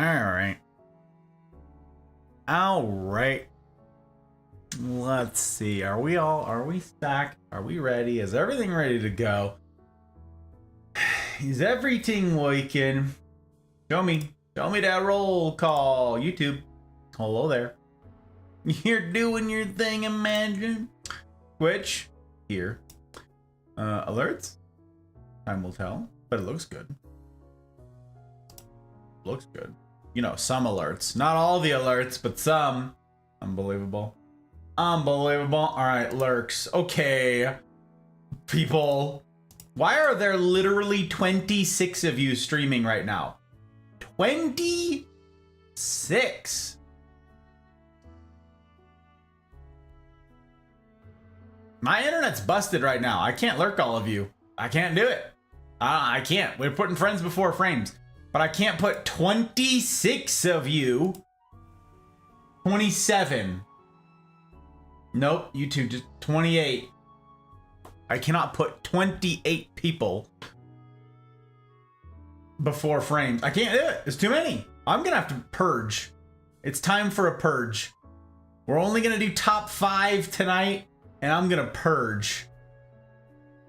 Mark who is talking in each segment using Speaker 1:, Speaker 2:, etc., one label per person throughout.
Speaker 1: right. All right. Let's see. Are we stacked? Are we ready? Is everything ready to go? Is everything working? Show me that roll call. YouTube. Hello there. You're doing your thing, imagine. Twitch. Here. Alerts? Time will tell. But it looks good. Looks good. You know, some alerts. Not all the alerts, but some. Unbelievable. Unbelievable. Alright, lurks. Okay. People. Why are there literally 26 of you streaming right now? 26! My internet's busted right now. I can't lurk all of you. I can't do it. I can't. We're putting friends before frames. But I can't put 26 of you. 27. Nope, YouTube, just 28. I cannot put 28 people before frames. I can't do it. There's too many. I'm gonna have to purge. It's time for a purge. We're only gonna do top 5 tonight, and I'm gonna purge.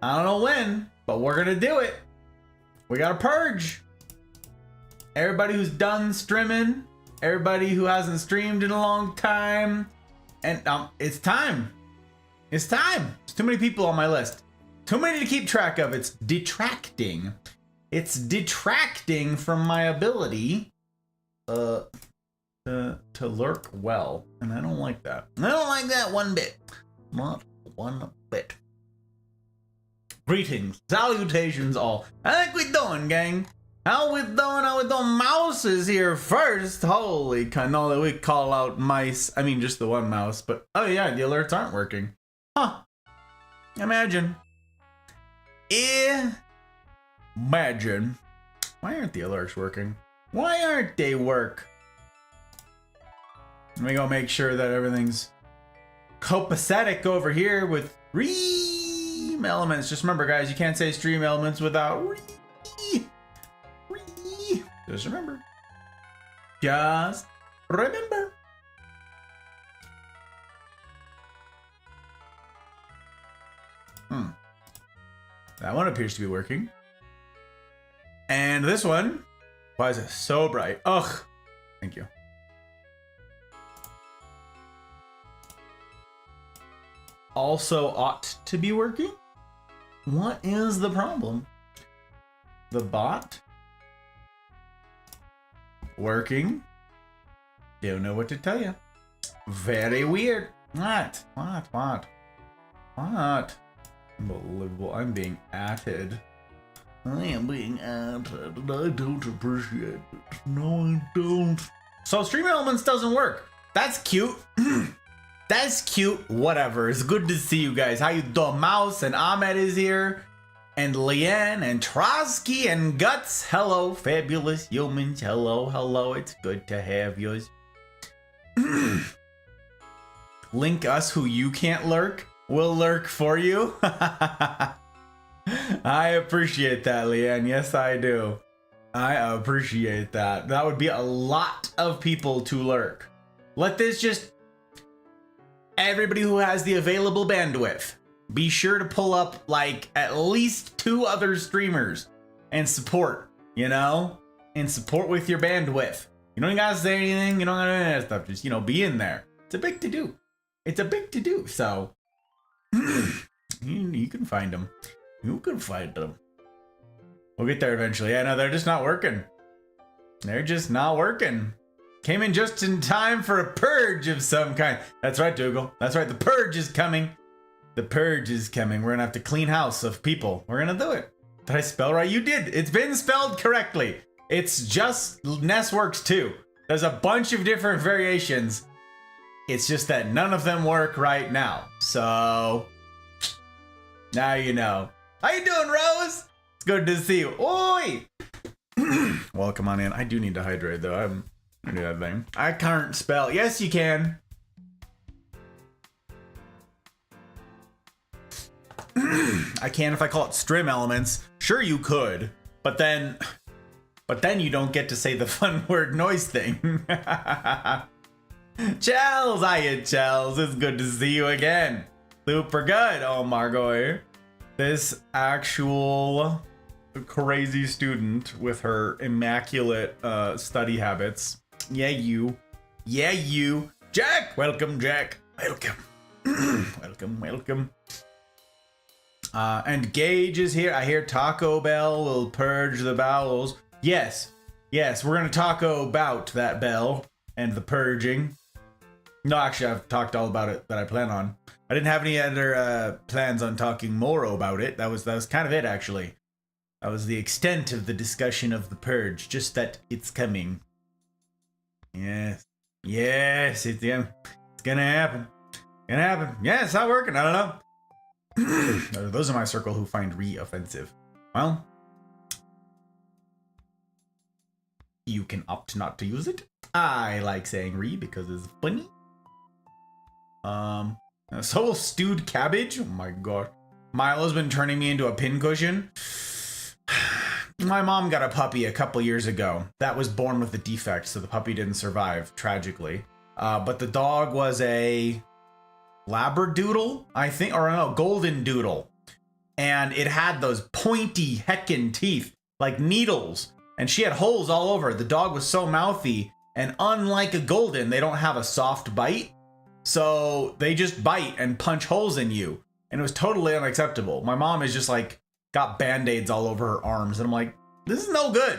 Speaker 1: I don't know when, but we're gonna do it. We gotta purge. Everybody who's done streaming, everybody who hasn't streamed in a long time, and it's time. It's time. There's too many people on my list. Too many to keep track of. It's detracting. It's detracting from my ability to lurk well, and I don't like that. I don't like that one bit. Not one bit. Greetings, salutations all. How we doing, gang? How we doing? How we doing? Mouse is here first. Holy cannoli, we call out mice. I mean, just the one mouse, but oh yeah, the alerts aren't working. Huh. Imagine. Imagine. Why aren't the alerts working? Why aren't they work? Let me go make sure that everything's copacetic over here with stream elements. Just remember, guys, you can't say stream elements without just remember. Just remember. That one appears to be working. And this one, why is it so bright? Ugh. Thank you. Also ought to be working. What is the problem? The bot? Working. Don't know what to tell you. Very weird. What? Unbelievable. I'm being atted. I am being atted, and I don't appreciate it. No, I don't. So Stream Elements doesn't work. That's cute. That's cute. Whatever. It's good to see you guys. How you doing? Mouse and Ahmed is here. And Leanne and Trotsky and Guts. Hello, fabulous humans. Hello, hello. It's good to have yous. Link us who you can't lurk. We'll lurk for you. I appreciate that, Leanne. Yes, I do. I appreciate that. That would be a lot of people to lurk. Let this just... Everybody who has the available bandwidth, be sure to pull up like at least 2 other streamers and support, you know? And support with your bandwidth. You don't gotta say anything, you don't gotta do that stuff. Just, you know, be in there. It's a big to do. It's a big to do, so... you can find them. You can find them. We'll get there eventually. Yeah, no, they're just not working. They're just not working. Came in just in time for a purge of some kind. That's right, Dougal. That's right, the purge is coming. The purge is coming. We're gonna have to clean house of people. We're gonna do it. Did I spell right? You did. It's been spelled correctly. It's just NestWorks 2. There's a bunch of different variations. It's just that none of them work right now. So now you know. How you doing, Rose? It's good to see you. Oi! Welcome on in. I do need to hydrate though. I'm gonna do that thing. I can't spell. Yes, you can. I can if I call it Stream Elements. Sure, you could, but then But then you don't get to say the fun word noise thing. Chels, hiya Chels, it's good to see you again. Super good, oh Margot. This actual crazy student with her immaculate study habits. Yeah, you. Yeah, you. Jack! Welcome, Jack. Welcome. welcome. And Gage is here. I hear Taco Bell will purge the bowels. Yes, we're gonna taco about that bell and the purging. No, actually, I've talked all about it that I plan on. I didn't have any other plans on talking more about it. That was kind of it, actually. That was the extent of the discussion of the purge. Just that it's coming. Yes, it's gonna happen. Yeah, it's not working. I don't know. Those in my circle who find re offensive. Well, you can opt not to use it. I like saying re because it's funny. So stewed cabbage. Oh my god. Milo's been turning me into a pincushion. My mom got a puppy a couple years ago that was born with a defect, so the puppy didn't survive, tragically. But the dog was a Labradoodle, I think, or no, Golden Doodle. And it had those pointy heckin' teeth, like needles. And she had holes all over. The dog was so mouthy, and unlike a Golden, they don't have a soft bite. So they just bite and punch holes in you. And it was totally unacceptable. My mom is just like, got band-aids all over her arms. And I'm like, this is no good.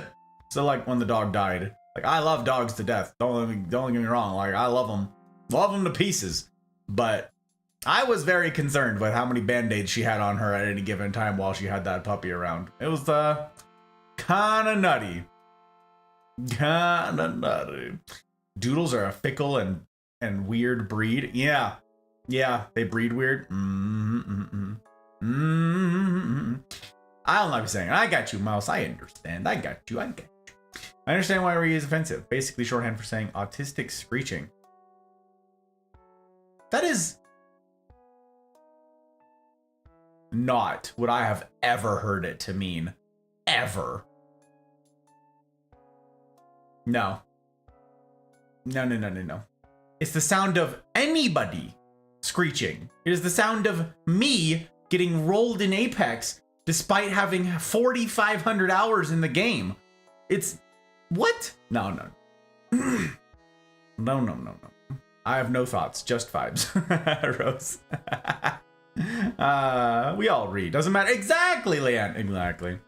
Speaker 1: So like when the dog died, like I love dogs to death. Don't get me wrong. Like I love them to pieces. But I was very concerned with how many band-aids she had on her at any given time while she had that puppy around. It was kind of nutty. Doodles are a fickle and weird breed. Yeah, they breed weird. I'll not be saying, I got you, Mouse. I understand. I got you. I understand why re is offensive. Basically shorthand for saying autistic screeching. That is not what I have ever heard it to mean. Ever. No. It's the sound of anybody screeching. It is the sound of me getting rolled in Apex despite having 4,500 hours in the game. It's... what? No. No. I have no thoughts, just vibes. Rose. We all read. Doesn't matter. Exactly, Leanne. Exactly.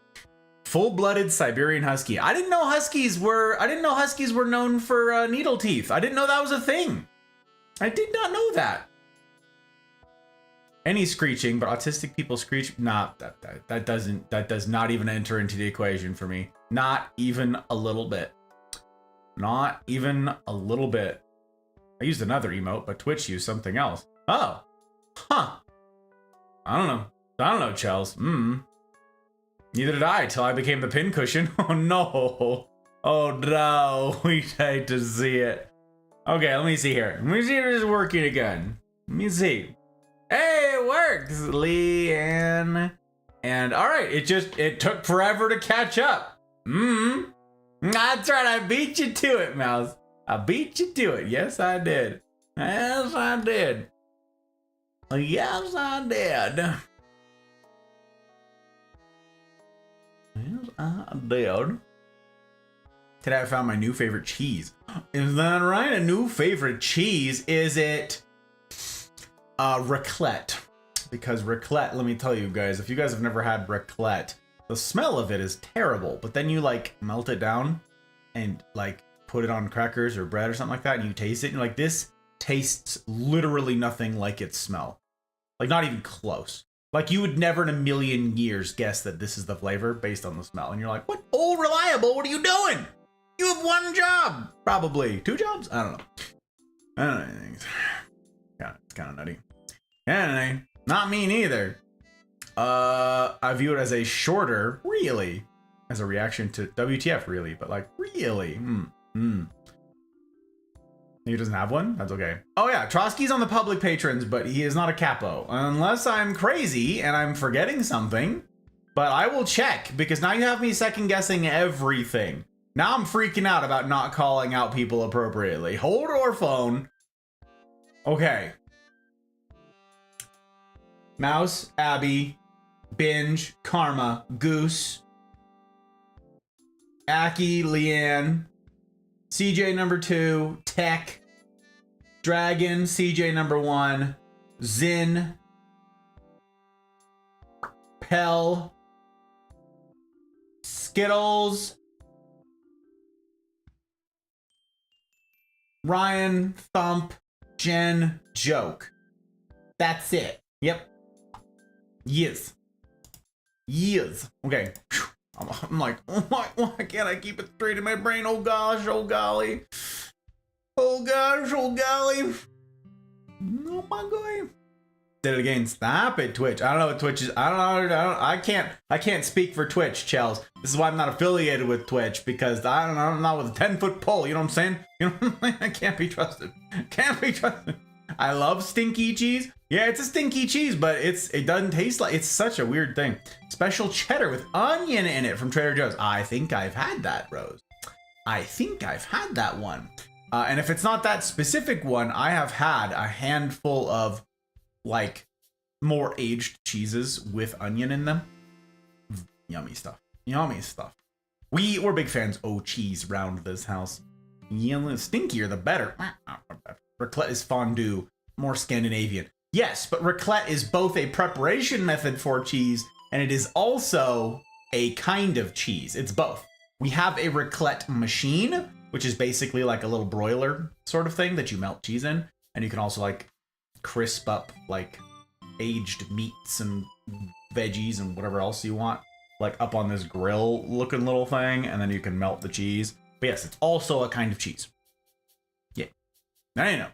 Speaker 1: Full-blooded Siberian Husky. I didn't know Huskies were known for needle teeth. I didn't know that was a thing. I did not know that. Any screeching, but autistic people screech. Nah, that does not even enter into the equation for me. Not even a little bit. Not even a little bit. I used another emote, but Twitch used something else. Oh. Huh. I don't know, Chels. Neither did I till I became the pincushion. Oh no. Oh no. We hate to see it. Okay, let me see here. Let me see if it's working again. Let me see. Hey, it works, Leanne. And all right, it took forever to catch up. That's right, I beat you to it, Mouse. I beat you to it. Yes, I did. Yes, I did. Yes, I did. Yes, I did. Today I found my new favorite cheese. Is that right? A new favorite cheese? Is it raclette? Because raclette, let me tell you guys, if you guys have never had raclette, the smell of it is terrible. But then you like melt it down and like put it on crackers or bread or something like that, and you taste it, and you're like, this tastes literally nothing like its smell. Like not even close. Like you would never in a million years guess that this is the flavor based on the smell. And you're like, what? Oh, Reliable, what are you doing? You have one job. Probably 2 jobs? I don't know. Yeah, it's kind of nutty. Anyway, not me neither. I view it as a shorter, really, as a reaction to WTF, really, but like, really. He doesn't have one? That's okay. Oh yeah, Trotsky's on the public patrons, but he is not a capo. Unless I'm crazy and I'm forgetting something. But I will check, because now you have me second guessing everything. Now I'm freaking out about not calling out people appropriately. Hold your phone. Okay. Mouse, Abby, Binge, Karma, Goose, Aki, Leanne, CJ number 2, Tech, Dragon, CJ number 1, Zin, Pell, Skittles, Ryan, Thump, Jen, Joke. That's it. Yep. Yes. Yes. Okay. I'm like, oh my, why can't I keep it straight in my brain? Oh gosh, oh golly. Oh gosh, oh golly. Oh my god. Did it again. Stop it, Twitch. I don't know what Twitch is. I can't speak for Twitch, Chels. This is why I'm not affiliated with Twitch, because I'm not with a 10-foot pole, you know what I'm saying? You know, I can't be trusted. Can't be trusted. I love stinky cheese. Yeah, it's a stinky cheese, but it doesn't taste like, it's such a weird thing. Special cheddar with onion in it from Trader Joe's. I think I've had that, Rose. I think I've had that one. And if it's not that specific one, I have had a handful of like more aged cheeses with onion in them. Yummy stuff. Yummy stuff. We're big fans of cheese round this house. Yeah, the stinkier the better. Raclette is fondue, more Scandinavian. Yes, but raclette is both a preparation method for cheese and it is also a kind of cheese. It's both. We have a raclette machine, which is basically like a little broiler sort of thing that you melt cheese in, and you can also like crisp up like aged meats and veggies and whatever else you want, like up on this grill looking little thing, and then you can melt the cheese. But yes, it's also a kind of cheese. Yeah. Now you know.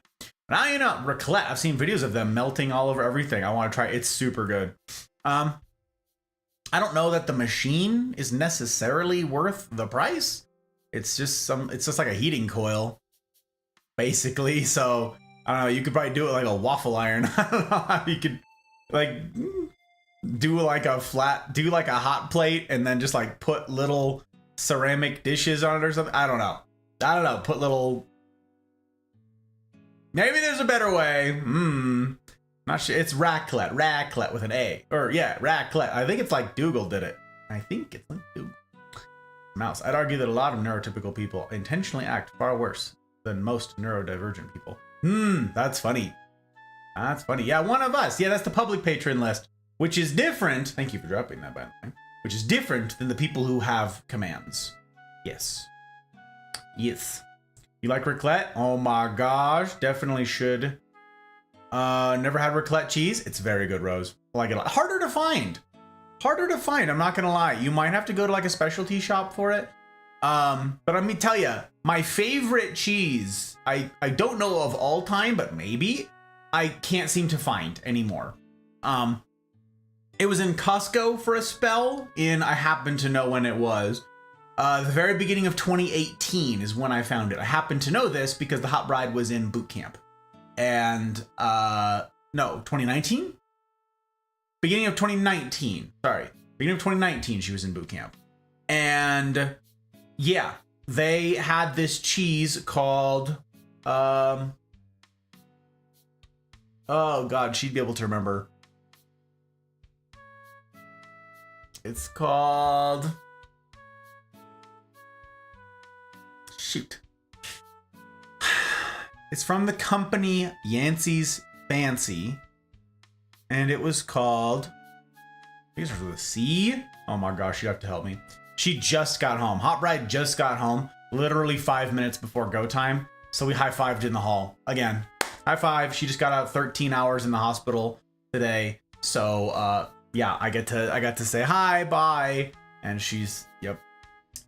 Speaker 1: Now you know. Raclette. I've seen videos of them melting all over everything. I want to try. It's super good. I don't know that the machine is necessarily worth the price. It's just like a heating coil, basically. So I don't know. You could probably do it like a waffle iron. I don't know how you could like do like a hot plate and then just like put little ceramic dishes on it or something. I don't know. Put little. Maybe there's a better way. Not sure. It's raclette with an A. Or yeah, raclette. I think it's like Dougal did it. I think it's like Dougal. Mouse. I'd argue that a lot of neurotypical people intentionally act far worse than most neurodivergent people. That's funny. That's funny. Yeah, one of us. Yeah, that's the public patron list, which is different. Thank you for dropping that, by the way. Which is different than the people who have commands. Yes. Yes. You like raclette? Oh my gosh, definitely should. Never had raclette cheese. It's very good, Rose. I like it a lot. Harder to find. I'm not gonna lie. You might have to go to like a specialty shop for it. But let me tell you, my favorite cheese, I don't know of all time, but maybe, I can't seem to find anymore. It was in Costco for a spell, I happen to know when it was. The very beginning of 2018 is when I found it. I happen to know this because the Hot Bride was in boot camp. And, no, 2019? Beginning of 2019. Sorry. Beginning of 2019, she was in boot camp. And, yeah, they had this cheese called, oh God, she'd be able to remember. It's called... Shoot. It's from the company Yancey's Fancy. And it was called... These are with a C? Oh my gosh, you have to help me. She just got home. Hot Bride just got home. Literally 5 minutes before go time. So we high-fived in the hall. Again, high five. She just got out 13 hours in the hospital today. So, yeah, I got to say hi, bye. And she's, yep,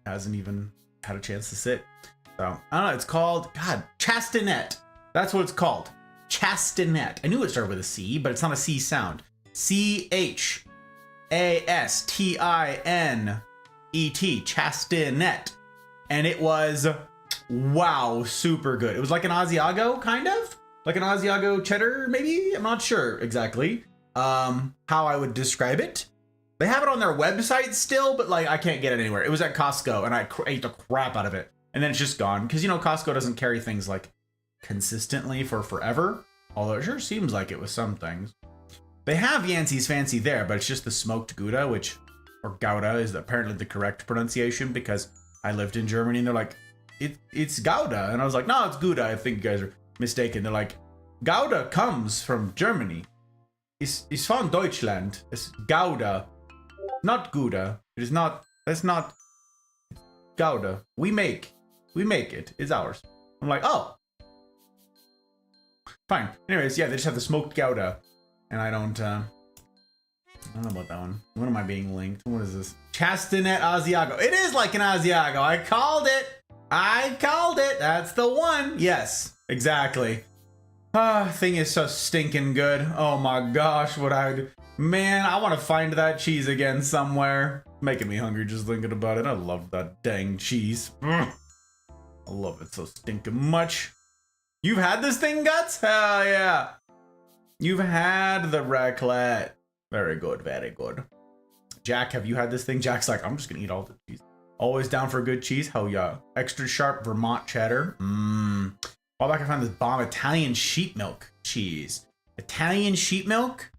Speaker 1: hasn't even had a chance to sit. So, I don't know, it's called, God, Chastinet. That's what it's called. Chastinet. I knew it started with a C, but it's not a C sound. C-H-A-S-T-I-N-E-T. Chastinet. And it was, wow, super good. It was like an Asiago, kind of? Like an Asiago cheddar, maybe? I'm not sure exactly how I would describe it. They have it on their website still, but like I can't get it anywhere. It was at Costco and I ate the crap out of it. And then it's just gone. Because, you know, Costco doesn't carry things like consistently for forever. Although it sure seems like it with some things. They have Yancey's Fancy there, but it's just the smoked Gouda, or Gouda is apparently the correct pronunciation because I lived in Germany and they're like, it's Gouda. And I was like, no, it's Gouda. I think you guys are mistaken. They're like, Gouda comes from Germany. It's from Deutschland. It's Gouda, not Gouda. It is not, that's not Gouda. We make it. It's ours. I'm like, oh. Fine. Anyways, yeah, they just have the smoked Gouda. And I don't know about that one. When am I being linked? What is this? Chastanet Asiago. It is like an Asiago. I called it. That's the one. Yes, exactly. Thing is so stinking good. Oh my gosh, man, I want to find that cheese again somewhere. Making me hungry just thinking about it. I love that dang cheese. I love it so stinking much. You've had this thing, Guts? Hell yeah. You've had the raclette. Very good, very good. Jack, have you had this thing? Jack's like, I'm just gonna eat all the cheese. Always down for a good cheese? Hell yeah. Extra sharp Vermont cheddar. While back I found this bomb Italian sheep milk cheese. Italian sheep milk?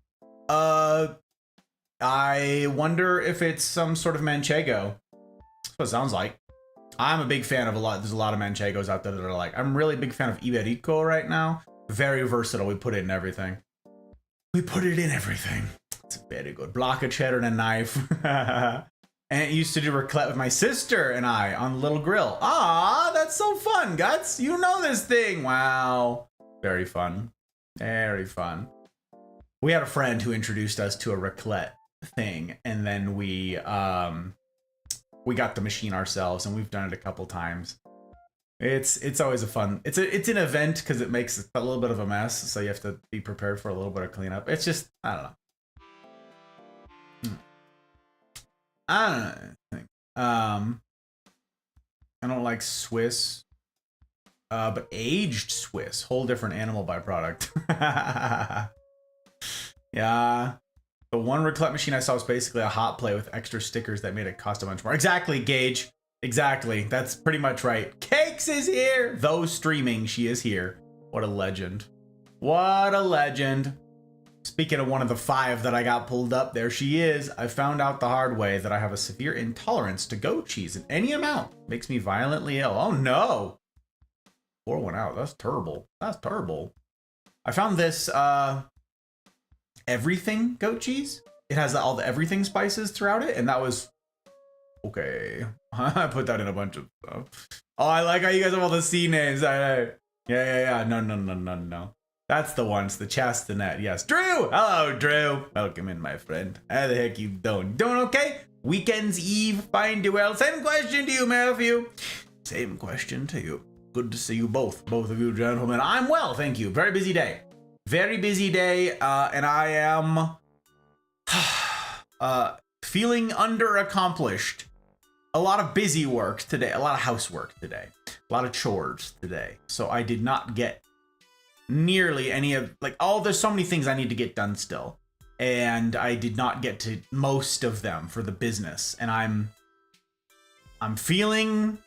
Speaker 1: I wonder if it's some sort of manchego. That's what it sounds like. I'm a big fan of there's a lot of manchegos out there that are like, I'm really a big fan of Iberico right now. Very versatile. We put it in everything. It's very good. Block of cheddar and a knife. And it used to do raclette with my sister and I on the little grill. Ah, that's so fun, Guts. You know this thing. Wow. Very fun. Very fun. We had a friend who introduced us to a raclette thing, and then we got the machine ourselves, and we've done it a couple times. It's always a fun. It's an event because it makes a little bit of a mess, so you have to be prepared for a little bit of cleanup. It's just, I don't know. I don't like Swiss, but aged Swiss, whole different animal byproduct. Yeah, the one raclette machine I saw was basically a hot plate with extra stickers that made it cost a bunch more. Exactly, Gage. Exactly. That's pretty much right. Cakes is here. Though streaming, she is here. What a legend. What a legend. Speaking of one of the 5 that I got pulled up, there she is. I found out the hard way that I have a severe intolerance to goat cheese in any amount. Makes me violently ill. Oh no. Pour one out. That's terrible. That's terrible. I found this everything goat cheese. It has all the everything spices throughout it, and that was okay. I put that in a bunch of stuff. Oh, I like how you guys have all the C names. Yeah. No. That's the ones, the Chastanet, yes. Drew! Hello, Drew. Welcome in, my friend. How the heck you doing? Doing okay? Weekend's Eve, find you well. Same question to you, Matthew. Same question to you. Good to see you both of you gentlemen. I'm well, thank you. Very busy day. Very busy day, and I am feeling underaccomplished. A lot of busy work today, a lot of housework today, a lot of chores today. So I did not get nearly any of, there's so many things I need to get done still. And I did not get to most of them for the business. And I'm feeling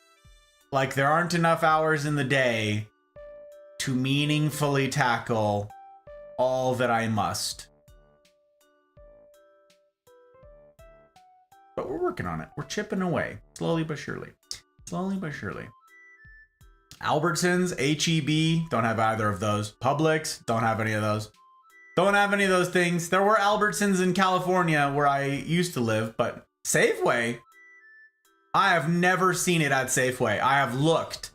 Speaker 1: like there aren't enough hours in the day to meaningfully tackle all that I must. But we're working on it. We're chipping away. Slowly but surely. Slowly but surely. Albertsons, H-E-B, don't have either of those. Publix, don't have any of those. Don't have any of those things. There were Albertsons in California where I used to live, but Safeway, I have never seen it at Safeway. I have looked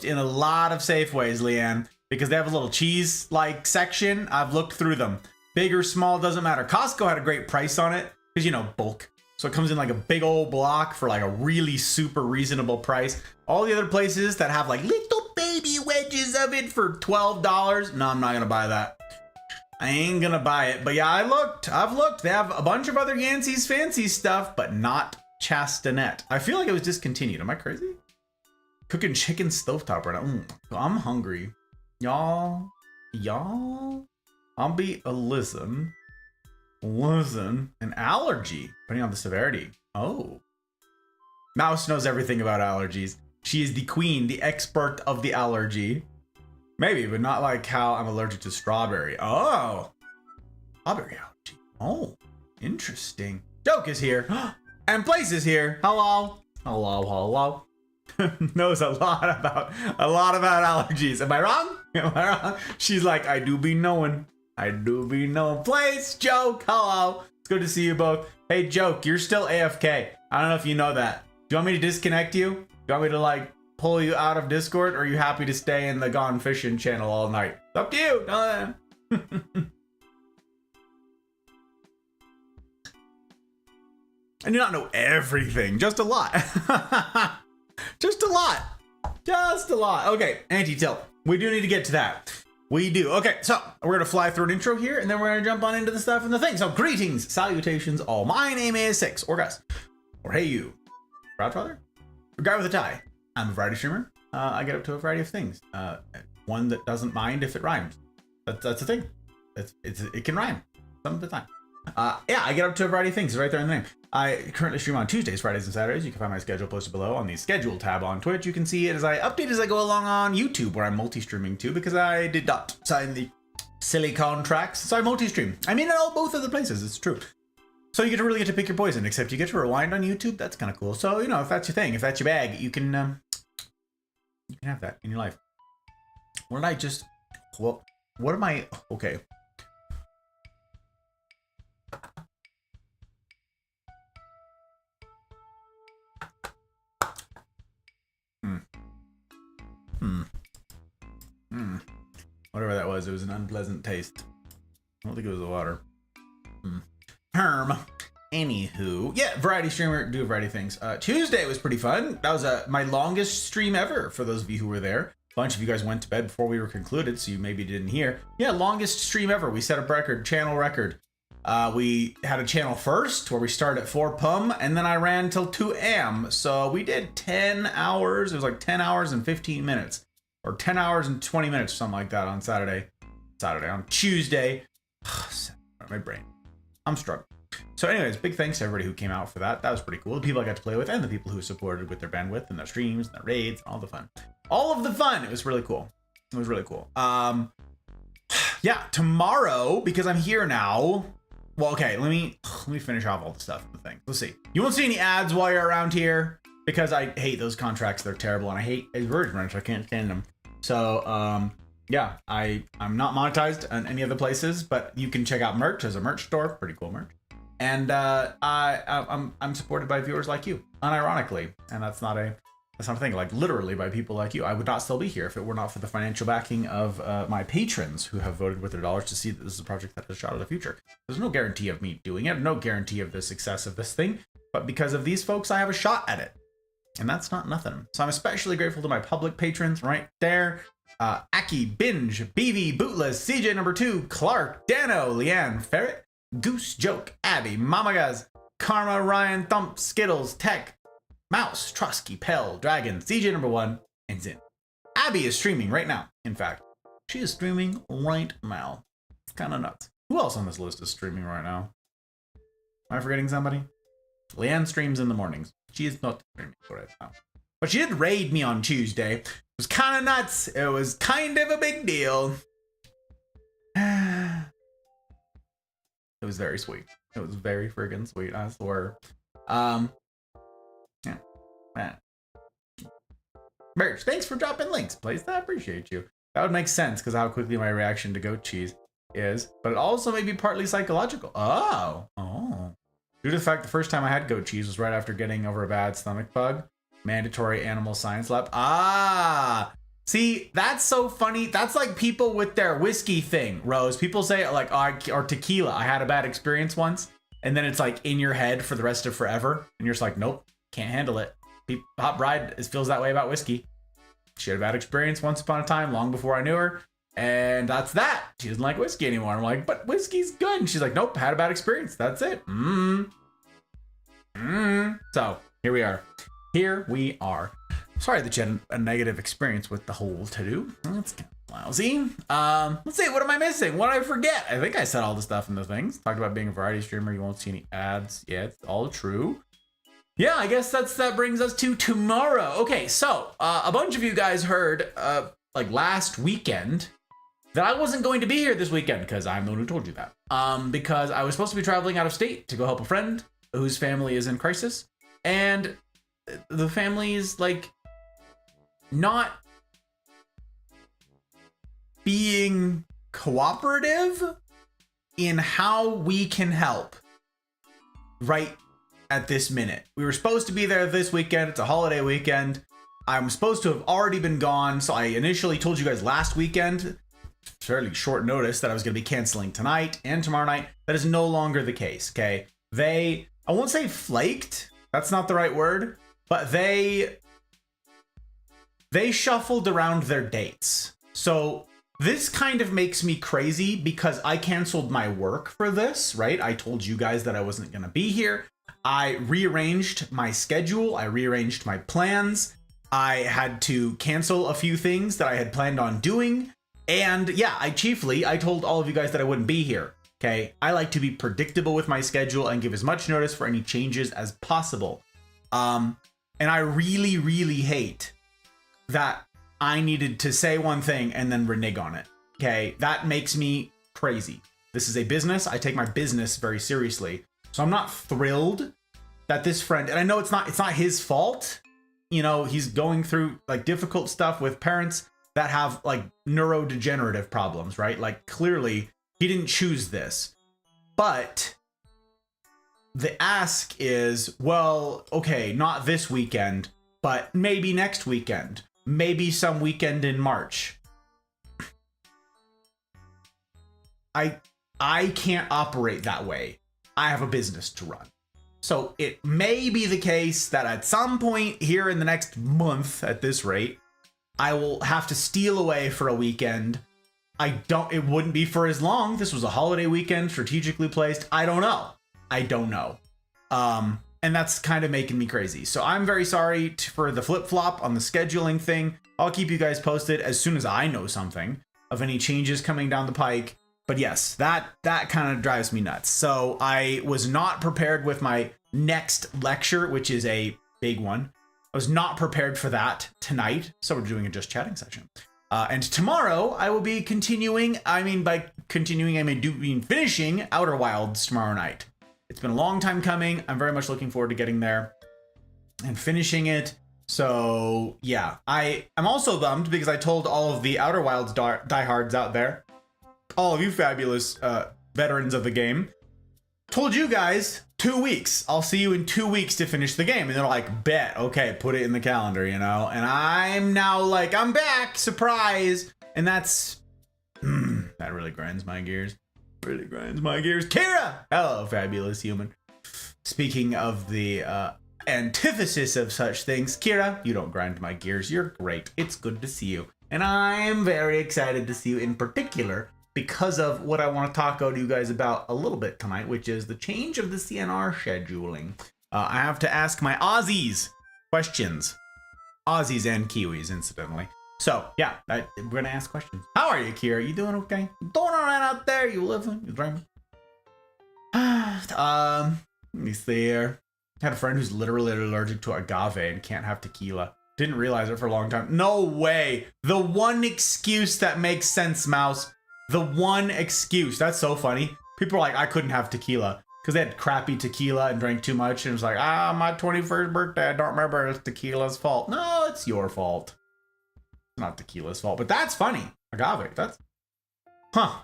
Speaker 1: in a lot of Safeways, Leanne, because they have a little cheese-like section. I've looked through them. Big or small, doesn't matter. Costco had a great price on it because, you know, bulk. So it comes in like a big old block for like a really super reasonable price. All the other places that have like little baby wedges of it for $12. No, I'm not going to buy that. I ain't going to buy it. But yeah, I've looked. They have a bunch of other Yancey's Fancy stuff, but not Chastanet. I feel like it was discontinued. Am I crazy? Cooking chicken stovetop right now. I'm hungry. Y'all, listen. Listen, an allergy, depending on the severity. Oh. Mouse knows everything about allergies. She is the queen, the expert of the allergy. Maybe, but not like how I'm allergic to strawberry. Oh. Strawberry allergy. Oh, interesting. Joke is here. And Place is here. Hello. Hello. Knows a lot about allergies. Am I wrong? She's like, I do be knowing. Place, Joke. Hello. It's good to see you both. Hey, Joke, you're still AFK. I don't know if you know that. Do you want me to disconnect you? Do you want me to like pull you out of Discord, or are you happy to stay in the Gone Fishing channel all night? It's up to you. I do not know everything, just a lot. Just a lot. Okay, anti-tilt. We do need to get to that. We do. Okay, so we're going to fly through an intro here, and then we're going to jump on into the stuff and the thing. So greetings, salutations, all. My name is Six, or Gus, or hey you, Proudfather, or guy with a tie. I'm a variety streamer. I get up to a variety of things. One that doesn't mind if it rhymes. That's a thing. It can rhyme some of the time. Yeah, I get up to a variety of things. It's right there in the name. I currently stream on Tuesdays, Fridays, and Saturdays. You can find my schedule posted below on the schedule tab on Twitch. You can see it as I update as I go along on YouTube, where I'm multi-streaming too, because I did not sign the silly contracts. So I multi-stream. I mean, both of the places. It's true. So you really get to pick your poison, except you get to rewind on YouTube. That's kind of cool. So, you know, if that's your thing, if that's your bag, you can have that in your life. What am I? Okay. Whatever that was, it was an unpleasant taste. I don't think it was the water. Anywho, yeah, variety streamer, do a variety of things. Tuesday was pretty fun. That was my longest stream ever for those of you who were there. A bunch of you guys went to bed before we were concluded, so you maybe didn't hear. Yeah, longest stream ever. We set a channel record. We had a channel first where we started at 4 p.m. and then I ran till 2 a.m. So we did 10 hours. It was like 10 hours and 15 minutes. Or 10 hours and 20 minutes, something like that on on Tuesday. My brain. I'm struggling. So anyways, big thanks to everybody who came out for that. That was pretty cool. The people I got to play with and the people who supported with their bandwidth and their streams and their raids and all the fun. All of the fun. It was really cool. Yeah, tomorrow, because I'm here now. Well, okay, let me finish off all the stuff and the thing. Let's see. You won't see any ads while you're around here, because I hate those contracts. They're terrible, and I hate advertisements. I can't stand them. So, yeah, I'm not monetized on any other places, but you can check out merch. There's a merch store, pretty cool merch, and I'm supported by viewers like you, unironically, and that's not a thing. Like literally by people like you. I would not still be here if it were not for the financial backing of my patrons who have voted with their dollars to see that this is a project that has a shot at the future. There's no guarantee of me doing it, no guarantee of the success of this thing, but because of these folks, I have a shot at it. And that's not nothing. So I'm especially grateful to my public patrons right there. Aki, Binge, BV, Bootless, CJ number 2, Clark, Dano, Leanne, Ferret, Goose, Joke, Abby, Mama Gaz, Karma, Ryan, Thump, Skittles, Tech, Mouse, Trusky, Pell, Dragon, CJ number 1, and Zin. Abby is streaming right now. In fact, she is streaming right now. It's kind of nuts. Who else on this list is streaming right now? Am I forgetting somebody? Leanne streams in the mornings. She is not streaming right now. But she did raid me on Tuesday. It was kind of nuts. It was kind of a big deal. It was very sweet. It was very friggin' sweet, I swear. Yeah. Man. Merch, thanks for dropping links, please. I appreciate you. That would make sense because how quickly my reaction to goat cheese is. But it also may be partly psychological. Oh. Due to the fact the first time I had goat cheese was right after getting over a bad stomach bug. Mandatory animal science lab. See, that's so funny. That's like people with their whiskey thing, Rose. People say like, or tequila. I had a bad experience once, and then it's like in your head for the rest of forever, and you're just like, nope, can't handle it. Hot Bride feels that way about whiskey. She had a bad experience once upon a time, long before I knew her, and that's that. She doesn't like whiskey anymore. I'm like, but whiskey's good. And she's like, nope, had a bad experience. That's it. So here we are. Sorry that you had a negative experience with the whole to-do. That's kind of lousy. Let's see, what am I missing? What did I forget? I think I said all the stuff in the things. Talked about being a variety streamer. You won't see any ads. Yeah, it's all true. Yeah, I guess that brings us to tomorrow. Okay, so a bunch of you guys heard like last weekend that I wasn't going to be here this weekend because I'm the one who told you that. Because I was supposed to be traveling out of state to go help a friend whose family is in crisis. And the family's like not being cooperative in how we can help right at this minute. We were supposed to be there this weekend. It's a holiday weekend. I'm supposed to have already been gone. So I initially told you guys last weekend, fairly short notice, that I was going to be canceling tonight and tomorrow night. That is no longer the case. Okay. I won't say flaked. That's not the right word, but they shuffled around their dates. So this kind of makes me crazy because I canceled my work for this, right? I told you guys that I wasn't going to be here. I rearranged my schedule. I rearranged my plans. I had to cancel a few things that I had planned on doing. And yeah, I told all of you guys that I wouldn't be here. Okay. I like to be predictable with my schedule and give as much notice for any changes as possible. And I really, really hate that I needed to say one thing and then renege on it. Okay. That makes me crazy. This is a business. I take my business very seriously. So I'm not thrilled that this friend, and I know it's not his fault. You know, he's going through like difficult stuff with parents that have like neurodegenerative problems, right? Like clearly he didn't choose this. But the ask is, well, okay, not this weekend, but maybe next weekend, maybe some weekend in March. I can't operate that way. I have a business to run. So it may be the case that at some point here in the next month at this rate, I will have to steal away for a weekend. It wouldn't be for as long. This was a holiday weekend, strategically placed. I don't know. And that's kind of making me crazy. So I'm very sorry for the flip-flop on the scheduling thing. I'll keep you guys posted as soon as I know something of any changes coming down the pike. But yes, that kind of drives me nuts. So I was not prepared with my next lecture, which is a big one. I was not prepared for that tonight. So we're doing a just chatting session. And tomorrow I will be continuing. I mean, by continuing, I mean finishing Outer Wilds tomorrow night. It's been a long time coming. I'm very much looking forward to getting there and finishing it. So yeah, I'm also bummed because I told all of the Outer Wilds diehards out there, all of you fabulous veterans of the game, told you guys 2 weeks. I'll see you in 2 weeks to finish the game. And they're like, bet, okay, put it in the calendar, you know? And I'm now like, I'm back, surprise. And that's, that really grinds my gears. Really grinds my gears. Kira! Hello, fabulous human. Speaking of the antithesis of such things, Kira, you don't grind my gears. You're great. It's good to see you. And I'm very excited to see you in particular because of what I want to talk to you guys about a little bit tonight, which is the change of the CNR scheduling. I have to ask my Aussies questions. Aussies and Kiwis, incidentally. So, yeah, we're going to ask questions. How are you, Kira? You doing okay? You doing all right out there? You living? You dreaming? Let me see here. I had a friend who's literally allergic to agave and can't have tequila. Didn't realize it for a long time. No way. The one excuse that makes sense, Mouse. The one excuse. That's so funny. People are like, I couldn't have tequila because they had crappy tequila and drank too much. And it was like, my 21st birthday. I don't remember. It's tequila's fault. No, it's your fault. It's not tequila's fault, but that's funny. Agave. That's,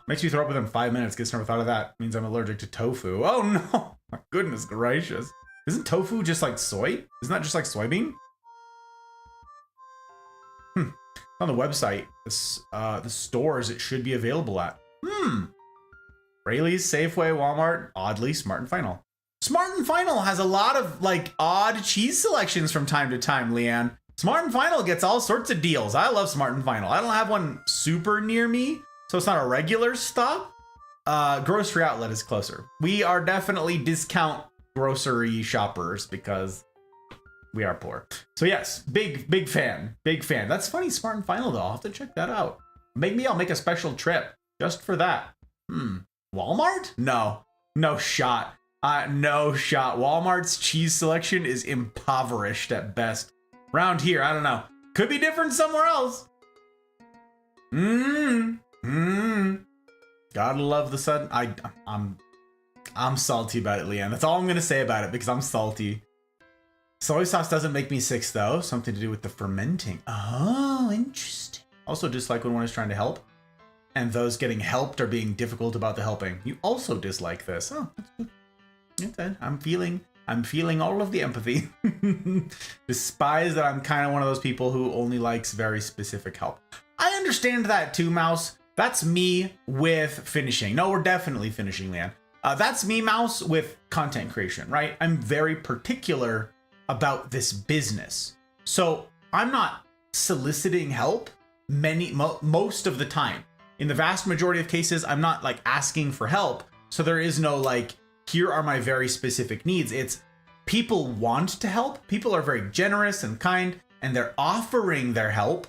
Speaker 1: makes you throw up within 5 minutes. Guess never thought of that. Means I'm allergic to tofu. Oh no. My goodness gracious. Isn't tofu just like soy? Isn't that just like soybean? On the website, the stores it should be available at. Rayleigh's, Safeway, Walmart, oddly, Smart and Final. Smart and Final has a lot of like odd cheese selections from time to time, Leanne. Smart and Final gets all sorts of deals. I love Smart and Final. I don't have one super near me, so it's not a regular stop. Grocery outlet is closer. We are definitely discount grocery shoppers because We are poor. So yes, big fan. That's funny, Smart and Final though. I'll have to check that out. Maybe I'll make a special trip just for that. Walmart? No shot. No shot. Walmart's cheese selection is impoverished at best. Around here, I don't know. Could be different somewhere else. Gotta love the sudden. I'm salty about it, Leanne. That's all I'm gonna say about it because I'm salty. Soy sauce doesn't make me sick though. Something to do with the fermenting. Oh, interesting. Also dislike when one is trying to help, and those getting helped are being difficult about the helping. You also dislike this. Oh, that's good. Okay. I'm feeling all of the empathy. Despise that I'm kind of one of those people who only likes very specific help. I understand that too, Mouse. That's me with finishing. No, we're definitely finishing, Leanne. That's me, Mouse, with content creation, right? I'm very particular about this business. So I'm not soliciting help most of the time. In the vast majority of cases, I'm not like asking for help. So there is no like, here are my very specific needs. It's people want to help. People are very generous and kind, and they're offering their help.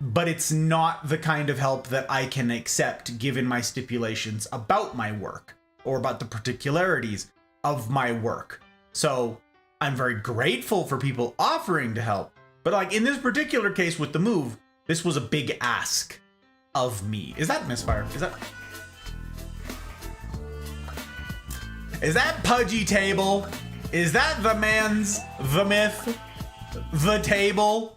Speaker 1: But it's not the kind of help that I can accept given my stipulations about my work or about the particularities of my work. So I'm very grateful for people offering to help. But like in this particular case with the move, this was a big ask of me. Is that Misfire? Is that Pudgy Table? Is that the man's, the myth, the table?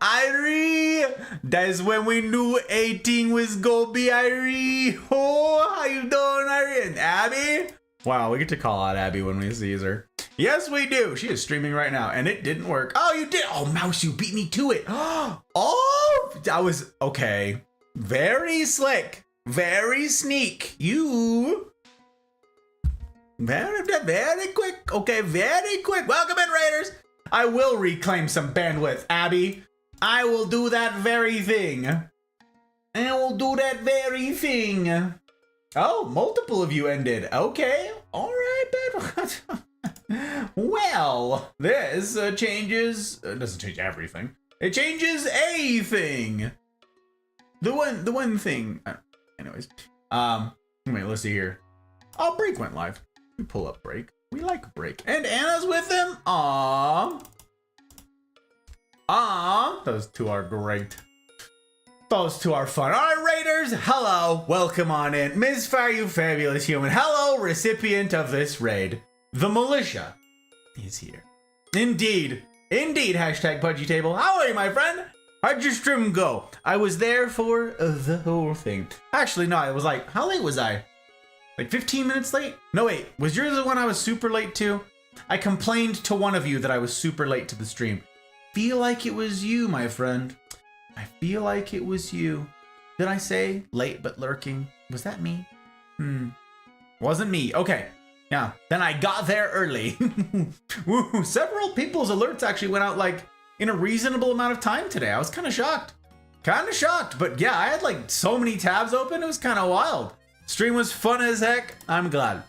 Speaker 1: Irie, that's when we knew 18 was gonna be Irie. Oh, how you doing, Irie? And Abby? Wow, we get to call out Abby when we see her. Yes, we do. She is streaming right now, and it didn't work. Oh, you did? Oh, Mouse, you beat me to it. Oh, that was okay. Very slick, very sneak. You very quick. Okay, very quick. Welcome in, Raiders. I will reclaim some bandwidth, Abby. I will do that very thing. I will do that very thing. Oh, multiple of you ended. Okay. All right, bad. Well, this changes. Doesn't change everything. It changes a thing. The one thing. Anyways. Wait, let's see here. Oh, Break went live. We pull up Break. We like Break. And Anna's with him. Aww. Those two are great. Those two are fun. All right, Raiders. Hello. Welcome on in. Misfire, you fabulous human. Hello, recipient of this raid. The militia is here. Indeed. Indeed, hashtag Pudgy Table. How are you, my friend? How'd your stream go? I was there for the whole thing. Actually, no, it was like, how late was I? Like 15 minutes late? No, wait. Was yours the one I was super late to? I complained to one of you that I was super late to the stream. Feel like it was you, my friend. I feel like it was you. Did I say late but lurking? Was that me? Wasn't me. Okay. Yeah. Then I got there early. Woo. Several people's alerts actually went out like in a reasonable amount of time today. I was kind of shocked. But yeah, I had like so many tabs open. It was kind of wild. Stream was fun as heck. I'm glad.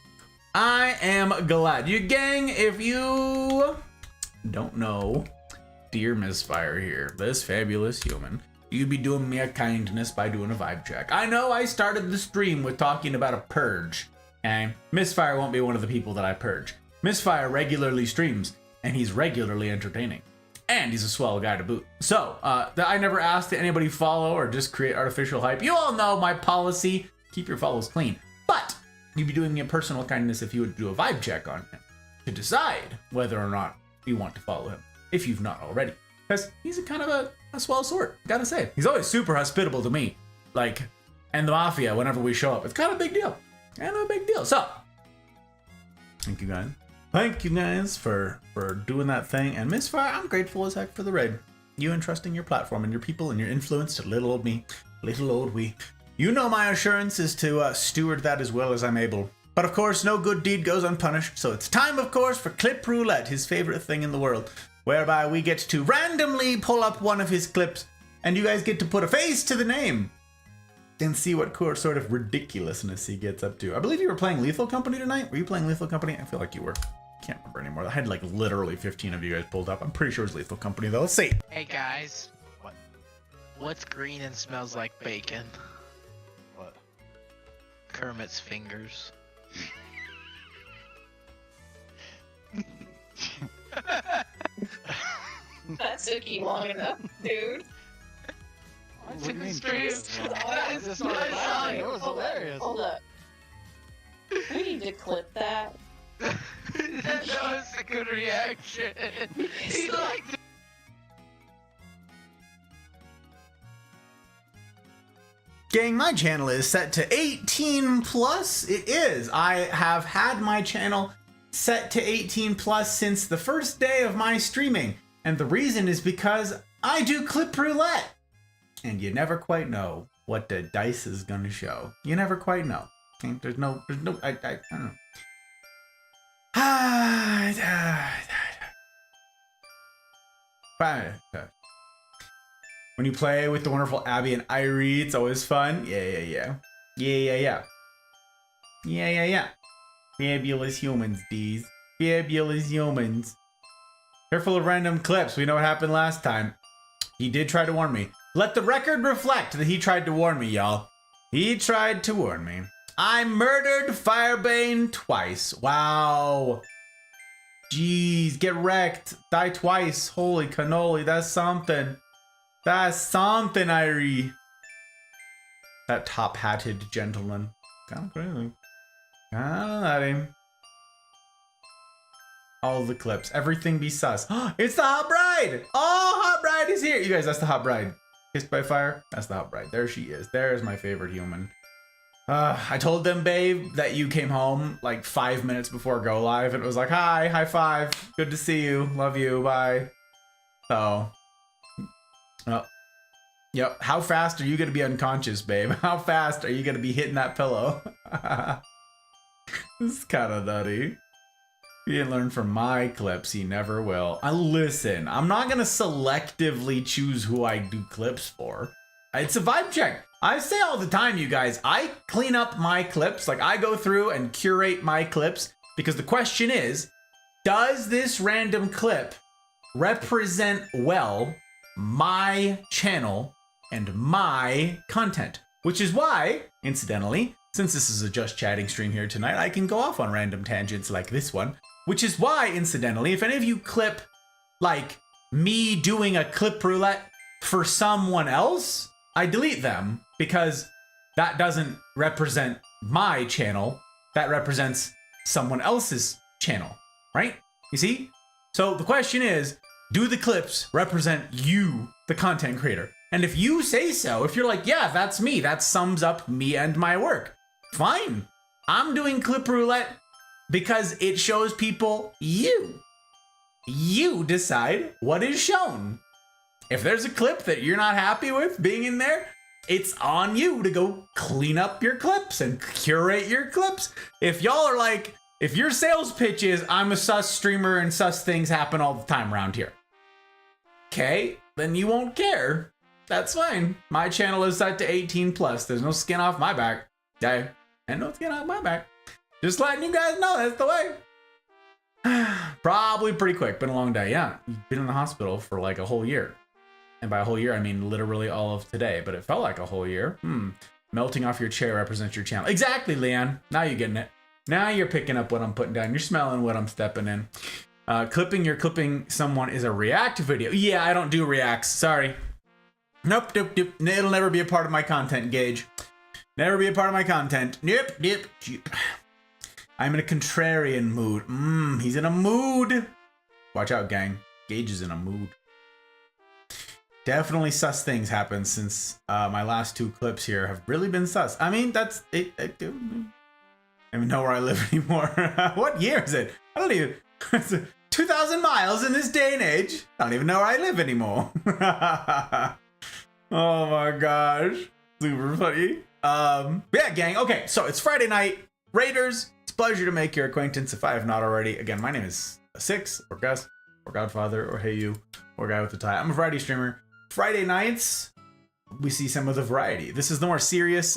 Speaker 1: I am glad. You gang, if you don't know, dear Misfire here, this fabulous human, you'd be doing me a kindness by doing a vibe check. I know I started the stream with talking about a purge, and Misfire won't be one of the people that I purge. Misfire regularly streams, and he's regularly entertaining. And he's a swell guy to boot. So, I never asked that anybody follow or just create artificial hype. You all know my policy, keep your follows clean. But you'd be doing me a personal kindness if you would do a vibe check on him to decide whether or not you want to follow him, if you've not already. Because he's a kind of a swell sort, gotta say. He's always super hospitable to me. Like, and the Mafia, whenever we show up, it's kind of a big deal. Kind of a big deal. So, thank you guys. Thank you guys for doing that thing. And Misfire, I'm grateful as heck for the raid. You entrusting your platform and your people and your influence to little old me, little old we. You know my assurance is to steward that as well as I'm able. But of course, no good deed goes unpunished. So it's time, of course, for Clip Roulette, his favorite thing in the world, whereby we get to randomly pull up one of his clips and you guys get to put a face to the name and see what sort of ridiculousness he gets up to. I believe you were playing Lethal Company tonight. Were you playing Lethal Company? I feel like you were. can't remember anymore. I had like literally 15 of you guys pulled up. I'm pretty sure it was Lethal Company though. Let's see.
Speaker 2: Hey guys. What's green and smells like bacon?
Speaker 3: What?
Speaker 2: Kermit's fingers.
Speaker 4: That took you long enough, dude.
Speaker 3: What do you mean?
Speaker 2: That is
Speaker 4: my
Speaker 2: my
Speaker 4: song.
Speaker 3: It was hilarious.
Speaker 4: Hold up. We need to clip that.
Speaker 2: That was a good reaction. He liked it.
Speaker 1: Gang, my channel is set to 18 plus. It is. I have had my channel set to 18 plus since the first day of my streaming. And the reason is because I do clip roulette. And you never quite know what the dice is gonna show. You never quite know. Okay? There's no, I don't know. When you play with the wonderful Abby and Irie, it's always fun. Yeah. Fabulous humans, these. Fabulous humans. Careful of random clips. We know what happened last time. He did try to warn me. Let the record reflect that he tried to warn me, y'all. He tried to warn me. I murdered Firebane twice. Wow. Jeez, get wrecked. Die twice. Holy cannoli, that's something. That's something, Irie. That top-hatted gentleman. Kind of crazy. Kind of him. All the clips. Everything be sus. It's the Hot Bride! Oh, Hot Bride is here! You guys, that's the Hot Bride. Kissed by Fire? That's the Hot Bride. There she is. There's my favorite human. I told them, babe, that you came home like 5 minutes before go live, and it was like, hi, high five, good to see you, love you, bye. So, yep. How fast are you gonna be unconscious, babe? How fast are you gonna be hitting that pillow? This is kind of nutty. He didn't learn from my clips. He never will. Listen, I'm not gonna selectively choose who I do clips for. It's a vibe check. I say all the time, you guys, I clean up my clips. Like, I go through and curate my clips because the question is, does this random clip represent well my channel and my content? Which is why, incidentally, since this is a just chatting stream here tonight, I can go off on random tangents like this one. Which is why, incidentally, if any of you clip, like, me doing a clip roulette for someone else, I delete them because that doesn't represent my channel. That represents someone else's channel, right? You see? So the question is, do the clips represent you, the content creator? And if you say so, if you're like, yeah, that's me, that sums up me and my work, fine. I'm doing clip roulette because it shows people you. You decide what is shown. If there's a clip that you're not happy with being in there, it's on you to go clean up your clips and curate your clips. If y'all are like, if your sales pitch is, I'm a sus streamer and sus things happen all the time around here, okay, then you won't care. That's fine. My channel is set to 18 plus. There's no skin off my back. Okay? And no skin off my back. Just letting you guys know that's the way. Probably pretty quick. Been a long day. Yeah. Been in the hospital for like a whole year. And by a whole year, I mean literally all of today. But it felt like a whole year. Melting off your chair represents your channel. Exactly, Leanne. Now you're getting it. Now you're picking up what I'm putting down. You're smelling what I'm stepping in. You're clipping someone is a react video. Yeah, I don't do reacts. Sorry. Nope. It'll never be a part of my content, Gage. Never be a part of my content. Nope. I'm in a contrarian mood. He's in a mood. Watch out, gang. Gage is in a mood. Definitely sus things happen since my last two clips here have really been sus. I mean, that's it. I don't even know where I live anymore. What year is it? I don't even. It's 2,000 miles in this day and age. I don't even know where I live anymore. Oh my gosh. Super funny. Yeah, gang. Okay, so it's Friday night. Raiders, it's a pleasure to make your acquaintance if I have not already. Again, my name is Six, or Gus, or Godfather, or Hey You, or Guy with the Tie. I'm a variety streamer. Friday nights, we see some of the variety. This is the more serious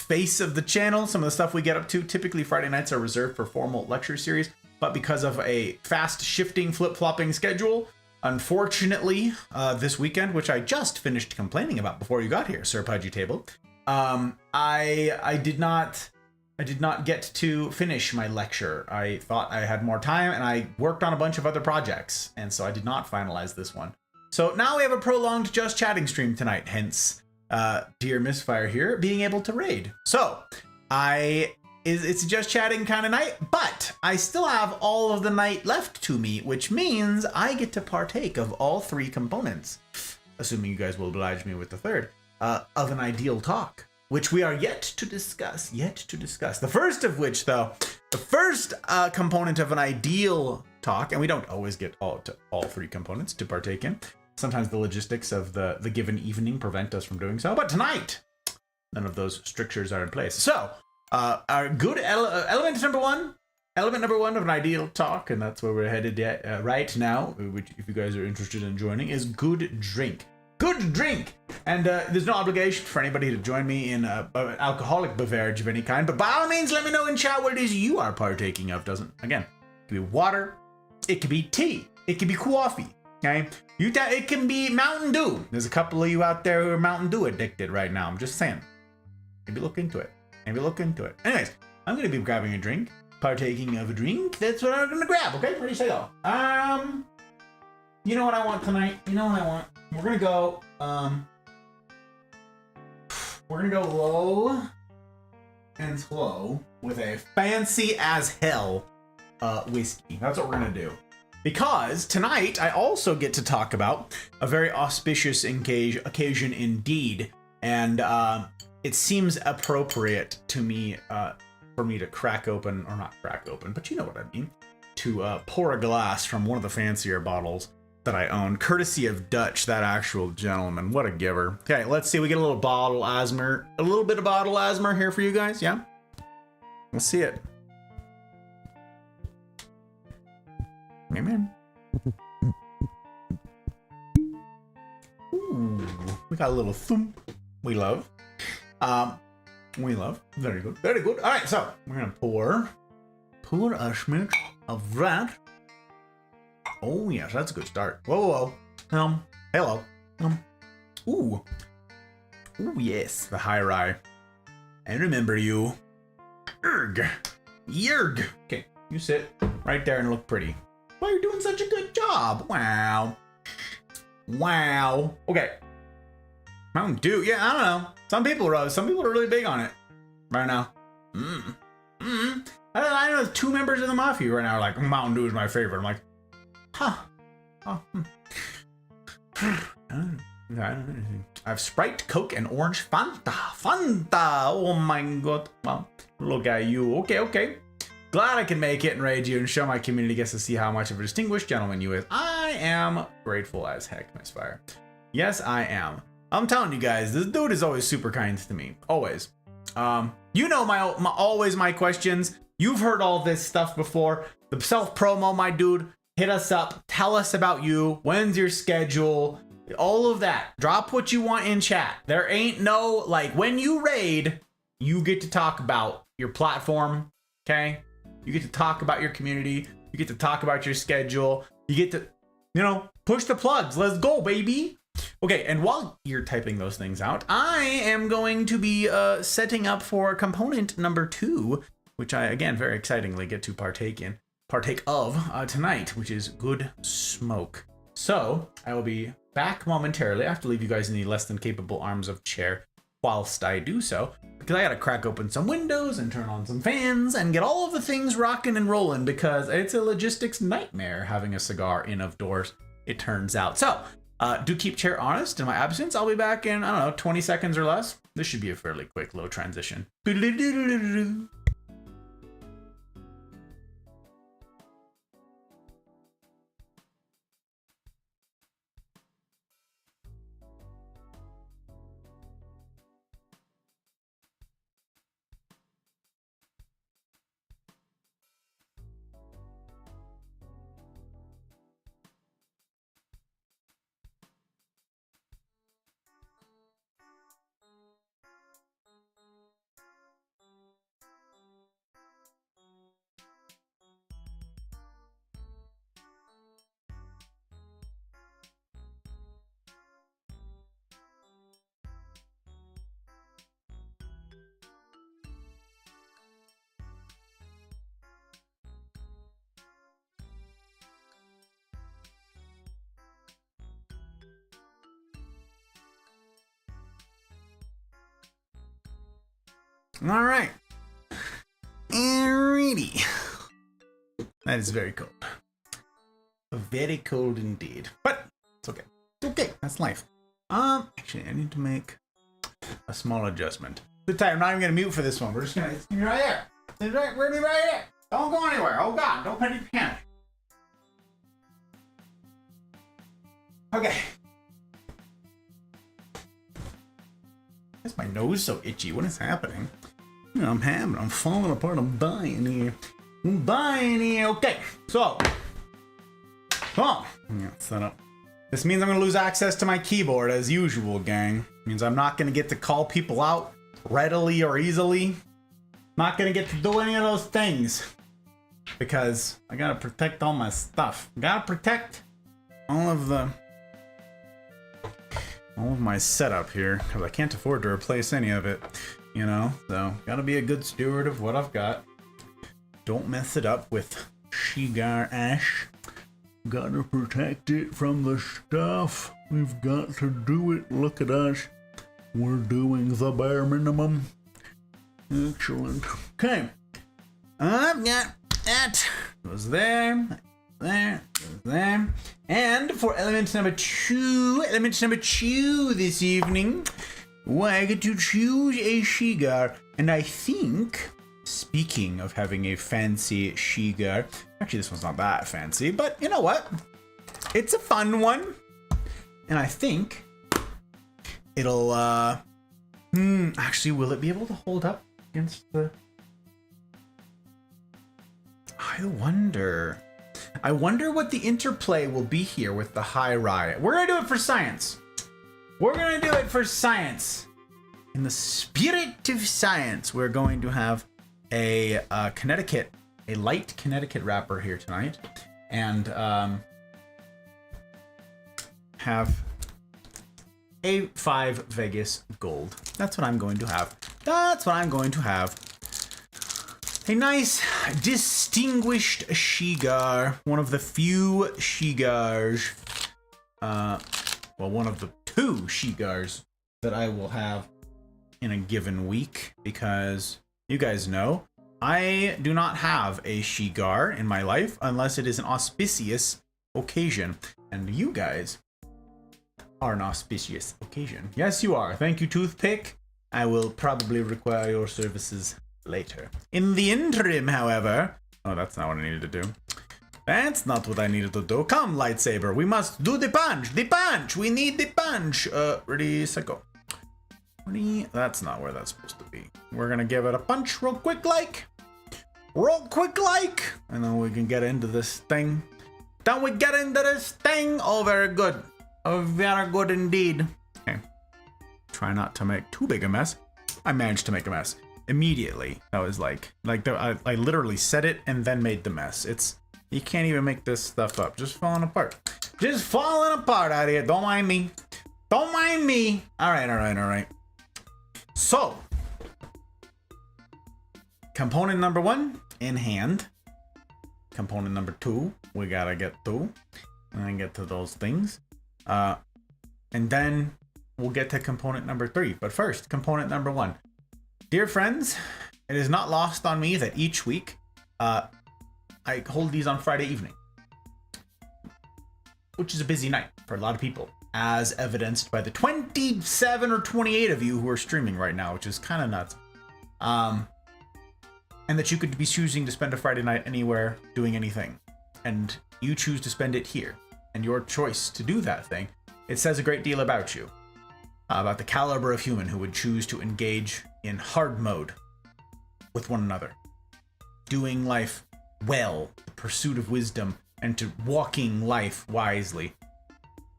Speaker 1: face of the channel. Some of the stuff we get up to. Typically, Friday nights are reserved for formal lecture series. but because of a fast shifting, flip-flopping schedule, unfortunately, this weekend, which I just finished complaining about before you got here, Sir Pudgy Table, I did not get to finish my lecture. I thought I had more time, and I worked on a bunch of other projects, and so I did not finalize this one. So now we have a prolonged Just Chatting stream tonight, hence, dear Misfire here, being able to raid. So, it's a Just Chatting kind of night, but I still have all of the night left to me, which means I get to partake of all 3 components, assuming you guys will oblige me with the third, of an ideal talk, which we are yet to discuss. The first of which, though, the first component of an ideal talk, and we don't always get all 3 components to partake in. Sometimes the logistics of the given evening prevent us from doing so, but tonight, none of those strictures are in place. So, our good element number one of an ideal talk, and that's where we're headed right now, which, if you guys are interested in joining, is good drink. Good drink! And there's no obligation for anybody to join me in an alcoholic beverage of any kind, but by all means, let me know in chat what it is you are partaking of. Again, it could be water, it could be tea, it could be coffee, okay? It can be Mountain Dew. There's a couple of you out there who are Mountain Dew addicted right now. I'm just saying. Maybe look into it. Anyways, I'm going to be grabbing a drink, partaking of a drink. That's what I'm going to grab, okay? Ready, set, go. You know what I want tonight? We're going to go, low and slow with a fancy as hell whiskey. That's what we're going to do. Because tonight I also get to talk about a very auspicious occasion indeed, and it seems appropriate to me for me to crack open, or not crack open, but you know what I mean, to pour a glass from one of the fancier bottles that I own, courtesy of Dutch, that actual gentleman. What a giver. Okay, let's see. We get a little bit of bottle Asmer here for you guys. Yeah, let's see it. Amen. Ooh, we got a little thump. We love. Very good. All right, so we're gonna pour a smidge of that. Oh yes, that's a good start. Whoa. Hello. Ooh yes, the high rye. I remember you. Yerg. Okay, you sit right there and look pretty. Well, you're doing such a good job. Wow. Okay. Mountain Dew. Yeah, I don't know. Some people are really big on it right now. I know 2 members of the Mafia right now are like, Mountain Dew is my favorite. I'm like, huh. Oh. I have Sprite, Coke, and Orange Fanta. Oh my god. Well, look at you. Okay. Glad I can make it and raid you and show my community gets to see how much of a distinguished gentleman you is. I am grateful as heck, Misfire. Yes, I am. I'm telling you guys, this dude is always super kind to me. Always. You know always my questions. You've heard all this stuff before. The self-promo, my dude. Hit us up. Tell us about you. When's your schedule? All of that. Drop what you want in chat. There ain't no, when you raid, you get to talk about your platform, okay? You get to talk about your community. You get to talk about your schedule. You get to, push the plugs. Let's go, baby. Okay, and while you're typing those things out, I am going to be setting up for component number 2, which I, again, very excitingly get to partake of tonight, which is good smoke. So I will be back momentarily. I have to leave you guys in the less than capable arms of chair whilst I do so, because I gotta crack open some windows and turn on some fans and get all of the things rocking and rolling, because it's a logistics nightmare having a cigar in of doors, it turns out. So do keep chair honest in my absence. I'll be back in, 20 seconds or less. This should be a fairly quick low transition. All right. Alrighty. That is very cold. Very cold indeed. But it's okay. It's okay. That's life. Actually, I need to make a small adjustment. Good time. I'm not even gonna mute for this one. We're just gonna. It's gonna be right there. It's right. We're gonna be right here. Don't go anywhere. Oh God! Don't panic. Okay. Why is my nose so itchy? What is happening? I'm falling apart. I'm dying here. Okay. So. Yeah, set up. This means I'm gonna lose access to my keyboard as usual, gang. Means I'm not gonna get to call people out readily or easily. Not gonna get to do any of those things. Because I gotta protect all my stuff. Gotta protect all of my setup here, because I can't afford to replace any of it, so gotta be a good steward of what I've got. Don't mess it up with Shigar Ash. Gotta protect it from the stuff. We've got to do it. Look at us. We're doing the bare minimum. Excellent. Okay. I've got that. Goes there. There. Goes there. And for element number two this evening, I get to choose a Shigar. And I think, speaking of having a fancy Shigar, actually this one's not that fancy, but you know what? It's a fun one. And I think it'll, actually, will it be able to hold up against the... I wonder what the interplay will be here with the High Riot. We're gonna do it for science. In the spirit of science, we're going to have a light Connecticut wrapper here tonight, and have a 5 Vegas gold. That's what I'm going to have. A nice, distinguished Shigar. One of the few Shigars. One of the 2 Shigars that I will have in a given week, because you guys know I do not have a Shigar in my life unless it is an auspicious occasion. And you guys are an auspicious occasion. Yes, you are. Thank you, Toothpick. I will probably require your services later. In the interim, however... Oh, that's not what I needed to do. That's not what I needed to do. Come, lightsaber. We must do the punch. The punch. We need the punch. Ready, set, go. Ready? That's not where that's supposed to be. We're gonna give it a punch real quick like. And then we can get into this thing. Oh, very good. Oh, very good indeed. Okay. Try not to make too big a mess. I managed to make a mess immediately. That was I literally said it and then made the mess. You can't even make this stuff up. Just falling apart out here. Don't mind me. All right. So, component number 1 in hand. Component number 2, we gotta get to. And then get to those things. And then we'll get to component number 3. But first, component number 1. Dear friends, it is not lost on me that each week I hold these on Friday evening, which is a busy night for a lot of people, as evidenced by the 27 or 28 of you who are streaming right now, which is kind of nuts. And that you could be choosing to spend a Friday night anywhere doing anything, and you choose to spend it here. And your choice to do that thing, it says a great deal about you, about the caliber of human who would choose to engage in hard mode with one another, doing life well, the pursuit of wisdom, and to walking life wisely.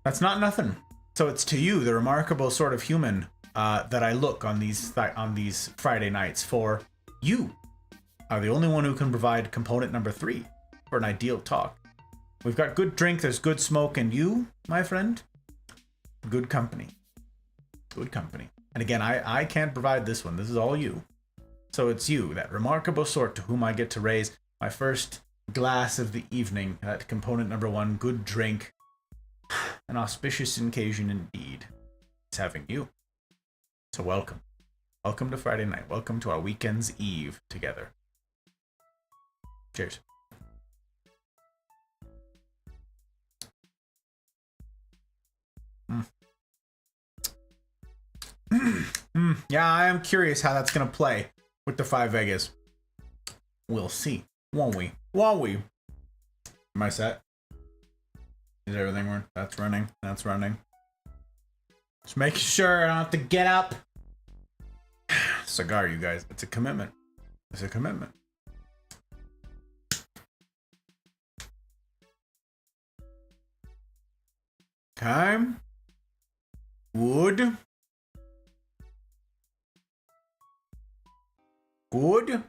Speaker 1: That's not nothing. So it's to you, the remarkable sort of human, that I look on these Friday nights. For you are the only one who can provide component number 3 for an ideal talk. We've got good drink, there's good smoke, and you, my friend, good company. And again, I can't provide this one. This is all you. So it's you, that remarkable sort to whom I get to raise my first glass of the evening. That component number 1, good drink. An auspicious occasion indeed. It's having you. So welcome. Welcome to Friday night. Welcome to our weekend's eve together. Cheers. Yeah, I am curious how that's gonna play with the 5 Vegas. We'll see, won't we? Won't we? Am I set? Is everything working? That's running. That's running. Just making sure I don't have to get up. Cigar, you guys. It's a commitment. It's a commitment. Okay. Good. Good.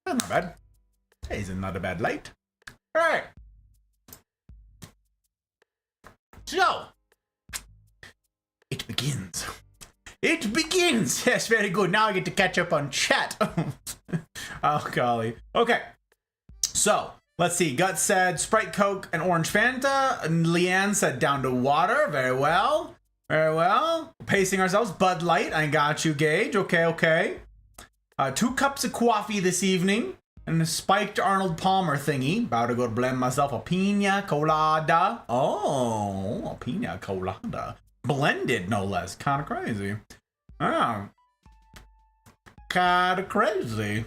Speaker 1: Not bad. Today's not a bad light. All right. So, it begins. It begins! Yes, very good. Now I get to catch up on chat. Oh, golly. Okay. So, let's see. Gut said Sprite, Coke, and Orange Fanta. And Leanne said down to water. Very well. Very well. Pacing ourselves. Bud Light. I got you, Gage. Okay, okay. 2 cups of coffee this evening. And a spiked Arnold Palmer thingy. About to go to blend myself a pina colada. Oh, a pina colada. Blended, no less. Kind of crazy. Oh. Kind of crazy.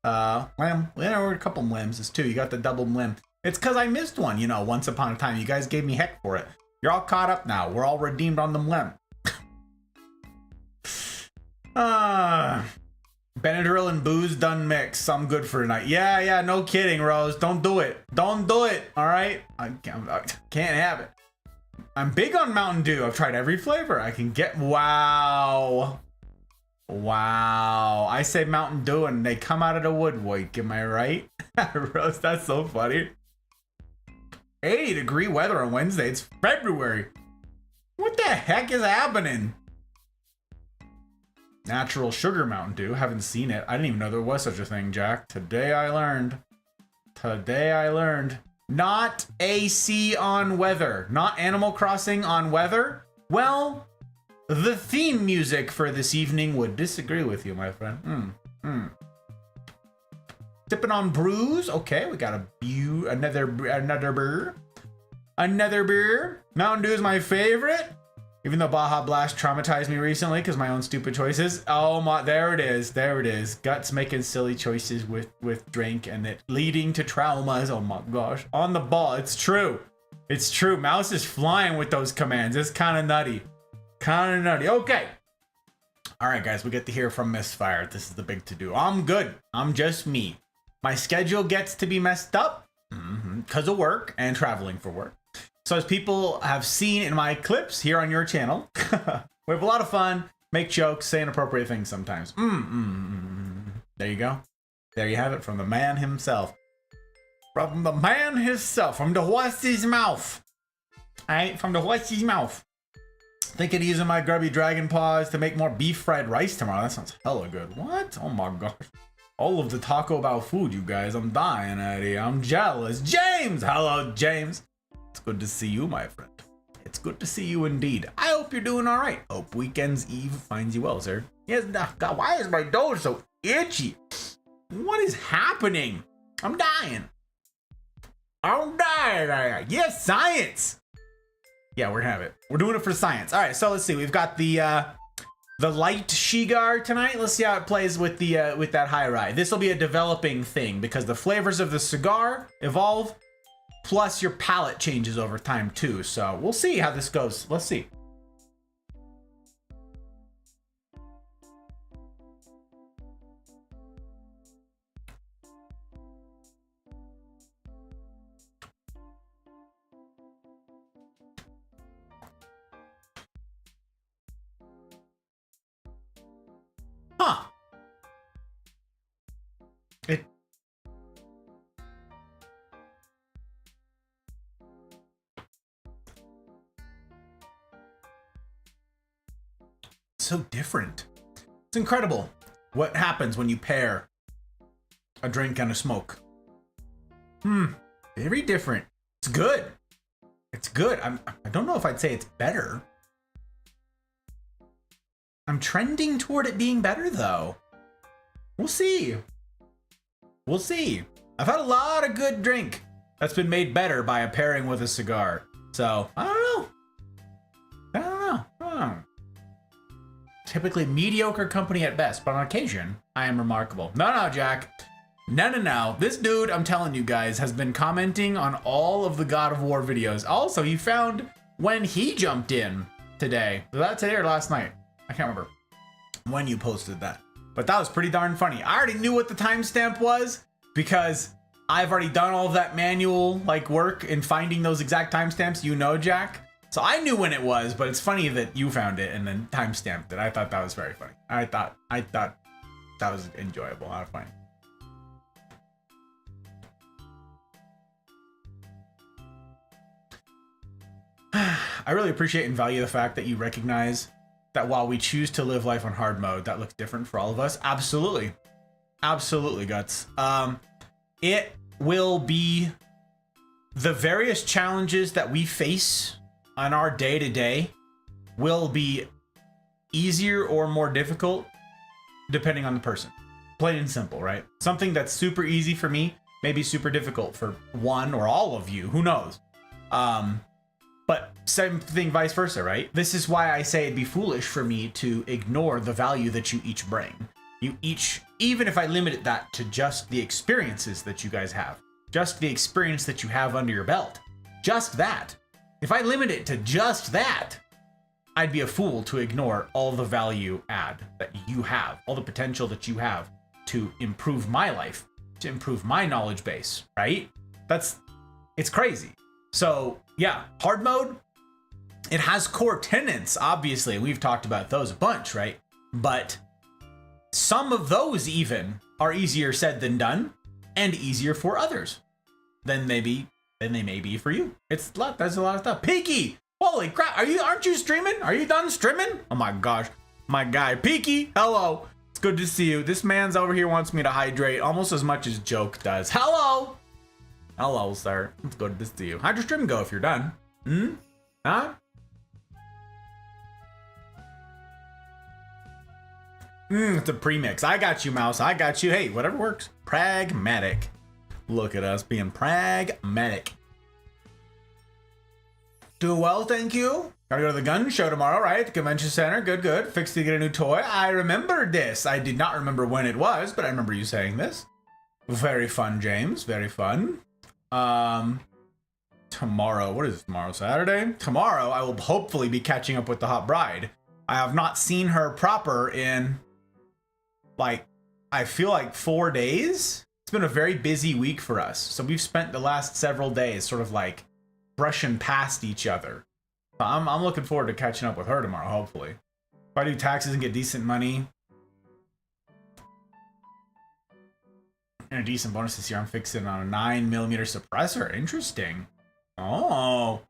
Speaker 1: Lamb. There were a couple limbs too. You got the double limb. It's because I missed one, you know, once upon a time. You guys gave me heck for it. You're all caught up now. We're all redeemed on them limb. Benadryl and booze done mix. I'm good for tonight. Yeah, no kidding, Rose. Don't do it. Don't do it. All right? I can't have it. I'm big on Mountain Dew. I've tried every flavor I can get. Wow. Wow. I say Mountain Dew and they come out of the woodwork. Am I right? Rose, that's so funny. 80-degree weather on Wednesday. It's February. What the heck is happening? Natural sugar Mountain Dew. Haven't seen it. I didn't even know there was such a thing, Jack. Today I learned. Today I learned. Not AC on weather. Not Animal Crossing on weather. Well, the theme music for this evening would disagree with you, my friend. Sipping on brews. Okay, we got another beer. Another beer. Mountain Dew is my favorite. Even though Baja Blast traumatized me recently because my own stupid choices. Oh my, there it is. There it is. Guts making silly choices with drink and it leading to traumas. Oh my gosh. On the ball. It's true. It's true. Mouse is flying with those commands. It's kind of nutty. Kind of nutty. Okay. All right, guys. We get to hear from Misfire. This is the big to-do. I'm good. I'm just me. My schedule gets to be messed up because of work and traveling for work. So as people have seen in my clips here on your channel, we have a lot of fun, make jokes, say inappropriate things sometimes. There you go. There you have it from the man himself. From the man himself, from the horse's mouth. Alright, from the horse's mouth. Thinking of using my grubby dragon paws to make more beef fried rice tomorrow. That sounds hella good. What? Oh my gosh. All of the Taco about food, you guys. I'm dying at it. I'm jealous. James! Hello, James. It's good to see you, my friend. It's good to see you indeed. I hope you're doing all right. Hope weekend's eve finds you well, sir. Yes, God, why is my nose so itchy? What is happening? I'm dying. I'm dying. Yes, science. Yeah, we're gonna have it. We're doing it for science. All right, so let's see. We've got the light Shigar tonight. Let's see how it plays with the with that high ride. This will be a developing thing because the flavors of the cigar evolve. Plus, your palate changes over time, too. So, we'll see how this goes. Let's see. Huh. It... so different. It's incredible what happens when you pair a drink and a smoke. Very different. It's good. It's good. I don't know if I'd say it's better. I'm trending toward it being better though. We'll see. We'll see. I've had a lot of good drink that's been made better by a pairing with a cigar. So, I don't know. Typically mediocre company at best, but on occasion, I am remarkable. No, Jack. No. This dude, I'm telling you guys, has been commenting on all of the God of War videos. Also, he found when he jumped in today. Was that today or last night? I can't remember when you posted that. But that was pretty darn funny. I already knew what the timestamp was because I've already done all of that manual work in finding those exact timestamps, Jack. So I knew when it was, but it's funny that you found it and then timestamped it. I thought that was very funny. I thought that was enjoyable. A lot of fun. I really appreciate and value the fact that you recognize that while we choose to live life on hard mode, that looks different for all of us. Absolutely. Absolutely, Guts. It will be the various challenges that we face on our day-to-day will be easier or more difficult depending on the person. Plain and simple, right? Something that's super easy for me may be super difficult for one or all of you. Who knows? But same thing vice versa, right? This is why I say it'd be foolish for me to ignore the value that you each bring. You each, even if I limited that to just the experiences that you guys have, just the experience that you have under your belt, just that. If I limit it to just that, I'd be a fool to ignore all the value add that you have, all the potential that you have to improve my life, to improve my knowledge base, right? It's crazy. So yeah, hard mode, it has core tenets, obviously. We've talked about those a bunch, right? But some of those even are easier said than done and easier for others than they may be for you. There's a lot of stuff. Peaky! Holy crap, aren't you streaming? Are you done streaming? Oh my gosh. My guy, Peaky, hello. It's good to see you. This man's over here wants me to hydrate almost as much as Joke does. Hello! Hello, sir. It's good to see you. How'd your stream go if you're done? Huh? It's a premix. I got you, Mouse. I got you. Hey, whatever works. Pragmatic. Look at us being pragmatic. Do well, thank you. Gotta go to the gun show tomorrow, right? The convention center. Good. Fixed to get a new toy. I remembered this. I did not remember when it was, but I remember you saying this. Very fun, James. Very fun. Tomorrow. What is tomorrow? Saturday? Tomorrow, I will hopefully be catching up with the hot bride. I have not seen her proper in, I feel like 4 days. It's been a very busy week for us. So we've spent the last several days sort of brushing past each other. So I'm looking forward to catching up with her tomorrow, hopefully. If I do taxes and get decent money and a decent bonus this year, I'm fixing on a 9mm suppressor. Interesting. Oh.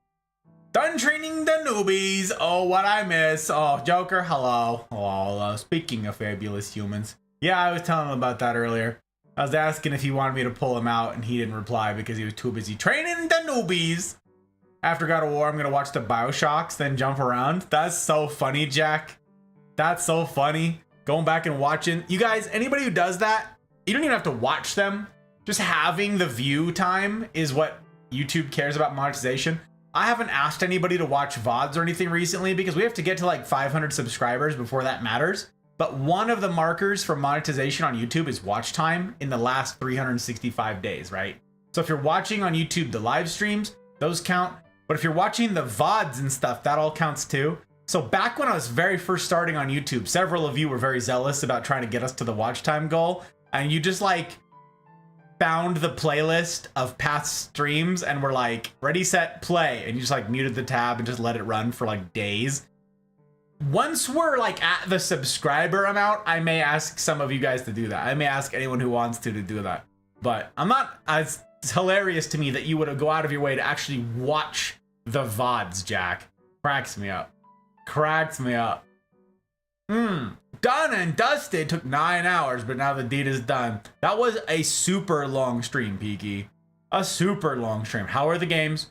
Speaker 1: Done training the newbies. Oh, what I miss. Oh, Joker, hello. Hello. Speaking of fabulous humans. Yeah, I was telling him about that earlier. I was asking if he wanted me to pull him out, and he didn't reply because he was too busy training the newbies. After God of War, I'm going to watch the Bioshocks, then jump around. That's so funny, Jack. That's so funny. Going back and watching. You guys, anybody who does that, you don't even have to watch them. Just having the view time is what YouTube cares about monetization. I haven't asked anybody to watch VODs or anything recently because we have to get to 500 subscribers before that matters. But one of the markers for monetization on YouTube is watch time in the last 365 days, right? So if you're watching on YouTube the live streams, those count. But if you're watching the VODs and stuff, that all counts too. So back when I was very first starting on YouTube, several of you were very zealous about trying to get us to the watch time goal. And you just found the playlist of past streams and were ready, set, play. And you just muted the tab and just let it run for days. Once we're at the subscriber amount, I may ask some of you guys to do that. I may ask anyone who wants to do that. But I'm not as hilarious to me that you would go out of your way to actually watch the VODs, Jack. Cracks me up. Cracks me up. Done and dusted. Took 9 hours, but now the deed is done. That was a super long stream, Peaky. A super long stream. How are the games?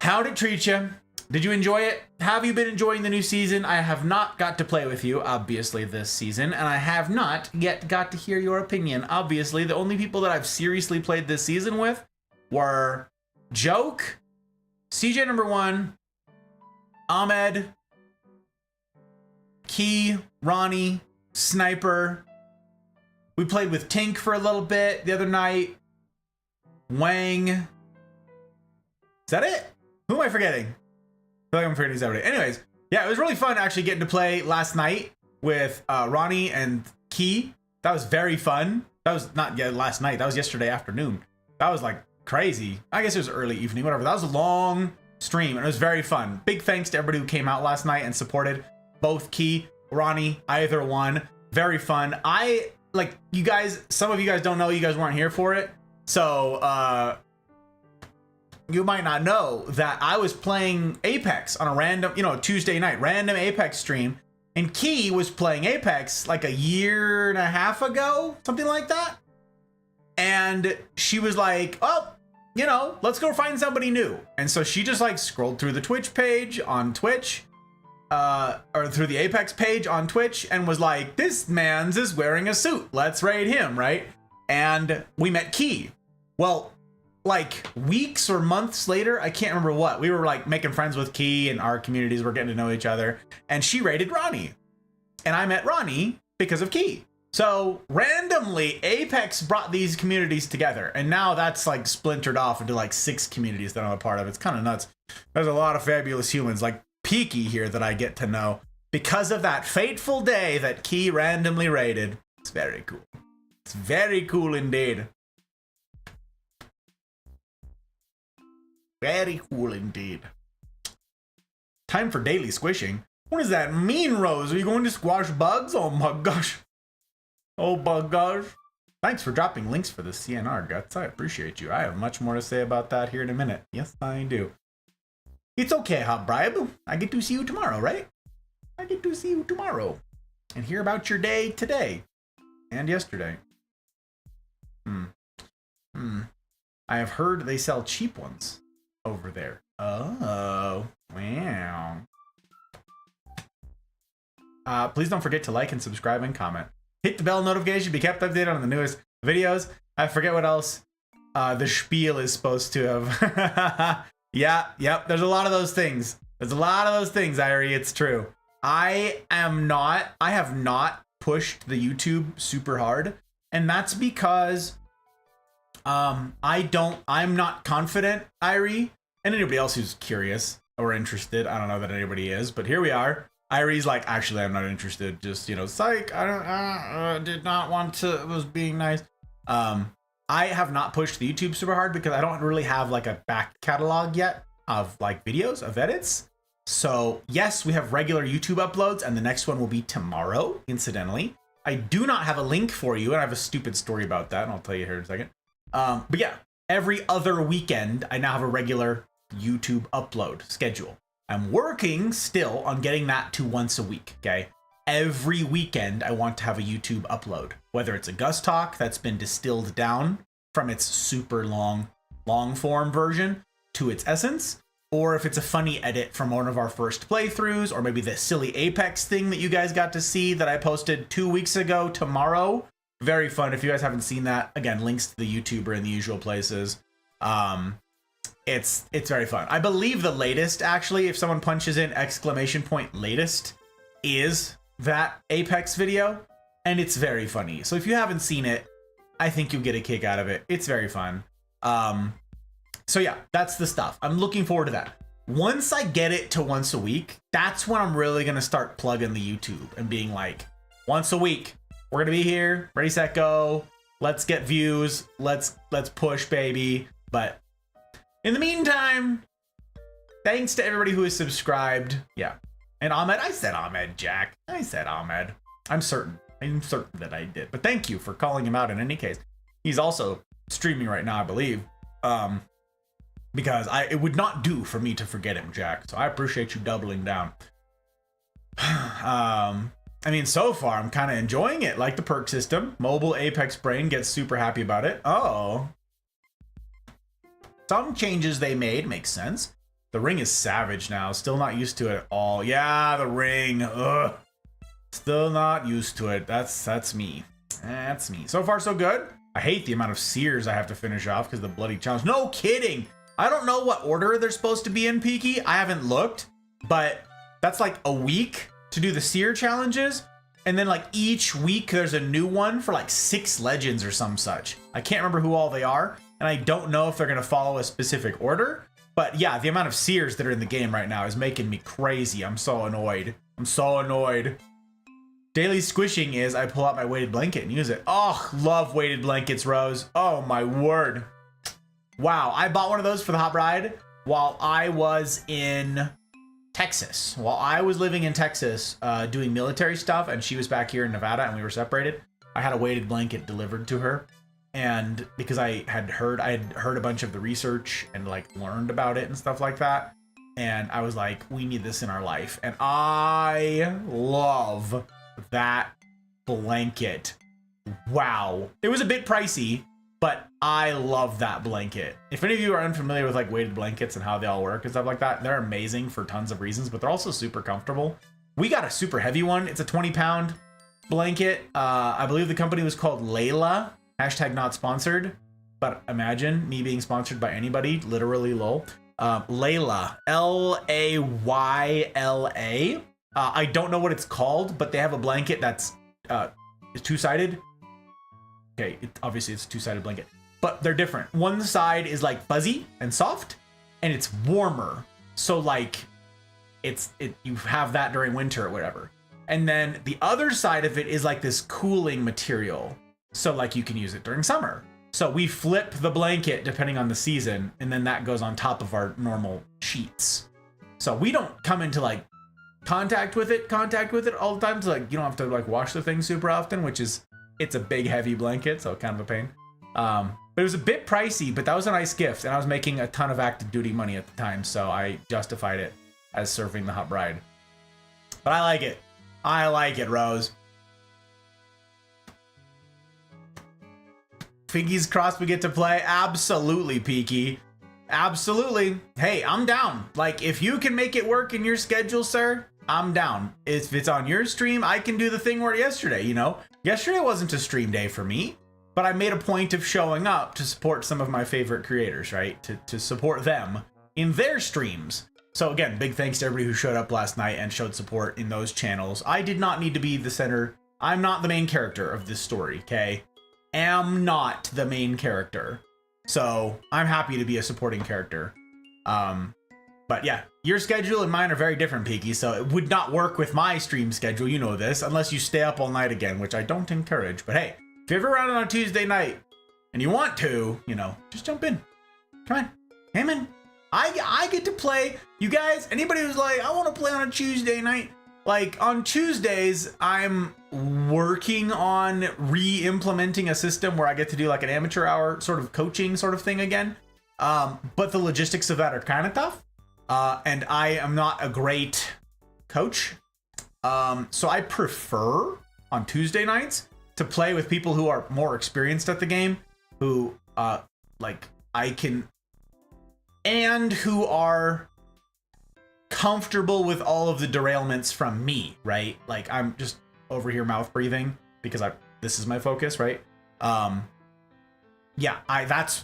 Speaker 1: How did it treat you? Did you enjoy it? Have you been enjoying the new season? I have not got to play with you, obviously, this season, and I have not yet got to hear your opinion. Obviously, the only people that I've seriously played this season with were Joke, CJ number 1, Ahmed, Key, Ronnie, Sniper. We played with Tink for a little bit the other night. Wang. Is that it? Who am I forgetting? I feel like I'm forgetting everybody. Anyways, yeah, it was really fun actually getting to play last night with Ronnie and Key. That was very fun. That was not last night. That was yesterday afternoon. That was like crazy. I guess it was early evening, whatever. That was a long stream and it was very fun. Big thanks to everybody who came out last night and supported both Key, Ronnie, either one. Very fun. I like you guys. Some of you guys don't know. You guys weren't here for it. So, you might not know that I was playing Apex on a random, Tuesday night, random Apex stream, and Key was playing Apex like a year and a half ago, something like that. And she was like, oh, let's go find somebody new. And so she just like scrolled through the Twitch page on Twitch, or through the Apex page on Twitch and was like, this man's is wearing a suit. Let's raid him, right? And we met Key. Well, like weeks or months later, I can't remember what, we were like making friends with Key and our communities were getting to know each other, and she raided Ronnie and I met Ronnie because of Key. So randomly Apex brought these communities together, and now that's like splintered off into like 6 communities that I'm a part of. It's kind of nuts. There's a lot of fabulous humans like Peaky here that I get to know because of that fateful day that Key randomly raided. It's very cool. It's very cool indeed. Very cool indeed. Time for daily squishing. What does that mean, Rose? Are you going to squash bugs? Oh my gosh. Oh my gosh. Thanks for dropping links for the CNR, Guts. I appreciate you. I have much more to say about that here in a minute. Yes, I do. It's okay, Hot Bribe. I get to see you tomorrow, right? I get to see you tomorrow and hear about your day today and yesterday. I have heard they sell cheap ones over there. Oh, wow. Please don't forget to like and subscribe and comment. Hit the bell notification to be kept updated on the newest videos. I forget what else the spiel is supposed to have. Yep, there's a lot of those things. There's a lot of those things, Irie, it's true. I have not pushed the YouTube super hard, and that's because I'm not confident, Irie, and anybody else who's curious or interested. I don't know that anybody is, but here we are. Irie's like, actually, I'm not interested. Just, psych. I did not want to. It was being nice. I have not pushed the YouTube super hard because I don't really have like a back catalog yet of like videos, of edits. So yes, we have regular YouTube uploads, and the next one will be tomorrow, incidentally. I do not have a link for you, and I have a stupid story about that, and I'll tell you here in a second. But yeah, every other weekend, I now have a regular YouTube upload schedule. I'm working still on getting that to once a week, okay? Every weekend, I want to have a YouTube upload, whether it's a Gus Talk that's been distilled down from its super long form version to its essence, or if it's a funny edit from one of our first playthroughs, or maybe the silly Apex thing that you guys got to see that I posted 2 weeks ago tomorrow. Very fun. If you guys haven't seen that, again, links to the YouTuber in the usual places. It's very fun. I believe the latest, actually, if someone punches in ! latest, is that Apex video, and it's very funny. So if you haven't seen it, I think you'll get a kick out of it. It's very fun. So yeah, that's the stuff. I'm looking forward to that. Once I get it to once a week, that's when I'm really gonna start plugging the YouTube and being like, once a week, we're gonna be here, ready, set, go. Let's get views. Let's push, baby. But in the meantime, thanks to everybody who has subscribed. Yeah. And Ahmed, I said Ahmed, Jack. I said Ahmed. I'm certain that I did. But thank you for calling him out in any case. He's also streaming right now, I believe. Because it would not do for me to forget him, Jack. So I appreciate you doubling down. I mean, so far I'm kind of enjoying it. Like the perk system. Mobile Apex Brain gets super happy about it. Oh. Some changes they made make sense. The ring is savage now. Still not used to it at all. Yeah, the ring. Ugh. Still not used to it. That's me. That's me. So far, so good. I hate the amount of seers I have to finish off because of the bloody challenge. No kidding. I don't know what order they're supposed to be in, Peaky. I haven't looked, but that's like a week to do the seer challenges. And then like each week there's a new one for like 6 legends or some such. I can't remember who all they are. And I don't know if they're going to follow a specific order. But yeah, the amount of seers that are in the game right now is making me crazy. I'm so annoyed. I'm so annoyed. Daily squishing is I pull out my weighted blanket and use it. Oh, love weighted blankets, Rose. Oh my word. Wow, I bought one of those for the hot ride while I was in Texas. While I was living in Texas doing military stuff and she was back here in Nevada and we were separated, I had a weighted blanket delivered to her. And because I had heard a bunch of the research and like learned about it and stuff like that. And I was like, we need this in our life. And I love that blanket. Wow. It was a bit pricey, but I love that blanket. If any of you are unfamiliar with like weighted blankets and how they all work and stuff like that, they're amazing for tons of reasons, but they're also super comfortable. We got a super heavy one. It's a 20-pound blanket. I believe the company was called Layla. Hashtag not sponsored, but imagine me being sponsored by anybody, literally lol. Layla, Layla. I don't know what it's called, but they have a blanket that's two-sided. Okay, obviously it's a two-sided blanket, but they're different. One side is like fuzzy and soft, and it's warmer. So like, you have that during winter or whatever. And then the other side of it is like this cooling material. So like you can use it during summer. So we flip the blanket depending on the season, and then that goes on top of our normal sheets. So we don't come into like contact with it all the time. So like you don't have to like wash the thing super often, which is, it's a big heavy blanket, so kind of a pain. But it was a bit pricey, but that was a nice gift, and I was making a ton of active duty money at the time, so I justified it as serving the hot bride. But I like it. I like it, Rose. Fingers crossed we get to play. Absolutely, Peaky. Absolutely. Hey, I'm down. Like, if you can make it work in your schedule, sir, I'm down. If it's on your stream, I can do the thing where yesterday, you know? Yesterday wasn't a stream day for me, but I made a point of showing up to support some of my favorite creators, right? To support them in their streams. So again, big thanks to everybody who showed up last night and showed support in those channels. I did not need to be the center. I'm not the main character of this story, okay? Am not the main character. So I'm happy to be a supporting character. But yeah, your schedule and mine are very different, Peaky, so it would not work with my stream schedule, you know this, unless you stay up all night again, which I don't encourage. But hey, if you're ever around on a Tuesday night and you want to, you know, just jump in. Come on. Hey, man. I get to play. You guys, anybody who's like, I want to play on a Tuesday night, like on Tuesdays, I'm working on re-implementing a system where I get to do like an amateur hour sort of coaching sort of thing again. But the logistics of that are kind of tough. And I am not a great coach. So I prefer on Tuesday nights to play with people who are more experienced at the game, who like I can, and who are comfortable with all of the derailments from me, right? Like I'm just over here mouth breathing because this is my focus, right? Yeah, that's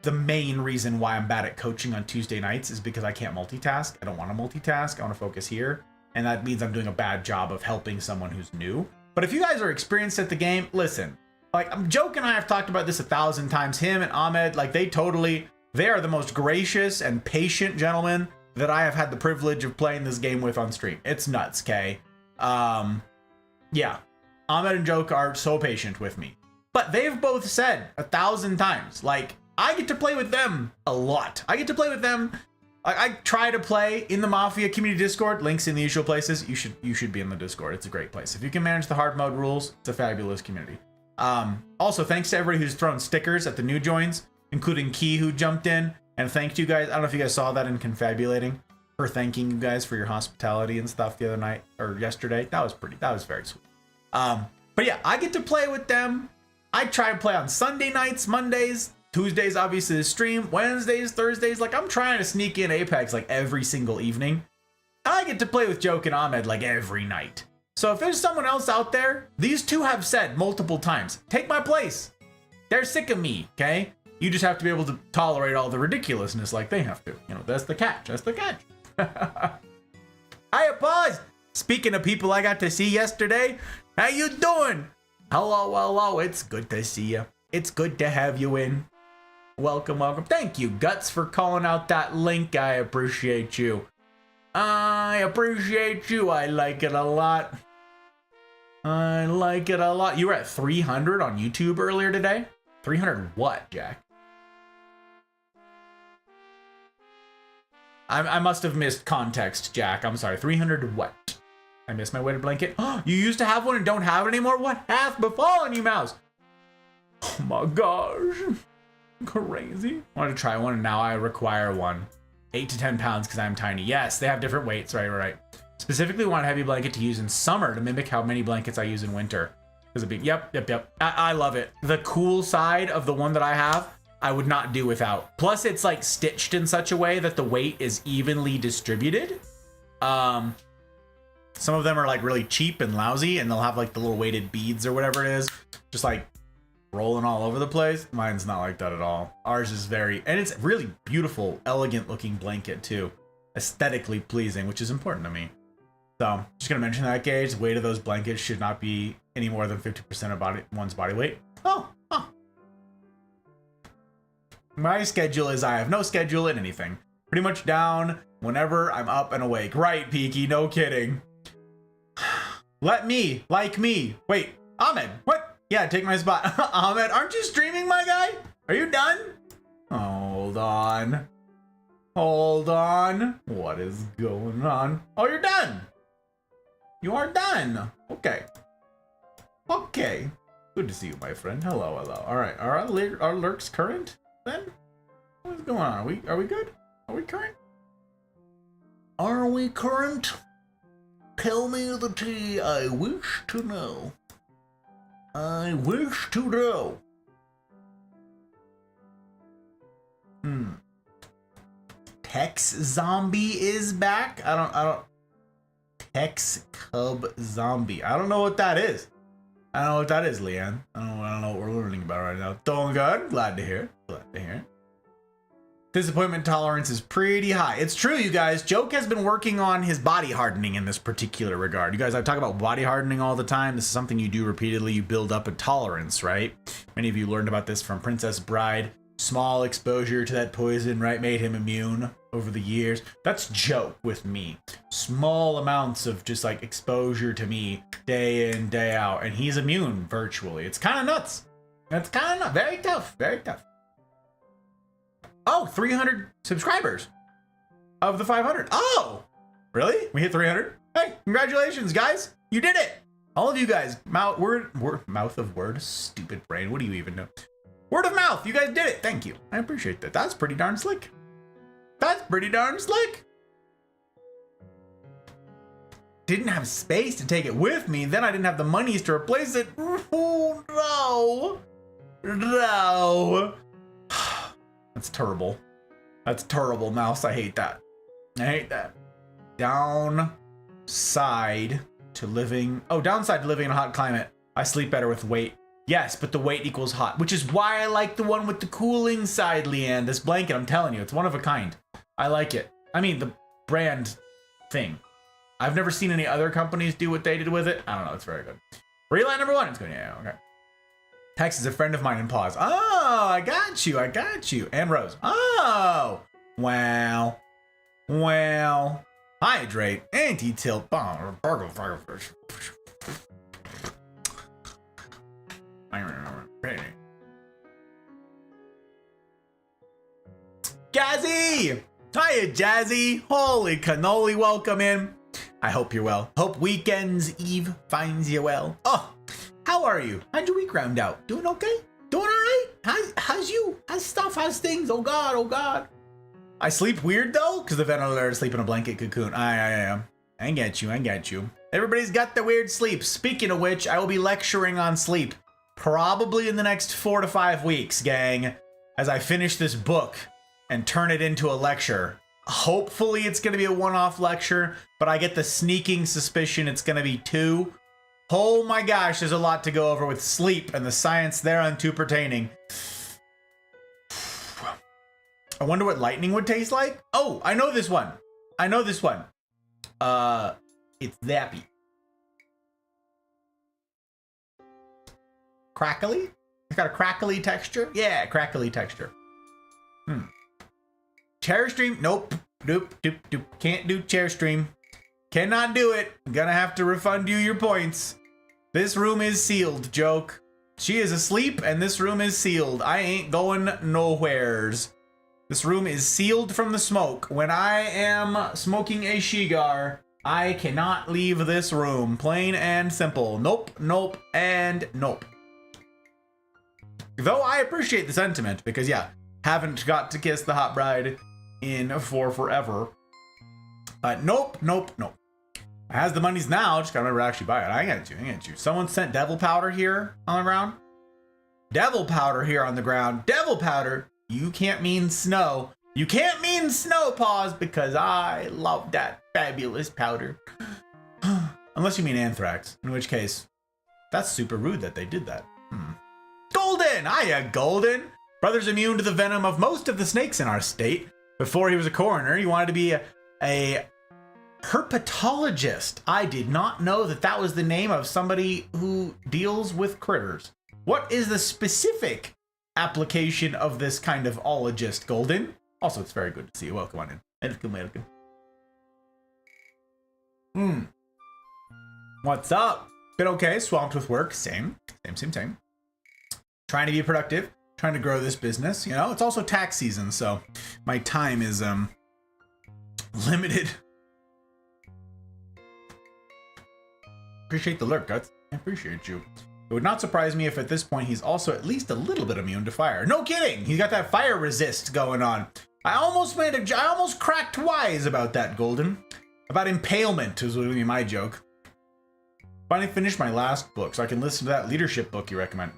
Speaker 1: the main reason why I'm bad at coaching on Tuesday nights is because I can't multitask. I don't want to multitask. I want to focus here. And that means I'm doing a bad job of helping someone who's new. But if you guys are experienced at the game, listen, like I'm joking. I have talked about this 1,000 times. Him and Ahmed, like they are the most gracious and patient gentlemen that I have had the privilege of playing this game with on stream. It's nuts, okay? Yeah, Ahmed and Joke are so patient with me. But they've both said 1,000 times, like, I get to play with them a lot. I get to play with them. I try to play in the Mafia community Discord. Links in the usual places. You should be in the Discord. It's a great place. If you can manage the hard mode rules, it's a fabulous community. Also, thanks to everybody who's thrown stickers at the new joins, including Key who jumped in. And thanks to you guys. I don't know if you guys saw that in Confabulating. her thanking you guys for your hospitality and stuff the other night or yesterday. That was very sweet. But yeah, I get to play with them. I try to play on Sunday nights, Mondays, Tuesdays, obviously the stream, Wednesdays, Thursdays. Like I'm trying to sneak in Apex like every single evening. I get to play with Joke and Ahmed like every night. So if there's someone else out there, these two have said multiple times, take my place. They're sick of me, okay? You just have to be able to tolerate all the ridiculousness like they have to. You know, that's the catch. That's the catch. Hiya, pause. Speaking of people I got to see yesterday, how you doing? Hello. It's good to see you. It's good to have you in. Welcome. Thank you, Guts, for calling out that link. I appreciate you. I appreciate you. I like it a lot. You were at 300 on YouTube earlier today? 300 what, Jack? I must have missed context, Jack. I'm sorry. 300 what? I missed my weighted blanket. You used to have one and don't have it anymore? What hath befallen you, Mouse? Oh my gosh. Crazy. I wanted to try one and now I require one. 8 to 10 pounds because I'm tiny. Yes, they have different weights. Right. Specifically want a heavy blanket to use in summer to mimic how many blankets I use in winter. Yep. I love it. The cool side of the one that I have, I would not do without. Plus, it's like stitched in such a way that the weight is evenly distributed. Some of them are like really cheap and lousy, and they'll have like the little weighted beads or whatever it is, just like rolling all over the place. Mine's not like that at all. Ours is and it's really beautiful, elegant looking blanket too. Aesthetically pleasing, which is important to me. So, just gonna mention that, Gage. The weight of those blankets should not be any more than 50% of one's body weight. My schedule is I have no schedule in anything. Pretty much down whenever I'm up and awake. Right, Peaky, no kidding. Like me. Wait, Ahmed, what? Yeah, take my spot. Ahmed, aren't you streaming, my guy? Are you done? Hold on. What is going on? Oh, you're done. You are done. Okay. Good to see you, my friend. Hello. All right. Are our lurks current then? What is going on? Are we good? Are we current? Tell me the tea. I wish to know. Tex Zombie is back. I don't. Tex Cub Zombie. I don't know what that is. Leanne. I don't know what we're learning about right now. Doing good. Glad to hear. Disappointment tolerance is pretty high. It's true, you guys. Joke has been working on his body hardening in this particular regard. You guys, I talk about body hardening all the time. This is something you do repeatedly. You build up a tolerance, right? Many of you learned about this from Princess Bride. Small exposure to that poison, right, made him immune over the years. That's Joke with me. Small amounts of just like exposure to me day in, day out, and he's immune virtually. It's kind of nuts. Very tough. Oh, 300 subscribers of the 500. Oh, really? We hit 300? Hey, congratulations, guys. You did it. All of you guys. Mouth of word. Stupid brain. What do you even know? Word of mouth. You guys did it. Thank you. I appreciate that. That's pretty darn slick. Didn't have space to take it with me. Then I didn't have the monies to replace it. Oh, no. That's terrible. Mouse. I hate that. Downside to living in a hot climate. I sleep better with weight. Yes, but the weight equals hot, which is why I like the one with the cooling side, Leanne. This blanket, I'm telling you, it's one of a kind. I like it. I mean, the brand thing. I've never seen any other companies do what they did with it. I don't know. It's very good. Reline number 1. It's good. Yeah, okay. Tex is a friend of mine in pause. Oh, I got you. And Rose. Oh, wow. Hydrate. Anti-tilt. Jazzy! Hiya, Jazzy! Holy cannoli, welcome in. I hope you're well. Hope Weekend's Eve finds you well. Oh, how are you? How'd your week round out? Doing okay? Doing all right? How's you? How's stuff? How's things? Oh God. I sleep weird though, because the ventilator sleep in a blanket cocoon. I get you, I get you. Everybody's got the weird sleep. Speaking of which, I will be lecturing on sleep probably in the next 4 to 5 weeks, gang, as I finish this book and turn it into a lecture. Hopefully it's going to be a one-off lecture, but I get the sneaking suspicion it's going to be 2. Oh my gosh, there's a lot to go over with sleep and the science thereunto pertaining. I wonder what lightning would taste like. Oh, I know this one. I know this one. It's zappy. Crackly? It's got a crackly texture? Yeah, crackly texture. Chair stream? Nope. Doop. Can't do chair stream. Cannot do it. I'm gonna have to refund you your points. This room is sealed, joke. She is asleep and this room is sealed. I ain't going nowheres. This room is sealed from the smoke. When I am smoking a cigar, I cannot leave this room. Plain and simple. Nope, and nope. Though I appreciate the sentiment, because yeah, haven't got to kiss the hot bride in for forever. But nope. Has the monies now, just gotta remember to actually buy it. I get you. Someone sent devil powder here on the ground. Devil powder here on the ground. Devil powder. You can't mean snow. You can't mean snow, pause, because I love that fabulous powder. Unless you mean anthrax, in which case, that's super rude that they did that. Golden! Hiya, Golden! Brother's immune to the venom of most of the snakes in our state. Before he was a coroner, he wanted to be a herpetologist. I did not know that was the name of somebody who deals with critters. What is the specific application of this kind of ologist, Golden? Also, it's very good to see you. Welcome on in. Welcome. What's up? Been okay, swamped with work. Same. Trying to be productive, trying to grow this business. You know, it's also tax season, so my time is limited. Appreciate the lurk, Guts. I appreciate you. It would not surprise me if at this point he's also at least a little bit immune to fire. No kidding! He's got that fire resist going on. I almost cracked wise about that, Golden. About impalement was going to be my joke. Finally finished my last book, so I can listen to that leadership book you recommend.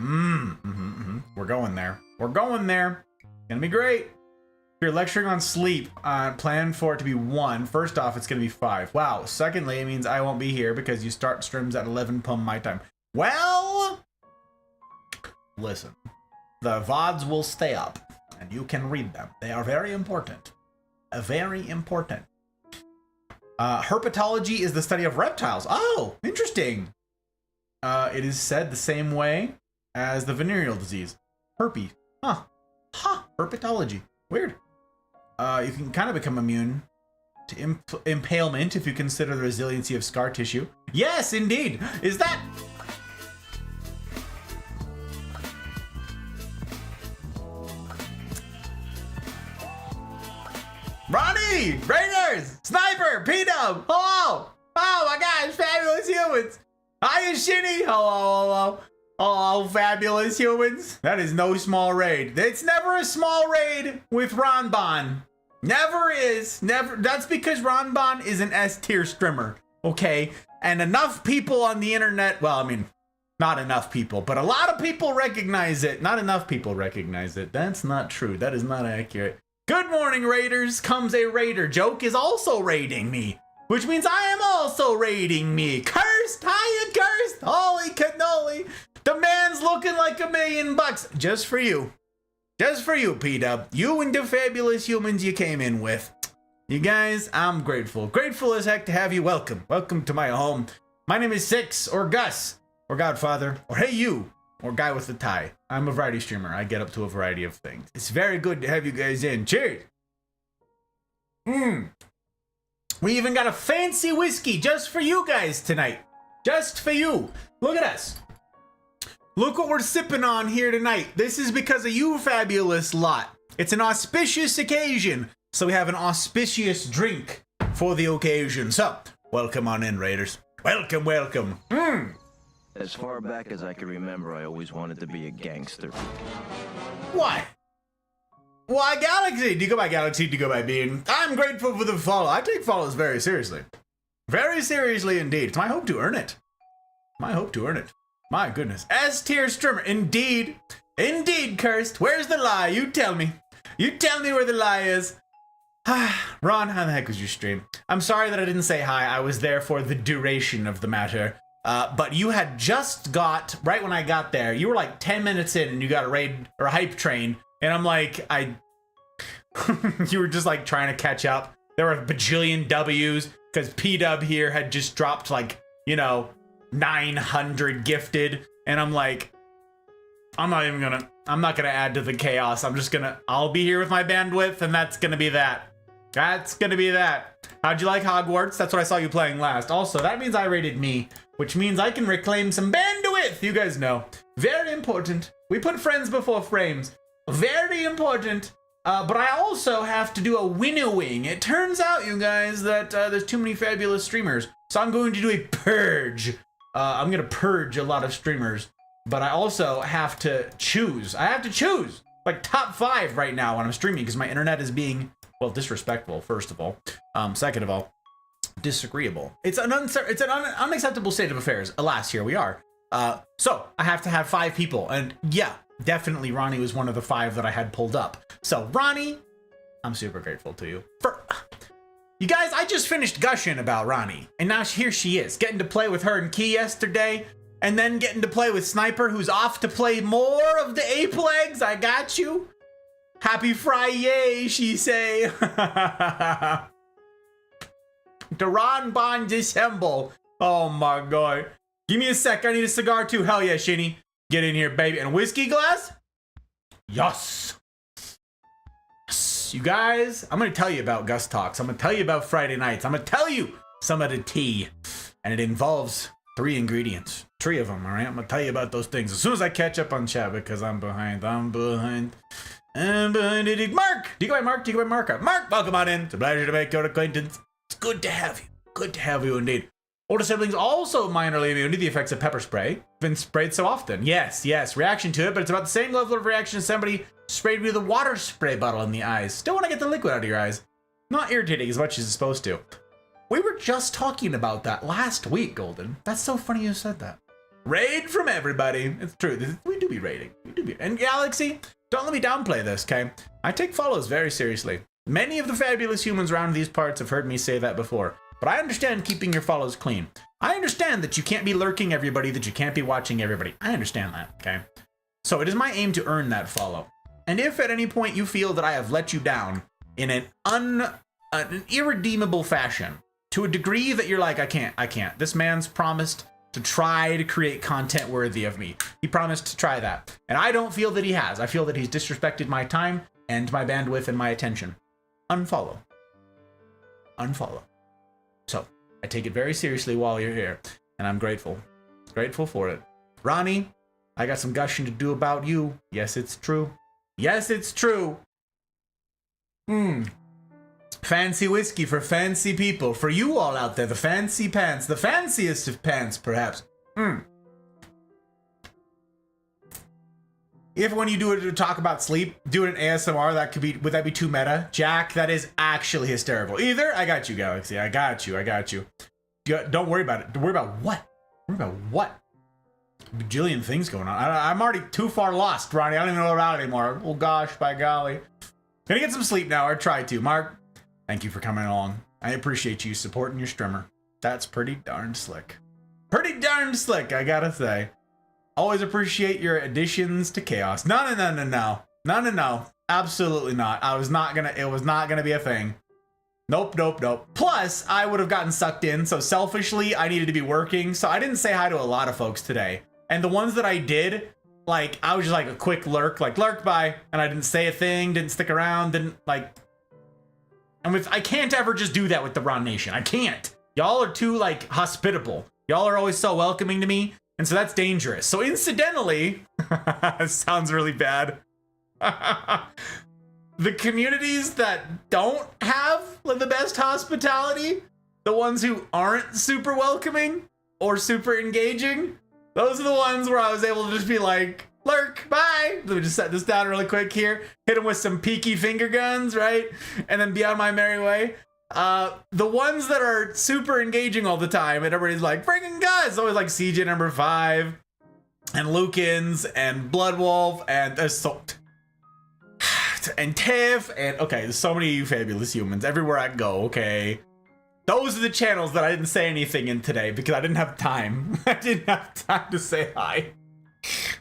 Speaker 1: We're going there. Gonna be great. If you're lecturing on sleep, plan for it to be 1. First off, it's gonna be 5. Wow. Secondly, it means I won't be here because you start streams at 11 p.m. my time. Well, listen. The VODs will stay up, and you can read them. They are very important. Very important. Herpetology is the study of reptiles. Oh, interesting. It is said the same way as the venereal disease. Herpes. Herpetology. Weird. You can kind of become immune to impalement if you consider the resiliency of scar tissue. Yes, indeed. Is that... Ronnie! Raiders! Sniper! P-Dub! Hello! Oh my gosh, fabulous humans! Hiya, Shinny! Hello! Oh, fabulous humans! That is no small raid. It's never a small raid with Ronbon. Never is. Never. That's because Ronbon is an S-tier streamer. Okay? And enough people on the internet, well, I mean, not enough people, but a lot of people recognize it. Not enough people recognize it. That's not true. That is not accurate. Good morning, Raiders. Comes a Raider. Joke is also raiding me, which means I am also raiding me. Cursed! Hiya, cursed! Holy cannoli! The man's looking like $1 million. Just for you. Just for you, P-Dub. You and the fabulous humans you came in with. You guys, I'm grateful. Grateful as heck to have you. Welcome. Welcome to my home. My name is Six, or Gus, or Godfather, or Hey You, or Guy with the Tie. I'm a variety streamer. I get up to a variety of things. It's very good to have you guys in. Cheers. We even got a fancy whiskey just for you guys tonight. Just for you. Look at us. Look what we're sipping on here tonight. This is because of you fabulous lot. It's an auspicious occasion, so we have an auspicious drink for the occasion. So, welcome on in, Raiders. Welcome, welcome.
Speaker 5: As far back as I can remember, I always wanted to be a gangster.
Speaker 1: What? Why Galaxy? Do you go by Galaxy? Do you go by Bean? I'm grateful for the follow. I take follows very seriously. Very seriously indeed. It's my hope to earn it. My hope to earn it. My goodness. S-tier streamer. Indeed. Indeed, Cursed. Where's the lie? You tell me. You tell me where the lie is. Ron, how the heck was your stream? I'm sorry that I didn't say hi. I was there for the duration of the matter. But you had just got, right when I got there, you were like 10 minutes in and you got a raid or a hype train. And I'm like, you were just like trying to catch up. There were a bajillion W's because P-Dub here had just dropped like, 900 gifted. And I'm like, I'm not gonna add to the chaos. I'll be here with my bandwidth and that's gonna be that. That's gonna be that. How'd you like Hogwarts? That's what I saw you playing last. Also, that means I rated me, which means I can reclaim some bandwidth. You guys know. Very important. We put friends before frames. Very important. But I also have to do a winnowing. It turns out, you guys, that there's too many fabulous streamers. So I'm going to do a purge. I'm going to purge a lot of streamers. But I also have to choose. I have to choose like top 5 right now when I'm streaming because my internet is being, well, disrespectful, first of all. Second of all, disagreeable. It's an unacceptable state of affairs. Alas, here we are. So I have to have 5 people. And yeah, definitely Ronnie was one of the 5 that I had pulled up. So Ronnie, I'm super grateful to you. You guys, I just finished gushing about Ronnie. And now here she is, getting to play with her and Key yesterday. And then getting to play with Sniper, who's off to play more of the Ape Legs. I got you. Happy Friday, she say. Duran Bond dissemble. Oh my god. Give me a sec, I need a cigar too. Hell yeah, Shinny. Get in here, baby. And a whiskey glass? Yes. Yes. You guys, I'm gonna tell you about Gus Talks. I'm gonna tell you about Friday nights. I'm gonna tell you some of the tea. And it involves 3 ingredients. 3 of them, all right? I'm gonna tell you about those things as soon as I catch up on chat because I'm behind it. Mark! Do you go by Mark? Do you go by Mark? Mark, welcome on in. It's a pleasure to make your acquaintance. It's good to have you. Good to have you indeed. Older siblings also minorly immune to the effects of pepper spray. Been sprayed so often. Yes. Reaction to it, but it's about the same level of reaction as somebody sprayed me with a water spray bottle in the eyes. Still want to get the liquid out of your eyes. Not irritating as much as it's supposed to. We were just talking about that last week, Golden. That's so funny you said that. Raid from everybody. It's true. We do be raiding. And Galaxy, don't let me downplay this, okay? I take follows very seriously. Many of the fabulous humans around these parts have heard me say that before. But I understand keeping your follows clean. I understand that you can't be lurking everybody, that you can't be watching everybody. I understand that, okay? So it is my aim to earn that follow. And if at any point you feel that I have let you down in an irredeemable fashion, to a degree that you're like, I can't. This man's promised to try to create content worthy of me. He promised to try that. And I don't feel that he has. I feel that he's disrespected my time and my bandwidth and my attention. Unfollow. So I take it very seriously while you're here. And I'm grateful. Grateful for it. Ronnie, I got some gushing to do about you. Yes, it's true. Yes, it's true. Fancy whiskey for fancy people. For you all out there, the fancy pants. The fanciest of pants, perhaps. If when you do it to talk about sleep, do it in ASMR, would that be too meta? Jack, that is actually hysterical. Either, I got you, Galaxy. I got you. Don't worry about it. Don't worry about what? Worry about what? Bajillion things going on. I'm already too far lost, Ronnie. I don't even know about it anymore. Oh gosh, by golly. Gonna get some sleep now, or try to. Mark, thank you for coming along. I appreciate you supporting your streamer. That's pretty darn slick. Pretty darn slick, I gotta say. Always appreciate your additions to chaos. No. Absolutely not. It was not gonna be a thing. Nope. Plus, I would have gotten sucked in, so selfishly, I needed to be working, so I didn't say hi to a lot of folks today. And the ones that I did, like, I was just like a quick lurk, bye, and I didn't say a thing, didn't stick around, didn't, like... And I can't ever just do that with the Ron Nation. I can't. Y'all are too, like, hospitable. Y'all are always so welcoming to me, and so that's dangerous. So incidentally, sounds really bad. The communities that don't have the best hospitality, the ones who aren't super welcoming or super engaging, those are the ones where I was able to just be like, lurk, bye. okay, let me just set this down really quick here. Hit him with some peaky finger guns, right? And then be on my merry way. The ones that are super engaging all the time and everybody's like, freaking guys, always like CJ number 5 and Lukens and Bloodwolf and Assault and Tiff and okay, there's so many fabulous humans everywhere I go, okay? Those are the channels that I didn't say anything in today because I didn't have time. I didn't have time to say hi.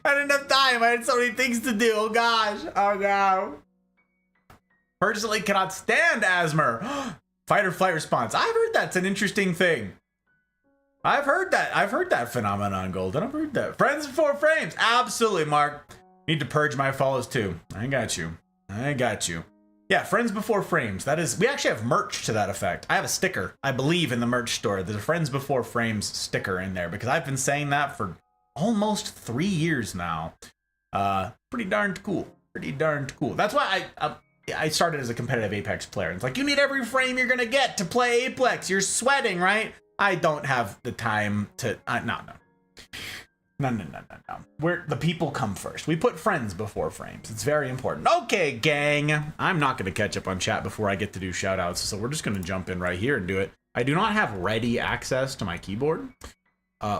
Speaker 1: I didn't have time. I had so many things to do. Oh gosh. Oh no. Personally cannot stand Asmer. Fight or flight response. I've heard that's an interesting thing. I've heard that phenomenon, Golden. I've heard that. Friends before frames. Absolutely, Mark. Need to purge my follows too. I got you. Yeah, friends before frames. That is, we actually have merch to that effect. I have a sticker, I believe, in the merch store. There's a friends before frames sticker in there because I've been saying that for almost 3 years now. Pretty darned cool. That's why I started as a competitive Apex player. It's like, you need every frame you're gonna get to play Apex. You're sweating, right? I don't have the time to, no. The people come first. We put friends before frames. It's very important. Okay, gang. I'm not going to catch up on chat before I get to do shout outs, so we're just going to jump in right here and do it. I do not have ready access to my keyboard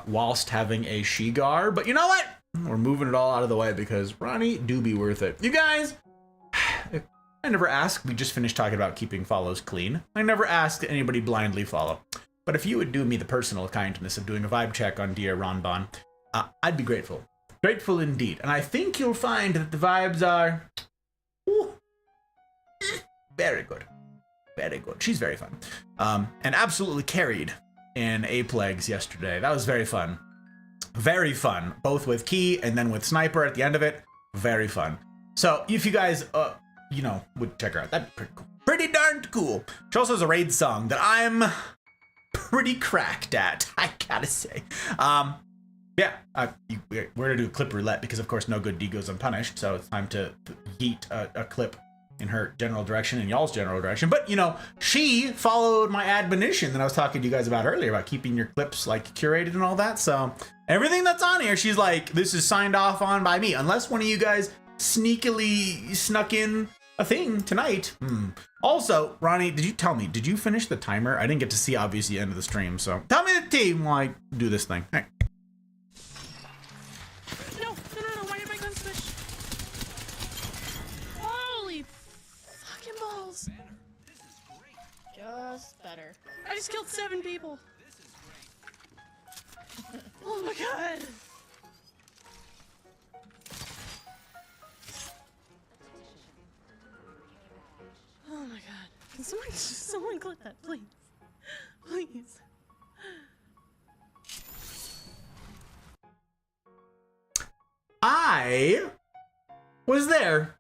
Speaker 1: whilst having a Shigar, but you know what? We're moving it all out of the way because Ronnie do be worth it. You guys, I never asked. We just finished talking about keeping follows clean. I never asked anybody blindly follow. But if you would do me the personal kindness of doing a vibe check on Dear Ronbon, I'd be grateful. Grateful indeed. And I think you'll find that the vibes are very good. Very good. She's very fun. And absolutely carried in A-Plagues yesterday. That was very fun. Very fun. Both with Key and then with Sniper at the end of it. Very fun. So if you guys, would check her out, that'd be pretty cool. Pretty darned cool. She also has a raid song that I'm pretty cracked at, I gotta say. Yeah, we're gonna do a clip roulette because of course no good deed goes unpunished, so it's time to yeet a clip in her general direction and y'all's general direction. But she followed my admonition that I was talking to you guys about earlier about keeping your clips like curated and all that. So everything that's on here, she's like, this is signed off on by me, unless one of you guys sneakily snuck in a thing tonight. Also, Ronnie, did you finish the timer? I didn't get to see obviously the end of the stream, so tell me the team while I do this thing. Hey.
Speaker 6: No, why did my gun switch? Holy fucking balls.
Speaker 4: Just better.
Speaker 6: I just killed 7 people. Oh my god. Oh my god. Can someone clip that, please? Please.
Speaker 1: I was there.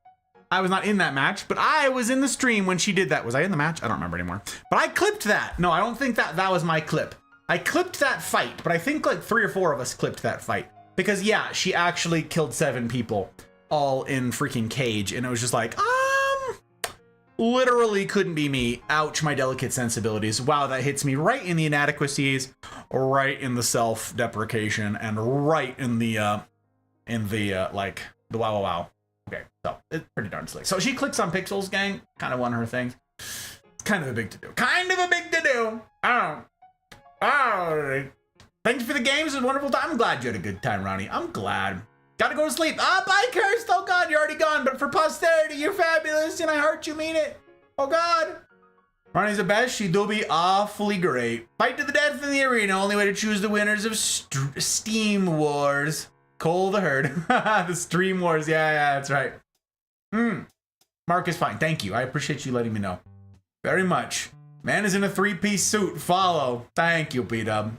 Speaker 1: I was not in that match, but I was in the stream when she did that. Was I in the match? I don't remember anymore. But I clipped that. No, I don't think that was my clip. I clipped that fight, but I think like 3 or 4 of us clipped that fight. Because yeah, she actually killed 7 people all in freaking cage. And it was just like, literally couldn't be me. Ouch, my delicate sensibilities. Wow, that hits me right in the inadequacies, right in the self-deprecation, and right in the like the wow. Okay, so it's pretty darn slick. So she clicks on pixels, gang. Kind of one of her things. It's kind of a big to do. Oh. Thanks for the games. It was a wonderful time. I'm glad you had a good time, Ronnie. I'm glad. Gotta go to sleep. Bye, Cursed. Oh, God, you're already gone. But for posterity, you're fabulous, and I heart you mean it. Oh, God. Ronnie's the best. She do be awfully great. Fight to the death in the arena. Only way to choose the winners of Steam Wars. Cole the Herd. The Stream Wars. Yeah, that's right. Mark is fine. Thank you. I appreciate you letting me know. Very much. Man is in a 3-piece suit. Follow. Thank you, B-Dub.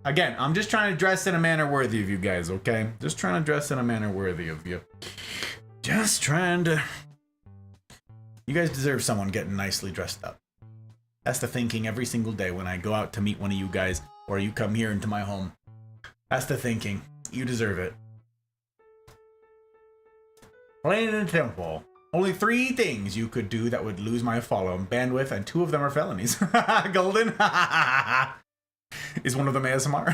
Speaker 1: Again, I'm just trying to dress in a manner worthy of you guys, okay? Just trying to dress in a manner worthy of you. Just trying to... You guys deserve someone getting nicely dressed up. That's the thinking every single day when I go out to meet one of you guys or you come here into my home. That's the thinking. You deserve it. Plain and simple. Only 3 things you could do that would lose my follow bandwidth, and 2 of them are felonies. Golden. Is one of them ASMR?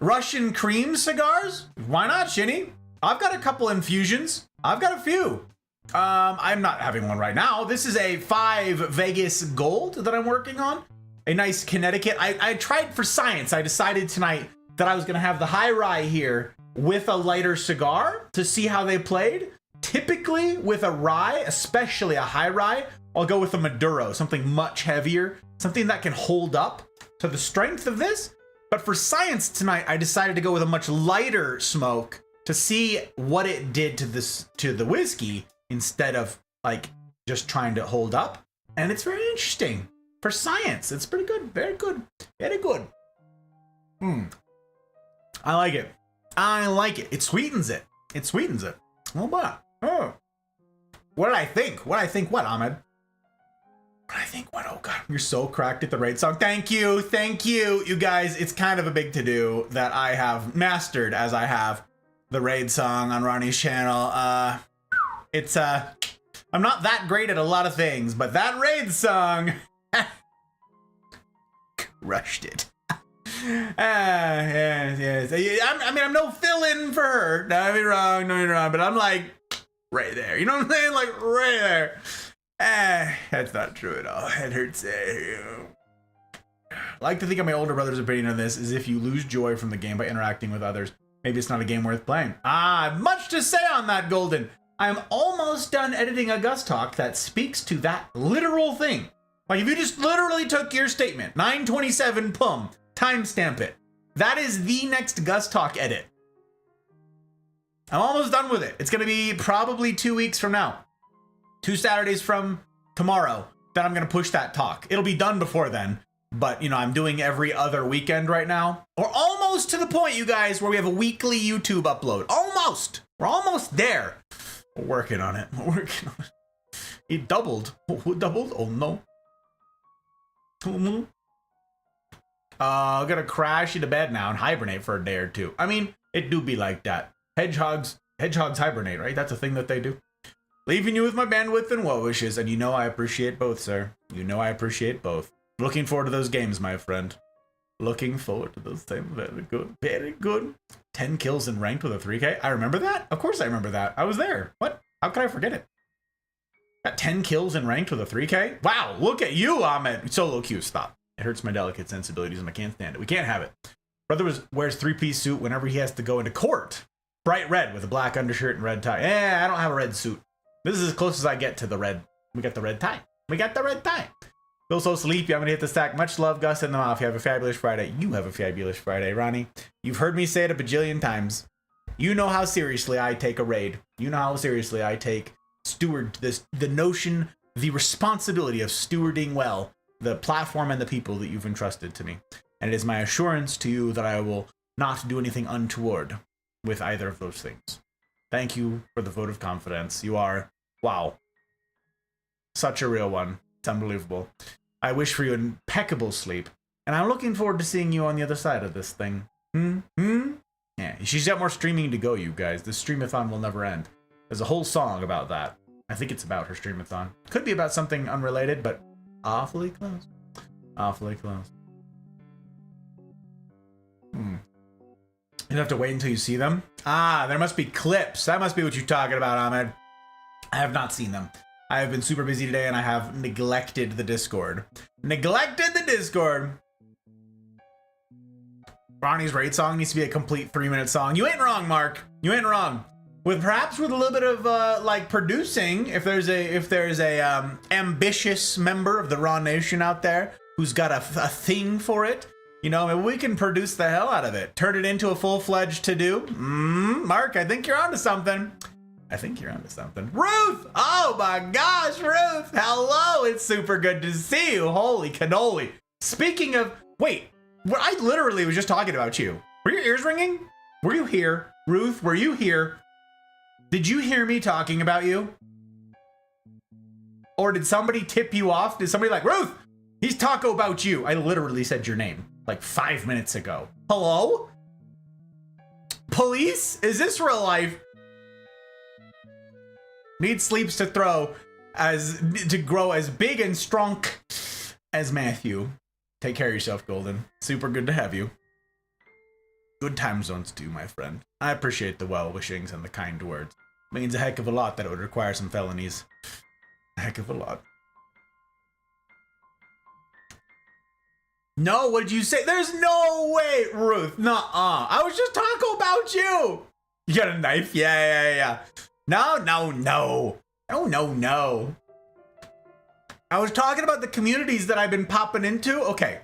Speaker 1: Russian cream cigars? Why not, Shinny? I've got a couple infusions. I've got a few. I'm not having one right now. This is a 5 Vegas gold that I'm working on. A nice Connecticut. I tried for science. I decided tonight that I was gonna have the high rye here with a lighter cigar to see how they played. Typically with a rye, especially a high rye, I'll go with a Maduro, something much heavier, something that can hold up to the strength of this. But for science tonight, I decided to go with a much lighter smoke to see what it did to the whiskey instead of like just trying to hold up. And it's very interesting. For science, it's pretty good. Very good. Very good. I like it. I like it. It sweetens it. It sweetens it. Oh, but what did I think? What Ahmed? What did I think? What? Oh god, you're so cracked at the raid song. Thank you, you guys. It's kind of a big to-do that I have mastered as I have the raid song on Ronnie's channel. It's I'm not that great at a lot of things, but that raid song crushed it. Yes. I'm no fill-in for her. Don't get me wrong, but I'm like right there. You know what I'm saying? Like right there. That's not true at all. It hurts. I like to think of my older brother's opinion on this is if you lose joy from the game by interacting with others, maybe it's not a game worth playing. Much to say on that, Golden. I'm almost done editing a Gus talk that speaks to that literal thing. Like if you just literally took your statement, 927 pum, timestamp it. That is the next Gus talk edit. I'm almost done with it. It's gonna be probably 2 weeks from now. 2 Saturdays from tomorrow that I'm gonna push that talk. It'll be done before then, but you know, I'm doing every other weekend right now. We're almost to the point, you guys, where we have a weekly YouTube upload. Almost. We're almost there. We're working on it. We're working on it. It doubled. Oh, it doubled? Oh no. I'm gonna crash into bed now and hibernate for a day or two. I mean, it do be like that. Hedgehogs hibernate, right? That's a thing that they do. Leaving you with my bandwidth and well wishes, and you know I appreciate both, sir. You know I appreciate both. Looking forward to those games, my friend. Looking forward to those things. Very good. Very good. 10 kills in ranked with a 3K. I remember that. Of course I remember that. I was there. What? How could I forget it? Got 10 kills in ranked with a 3K? Wow, look at you, Ahmed. Solo queue, stop. It hurts my delicate sensibilities and I can't stand it. We can't have it. Brother wears 3-piece suit whenever he has to go into court. Bright red with a black undershirt and red tie. I don't have a red suit. This is as close as I get to the red. We got the red tie. We got the red tie. Feel so sleepy. I'm gonna hit the stack. Much love, Gus and the Mafia. Have a fabulous Friday. You have a fabulous Friday, Ronnie. You've heard me say it a bajillion times. You know how seriously I take a raid. You know how seriously I take the notion, the responsibility of stewarding well the platform and the people that you've entrusted to me. And it is my assurance to you that I will not do anything untoward with either of those things. Thank you for the vote of confidence. You are, wow, such a real one. It's unbelievable. I wish for you impeccable sleep, and I'm looking forward to seeing you on the other side of this thing. Yeah, she's got more streaming to go, you guys. The streamathon will never end. There's a whole song about that. I think it's about her streamathon. Could be about something unrelated, but awfully close. Awfully close. You have to wait until you see them? There must be clips. That must be what you're talking about, Ahmed. I have not seen them. I have been super busy today and I have neglected the Discord. Neglected the Discord. Ronnie's raid song needs to be a complete 3-minute song. You ain't wrong, Mark. You ain't wrong. Perhaps with a little bit of like producing, if there's a ambitious member of the Raw Nation out there who's got a thing for it, you know, maybe we can produce the hell out of it. Turn it into a full-fledged to-do. Mark, I think you're onto something. Ruth! Oh my gosh, Ruth! Hello! It's super good to see you. Holy cannoli. Speaking of, wait, I literally was just talking about you. Were your ears ringing? Were you here? Ruth, were you here? Did you hear me talking about you? Or did somebody tip you off? Did somebody like, Ruth, he's talking about you. I literally said your name like 5 minutes ago. Hello? Police? Is this real life? Need sleeps to grow as big and strong as Matthew. Take care of yourself, Golden. Super good to have you. Good time zones too, my friend. I appreciate the well wishings and the kind words. Means a heck of a lot that it would require some felonies. A heck of a lot. No, what did you say? There's no way, Ruth. Nuh-uh. I was just talking about you. You got a knife? Yeah. No. No. I was talking about the communities that I've been popping into. Okay.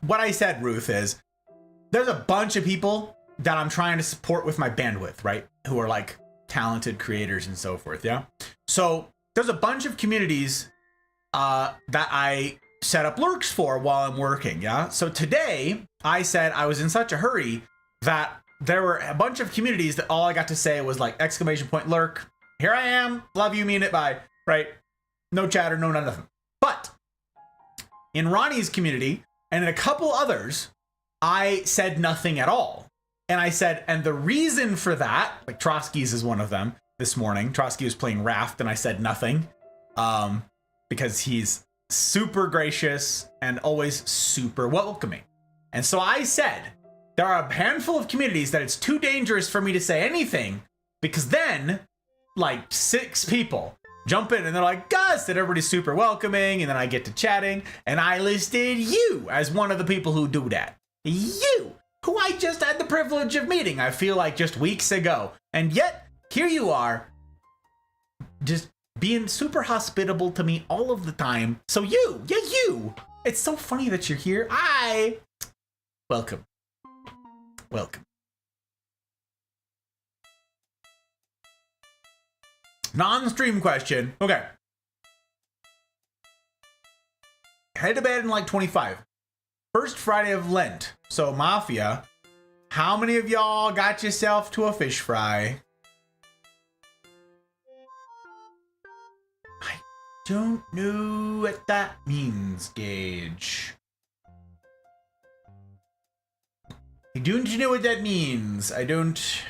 Speaker 1: What I said, Ruth, is there's a bunch of people that I'm trying to support with my bandwidth, right? Who are like talented creators and so forth, yeah? So there's a bunch of communities that I set up lurks for while I'm working, yeah? So today, I said I was in such a hurry that there were a bunch of communities that all I got to say was like, !lurk, here I am, love you, mean it, bye, right? No chatter, no nothing. But in Ronnie's community and in a couple others, I said nothing at all. And I said, and the reason for that, like Trotsky's is one of them this morning. Trotsky was playing Raft and I said nothing because he's super gracious and always super welcoming. And so I said, there are a handful of communities that it's too dangerous for me to say anything because then like 6 people jump in and they're like, Gus, and everybody's super welcoming. And then I get to chatting and I listed you as one of the people who do that. You, who I just had the privilege of meeting, I feel like just weeks ago. And yet, here you are, just being super hospitable to me all of the time. So you, it's so funny that you're here. Welcome. Non-stream question. Okay. Head to bed in like 25. First Friday of Lent. So, Mafia, how many of y'all got yourself to a fish fry? I don't know what that means, Gage. I don't know what that means. I don't... Is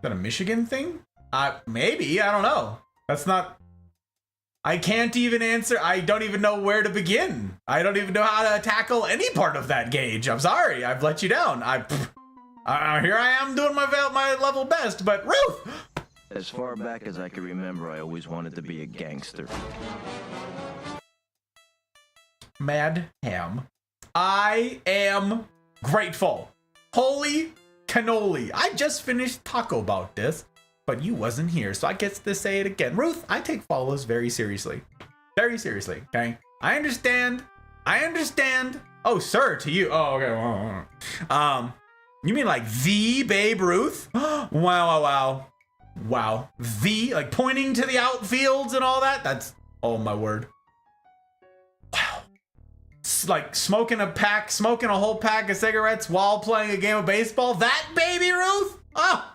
Speaker 1: that a Michigan thing? Maybe. I don't know. That's not... I can't even answer. I don't even know where to begin. I don't even know how to tackle any part of that, Gage. I'm sorry. I've let you down. Here I am doing my level best, but Ruth!
Speaker 5: As far back as I can remember, I always wanted to be a gangster.
Speaker 1: Mad Ham. I am grateful. Holy cannoli. I just finished talking about this, but you wasn't here, so I get to say it again. Ruth, I take follows very seriously. Very seriously, okay? I understand. Oh, sir, to you. Oh, okay. You mean like the Babe Ruth? Wow. The, like pointing to the outfields and all that? That's, oh my word. Wow. It's like smoking a whole pack of cigarettes while playing a game of baseball? That Baby Ruth? Oh,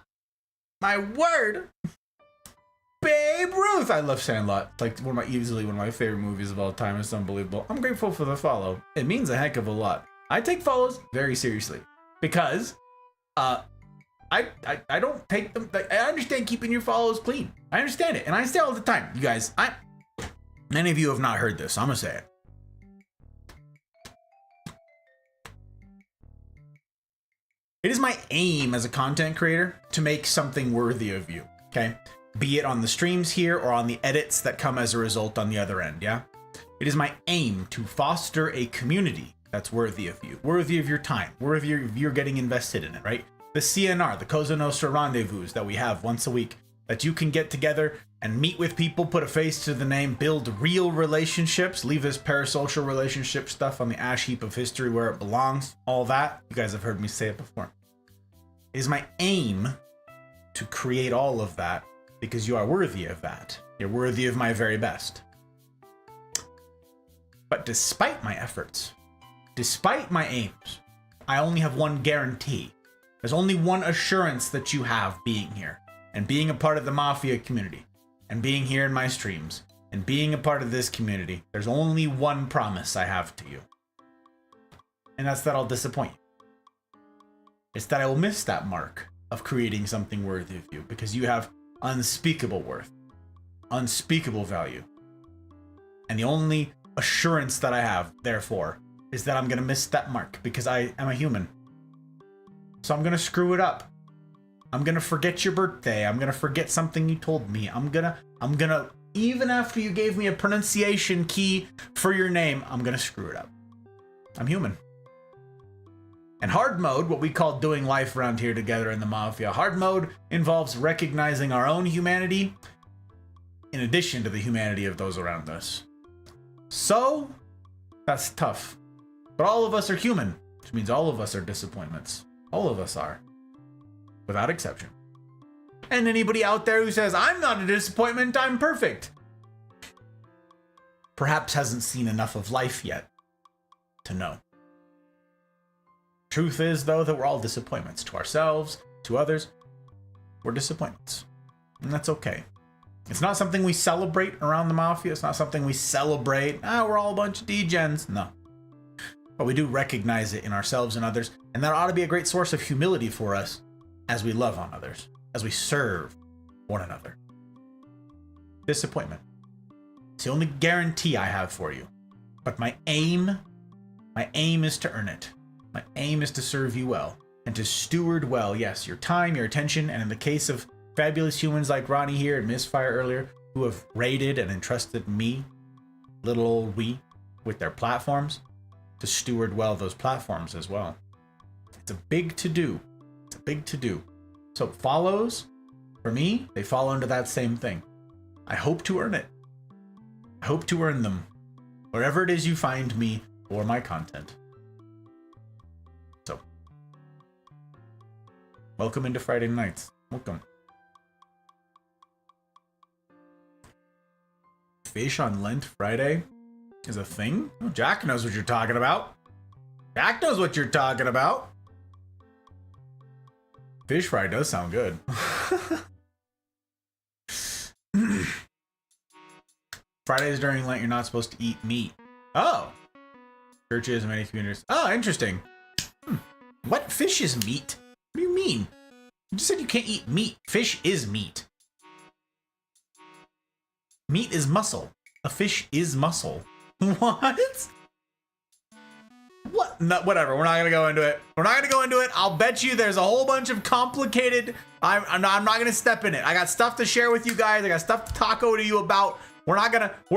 Speaker 1: my word. Babe Ruth. I love Sandlot. Like easily one of my favorite movies of all time. It's unbelievable. I'm grateful for the follow. It means a heck of a lot. I take follows very seriously because I don't take them. I understand keeping your follows clean. I understand it, and I say all the time, you guys. Many of you have not heard this. So I'm gonna say it. It is my aim as a content creator to make something worthy of you. Okay, be it on the streams here or on the edits that come as a result on the other end. Yeah, it is my aim to foster a community that's worthy of you, worthy of your time, worthy of you getting invested in it. Right. The CNR, the Cosa Nostra rendezvous that we have once a week, that you can get together and meet with people, put a face to the name, build real relationships, leave this parasocial relationship stuff on the ash heap of history where it belongs, all that. You guys have heard me say it before. It is my aim to create all of that because you are worthy of that. You're worthy of my very best. But despite my efforts, despite my aims, I only have one guarantee. There's only one assurance that you have being here and being a part of the Mafia community and being here in my streams and being a part of this community. There's only one promise I have to you. And that's that I'll disappoint you. It's that I will miss that mark of creating something worthy of you because you have unspeakable worth, unspeakable value. And the only assurance that I have, therefore, is that I'm going to miss that mark because I am a human. So I'm gonna screw it up. I'm gonna forget your birthday. I'm gonna forget something you told me. I'm gonna, even after you gave me a pronunciation key for your name, I'm gonna screw it up. I'm human. And hard mode, what we call doing life around here together in the Mafia, hard mode involves recognizing our own humanity in addition to the humanity of those around us. So, that's tough. But all of us are human, which means all of us are disappointments. All of us are. Without exception. And anybody out there who says, I'm not a disappointment, I'm perfect, perhaps hasn't seen enough of life yet to know. Truth is, though, that we're all disappointments to ourselves, to others. We're disappointments. And that's okay. It's not something we celebrate around the Mafia. It's not something we celebrate. We're all a bunch of degens. No. But we do recognize it in ourselves and others. And that ought to be a great source of humility for us as we love on others, as we serve one another. Disappointment. It's the only guarantee I have for you. But my aim is to earn it. My aim is to serve you well and to steward well, yes, your time, your attention, and in the case of fabulous humans like Ronnie here and Misfire earlier, who have raided and entrusted me, little old we, with their platforms, to steward well those platforms as well. It's a big to-do. It's a big to-do. So follows, for me, they fall into that same thing. I hope to earn it. I hope to earn them, wherever it is you find me or my content. So, welcome into Friday nights. Welcome. Fish on Lent Friday is a thing? Oh, Jack knows what you're talking about. Jack knows what you're talking about. Fish fry does sound good. Fridays during Lent, you're not supposed to eat meat. Oh. Churches and many communities. Oh, interesting. What? Fish is meat? What do you mean? You just said you can't eat meat. Fish is meat. Meat is muscle. A fish is muscle. What? What? No, whatever. We're not gonna go into it. We're not gonna go into it. I'll bet you there's a whole bunch of complicated. I'm not gonna step in it. I got stuff to share with you guys. I got stuff to talk over to you about. We're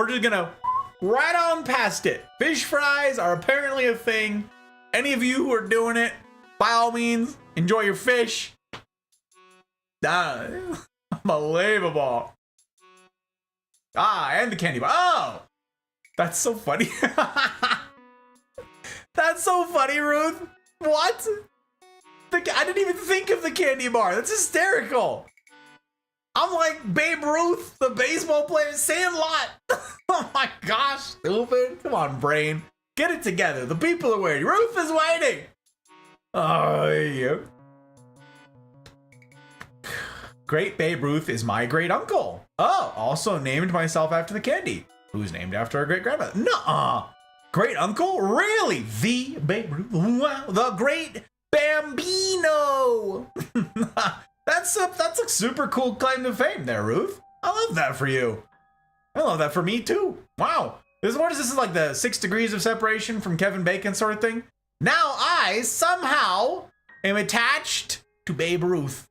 Speaker 1: just gonna right on past it. Fish fries are apparently a thing. Any of you who are doing it, by all means, enjoy your fish. Unbelievable. And the candy bar. Oh, that's so funny. That's so funny, Ruth. What? I didn't even think of the candy bar. That's hysterical. I'm like Babe Ruth, the baseball player, Sandlot. Oh my gosh, stupid. Come on, brain. Get it together. The people are waiting. Ruth is waiting. Oh, yeah. Great Babe Ruth is my great uncle. Oh, also named myself after the candy, who's named after our great grandmother. Nuh-uh. Great uncle? Really? The Babe Ruth? Wow, the great Bambino. That's a super cool claim to fame there, Ruth. I love that for you. I love that for me too. Wow. What is this? Is like the 6 degrees of separation from Kevin Bacon sort of thing? Now I somehow am attached to Babe Ruth.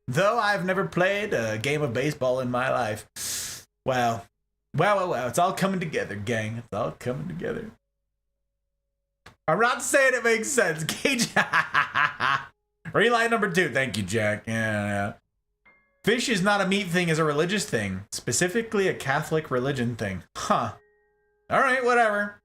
Speaker 1: Though I've never played a game of baseball in my life. Well. It's all coming together, gang. It's all coming together. I'm not saying it makes sense. Gage. Relight number 2. Thank you, Jack. Yeah. Fish is not a meat thing, it's a religious thing. Specifically a Catholic religion thing. Huh. Alright, whatever.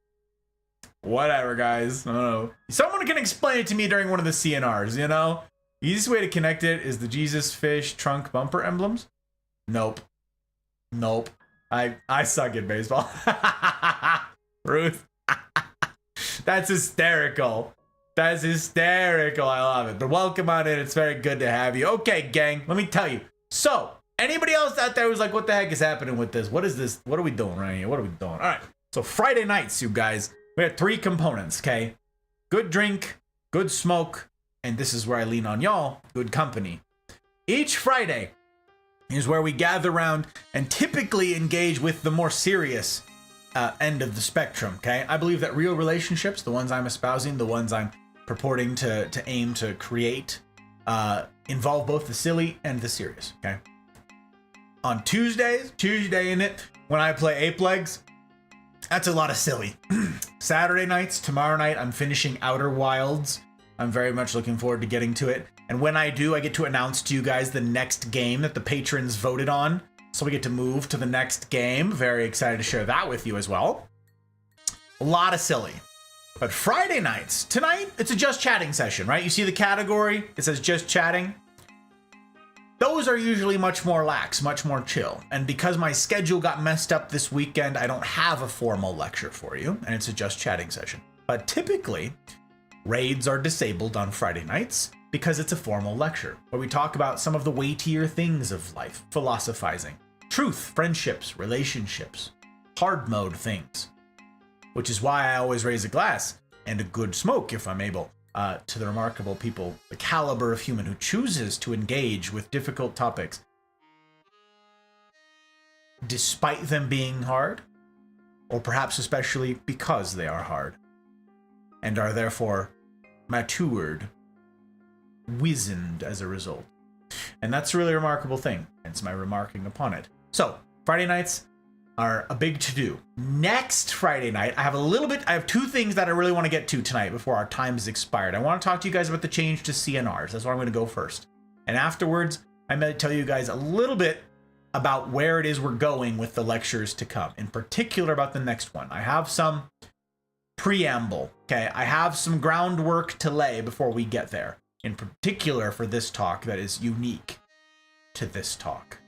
Speaker 1: Whatever, guys. I don't know. Someone can explain it to me during one of the CNRs, you know? The easiest way to connect it is the Jesus fish trunk bumper emblems. Nope. I suck at baseball. Ruth. That's hysterical. That's hysterical. I love it. But welcome on in. It's very good to have you. Okay, gang. Let me tell you. So, anybody else out there who's like, what the heck is happening with this? What is this? What are we doing right here? What are we doing? All right. So, Friday nights, you guys, we have 3 components, okay? Good drink, good smoke, and this is where I lean on y'all, good company. Each Friday is where we gather around and typically engage with the more serious end of the spectrum, okay? I believe that real relationships, the ones I'm espousing, the ones I'm purporting to aim to create involve both the silly and the serious, okay? On Tuesday in it, when I play Ape Legs, that's a lot of silly. Saturday nights, tomorrow night, I'm finishing Outer Wilds. I'm very much looking forward to getting to it. And when I do, I get to announce to you guys the next game that the patrons voted on. So we get to move to the next game. Very excited to share that with you as well. A lot of silly. But Friday nights, tonight, it's a just chatting session, right? You see the category, it says just chatting. Those are usually much more lax, much more chill. And because my schedule got messed up this weekend, I don't have a formal lecture for you, and it's a just chatting session. But typically, raids are disabled on Friday nights because it's a formal lecture where we talk about some of the weightier things of life, philosophizing, truth, friendships, relationships, hard mode things. Which is why I always raise a glass and a good smoke if I'm able to the remarkable people, the caliber of human who chooses to engage with difficult topics despite them being hard, or perhaps especially because they are hard, and are therefore matured, wizened as a result. And that's a really remarkable thing, hence my remarking upon it. So, Friday nights are a big to-do. Next Friday night, I have two things that I really want to get to tonight before our time is expired. I want to talk to you guys about the change to CNRs. That's where I'm going to go first. And afterwards, I'm going to tell you guys a little bit about where it is we're going with the lectures to come, in particular about the next one. I have some preamble, okay? I have some groundwork to lay before we get there, in particular for this talk that is unique to this talk.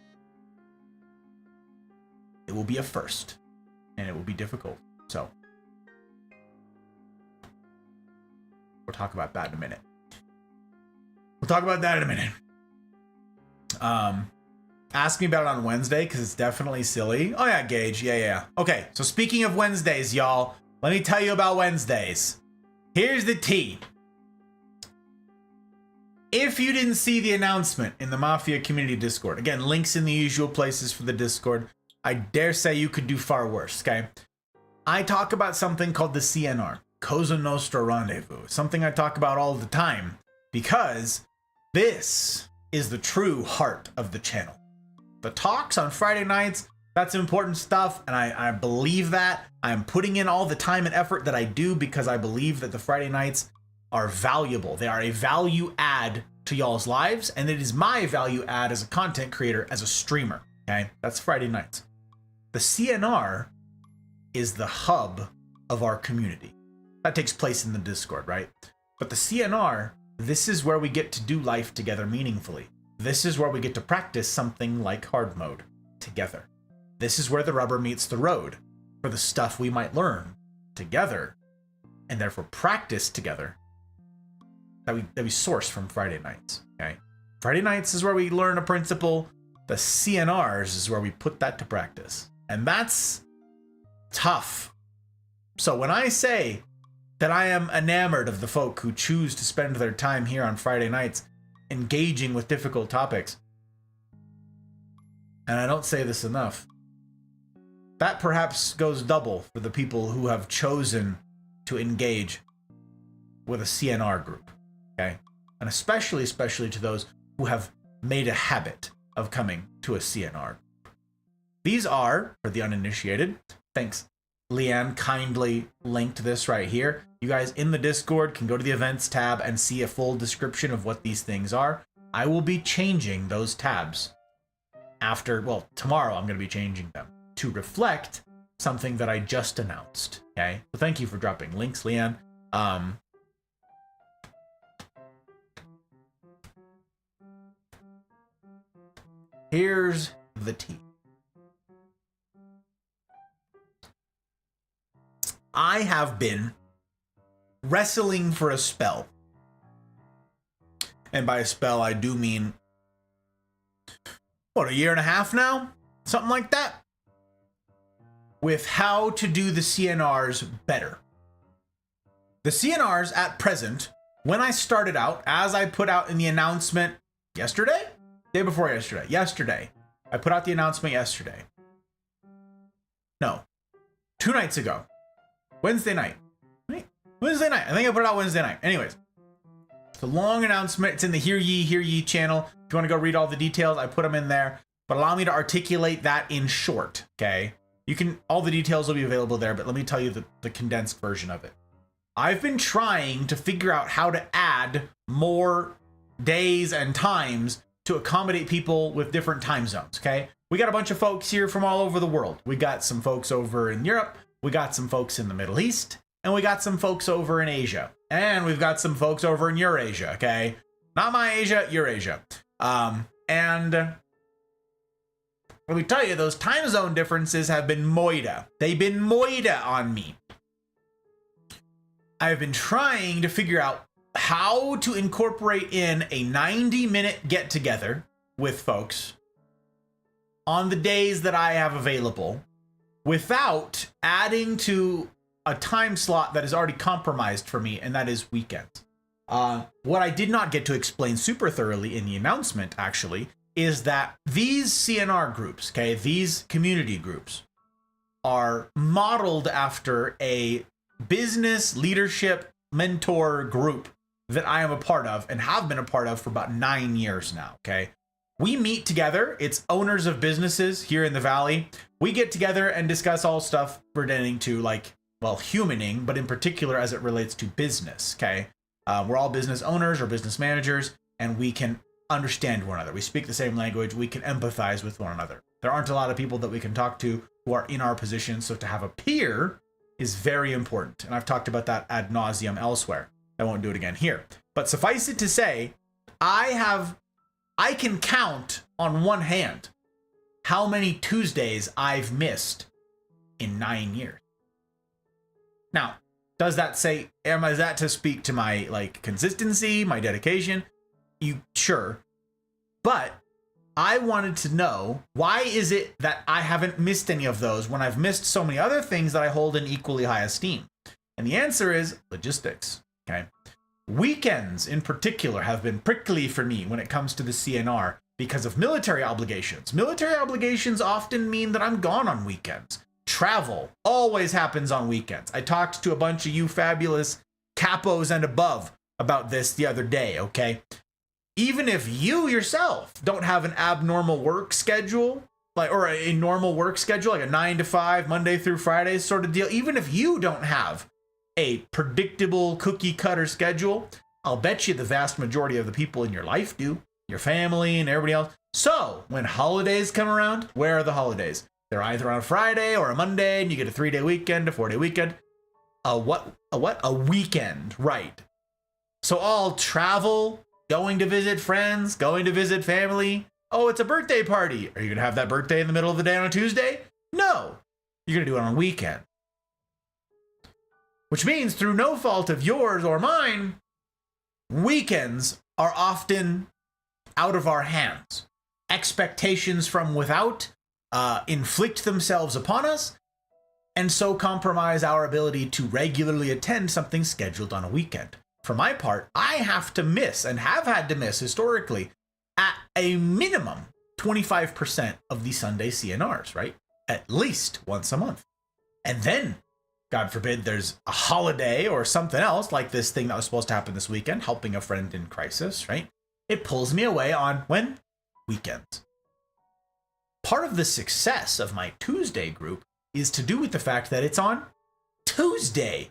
Speaker 1: It will be a first, and it will be difficult. So, we'll talk about that in a minute. Ask me about it on Wednesday, because it's definitely silly. Oh yeah, Gage, yeah. Okay, so speaking of Wednesdays, y'all, let me tell you about Wednesdays. Here's the tea. If you didn't see the announcement in the Mafia Community Discord, again, links in the usual places for the Discord, I dare say you could do far worse, okay? I talk about something called the CNR, Cosa Nostra Rendezvous, something I talk about all the time, because this is the true heart of the channel. The talks on Friday nights, that's important stuff, and I believe that. I'm putting in all the time and effort that I do because I believe that the Friday nights are valuable. They are a value add to y'all's lives, and it is my value add as a content creator, as a streamer, okay? That's Friday nights. The CNR is the hub of our community. That takes place in the Discord, right? But the CNR, this is where we get to do life together meaningfully. This is where we get to practice something like hard mode together. This is where the rubber meets the road for the stuff we might learn together and therefore practice together that we source from Friday nights, okay? Friday nights is where we learn a principle. The CNRs is where we put that to practice. And that's tough. So when I say that I am enamored of the folk who choose to spend their time here on Friday nights engaging with difficult topics, and I don't say this enough, that perhaps goes double for the people who have chosen to engage with a CNR group, okay? And especially to those who have made a habit of coming to a CNR. These are, for the uninitiated, thanks, Leanne kindly linked this right here. You guys in the Discord can go to the events tab and see a full description of what these things are. I will be changing those tabs tomorrow I'm going to be changing them to reflect something that I just announced, okay? So thank you for dropping links, Leanne. Here's the tea. I have been wrestling for a spell. And by a spell, I do mean, a year and a half now? Something like that. With how to do the CNRs better. The CNRs at present, when I started out, as I put out in the announcement yesterday? Day before yesterday. Yesterday. I put out the announcement yesterday. No. 2 nights ago. Wednesday night. I think I put it out Wednesday night. Anyways. It's a long announcement. It's in the Hear Ye channel. If you want to go read all the details, I put them in there. But allow me to articulate that in short, okay? All the details will be available there, but let me tell you the condensed version of it. I've been trying to figure out how to add more days and times to accommodate people with different time zones, okay? We got a bunch of folks here from all over the world. We got some folks over in Europe, we got some folks in the Middle East, and we got some folks over in Asia. And we've got some folks over in Eurasia, okay? Not my Asia, Eurasia. And let me tell you, those time zone differences have been moida. They've been moida on me. I've been trying to figure out how to incorporate in a 90-minute get-together with folks on the days that I have available without adding to a time slot that is already compromised for me, and that is weekends. What I did not get to explain super thoroughly in the announcement, actually, is that these CNR groups, okay, these community groups, are modeled after a business leadership mentor group that I am a part of and have been a part of for about 9 years now, okay? We meet together. It's owners of businesses here in the Valley. We get together and discuss all stuff pertaining to, like, well, humaning, but in particular as it relates to business, okay? We're all business owners or business managers, and we can understand one another. We speak the same language. We can empathize with one another. There aren't a lot of people that we can talk to who are in our position, so to have a peer is very important. And I've talked about that ad nauseum elsewhere. I won't do it again here. But suffice it to say, I can count on one hand how many Tuesdays I've missed in 9 years. Now, does that say, is that to speak to my, like, consistency, my dedication? Sure. But I wanted to know, why is it that I haven't missed any of those when I've missed so many other things that I hold in equally high esteem? And the answer is logistics, okay? Weekends in particular have been prickly for me when it comes to the CNR because of military obligations. Military obligations often mean that I'm gone on weekends. Travel always happens on weekends. I talked to a bunch of you fabulous capos and above about this the other day, okay? Even if you yourself don't have an abnormal work schedule, or a normal work schedule, like a 9 to 5, Monday through Friday sort of deal, even if you don't have a predictable cookie cutter schedule, I'll bet you the vast majority of the people in your life do, your family and everybody else. So when holidays come around, where are the holidays? They're either on a Friday or a Monday, and you get a 3-day weekend, a 4-day weekend. A weekend, right. So I'll travel, going to visit friends, going to visit family. Oh, it's a birthday party. Are you going to have that birthday in the middle of the day on a Tuesday? No. You're going to do it on a weekend. Which means, through no fault of yours or mine, weekends are often out of our hands. Expectations from without inflict themselves upon us, and so compromise our ability to regularly attend something scheduled on a weekend. For my part, I have to miss, and have had to miss historically, at a minimum 25% of the Sunday CNRs, right? At least once a month. And then, God forbid, there's a holiday or something else, like this thing that was supposed to happen this weekend, helping a friend in crisis, right? It pulls me away on when? Weekends. Part of the success of my Tuesday group is to do with the fact that it's on Tuesday.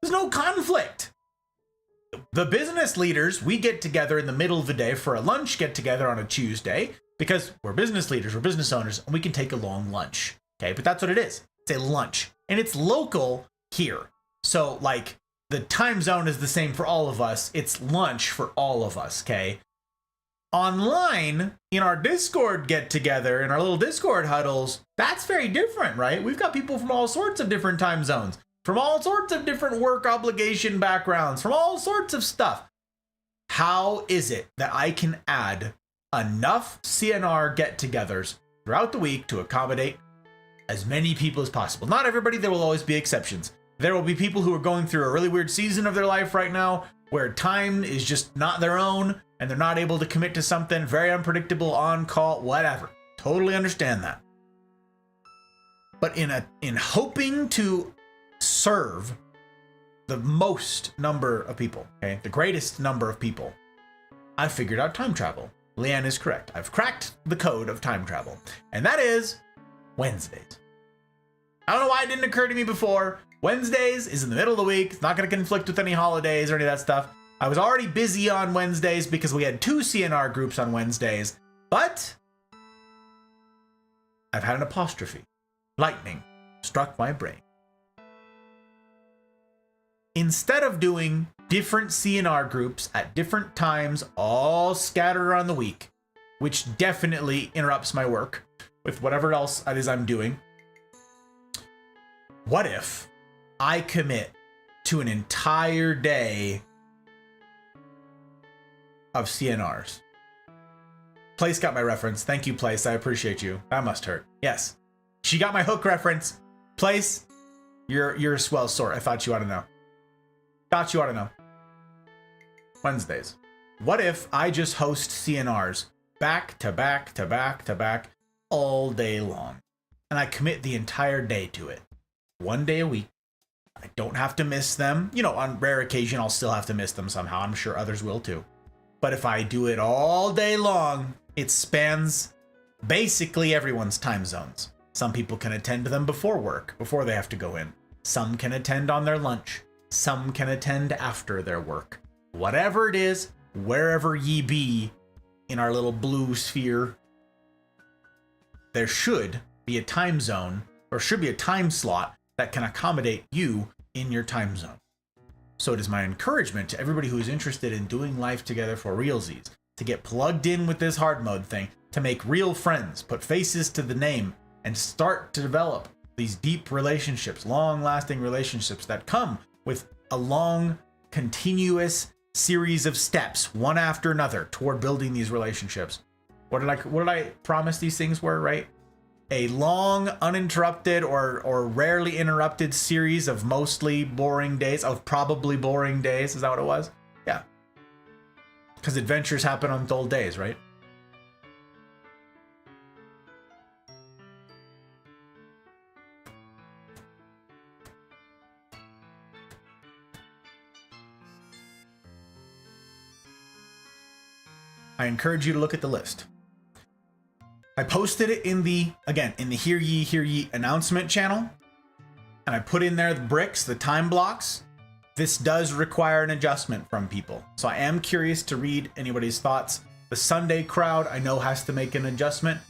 Speaker 1: There's no conflict. The business leaders, we get together in the middle of the day for a lunch get together on a Tuesday because we're business leaders, we're business owners, and we can take a long lunch. Okay, but that's what it is. It's a lunch, and it's local here. So, like, the time zone is the same for all of us. It's lunch for all of us, okay? Online, in our Discord get together, in our little Discord huddles, that's very different, right? We've got people from all sorts of different time zones, from all sorts of different work obligation backgrounds, from all sorts of stuff. How is it that I can add enough CNR get-togethers throughout the week to accommodate as many people as possible? Not everybody, there will always be exceptions. There will be people who are going through a really weird season of their life right now where time is just not their own and they're not able to commit to something, very unpredictable, on call, whatever. Totally understand that. But in hoping to serve the most number of people, okay, the greatest number of people, I've figured out time travel. Leanne is correct. I've cracked the code of time travel, and that is Wednesdays. I don't know why it didn't occur to me before. Wednesdays is in the middle of the week. It's not going to conflict with any holidays or any of that stuff. I was already busy on Wednesdays because we had 2 CNR groups on Wednesdays, but I've had an apostrophe. Lightning struck my brain. Instead of doing different CNR groups at different times, all scattered around the week, which definitely interrupts my work with whatever else it is I'm doing, what if I commit to an entire day of CNRs? Place got my reference. Thank you, Place. I appreciate you. That must hurt. Yes. She got my hook reference. Place, you're a swell sort. I thought you ought to know. Thought you ought to know. Wednesdays. What if I just host CNRs back to back to back to back all day long? And I commit the entire day to it. 1 day a week. I don't have to miss them. You know, on rare occasion, I'll still have to miss them somehow. I'm sure others will too. But if I do it all day long, it spans basically everyone's time zones. Some people can attend them before work, before they have to go in. Some can attend on their lunch. Some can attend after their work. Whatever it is, wherever ye be in our little blue sphere, there should be a time zone, or should be a time slot that can accommodate you in your time zone. So it is my encouragement to everybody who is interested in doing life together for realsies to get plugged in with this hard mode thing, to make real friends, put faces to the name, and start to develop these deep relationships, long-lasting relationships that come with a long, continuous series of steps, one after another, toward building these relationships. What did I promise these things were, right? A long, uninterrupted or rarely interrupted series of mostly boring days, of probably boring days. Is that what it was? Yeah. Because adventures happen on dull days, right? I encourage you to look at the list. I posted it in the Hear Ye announcement channel, and I put in there the bricks, the time blocks. This does require an adjustment from people, so I am curious to read anybody's thoughts. The Sunday crowd, I know, has to make an adjustment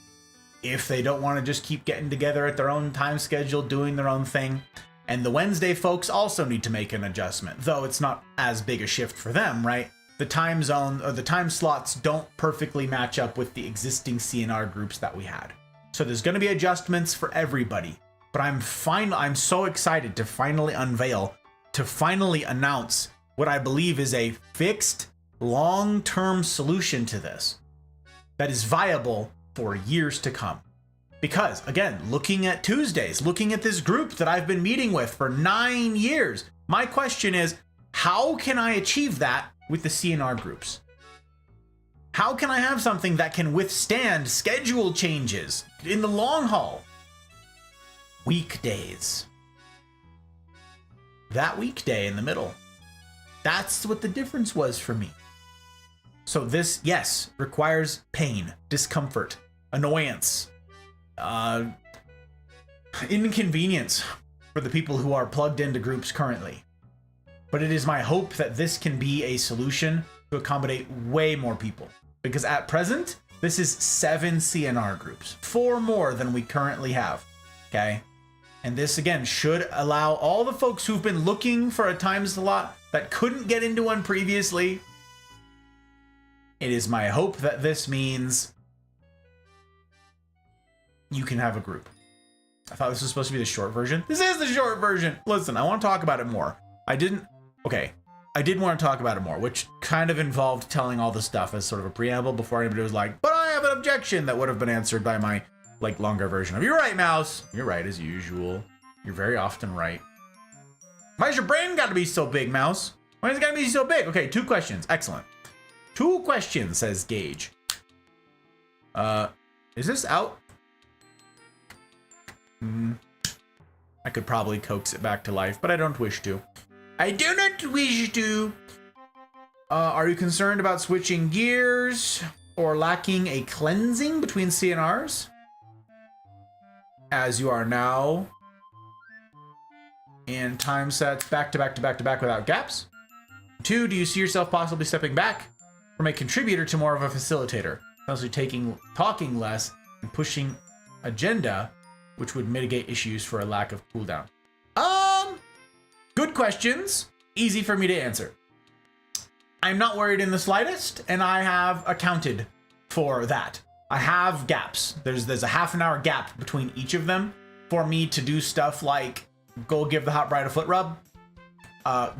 Speaker 1: if they don't want to just keep getting together at their own time schedule, doing their own thing. And the Wednesday folks also need to make an adjustment, though it's not as big a shift for them, right? The time zone or the time slots don't perfectly match up with the existing CNR groups that we had. So there's going to be adjustments for everybody, but I'm so excited to finally unveil, to finally announce what I believe is a fixed long-term solution to this that is viable for years to come. Because again, looking at Tuesdays, looking at this group that I've been meeting with for 9 years, my question is, how can I achieve that with the CNR groups? How can I have something that can withstand schedule changes in the long haul? Weekdays. That weekday in the middle. That's what the difference was for me. So this, yes, requires pain, discomfort, annoyance, inconvenience for the people who are plugged into groups currently. But it is my hope that this can be a solution to accommodate way more people. Because at present, this is 7 CNR groups, 4 more than we currently have, okay? And this, again, should allow all the folks who've been looking for a time slot that couldn't get into one previously. It is my hope that this means you can have a group. I thought this was supposed to be the short version. This is the short version. Listen, I want to talk about it more. I did want to talk about it more, which kind of involved telling all the stuff as sort of a preamble before anybody was like, but I have an objection, that would have been answered by my longer version of, you're right, Mouse. You're right as usual. You're very often right. Why's your brain got to be so big, Mouse? Why is it got to be so big? Okay, 2 questions. Excellent. 2 questions, says Gage. Is this out? I could probably coax it back to life, but I don't wish to. I do not wish to. Are you concerned about switching gears or lacking a cleansing between CNRs? As you are now in time sets back to back to back to back without gaps. 2, do you see yourself possibly stepping back from a contributor to more of a facilitator? Also talking less and pushing agenda, which would mitigate issues for a lack of cooldown. Good questions. Easy for me to answer. I'm not worried in the slightest, and I have accounted for that. I have gaps. There's a half an hour gap between each of them for me to do stuff like go give the hot bride a foot rub,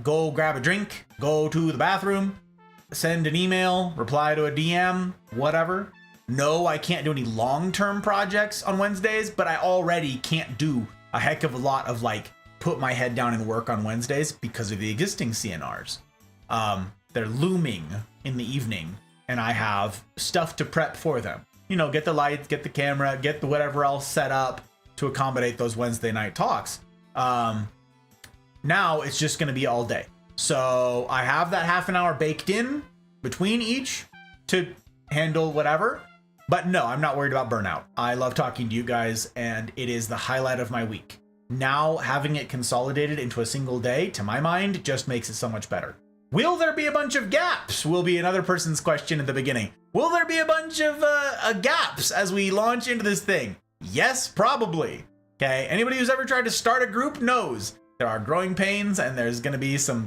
Speaker 1: go grab a drink, go to the bathroom, send an email, reply to a DM, whatever. No, I can't do any long-term projects on Wednesdays, but I already can't do a heck of a lot of like put my head down and work on Wednesdays because of the existing CNRs. They're looming in the evening, and I have stuff to prep for them. You know, get the lights, get the camera, get the whatever else set up to accommodate those Wednesday night talks. Now it's just going to be all day. So I have that half an hour baked in between each to handle whatever. But no, I'm not worried about burnout. I love talking to you guys, and it is the highlight of my week. Now having it consolidated into a single day, to my mind, just makes it so much better. Will there be a bunch of gaps? Will be another person's question at the beginning. Will there be a bunch of gaps as we launch into this thing? Yes, probably. Okay, anybody who's ever tried to start a group knows there are growing pains and there's gonna be some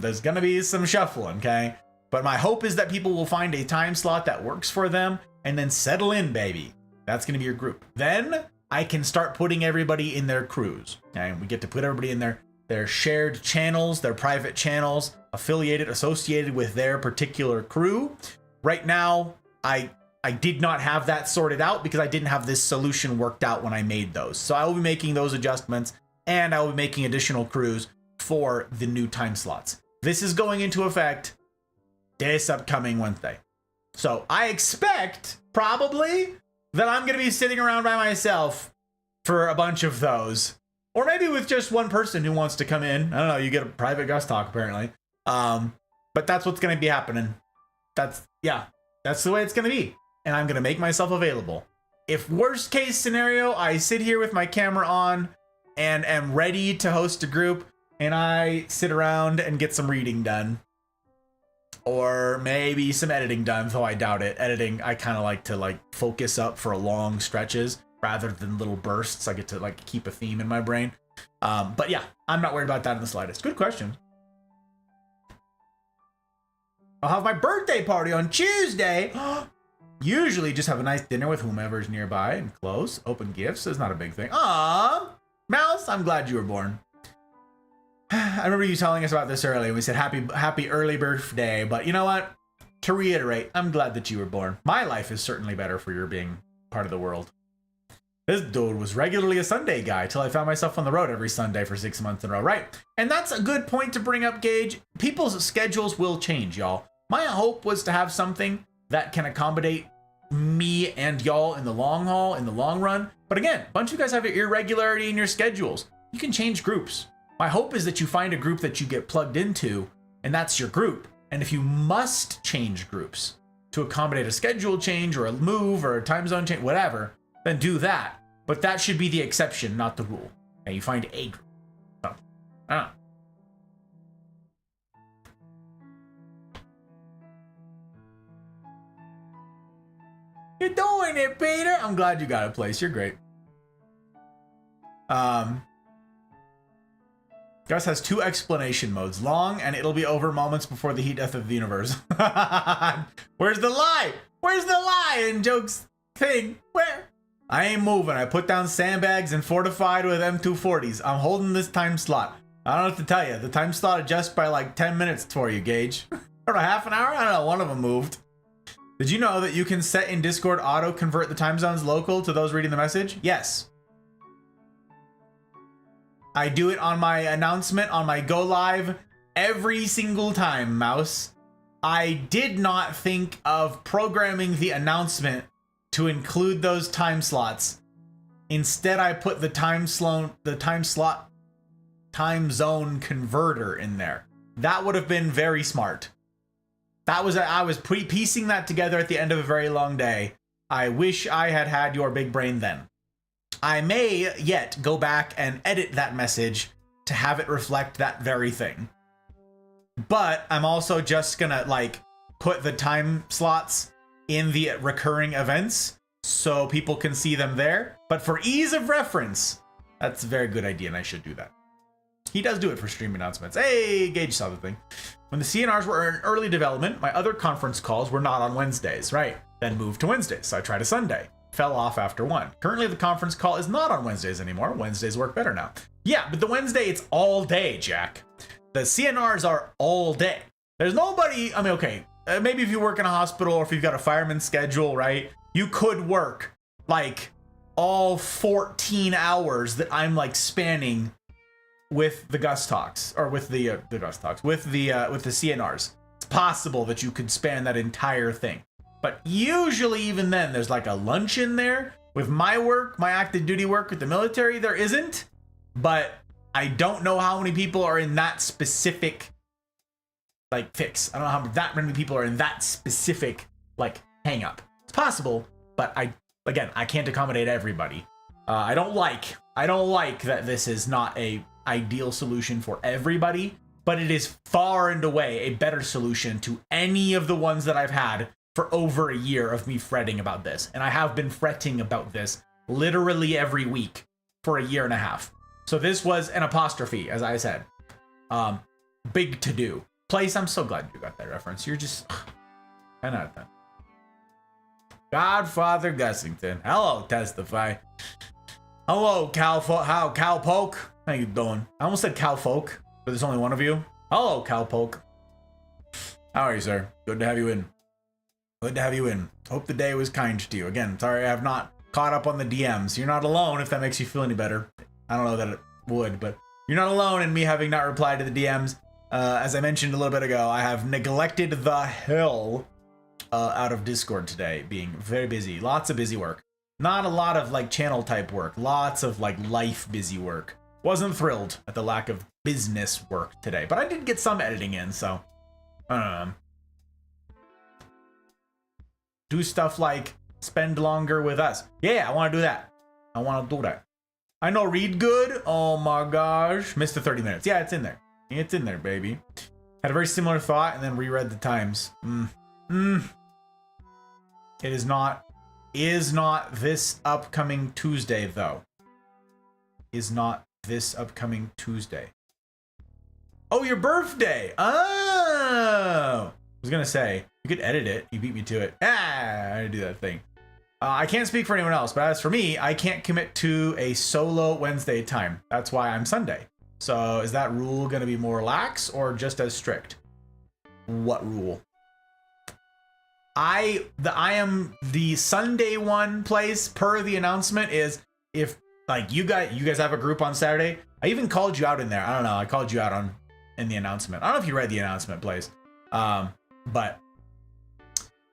Speaker 1: shuffling, okay? But my hope is that people will find a time slot that works for them and then settle in, baby. That's gonna be your group. Then I can start putting everybody in their crews. Okay, we get to put everybody in their shared channels, their private channels, associated with their particular crew. Right now, I did not have that sorted out because I didn't have this solution worked out when I made those. So I will be making those adjustments, and I will be making additional crews for the new time slots. This is going into effect this upcoming Wednesday. So I expect probably that I'm going to be sitting around by myself for a bunch of those. Or maybe with just one person who wants to come in. I don't know, you get a private guest talk apparently. But that's what's going to be happening. That's the way it's going to be. And I'm going to make myself available. If worst case scenario, I sit here with my camera on and am ready to host a group, and I sit around and get some reading done. Or maybe some editing done, though I doubt it. Editing, I kind of like to focus up for long stretches rather than little bursts. I get to keep a theme in my brain. But yeah, I'm not worried about that in the slightest. Good question. I'll have my birthday party on Tuesday. Usually just have a nice dinner with whomever's nearby and close. Open gifts is not a big thing. Aww, Mouse, I'm glad you were born. I remember you telling us about this earlier. We said happy early birthday, but you know what? To reiterate, I'm glad that you were born. My life is certainly better for your being part of the world. This dude was regularly a Sunday guy till I found myself on the road every Sunday for 6 months in a row, right? And that's a good point to bring up, Gage. People's schedules will change, y'all. My hope was to have something that can accommodate me and y'all in the long haul, in the long run. But again, a bunch of you guys have irregularity in your schedules. You can change groups. My hope is that you find a group that you get plugged into, and that's your group. And if you must change groups to accommodate a schedule change or a move or a time zone change, whatever, then do that. But that should be the exception, not the rule. And you find a group. So, I don't know. You're doing it, Peter. I'm glad you got a place. You're great. Gus has 2 explanation modes. Long, and it'll be over moments before the heat death of the universe. Where's the lie? Where's the lie in Joke's thing? Where? I ain't moving. I put down sandbags and fortified with M240s. I'm holding this time slot. I don't know what to tell you. The time slot adjusts by 10 minutes for you, Gage. Or half an hour? I don't know. One of them moved. Did you know that you can set in Discord auto convert the time zones local to those reading the message? Yes. I do it on my announcement on my go live every single time, Mouse. I did not think of programming the announcement to include those time slots. Instead, I put the time zone converter in there. That would have been very smart. I was piecing that together at the end of a very long day. I wish I had had your big brain then. I may yet go back and edit that message to have it reflect that very thing. But I'm also just gonna like put the time slots in the recurring events so people can see them there. But for ease of reference, that's a very good idea and I should do that. He does do it for stream announcements. Hey, Gage saw the thing. When the CNRs were in early development, my other conference calls were not on Wednesdays, right? Then moved to Wednesdays, so I tried a Sunday. Fell off after one. Currently, the conference call is not on Wednesdays anymore. Wednesdays work better now. Yeah, but the Wednesday, it's all day, Jack. The CNRs are all day. There's nobody, I mean, okay, maybe if you work in a hospital or if you've got a fireman's schedule, right? You could work like all 14 hours that I'm like spanning with the Gus Talks, or with the Gus Talks, with the CNRs. It's possible that you could span that entire thing. But usually even then, there's like a lunch in there. With my work, my active duty work with the military, there isn't. But I don't know how many people are in that specific, like, fix. I don't know how that many people are in that specific, like, hang up. It's possible, but I can't accommodate everybody. I don't like that this is not a ideal solution for everybody, but it is far and away a better solution to any of the ones that I've had for over a year of me fretting about this. And I have been fretting about this literally every week for a year and a half. So this was an apostrophe, as I said. Big to do. Place, I'm so glad you got that reference. You're just 10 out of 10. Godfather Gussington. Hello, Testify. Hello, Cowpoke. How you doing? I almost said Cowfolk, but there's only one of you. Hello, Cowpoke. How are you, sir? Good to have you in. Good to have you in. Hope the day was kind to you. Again, sorry I have not caught up on the DMs. You're not alone if that makes you feel any better. I don't know that it would, but you're not alone in me having not replied to the DMs. As I mentioned a little bit ago, I have neglected the hell out of Discord today, being very busy. Lots of busy work. Not a lot of like channel type work. Lots of like life busy work. Wasn't thrilled at the lack of business work today, but I did get some editing in, so do stuff like spend longer with us. Yeah, I want to do that. I know read good. Oh my gosh. Missed the 30 minutes. Yeah, it's in there. It's in there, baby. Had a very similar thought and then reread the times. It is not this upcoming Tuesday, though. Is not this upcoming Tuesday. Oh, your birthday. Oh. I was going to say, you could edit it. You beat me to it. I do that thing. I can't speak for anyone else, but as for me, I can't commit to a solo Wednesday time. That's why I'm Sunday. So is that rule going to be more lax or just as strict? What rule? I am the Sunday one place per the announcement is if like you guys have a group on Saturday. I even called you out in there. I don't know. I called you out in the announcement. I don't know if you read the announcement, please. But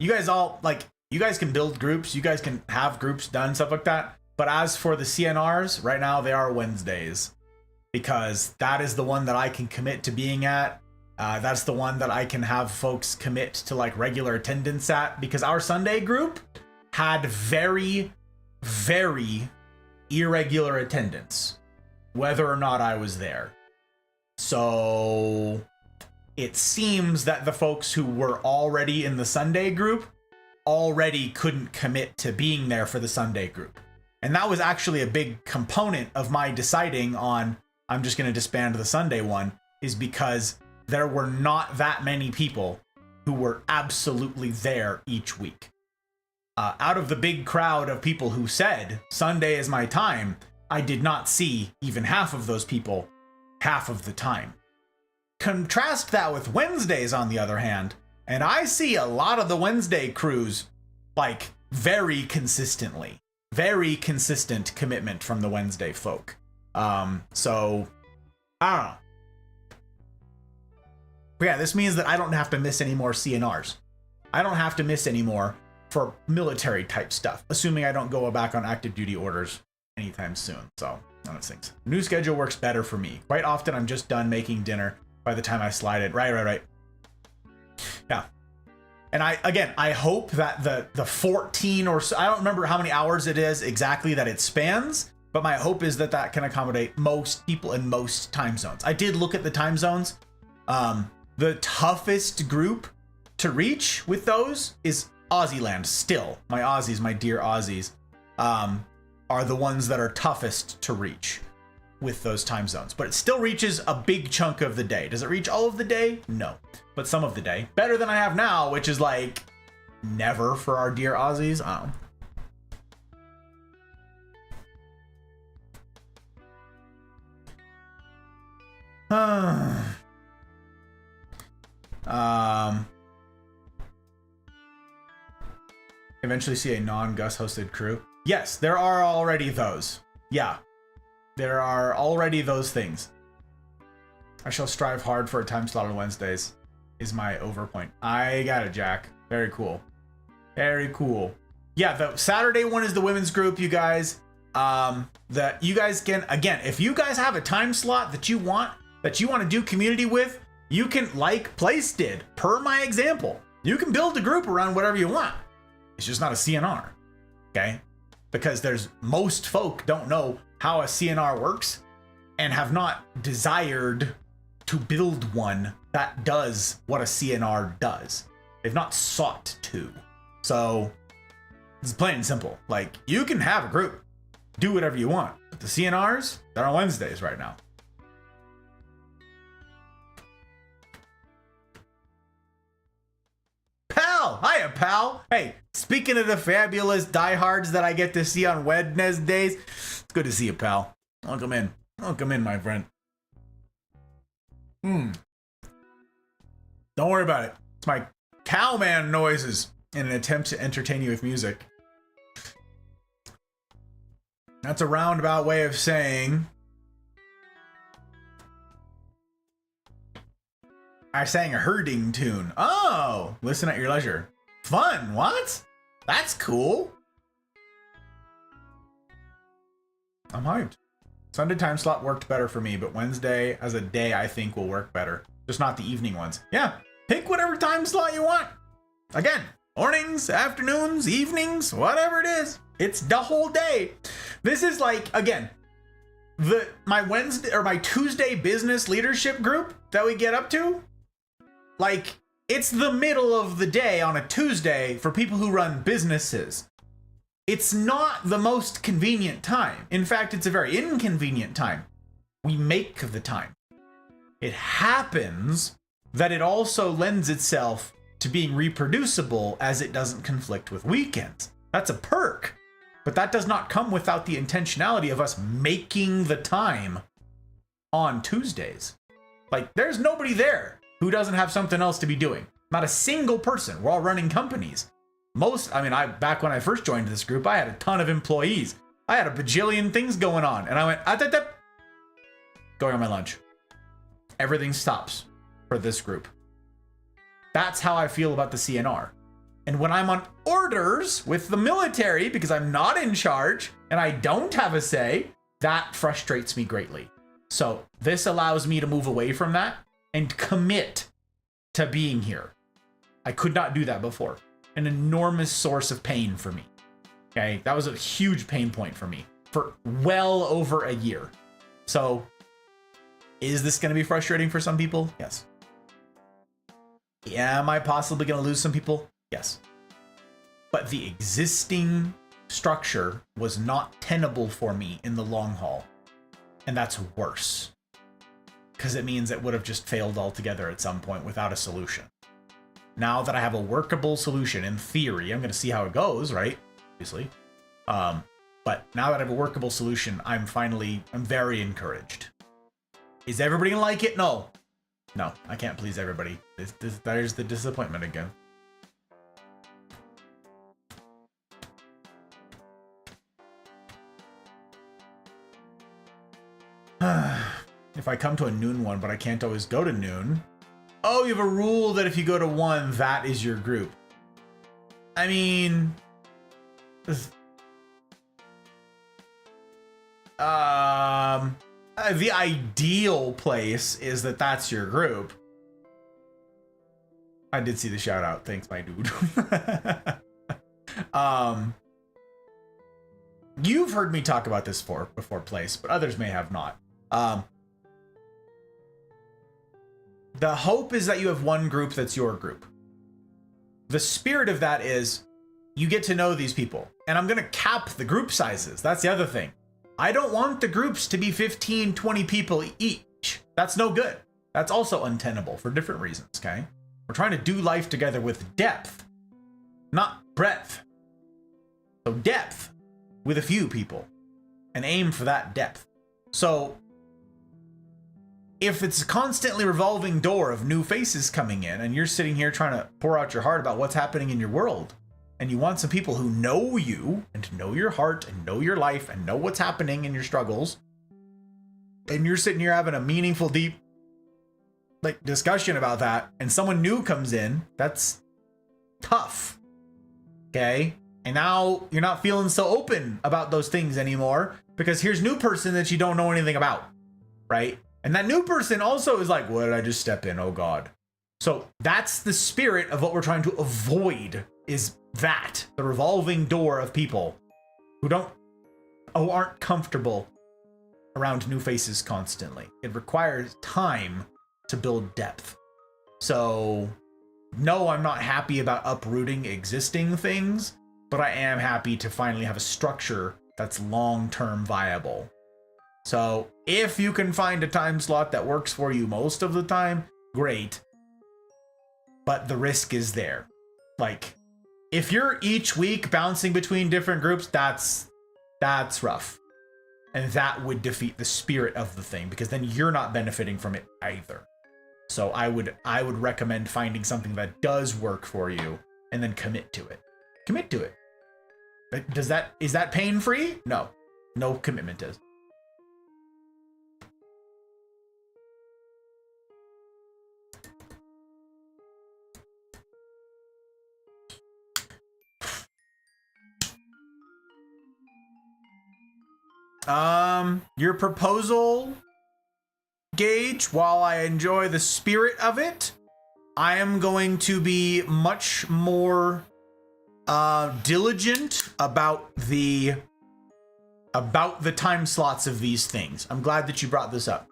Speaker 1: you guys all like you guys can build groups. You guys can have groups done, stuff like that. But as for the CNRs, right now they are Wednesdays because that is the one that I can commit to being at. That's the one that I can have folks commit to like regular attendance at because our Sunday group had very, very irregular attendance, whether or not I was there. So it seems that the folks who were already in the Sunday group already couldn't commit to being there for the Sunday group. And that was actually a big component of my deciding on I'm just going to disband the Sunday one is because there were not that many people who were absolutely there each week. Out of the big crowd of people who said, Sunday is my time, I did not see even half of those people half of the time. Contrast that with Wednesdays, on the other hand, and I see a lot of the Wednesday crews, like, very consistently. Very consistent commitment from the Wednesday folk. So, I don't know. But yeah, this means that I don't have to miss any more CNRs. I don't have to miss any more for military type stuff, assuming I don't go back on active duty orders anytime soon. So, none of those things. New schedule works better for me. Quite often, I'm just done making dinner by the time I slide it. Right. Yeah. And I hope that the 14 or so, I don't remember how many hours it is exactly that it spans, but my hope is that that can accommodate most people in most time zones. I did look at the time zones. The toughest group to reach with those is Aussieland still. My Aussies, my dear Aussies, are the ones that are toughest to reach with those time zones. But it still reaches a big chunk of the day. Does it reach all of the day? No. But some of the day. Better than I have now, which is like never for our dear Aussies. Eventually see a non-Gus hosted crew. Yes, there are already those. Yeah, there are already those things. I shall strive hard for a time slot on Wednesdays is my overpoint. I got it, Jack. Very cool. Very cool. Yeah, the Saturday one is the women's group, you guys. That you guys can, again, if you guys have a time slot that you want to do community with, you can, like Place did, per my example, you can build a group around whatever you want. It's just not a CNR, okay? Because most folk don't know how a CNR works and have not desired to build one that does what a CNR does. They've not sought to. So it's plain and simple. Like, you can have a group, do whatever you want, but the CNRs, they're on Wednesdays right now. Pal! Hiya, pal! Hey, speaking of the fabulous diehards that I get to see on Wednesdays, it's good to see you, pal. Welcome in. Welcome in, my friend. Don't worry about it. It's my cowman noises in an attempt to entertain you with music. That's a roundabout way of saying I sang a herding tune. Oh, listen at your leisure. Fun, what? That's cool. I'm hyped. Sunday time slot worked better for me, but Wednesday as a day I think will work better. Just not the evening ones. Yeah, pick whatever time slot you want. Again, mornings, afternoons, evenings, whatever it is. It's the whole day. This is like, again, my Wednesday or my Tuesday business leadership group that we get up to. Like, it's the middle of the day on a Tuesday for people who run businesses. It's not the most convenient time. In fact, it's a very inconvenient time. We make the time. It happens that it also lends itself to being reproducible as it doesn't conflict with weekends. That's a perk, but that does not come without the intentionality of us making the time on Tuesdays. Like, there's nobody there who doesn't have something else to be doing. Not a single person. We're all running companies. Back when I first joined this group, I had a ton of employees. I had a bajillion things going on, and I went, going on my lunch. Everything stops for this group. That's how I feel about the CNR. And when I'm on orders with the military, because I'm not in charge and I don't have a say, that frustrates me greatly. So this allows me to move away from that and commit to being here. I could not do that before. An enormous source of pain for me. Okay, that was a huge pain point for me for well over a year. So is this going to be frustrating for some people? Yes. Yeah, am I possibly going to lose some people? Yes. But the existing structure was not tenable for me in the long haul. And that's worse. Because it means it would have just failed altogether at some point without a solution. Now that I have a workable solution, in theory, I'm going to see how it goes, right? Obviously. But now that I have a workable solution, I'm very encouraged. Is everybody going to like it? No. No, I can't please everybody. There's the disappointment again. If I come to a noon one, but I can't always go to noon. Oh, you have a rule that if you go to one, that is your group. I mean, the ideal place is that that's your group. I did see the shout out. Thanks, my dude. You've heard me talk about this before, Place, but others may have not. The hope is that you have one group that's your group. The spirit of that is you get to know these people. And I'm going to cap the group sizes. That's the other thing. I don't want the groups to be 15, 20 people each. That's no good. That's also untenable for different reasons, okay? We're trying to do life together with depth, not breadth. So depth with a few people and aim for that depth. So if it's a constantly revolving door of new faces coming in and you're sitting here trying to pour out your heart about what's happening in your world, and you want some people who know you and know your heart and know your life and know what's happening in your struggles, and you're sitting here having a meaningful, deep discussion about that, and someone new comes in, that's tough. Okay? And now you're not feeling so open about those things anymore because here's new person that you don't know anything about, right? And that new person also is like, what did I just step in? Oh God. So that's the spirit of what we're trying to avoid, is that the revolving door of people who aren't comfortable around new faces constantly. It requires time to build depth. So no, I'm not happy about uprooting existing things, but I am happy to finally have a structure that's long-term viable. So if you can find a time slot that works for you most of the time, great. But the risk is there. Like, if you're each week bouncing between different groups, that's rough. And that would defeat the spirit of the thing, because then you're not benefiting from it either. So I would recommend finding something that does work for you and then commit to it. Commit to it. Is that pain-free? No. No commitment is. Your proposal, Gage, while I enjoy the spirit of it, I am going to be much more diligent about the time slots of these things. I'm glad that you brought this up.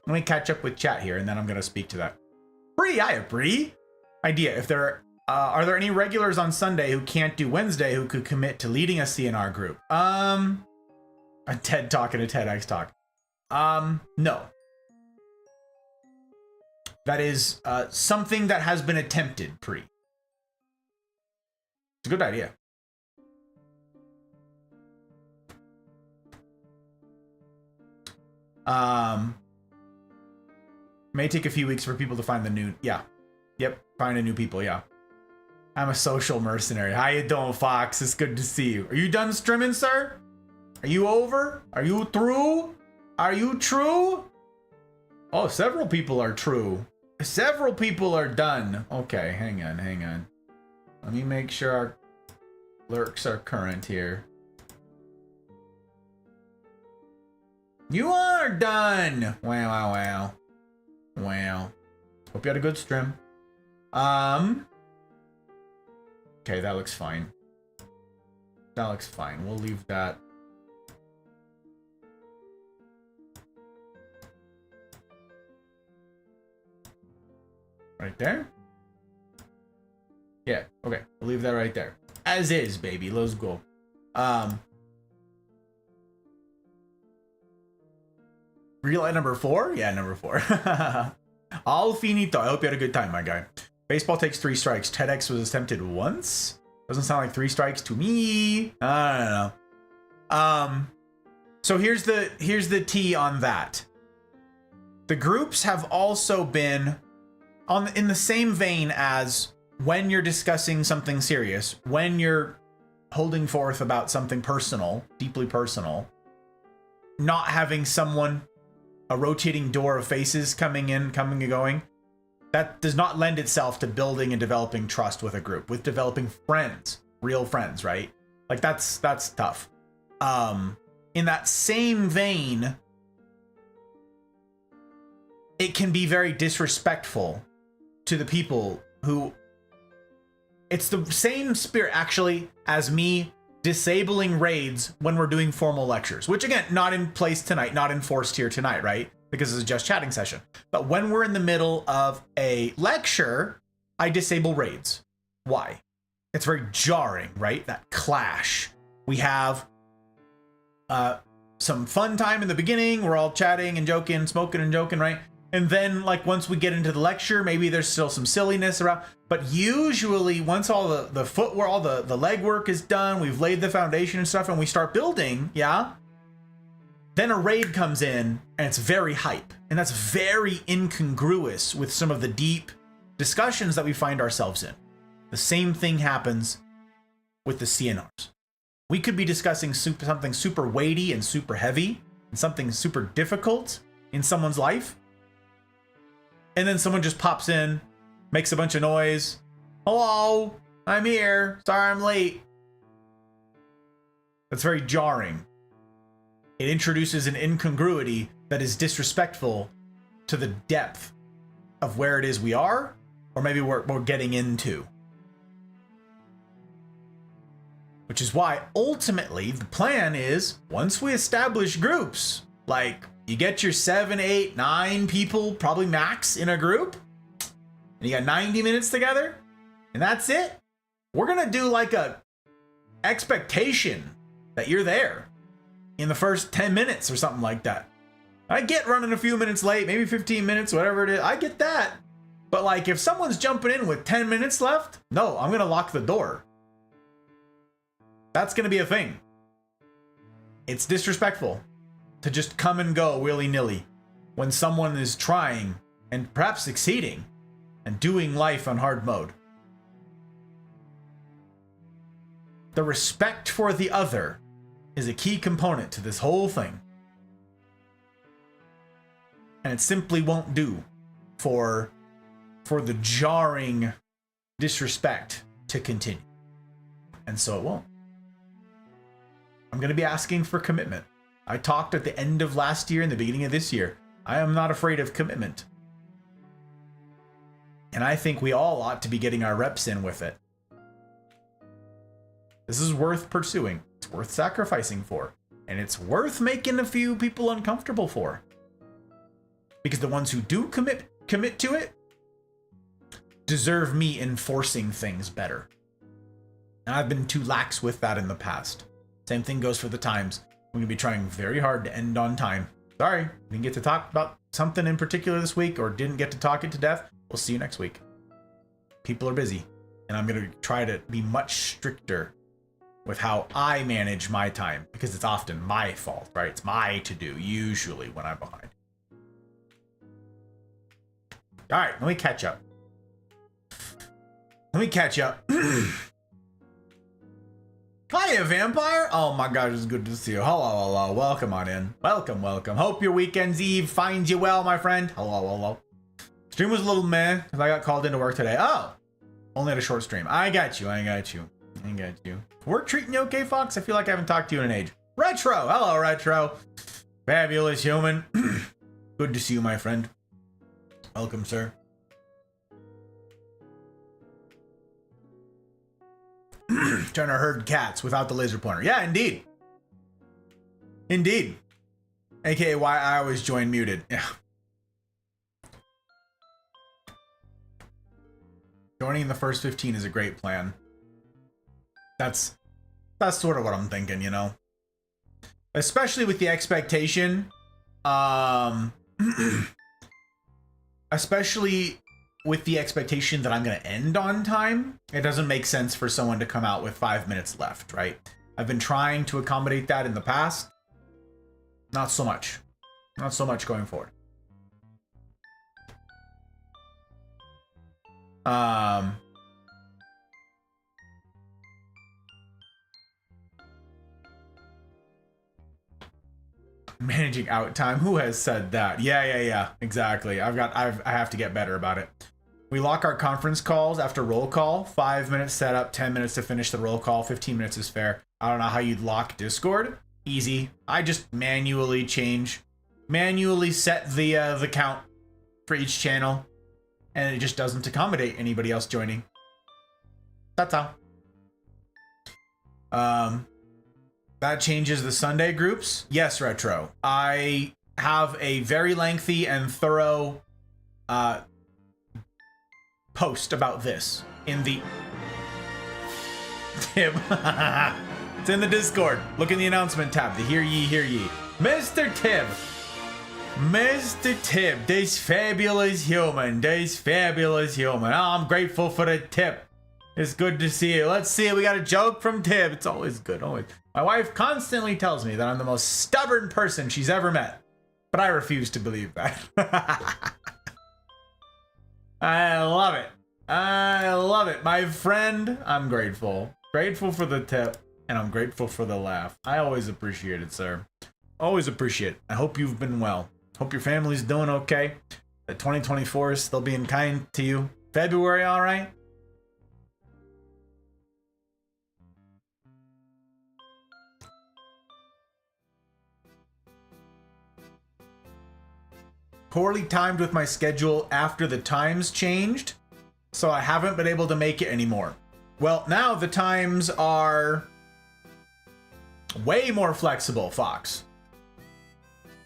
Speaker 1: Let me catch up with chat here, and then I'm going to speak to that. Bree, idea. If there are there any regulars on Sunday who can't do Wednesday who could commit to leading a CNR group? A TED Talk and a TEDx Talk. No. That is something that has been attempted, It's a good idea. May take a few weeks for people to find the new... Yeah. Yep. Finding new people, yeah. I'm a social mercenary. How you doing, Fox? It's good to see you. Are you done streaming, sir? Are you over? Are you through? Are you true? Oh, several people are true. Several people are done. Okay, hang on. Let me make sure our lurks are current here. You are done. Wow. Hope you had a good stream. Okay, that looks fine. We'll leave that. Right there? Yeah, okay. We'll leave that right there. As is, baby. Let's go. Real at number 4? Yeah, number 4. All finito. I hope you had a good time, my guy. Baseball takes 3 strikes. TEDx was attempted once? Doesn't sound like 3 strikes to me. I don't know. So here's the tea on that. The groups have also been in the same vein as when you're discussing something serious, when you're holding forth about something personal, deeply personal, not having someone, a rotating door of faces coming and going, that does not lend itself to building and developing trust with a group, with developing friends, real friends, right? Like that's tough. In in that same vein, it can be very disrespectful to the people who... It's the same spirit, actually, as me disabling raids when we're doing formal lectures, which, again, not in place tonight, not enforced here tonight, right? Because it's a just chatting session. But when we're in the middle of a lecture, I disable raids. Why? It's very jarring, right? That clash. We have some fun time in the beginning. We're all chatting and joking, smoking and joking, right? And then, like, once we get into the lecture, maybe there's still some silliness around. But usually, once all the footwork, all the legwork is done, we've laid the foundation and stuff, and we start building, yeah? Then a raid comes in, and it's very hype. And that's very incongruous with some of the deep discussions that we find ourselves in. The same thing happens with the CNRs. We could be discussing something super weighty and super heavy, and something super difficult in someone's life. And then someone just pops in, makes a bunch of noise. Hello, I'm here. Sorry I'm late. That's very jarring. It introduces an incongruity that is disrespectful to the depth of where it is we are, or maybe we're getting into. Which is why, ultimately, the plan is, once we establish groups, like, you get your 7, 8, 9 people, probably max, in a group, and you got 90 minutes together, and that's it. We're gonna do like a expectation that you're there in the first 10 minutes or something like that. I get running a few minutes late, maybe 15 minutes, whatever it is. I get that. But like, if someone's jumping in with 10 minutes left, no, I'm gonna lock the door. That's gonna be a thing. It's disrespectful to just come and go willy-nilly when someone is trying and perhaps succeeding and doing life on hard mode. The respect for the other is a key component to this whole thing. And it simply won't do for the jarring disrespect to continue. And so it won't. I'm going to be asking for commitment. I talked at the end of last year and the beginning of this year. I am not afraid of commitment. And I think we all ought to be getting our reps in with it. This is worth pursuing. It's worth sacrificing for. And it's worth making a few people uncomfortable for. Because the ones who do commit to it deserve me enforcing things better. And I've been too lax with that in the past. Same thing goes for the times. I'm going to be trying very hard to end on time. Sorry, didn't get to talk about something in particular this week, or didn't get to talk it to death. We'll see you next week. People are busy, and I'm going to try to be much stricter with how I manage my time, because it's often my fault, right? It's my to-do, usually, when I'm behind. All right, let me catch up. Hiya, Vampire! Oh my god, it's good to see you. Hello. Welcome on in. Welcome. Hope your weekend's eve finds you well, my friend. Hello. Stream was a little meh, because I got called into work today. Oh! Only had a short stream. I got you. Work treating you okay, Fox? I feel like I haven't talked to you in an age. Retro! Hello, Retro. Fabulous human. Good to see you, my friend. Welcome, sir. Trying to herd cats without the laser pointer. Yeah, indeed. AKA why I always join muted. Yeah. Joining in the first 15 is a great plan. That's sort of what I'm thinking, you know? Especially with the expectation, especially with the expectation that I'm going to end on time. It doesn't make sense for someone to come out with 5 minutes left, right? I've been trying to accommodate that in the past. Not so much going forward. Managing out time. Who has said that? Yeah. Exactly. I have to get better about it. We lock our conference calls after roll call. 5 minutes setup, 10 minutes to finish the roll call. 15 minutes is fair. I don't know how you'd lock Discord. easy. I just manually set the count for each channel, and it just doesn't accommodate anybody else joining. That's all. That changes the Sunday groups. Yes, Retro. I have a very lengthy and thorough post about this in the Tim. It's in the Discord. Look in the announcement tab. The hear ye, hear ye. Mr. Tib. Mr. Tib, this fabulous human. This fabulous human. Oh, I'm grateful for the tip. It's good to see you. Let's see. We got a joke from Tib. It's always good. Always. My wife constantly tells me that I'm the most stubborn person she's ever met, but I refuse to believe that. I love it. I love it. My friend, I'm grateful. Grateful for the tip, and I'm grateful for the laugh. I always appreciate it, sir. Always appreciate it. I hope you've been well. Hope your family's doing okay. That 2024 is still being kind to you. February, all right? Poorly timed with my schedule after the times changed, so I haven't been able to make it anymore. Well, now the times are way more flexible, Fox.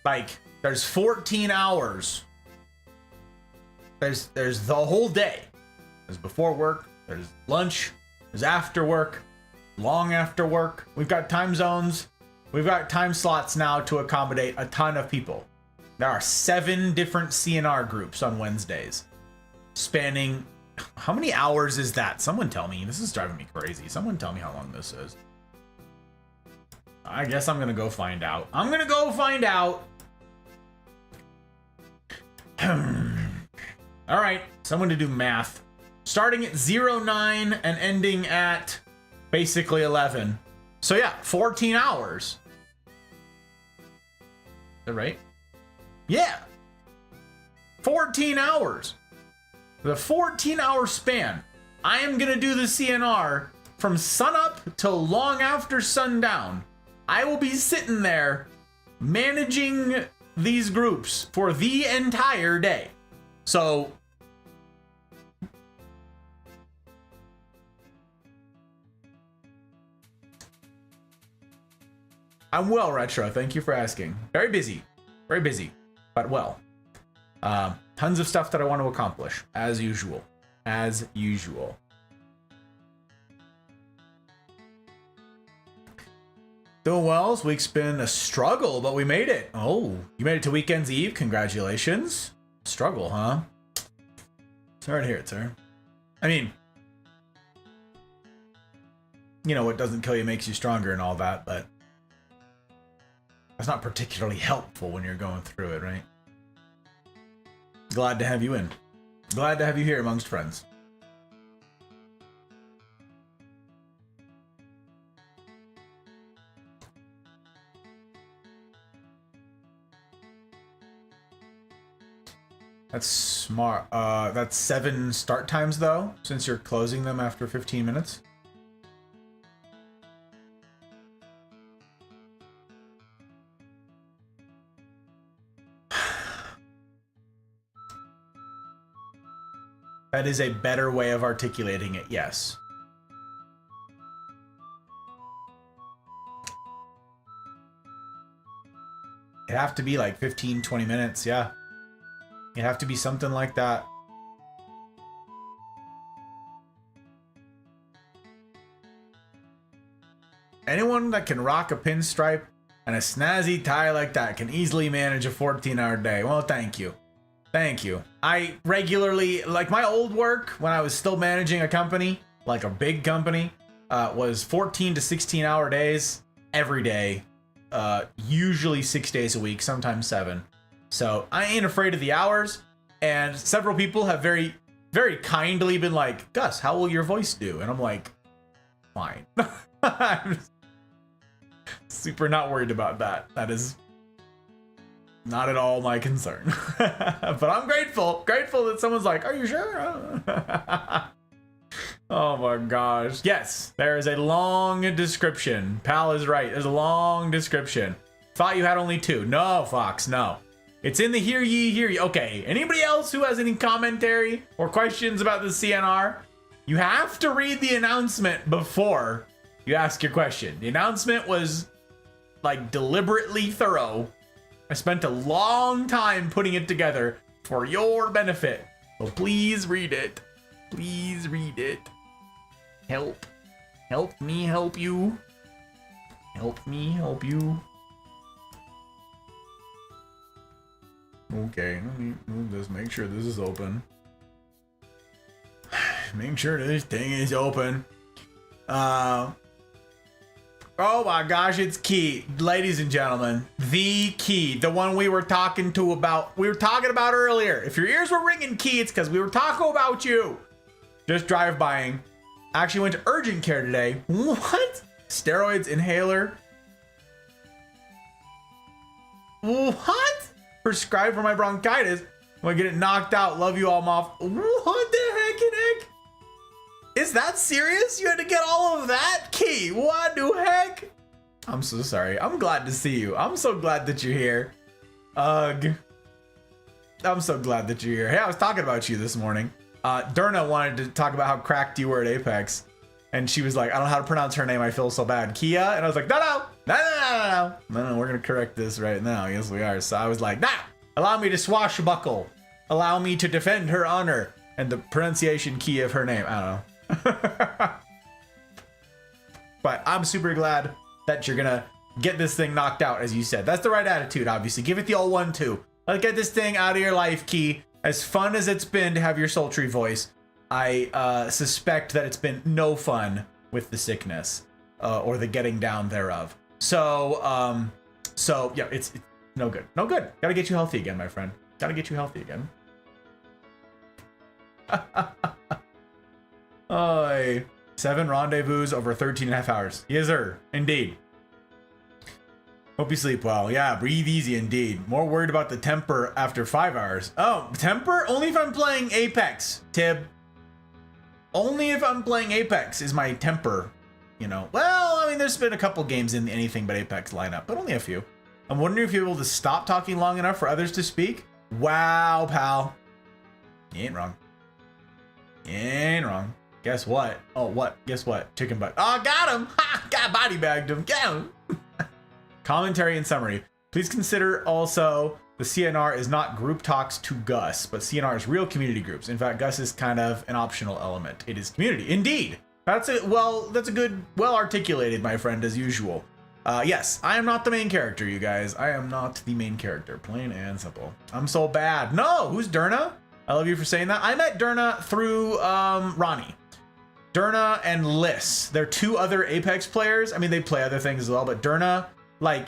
Speaker 1: Like, there's 14 hours. There's the whole day. There's before work, there's lunch, there's after work, long after work. We've got time zones. We've got time slots now to accommodate a ton of people. There are 7 different CNR groups on Wednesdays, spanning... How many hours is that? Someone tell me. This is driving me crazy. Someone tell me how long this is. I guess I'm gonna go find out. I'm gonna go find out. All right, someone to do math. Starting at 09 and ending at basically 11. So yeah, 14 hours. Is that right? Yeah. 14 hours. The 14-hour span. I am gonna do the CNR from sunup till long after sundown. I will be sitting there managing these groups for the entire day. So I'm well, Retro. Thank you for asking. Very busy, but well. Tons of stuff that I want to accomplish, as usual. As usual. Doing well. This week's been a struggle, but we made it. Oh, you made it to Weekend's Eve. Congratulations. Struggle, huh? Sorry to hear it, sir. I mean, you know, what doesn't kill you makes you stronger and all that, but that's not particularly helpful when you're going through it, right? Glad to have you in. Glad to have you here amongst friends. That's smart. That's 7 start times though, since you're closing them after 15 minutes. That is a better way of articulating it, yes. It'd have to be like 15, 20 minutes, yeah. It'd have to be something like that. Anyone that can rock a pinstripe and a snazzy tie like that can easily manage a 14-hour day. Well, thank you. Thank you. I regularly, like my old work when I was still managing a company, like a big company, was 14 to 16-hour days every day. Usually 6 days a week, sometimes 7. So I ain't afraid of the hours. And several people have very, very kindly been like, Gus, how will your voice do? And I'm like, fine. I'm super not worried about that. That is not at all my concern. But I'm grateful that someone's like, are you sure? Oh my gosh. Yes, there is a long description. Pal is right. There's a long description. Thought you had only 2. No, Fox, no. It's in the hear ye. Okay, anybody else who has any commentary or questions about the CNR? You have to read the announcement before you ask your question. The announcement was like deliberately thorough. I spent a long time putting it together for your benefit. So please read it. Please read it. Help. Help me help you. Help me help you. Okay, let me move this. Make sure this is open. Make sure this thing is open. Oh my gosh, it's Key. Ladies and gentlemen, the Key. The one we were talking about earlier. If your ears were ringing, Key, it's because we were talking about you. Just drive-bying. Actually went to urgent care today. What? Steroids, inhaler. What? Prescribed for my bronchitis. I'm gonna get it knocked out. Love you all, Moth. What the heck, Nick? Is that serious? You had to get all of that? Key, what the heck? I'm so sorry. I'm glad to see you. I'm so glad that you're here. Ugh. I'm so glad that you're here. Hey, I was talking about you this morning. Durna wanted to talk about how cracked you were at Apex. And she was like, I don't know how to pronounce her name. I feel so bad. Kia? And I was like, no, we're going to correct this right now. Yes, we are. So I was like, allow me to swashbuckle. Allow me to defend her honor. And the pronunciation key of her name. I don't know. But I'm super glad that you're going to get this thing knocked out, as you said. That's the right attitude, obviously. Give it the old 1-2. Let's get this thing out of your life, Key. As fun as it's been to have your sultry voice, I suspect that it's been no fun with the sickness or the getting down thereof. So yeah, it's no good. No good. Gotta get you healthy again, my friend. Gotta get you healthy again. Oy. 7 rendezvous over 13.5 hours. Yes, sir. Indeed. Hope you sleep well. Yeah, breathe easy indeed. More worried about the temper after 5 hours. Oh, temper? Only if I'm playing Apex, Tib. Only if I'm playing Apex is my temper, you know. Well, I mean, there's been a couple games in the anything but Apex lineup, but only a few. I'm wondering if you're able to stop talking long enough for others to speak. Wow, pal. You ain't wrong. You ain't wrong. Guess what? Oh, what? Guess what? Chicken butt. Oh, got him! Ha! Got body bagged him. Get him! Commentary and summary. Please consider also the CNR is not group talks to Gus, but CNR is real community groups. In fact, Gus is kind of an optional element. It is community. Indeed. That's a good, well articulated, my friend, as usual. Yes, I am not the main character, you guys. I am not the main character. Plain and simple. I'm so bad. No, who's Durna? I love you for saying that. I met Durna through Ronnie. Durna and Liss. They're 2 other Apex players. I mean, they play other things as well, but Durna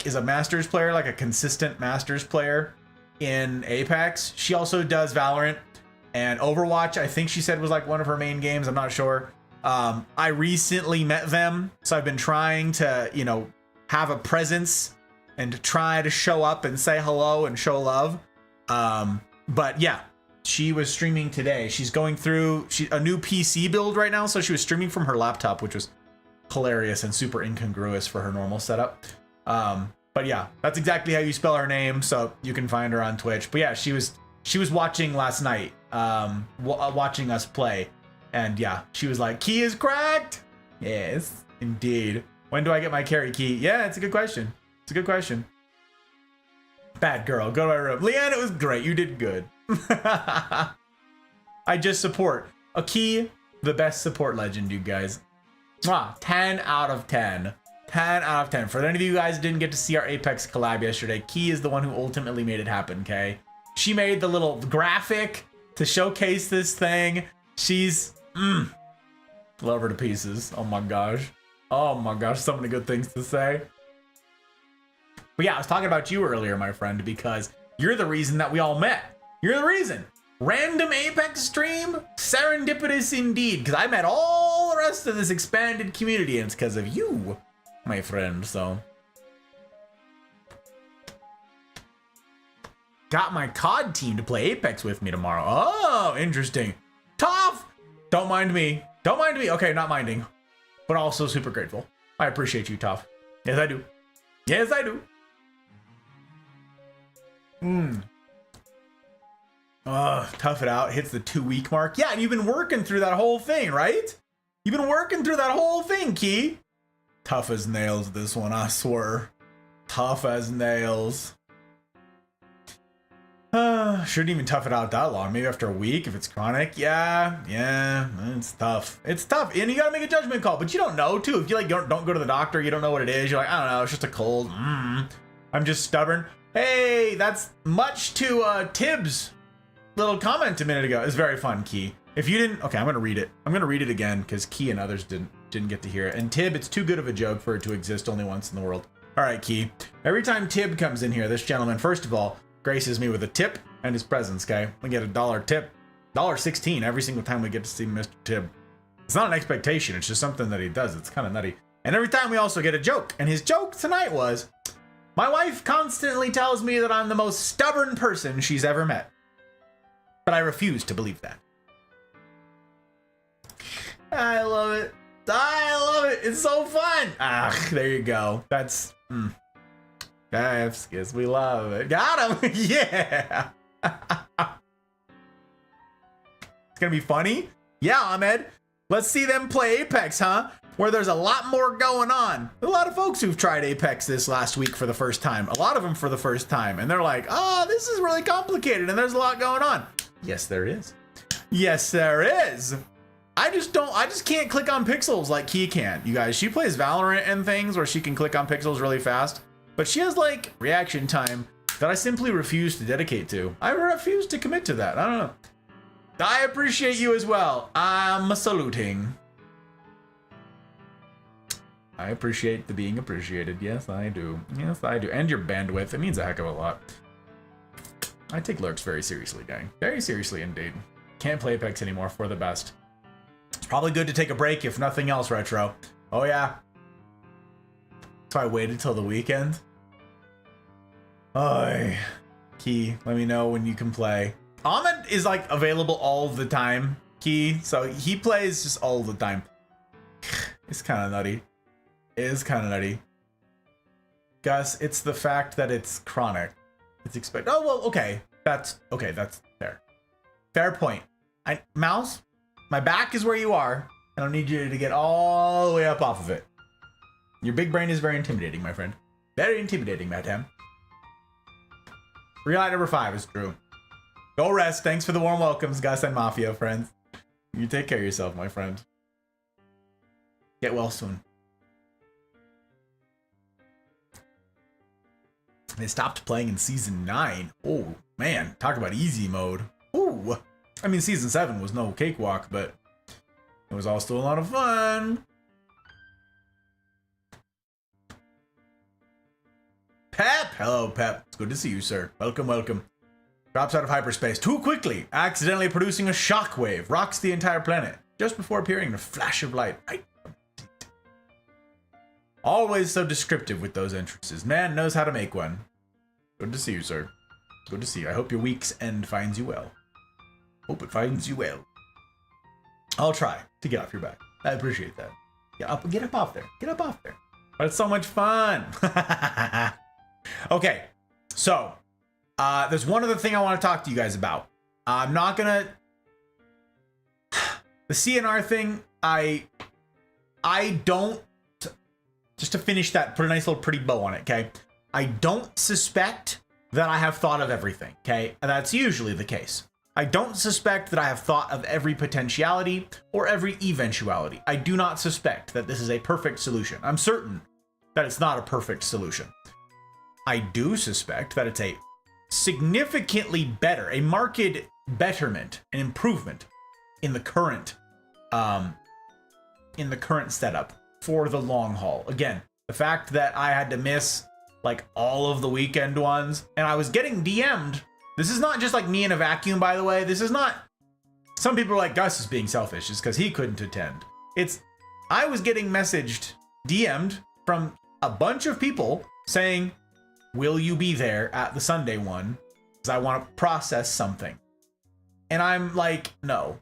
Speaker 1: is a Masters player, like a consistent Masters player in Apex. She also does Valorant and Overwatch. I think she said was like one of her main games. I'm not sure. I recently met them, so I've been trying to, you know, have a presence and to try to show up and say hello and show love. But yeah, she was streaming today. She's going through a new PC build right now, so she was streaming from her laptop, which was hilarious and super incongruous for her normal setup. But yeah, that's exactly how you spell her name, so you can find her on Twitch. But yeah, she was watching last night, watching us play, and yeah, she was like, "Key is cracked." Yes, indeed. When do I get my carry key? Yeah, it's a good question. It's a good question. Bad girl, go to my room. Leanne, it was great. You did good. I just support a Key, the best support legend, you guys. 10 out of 10. 10 out of 10. For any of you guys who didn't get to see our Apex collab yesterday, Key is the one who ultimately made it happen, okay? She made the little graphic to showcase this thing. She's, love her to pieces. Oh my gosh. Oh my gosh, so many good things to say. But yeah, I was talking about you earlier, my friend, because you're the reason that we all met. You're the reason. Random Apex stream? Serendipitous indeed, because I met all the rest of this expanded community, and it's because of you, my friend, so. Got my COD team to play Apex with me tomorrow. Oh, interesting. Tough! Don't mind me. Don't mind me. Okay, not minding, but also super grateful. I appreciate you, Tough. Yes, I do. Yes, I do. Tough it out. Hits the 2-week mark. Yeah, and you've been working through that whole thing, right? You've been working through that whole thing, Key. Tough as nails, this one, I swear. Tough as nails. Shouldn't even tough it out that long. Maybe after a week if it's chronic. Yeah, it's tough. It's tough, and you gotta make a judgment call, but you don't know too. If you like don't go to the doctor, you don't know what it is. You're like, I don't know, it's just a cold. I'm just stubborn. Hey, that's much to Tibbs' little comment a minute ago. It's very fun, Key. If you didn't, okay, I'm gonna read it. I'm gonna read it again because Key and others didn't get to hear it. And Tib, it's too good of a joke for it to exist only once in the world. All right, Key. Every time Tib comes in here, this gentleman, first of all, graces me with a tip and his presence, okay? We get a $1 tip, $1.16 every single time we get to see Mr. Tib. It's not an expectation, it's just something that he does. It's kind of nutty. And every time we also get a joke. And his joke tonight was, my wife constantly tells me that I'm the most stubborn person she's ever met. But I refuse to believe that. I love it. I love it. It's so fun. There you go. That's... Yes, we love it. Got him. Yeah. It's gonna be funny. Yeah, Ahmed. Let's see them play Apex, huh? Where there's a lot more going on. A lot of folks who've tried Apex this last week for the first time. A lot of them for the first time. And they're like, oh, this is really complicated and there's a lot going on. Yes, there is. Yes, there is. I just can't click on pixels like Key can. You guys, she plays Valorant and things where she can click on pixels really fast. But she has like reaction time that I simply refuse to dedicate to. I refuse to commit to that. I don't know. I appreciate you as well. I'm saluting. I appreciate the being appreciated. Yes, I do. Yes, I do. And your bandwidth. It means a heck of a lot. I take lurks very seriously, gang. Very seriously indeed. Can't play Apex anymore for the best. It's probably good to take a break if nothing else, Retro. Oh yeah. So I waited till the weekend. Oy. Key, let me know when you can play. Ahmed is like available all the time, Key. So he plays just all the time. It's kind of nutty. It is kind of nutty. Gus, it's the fact that it's chronic. It's expected. Oh, well, okay. That's fair. Fair point. Mouse, my back is where you are. I don't need you to get all the way up off of it. Your big brain is very intimidating, my friend. Very intimidating, Madam. Real number 5 is true. Go rest. Thanks for the warm welcomes, Gus and Mafia friends. You take care of yourself, my friend. Get well soon. They stopped playing in season 9. Oh, man. Talk about easy mode. Ooh. I mean, season 7 was no cakewalk, but it was all still a lot of fun. Pep! Hello, Pep. It's good to see you, sir. Welcome, welcome. Drops out of hyperspace too quickly, accidentally producing a shockwave. Rocks the entire planet, just before appearing in a flash of light. Right. Always so descriptive with those entrances. Man knows how to make one. Good to see you, sir. Good to see you. I hope your week's end finds you well. Hope it finds you well. I'll try to get off your back. I appreciate that. Get up off there. Get up off there. But it's so much fun. Okay, so there's one other thing I want to talk to you guys about. I'm not gonna the CNR thing. I don't, just to finish that, put a nice little pretty bow on it. Okay, I don't suspect that I have thought of everything. Okay, and that's usually the case. I don't suspect that I have thought of every potentiality or every eventuality. I do not suspect that this is a perfect solution. I'm certain that it's not a perfect solution. I do suspect that it's a significantly better, a marked betterment, an improvement in the current setup for the long haul. Again, the fact that I had to miss like all of the weekend ones, and I was getting DM'd. This is not just like me in a vacuum, by the way. This is not, some people are like, Gus is being selfish just because he couldn't attend. I was getting DM'd from a bunch of people saying, will you be there at the Sunday one? Because I want to process something. And I'm like, no.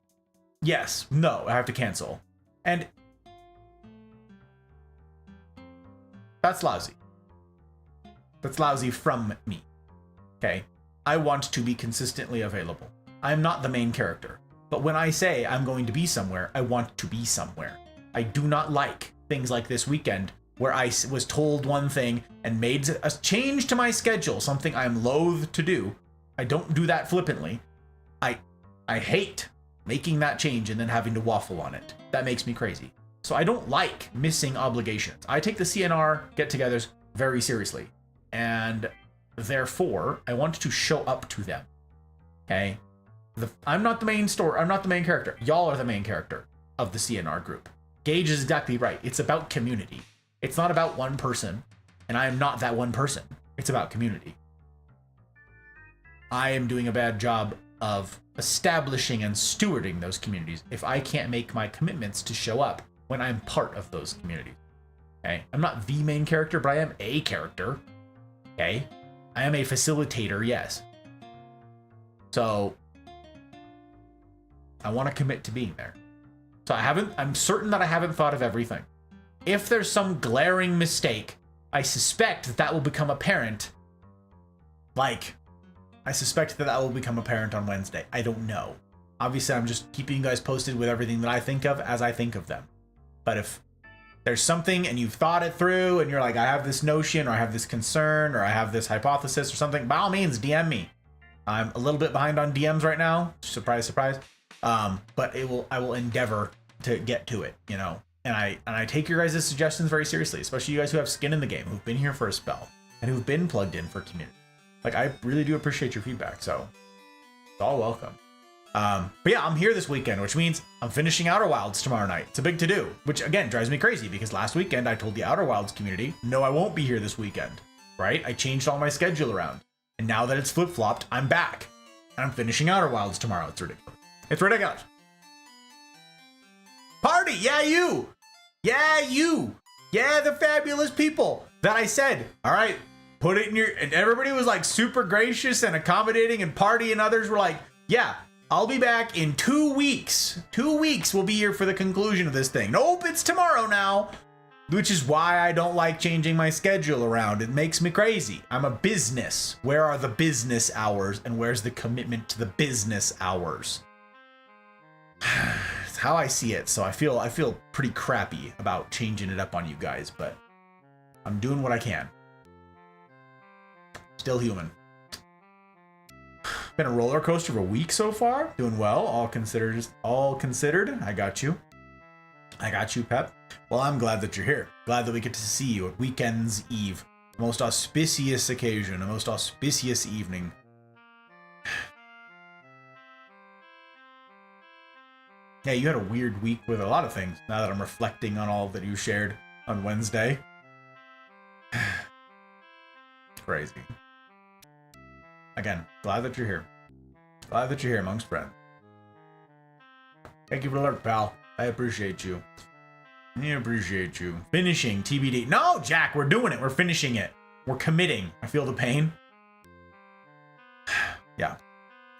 Speaker 1: Yes, no, I have to cancel. And that's lousy. That's lousy from me. Okay? I want to be consistently available. I'm not the main character. But when I say I'm going to be somewhere, I want to be somewhere. I do not like things like this weekend where I was told one thing and made a change to my schedule, something I'm loath to do. I don't do that flippantly. I hate making that change and then having to waffle on it. That makes me crazy. So I don't like missing obligations. I take the CNR get-togethers very seriously, and therefore I want to show up to them. Okay? I'm not the main I'm not the main character. Y'all are the main character of the CNR group. Gage is exactly right. It's about community. It's not about one person, and I am not that one person. It's about community. I am doing a bad job of establishing and stewarding those communities if I can't make my commitments to show up when I'm part of those communities. Okay? I'm not the main character, but I am a character. Okay? I am a facilitator, yes. So I want to commit to being there. So I'm certain that I haven't thought of everything. If there's some glaring mistake, I suspect that will become apparent. I suspect that will become apparent on Wednesday. I don't know. Obviously, I'm just keeping you guys posted with everything that I think of as I think of them. But if there's something and you've thought it through and you're like, I have this notion or I have this concern or I have this hypothesis or something, by all means, DM me. I'm a little bit behind on DMs right now. Surprise, surprise. But I will endeavor to get to it, you know. And I take your guys' suggestions very seriously, especially you guys who have skin in the game, who've been here for a spell, and who've been plugged in for community. Like, I really do appreciate your feedback, so it's all welcome. But yeah, I'm here this weekend, which means I'm finishing Outer Wilds tomorrow night. It's a big to-do, which again drives me crazy because last weekend I told the Outer Wilds community, no, I won't be here this weekend, right? I changed all my schedule around. And now that it's flip-flopped, I'm back. And I'm finishing Outer Wilds tomorrow. It's ridiculous. It's ridiculous. Party! Yeah, you! Yeah, you! Yeah, the fabulous people that I said, all right, put it in your... And everybody was like super gracious and accommodating, and Party and others were like, yeah, I'll be back in 2 weeks. 2 weeks we'll be here for the conclusion of this thing. Nope, it's tomorrow now. Which is why I don't like changing my schedule around. It makes me crazy. I'm a business. Where are the business hours and where's the commitment to the business hours? It's how I see it. So I feel pretty crappy about changing it up on you guys, but I'm doing what I can. Still human. Been a roller coaster of a week so far. Doing well, all considered. I got you. I got you, Pep. Well, I'm glad that you're here. Glad that we get to see you at Weekend's Eve. The most auspicious occasion, the most auspicious evening. Yeah, you had a weird week with a lot of things, now that I'm reflecting on all that you shared on Wednesday. Crazy. Again, glad that you're here. Glad that you're here amongst friends. Thank you for the alert, pal. I appreciate you. I appreciate you. Finishing TBD. No, Jack, we're doing it. We're finishing it. We're committing. I feel the pain. Yeah.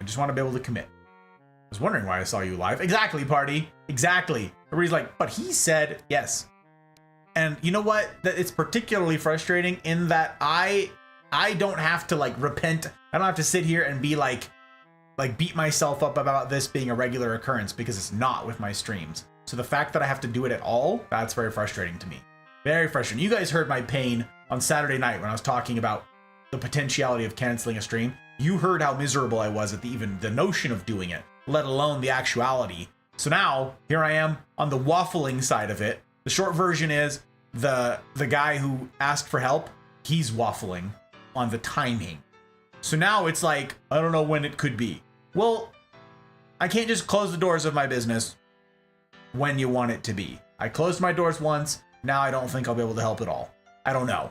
Speaker 1: I just want to be able to commit. I was wondering why I saw you live. Exactly, Party. Exactly. Everybody's like, but he said yes. And you know what? It's particularly frustrating in that I don't have to like repent. I don't have to sit here and be like beat myself up about this being a regular occurrence, because it's not with my streams. So the fact that I have to do it at all, that's very frustrating to me. Very frustrating. You guys heard my pain on Saturday night when I was talking about the potentiality of canceling a stream. You heard how miserable I was at even the notion of doing it, let alone the actuality. So now here I am on the waffling side of it. The short version is the guy who asked for help, he's waffling on the timing. So now it's like, I don't know when it could be. Well, I can't just close the doors of my business when you want it to be. I closed my doors once. Now I don't think I'll be able to help at all. I don't know.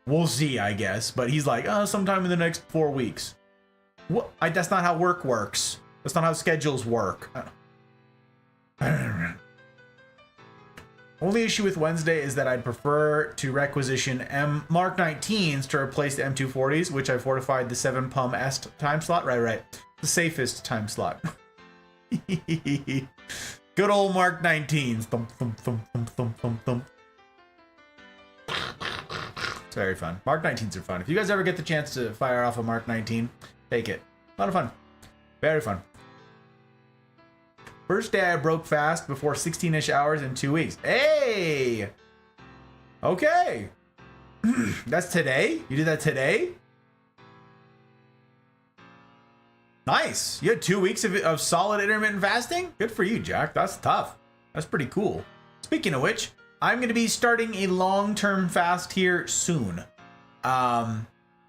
Speaker 1: We'll see, I guess. But he's like, oh, sometime in the next 4 weeks. What? That's not how work works. That's not how schedules work. Only issue with Wednesday is that I'd prefer to requisition Mark 19s to replace the M240s, which I fortified the 7 Pum S time slot. Right. The safest time slot. Good Good old Mark 19s. Thump, thump, thump, thump, thump, thump, thump. It's very fun. Mark 19s are fun. If you guys ever get the chance to fire off a Mark 19, take it. A lot of fun. Very fun. First day I broke fast before 16-ish hours in 2 weeks. Hey! Okay. That's today? You did that today? Nice. You had 2 weeks of solid intermittent fasting? Good for you, Jack. That's tough. That's pretty cool. Speaking of which, I'm going to be starting a long-term fast here soon. I'm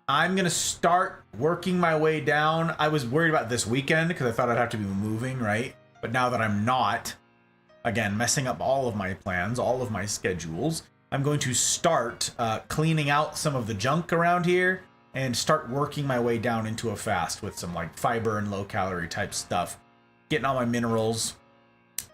Speaker 1: going to start working my way down. I was worried about this weekend because I thought I'd have to be moving, right? But now that I'm not, again, messing up all of my plans, all of my schedules, I'm going to start cleaning out some of the junk around here and start working my way down into a fast with some like fiber and low calorie type stuff. Getting all my minerals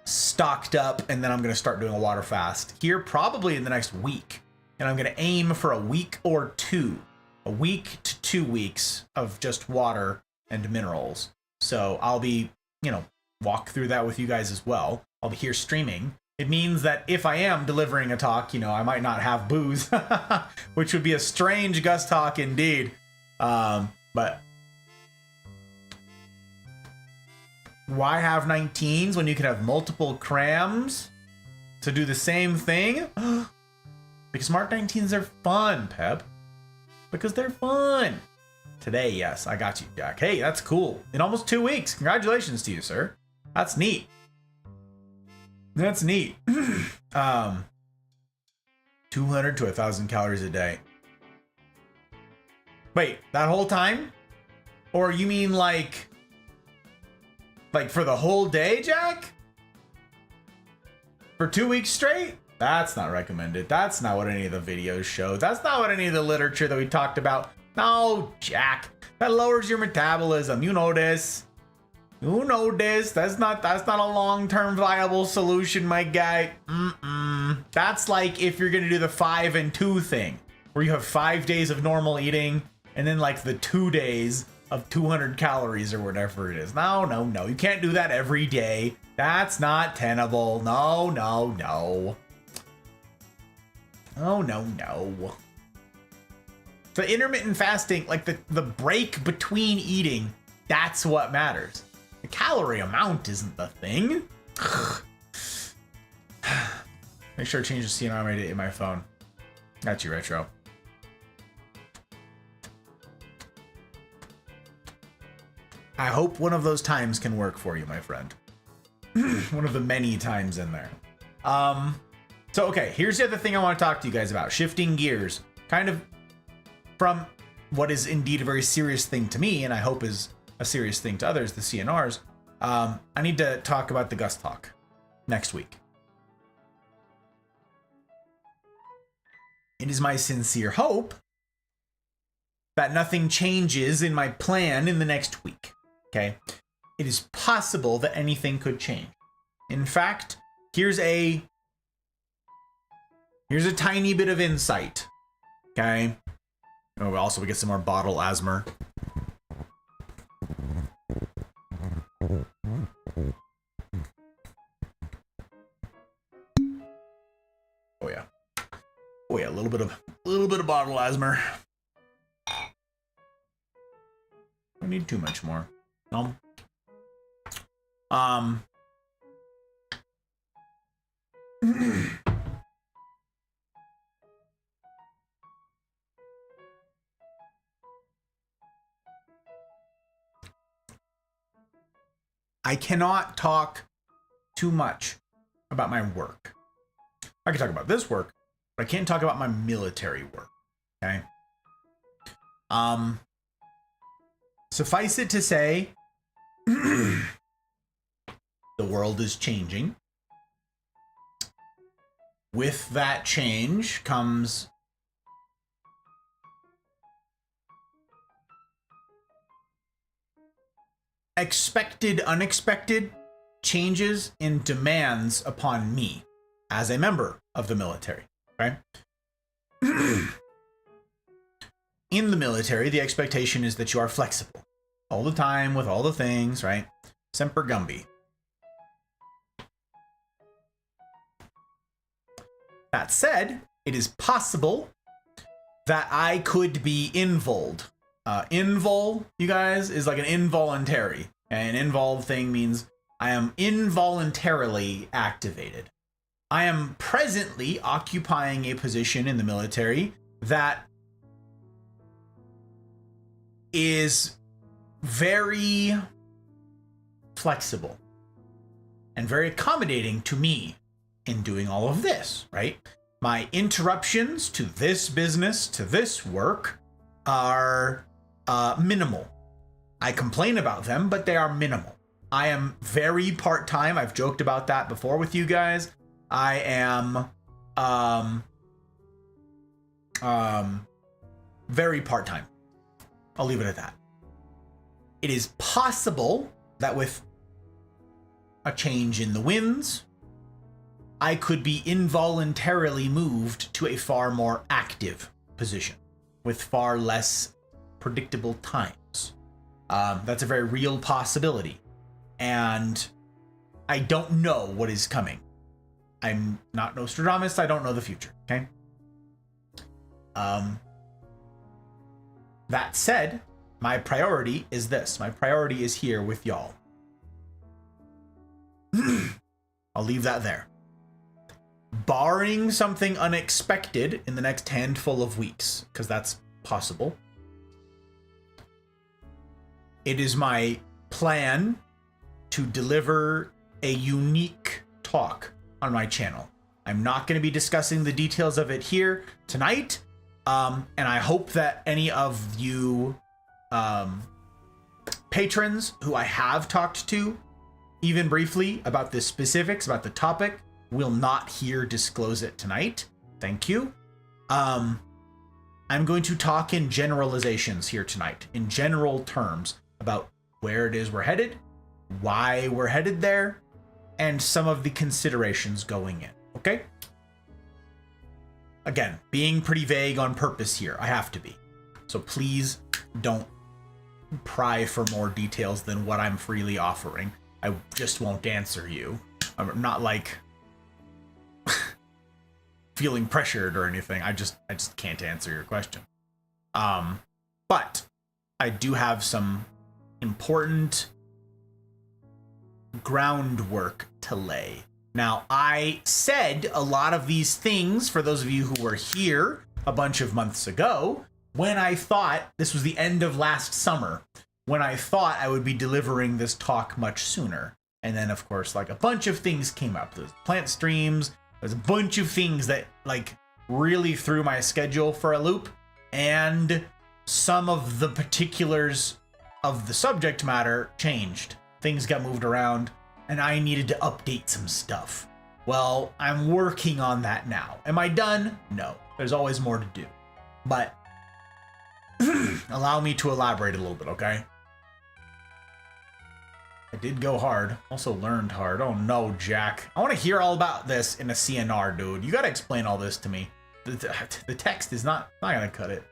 Speaker 1: stocked up, and then I'm going to start doing a water fast here probably in the next week. And I'm going to aim for a week or two, a week to 2 weeks of just water and minerals. So I'll be, walk through that with you guys as well. I'll be here streaming. It means that if I am delivering a talk, I might not have booze, which would be a strange Gus talk indeed. But why have 19s when you can have multiple crams to do the same thing? Because Mark 19s are fun, Pep. Because they're fun. Today, yes, I got you, Jack. Hey, that's cool. In almost 2 weeks. Congratulations to you, sir. That's neat. That's neat. 200 to 1,000 calories a day. Wait, that whole time? Or you mean like for the whole day, Jack? For 2 weeks straight? That's not recommended. That's not what any of the videos show. That's not what any of the literature that we talked about. No, Jack. That lowers your metabolism. You know this. You know this. That's not a long-term viable solution, my guy. That's like if you're gonna do the 5 and 2 thing, where you have 5 days of normal eating and then like the 2 days of 200 calories or whatever it is. No. You can't do that every day. That's not tenable. No. The intermittent fasting, like the break between eating, that's what matters. The calorie amount isn't the thing. Make sure to change the CNR rate in my phone. Got you, Retro. I hope one of those times can work for you, my friend. One of the many times in there. So, okay, here's the other thing I want to talk to you guys about. Shifting gears. Kind of from what is indeed a very serious thing to me, and I hope is a serious thing to others, the CNRs. I need to talk about the Gus talk next week. It is my sincere hope that nothing changes in my plan in the next week. Okay? It is possible that anything could change. In fact, here's a tiny bit of insight. Okay? Oh, also we get some more bottle asthma. Oh yeah, a little bit of bottle asthma. Don't need too much more. No. I cannot talk too much about my work. I can talk about this work, but I can't talk about my military work. Okay. Suffice it to say, the world is changing. With that change comes expected, unexpected changes in demands upon me as a member of the military, right? In the military, the expectation is that you are flexible all the time with all the things, right? Semper Gumby. That said, it is possible that I could be involved. Invol, you guys, is like an involuntary. And an invol thing means I am involuntarily activated. I am presently occupying a position in the military that is very flexible and very accommodating to me in doing all of this, right? My interruptions to this business, to this work, are minimal. I complain about them, but they are minimal. I am very part-time. I've joked about that before with you guys. I am very part-time. I'll leave it at that. It is possible that with a change in the winds, I could be involuntarily moved to a far more active position with far less predictable times. That's a very real possibility. And I don't know what is coming. I'm not Nostradamus. I don't know the future. Okay. That said, my priority is this. My priority is here with y'all. I'll leave that there. Barring something unexpected in the next handful of weeks, because that's possible, it is my plan to deliver a unique talk on my channel. I'm not going to be discussing the details of it here tonight, and I hope that any of you patrons who I have talked to, even briefly, about the specifics, about the topic, will not here disclose it tonight. Thank you. I'm going to talk in generalizations here tonight, in general terms, about where it is we're headed, why we're headed there, and some of the considerations going in, okay? Again, being pretty vague on purpose here. I have to be. So please don't pry for more details than what I'm freely offering. I just won't answer you. I'm not like feeling pressured or anything. I just can't answer your question. But I do have some important groundwork to lay. Now, I said a lot of these things, for those of you who were here a bunch of months ago, when I thought this was the end of last summer, when I thought I would be delivering this talk much sooner. And then, of course, like a bunch of things came up. There's plant streams. There's a bunch of things that like really threw my schedule for a loop. And some of the particulars of the subject matter changed. Things got moved around and I needed to update some stuff. Well, I'm working on that now. Am I done? No. There's always more to do. But allow me to elaborate a little bit, okay? I did go hard. Also learned hard. Oh no, Jack. I want to hear all about this in a CNR, dude. You gotta explain all this to me. The text is not gonna cut it.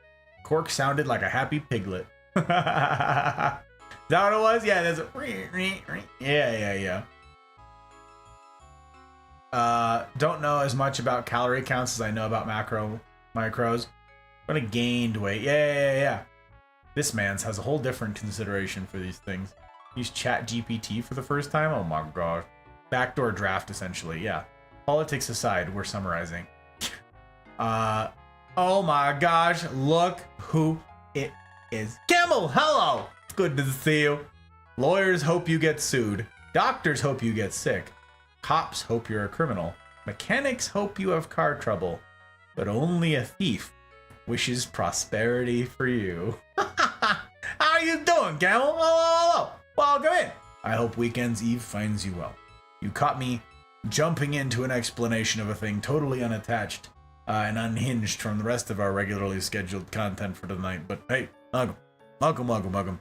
Speaker 1: Cork sounded like a happy piglet. Is that what it was? Yeah, there's a... Yeah. Don't know as much about calorie counts as I know about micros. But I gained weight. Yeah. This man's has a whole different consideration for these things. Use ChatGPT for the first time? Oh my gosh. Backdoor draft, essentially, yeah. Politics aside, we're summarizing. Oh my gosh, look who it is. Camel, hello! It's good to see you. Lawyers hope you get sued. Doctors hope you get sick. Cops hope you're a criminal. Mechanics hope you have car trouble. But only a thief wishes prosperity for you. How you doing, Camel? Hello. Welcome in. I hope Weekend's Eve finds you well. You caught me jumping into an explanation of a thing totally unattached and unhinged from the rest of our regularly scheduled content for tonight. But hey, welcome.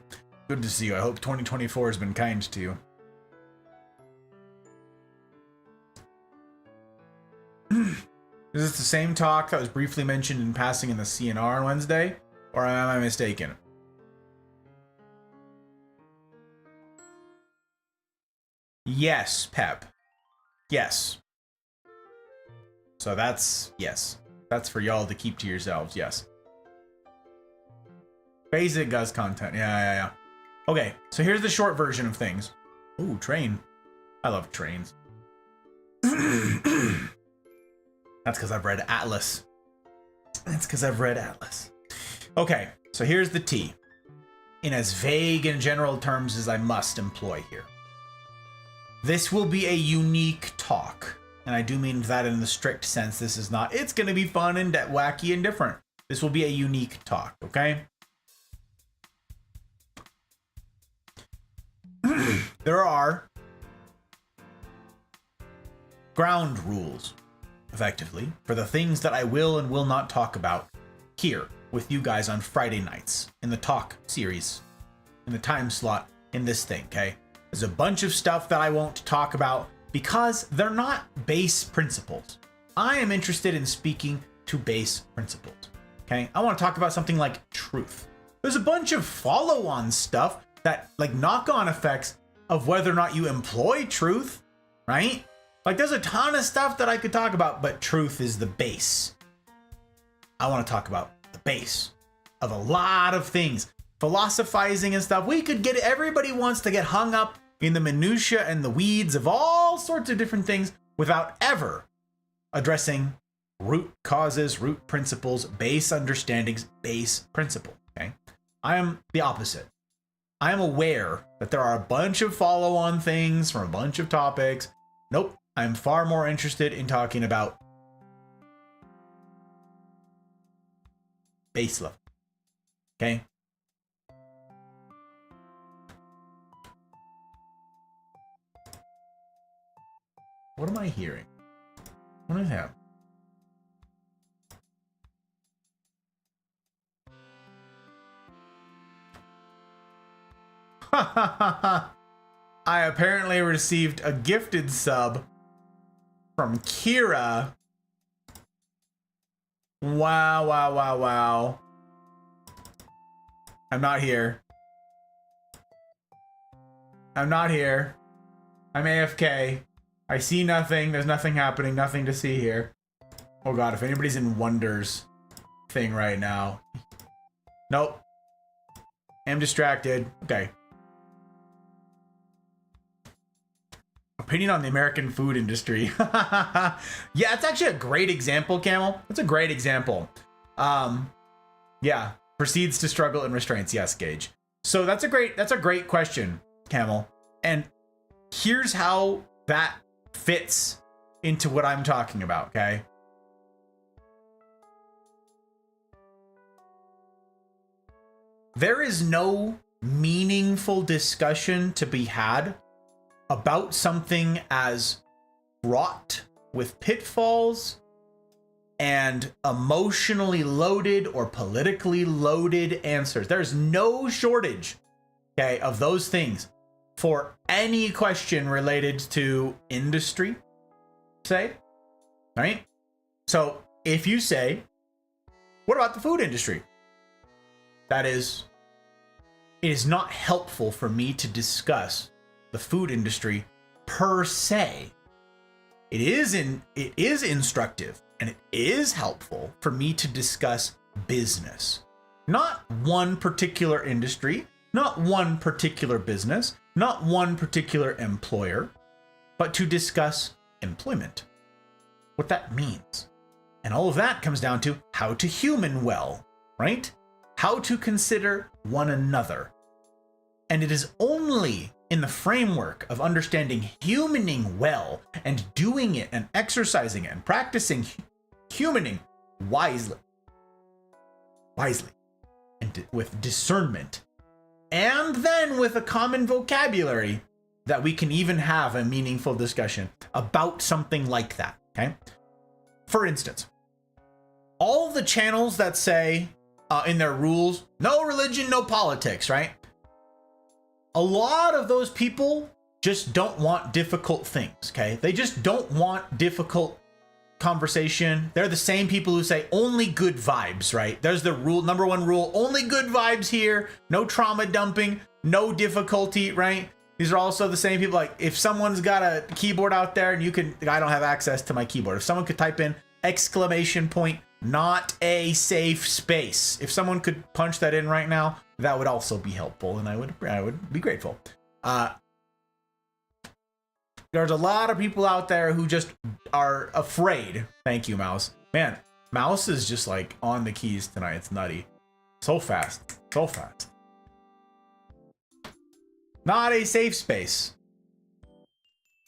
Speaker 1: Good to see you. I hope 2024 has been kind to you. Is this the same talk that was briefly mentioned in passing in the CNR on Wednesday? Or am I mistaken? Yes, Pep. Yes. So that's, yes. That's for y'all to keep to yourselves, yes. Basic Gus content. Yeah. Okay, so here's the short version of things. Ooh, train. I love trains. That's because I've read Atlas. Okay, so here's the T. In as vague and general terms as I must employ here. This will be a unique talk. And I do mean that in the strict sense. This is not, it's going to be fun and wacky and different. This will be a unique talk, okay? There are ground rules, effectively, for the things that I will and will not talk about here with you guys on Friday nights in the talk series, in the time slot in this thing, okay? There's a bunch of stuff that I won't talk about because they're not base principles. I am interested in speaking to base principles, okay? I want to talk about something like truth. There's a bunch of follow-on stuff that, like, knock-on effects of whether or not you employ truth, right? Like, there's a ton of stuff that I could talk about, but truth is the base. I want to talk about the base of a lot of things. Philosophizing and stuff. We could get, everybody wants to get hung up in the minutia and the weeds of all sorts of different things without ever addressing root causes, root principles, base understandings, base principle, okay? I am the opposite. I am aware that there are a bunch of follow-on things from a bunch of topics. Nope. I'm far more interested in talking about base level. Okay? What am I hearing? What is that? I apparently received a gifted sub from Kira. Wow. I'm not here. I'm AFK. I see nothing. There's nothing happening. Nothing to see here. Oh god, if anybody's in Wonders thing right now. Nope. I'm distracted. Okay. Opinion on the American food industry. Yeah, it's actually a great example, Camel. It's a great example. Yeah, proceeds to struggle and restraints. Yes, Gage. So that's a great question, Camel. And here's how that fits into what I'm talking about, okay? There is no meaningful discussion to be had about something as fraught with pitfalls and emotionally loaded or politically loaded answers. There's no shortage, okay, of those things for any question related to industry, say, right? So if you say, what about the food industry? That is, it is not helpful for me to discuss the food industry per se. It is instructive and it is helpful for me to discuss business. Not one particular industry, not one particular business, not one particular employer, but to discuss employment, what that means. And all of that comes down to how to human well, right? How to consider one another. And it is only in the framework of understanding humaning well and doing it and exercising it and practicing humaning wisely and with discernment, and then with a common vocabulary, that we can even have a meaningful discussion about something like that, okay? For instance, all the channels that say in their rules, no religion, no politics, right? A lot of those people just don't want difficult things, okay? They just don't want difficult conversation. They're the same people who say only good vibes, right? There's the rule, number one rule, only good vibes here, no trauma dumping, no difficulty, right? These are also the same people, like if someone's got a keyboard out there and I don't have access to my keyboard. If someone could type in exclamation point, not a safe space. If someone could punch that in right now, that would also be helpful, and I would be grateful. There's a lot of people out there who just are afraid. Thank you, Mouse. Man, Mouse is just like on the keys tonight. It's nutty. So fast. So fast. Not a safe space.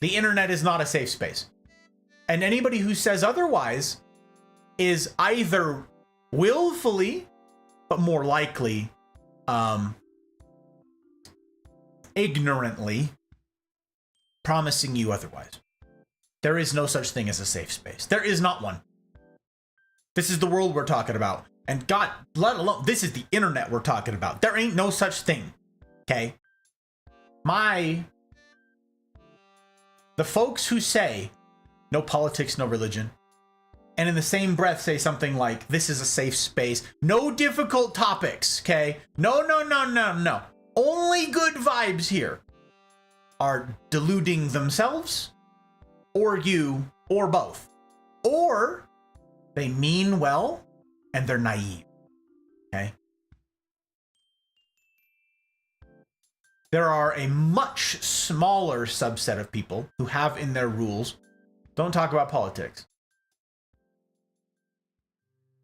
Speaker 1: The internet is not a safe space. And anybody who says otherwise is either willfully, but more likely, ignorantly promising you otherwise. There is no such thing as a safe space. There is not one. This is the world we're talking about. And God, let alone, this is the internet we're talking about. There ain't no such thing. Okay? The folks who say no politics, no religion, and in the same breath say something like, this is a safe space, no difficult topics, okay? No. Only good vibes here, are deluding themselves, or you, or both. Or they mean well, and they're naive, okay? There are a much smaller subset of people who have in their rules, don't talk about politics.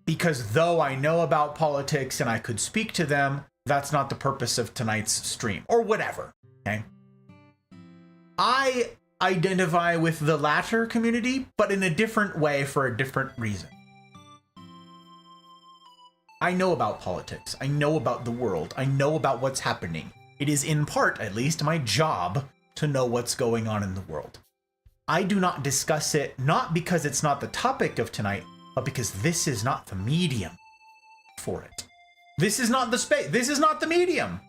Speaker 1: Because though I know about politics and I could speak to them, that's not the purpose of tonight's stream, or whatever, okay? I identify with the latter community, but in a different way for a different reason. I know about politics. I know about the world. I know about what's happening. It is in part, at least, my job to know what's going on in the world. I do not discuss it, not because it's not the topic of tonight, but because this is not the medium for it. This is not the space. This is not the medium.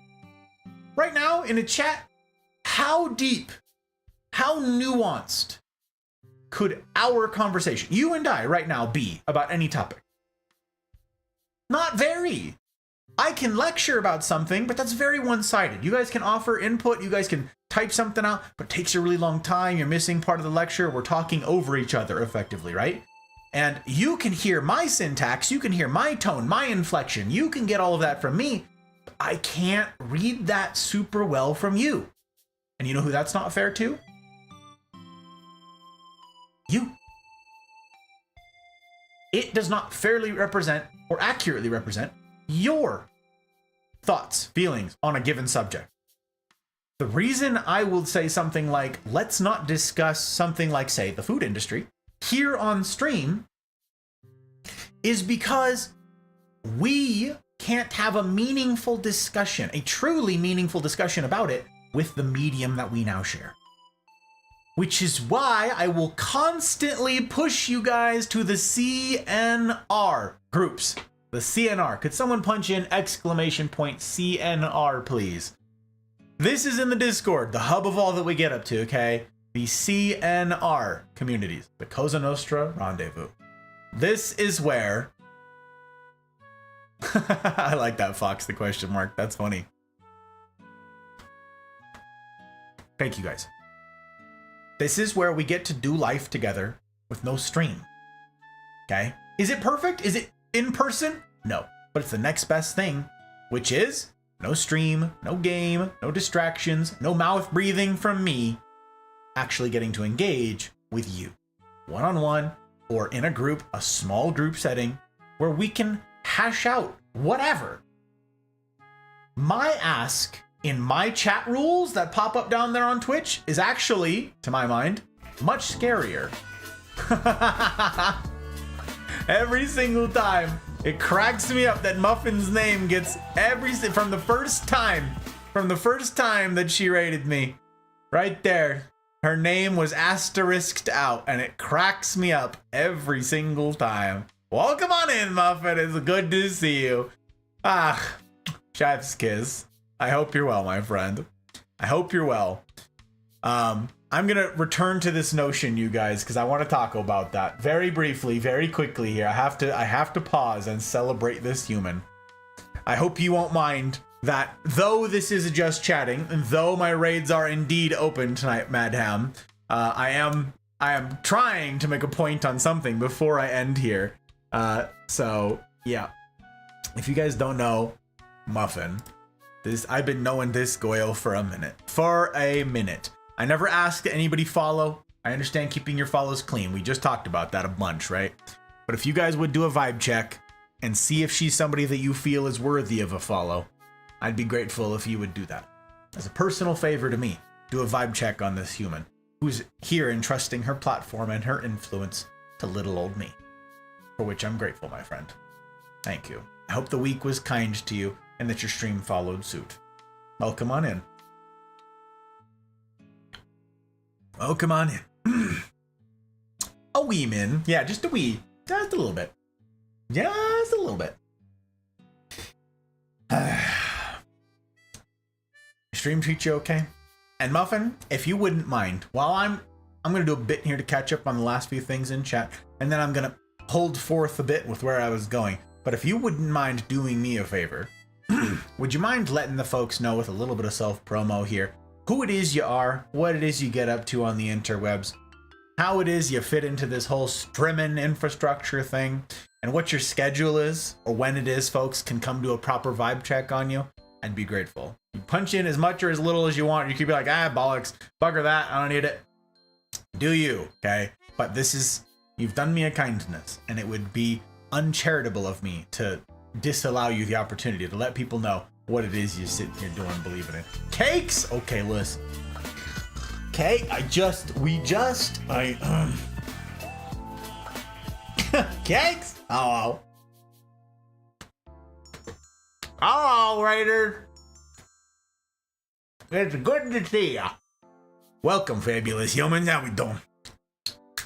Speaker 1: Right now, in a chat, how deep, how nuanced could our conversation, you and I right now, be about any topic? Not very. I can lecture about something, but that's very one-sided. You guys can offer input, you guys can type something out, but it takes a really long time. You're missing part of the lecture. We're talking over each other effectively, right? And you can hear my syntax, you can hear my tone, my inflection. You can get all of that from me. I can't read that super well from you. And you know who that's not fair to? You. It does not fairly represent or accurately represent your thoughts, feelings on a given subject. The reason I will say something like, let's not discuss something like, say, the food industry here on stream is because we can't have a meaningful discussion, a truly meaningful discussion about it with the medium that we now share. Which is why I will constantly push you guys to the CNR groups. The CNR. Could someone punch in exclamation point CNR, please? This is in the Discord, the hub of all that we get up to, okay? The CNR communities, the Cosa Nostra Rendezvous. This is where... I like that, Fox, the question mark. That's funny. Thank you, guys. This is where we get to do life together with no stream. Okay? Is it perfect? Is it in person? No. But it's the next best thing, which is no stream, no game, no distractions, no mouth breathing from me, actually getting to engage with you. One-on-one or in a group, a small group setting where we can hash out whatever. My ask in my chat rules that pop up down there on Twitch is actually, to my mind, much scarier. Every single time, it cracks me up that Muffin's name gets from the first time that she rated me, right there, her name was asterisked out, and it cracks me up every single time. Welcome on in, Muffin. It's good to see you. Chef's kiss. I hope you're well, my friend. I hope you're well. I'm gonna return to this notion, you guys, because I want to talk about that very briefly, very quickly here. I have to pause and celebrate this human. I hope you won't mind that though this is just chatting, and though my raids are indeed open tonight, Madham, I am I am trying to make a point on something before I end here. So yeah, if you guys don't know, Muffin, I've been knowing this Goyle for a minute. I never asked anybody follow. I understand keeping your follows clean. We just talked about that a bunch, right? But if you guys would do a vibe check and see if she's somebody that you feel is worthy of a follow, I'd be grateful if you would do that. As a personal favor to me, do a vibe check on this human who's here entrusting her platform and her influence to little old me, for which I'm grateful, my friend. Thank you. I hope the week was kind to you and that your stream followed suit. Welcome on in. Welcome on in. A wee min. Yeah, just a wee. Just a little bit. Just a little bit. Stream treat you okay? And Muffin, if you wouldn't mind, while I'm gonna do a bit here to catch up on the last few things in chat, and then I'm gonna hold forth a bit with where I was going. But if you wouldn't mind doing me a favor, would you mind letting the folks know with a little bit of self-promo here, who it is you are, what it is you get up to on the interwebs, how it is you fit into this whole streaming infrastructure thing, and what your schedule is, or when it is folks can come to a proper vibe check on you, I'd be grateful. You punch in as much or as little as you want. You could be like, bollocks, bugger that, I don't need it. Do you, okay? But you've done me a kindness, and it would be uncharitable of me to disallow you the opportunity to let people know what it is you sit here doing, believing in. Cakes? Okay, listen. Okay, Cakes? Hello. Hello, Raider. It's good to see ya. Welcome, fabulous humans. How we doing?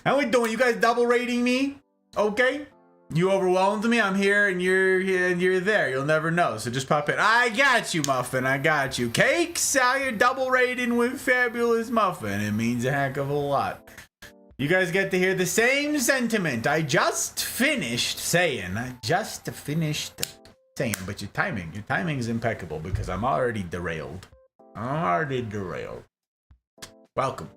Speaker 1: How we doing? You guys double rating me? Okay. You overwhelmed me. I'm here and you're there. You'll never know. So just pop in. I got you, Muffin. I got you. Cakes, how you double rating with Fabulous Muffin? It means a heck of a lot. You guys get to hear the same sentiment I just finished saying. But your timing is impeccable because I'm already derailed. Welcome.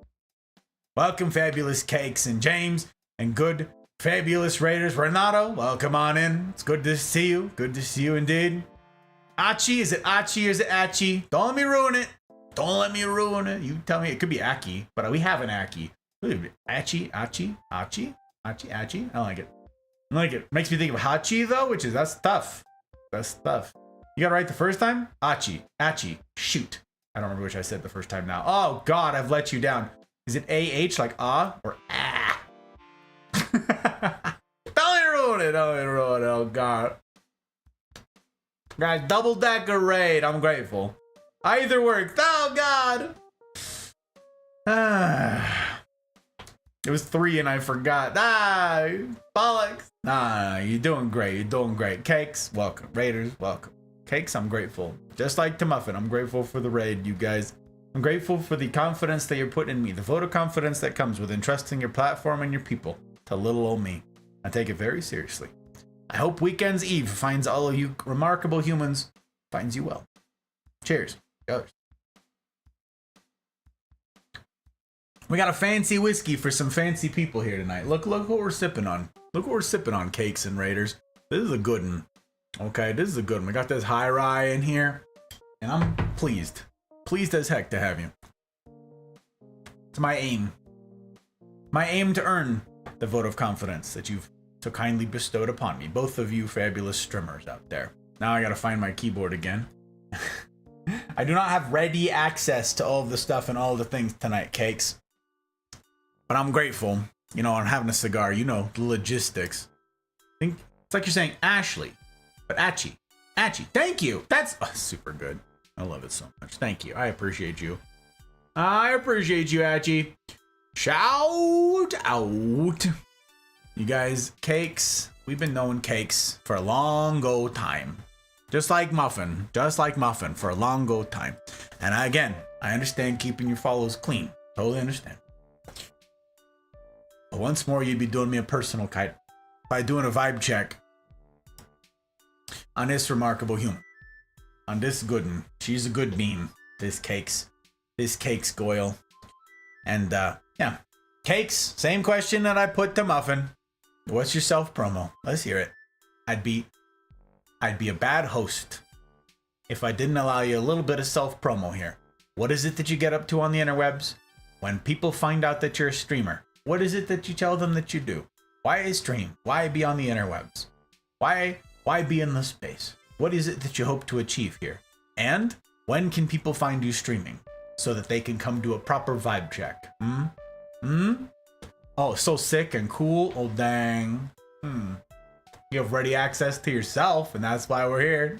Speaker 1: Welcome, Fabulous Cakes and James and good Fabulous Raiders. Renato, welcome on in. It's good to see you. Good to see you indeed. Achi, is it Achi or is it Achi? Don't let me ruin it. Don't let me ruin it. You tell me. It could be Aki, but we have an Aki. Achi. I like it. I like it. Makes me think of Hachi though, that's tough. That's tough. You got it right the first time? Achi. Shoot. I don't remember which I said the first time now. Oh God, I've let you down. Is it A-H like ah or ah? Don't ruin it. Oh God. Guys, double decker raid. I'm grateful. Either worked. Oh God. It was 3 and I forgot. Bollocks. Nah, you're doing great. Cakes, welcome. Raiders, welcome. Cakes, I'm grateful. Just like to Muffin, I'm grateful for the raid, you guys. I'm grateful for the confidence that you're putting in me. The vote of confidence that comes with entrusting your platform and your people to little old me. I take it very seriously. I hope Weekend's Eve finds all of you remarkable humans, finds you well. Cheers. Cheers. We got a fancy whiskey for some fancy people here tonight. Look what we're sipping on. Look what we're sipping on, Cakes and Raiders. This is a good one. Okay, this is a good one. We got this high rye in here, and I'm pleased. Pleased as heck to have you. It's my aim. My aim to earn the vote of confidence that you've so kindly bestowed upon me. Both of you fabulous streamers out there. Now I gotta find my keyboard again. I do not have ready access to all of the stuff and all of the things tonight, Cakes. But I'm grateful, I'm having a cigar, the logistics. It's like you're saying Ashley, but Achi. Thank you. That's super good. I love it so much. Thank you. I appreciate you. Achi. Shout out. You guys, Cakes, we've been knowing Cakes for a long old time. Just like Muffin for a long old time. And I understand keeping your follows clean. Totally understand. But once more, you'd be doing me a personal kite by doing a vibe check on this remarkable human. On this good one. She's a good bean. This Cakes Goyle. And, Cakes, same question that I put to Muffin. What's your self promo? Let's hear it. I'd be a bad host if I didn't allow you a little bit of self promo here. What is it that you get up to on the interwebs? When people find out that you're a streamer, what is it that you tell them that you do? Why stream? Why be on the interwebs? Why be in the space? What is it that you hope to achieve here? And when can people find you streaming so that they can come do a proper vibe check? Oh, so sick and cool. Oh, dang. You have ready access to yourself, and that's why we're here.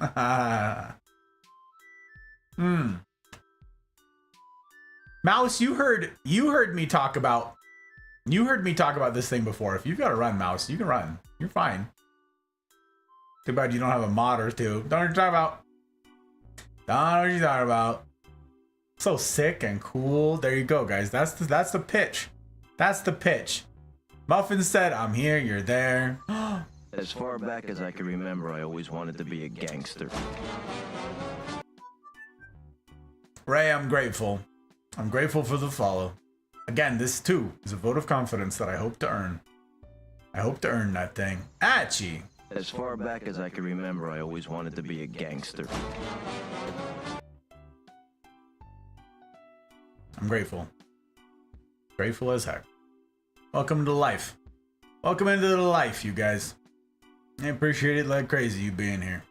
Speaker 1: Mouse, you heard me talk about this thing before. If you've got to run, Mouse, you can run. You're fine. Too bad you don't have a mod or two. Don't know what you're talking about. Don't know what you're talking about. So sick and cool. There you go, guys. That's the pitch. That's the pitch. Muffin said, I'm here, you're there.
Speaker 5: As far back as I can remember, I always wanted to be a gangster.
Speaker 1: Ray, I'm grateful. I'm grateful for the follow. Again, this too is a vote of confidence that I hope to earn. I hope to earn that thing. Achi.
Speaker 5: As far back as I can remember, I always wanted to be a gangster.
Speaker 1: I'm grateful. Grateful as heck. Welcome to life. Welcome into the life, you guys. I appreciate it like crazy, you being here.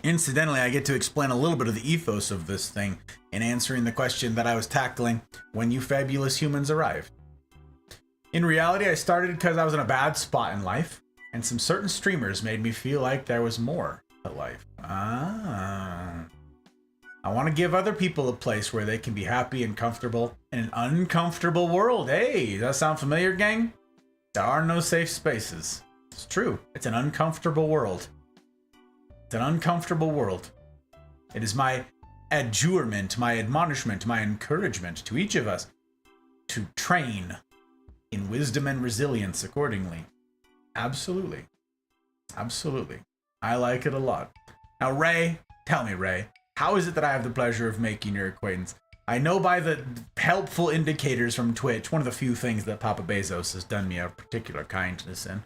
Speaker 1: Incidentally, I get to explain a little bit of the ethos of this thing in answering the question that I was tackling when you fabulous humans arrived. In reality, I started because I was in a bad spot in life, and some certain streamers made me feel like there was more to life. I want to give other people a place where they can be happy and comfortable in an uncomfortable world. Hey, does that sound familiar, gang? There are no safe spaces. It's true. It's an uncomfortable world. It's an uncomfortable world. It is my adjurement, my admonishment, my encouragement to each of us to train in wisdom and resilience accordingly. Absolutely. Absolutely. I like it a lot. Now, Ray, tell me, Ray, how is it that I have the pleasure of making your acquaintance? I know by the helpful indicators from Twitch, one of the few things that Papa Bezos has done me a particular kindness in.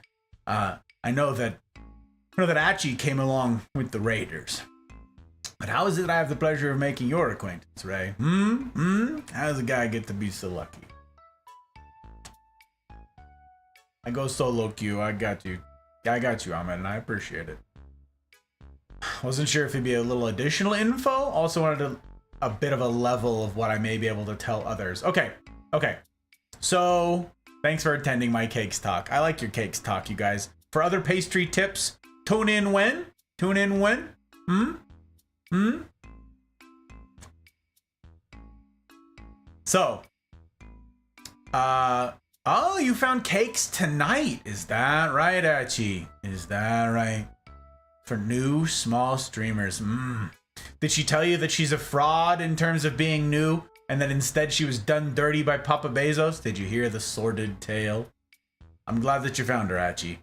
Speaker 1: I know that Achi came along with the Raiders. But how is it I have the pleasure of making your acquaintance, Ray? How does a guy get to be so lucky? I go solo queue. I got you, Ahmed, and I appreciate it. Wasn't sure if it'd be a little additional info. Also wanted a bit of a level of what I may be able to tell others. Okay. So, thanks for attending my cakes talk. I like your cakes talk, you guys. For other pastry tips, tune in when? So, oh, you found cakes tonight. Is that right, Achi? Is that right? For new small streamers. Did she tell you that she's a fraud in terms of being new and that instead she was done dirty by Papa Bezos? Did you hear the sordid tale? I'm glad that you found her, Achi.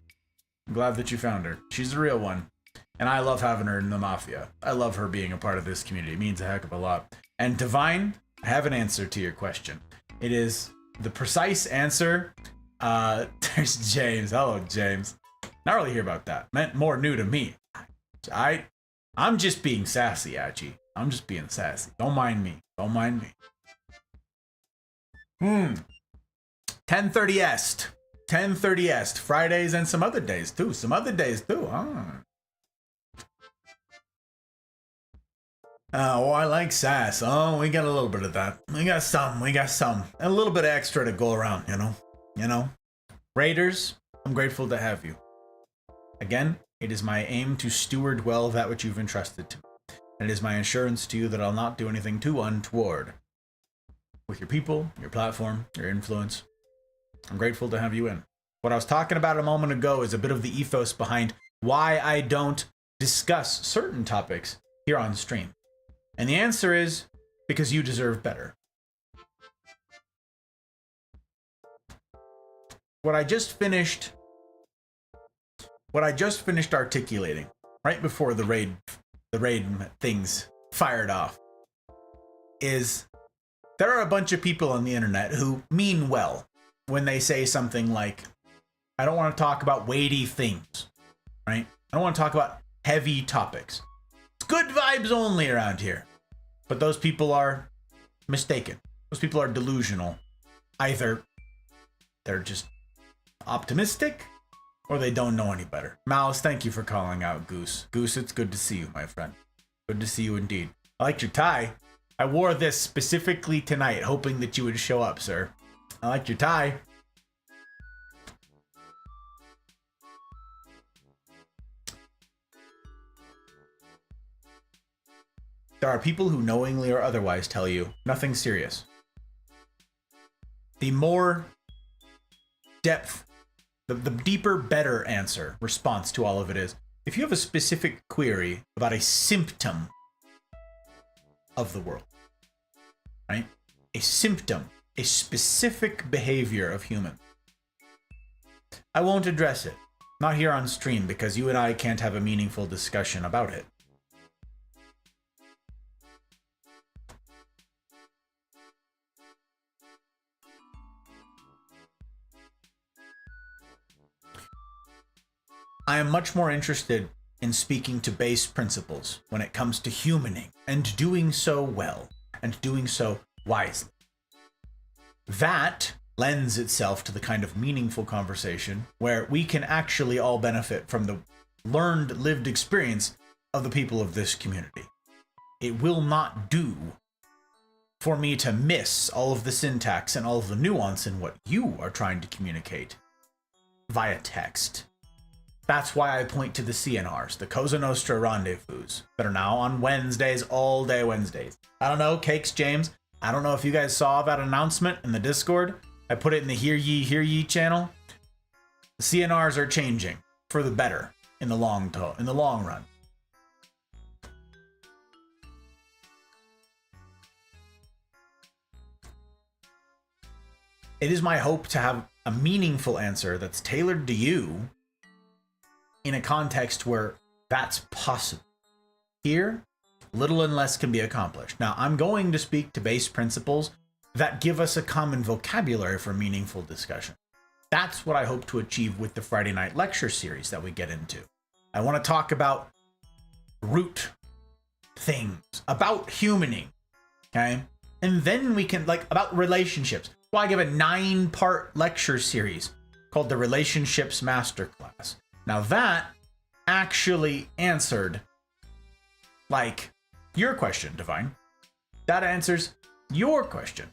Speaker 1: I'm glad that you found her. She's a real one. And I love having her in the Mafia. I love her being a part of this community. It means a heck of a lot. And Divine, I have an answer to your question. It is the precise answer. There's James. Hello, James. Not really hear about that. Meant more new to me. I'm just being sassy, Achi. I'm just being sassy. Don't mind me. 10:30 est. 10:30 est. Fridays and some other days too. Oh, I like sass. Oh, we got a little bit of that. We got some. A little bit extra to go around, you know. Raiders, I'm grateful to have you. Again, it is my aim to steward well that which you've entrusted to me. And it is my assurance to you that I'll not do anything too untoward. With your people, your platform, your influence, I'm grateful to have you in. What I was talking about a moment ago is a bit of the ethos behind why I don't discuss certain topics here on stream. And the answer is because you deserve better. What I just finished articulating right before the raid things fired off is there are a bunch of people on the internet who mean well when they say something like, I don't want to talk about weighty things, right? I don't want to talk about heavy topics. It's good vibes only around here. But those people are mistaken. Those people are delusional. Either they're just optimistic or they don't know any better. Mouse, thank you for calling out Goose. Goose, it's good to see you, my friend. Good to see you indeed. I liked your tie. I wore this specifically tonight, hoping that you would show up, sir. I liked your tie. There are people who knowingly or otherwise tell you nothing serious. The more depth, the deeper, better answer, response to all of it is, if you have a specific query about a symptom of the world, right? A symptom, a specific behavior of human, I won't address it. Not here on stream, because you and I can't have a meaningful discussion about it. I am much more interested in speaking to base principles when it comes to humaning, and doing so well, and doing so wisely. That lends itself to the kind of meaningful conversation where we can actually all benefit from the learned, lived experience of the people of this community. It will not do for me to miss all of the syntax and all of the nuance in what you are trying to communicate via text. That's why I point to the CNRs, the Cosa Nostra rendezvous, that are now on Wednesdays, all day Wednesdays. I don't know, Cakes James, I don't know if you guys saw that announcement in the Discord. I put it in the Hear Ye channel. The CNRs are changing for the better in the long run. It is my hope to have a meaningful answer that's tailored to you in a context where that's possible. Here, little and less can be accomplished. Now, I'm going to speak to base principles that give us a common vocabulary for meaningful discussion. That's what I hope to achieve with the Friday night lecture series that we get into. I want to talk about root things, about humaning, okay? And then we can, about relationships. Well, I give a 9-part lecture series called the Relationships Masterclass. Now that actually answered, your question, Divine. That answers your question.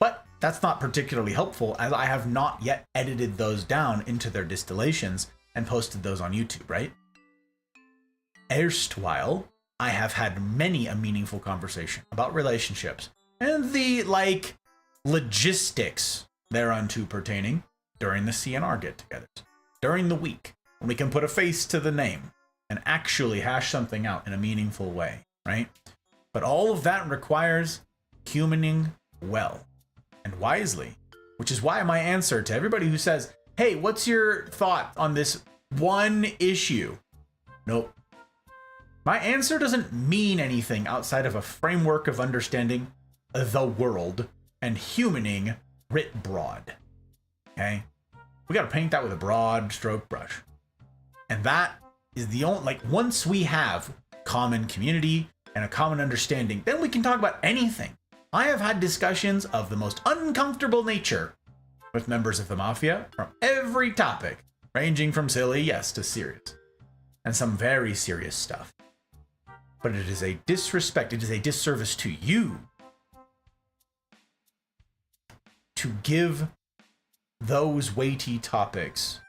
Speaker 1: But that's not particularly helpful, as I have not yet edited those down into their distillations and posted those on YouTube, right? Erstwhile, I have had many a meaningful conversation about relationships and the, logistics thereunto pertaining during the CNR get-togethers, during the week, when we can put a face to the name and actually hash something out in a meaningful way, right? But all of that requires humaning well and wisely, which is why my answer to everybody who says, hey, what's your thought on this one issue? Nope. My answer doesn't mean anything outside of a framework of understanding the world and humaning writ broad. Okay? We got to paint that with a broad stroke brush. And that is the only, once we have common community and a common understanding, then we can talk about anything. I have had discussions of the most uncomfortable nature with members of the Mafia from every topic, ranging from silly, yes, to serious, and some very serious stuff. But it is a disrespect, it is a disservice to you to give those weighty topics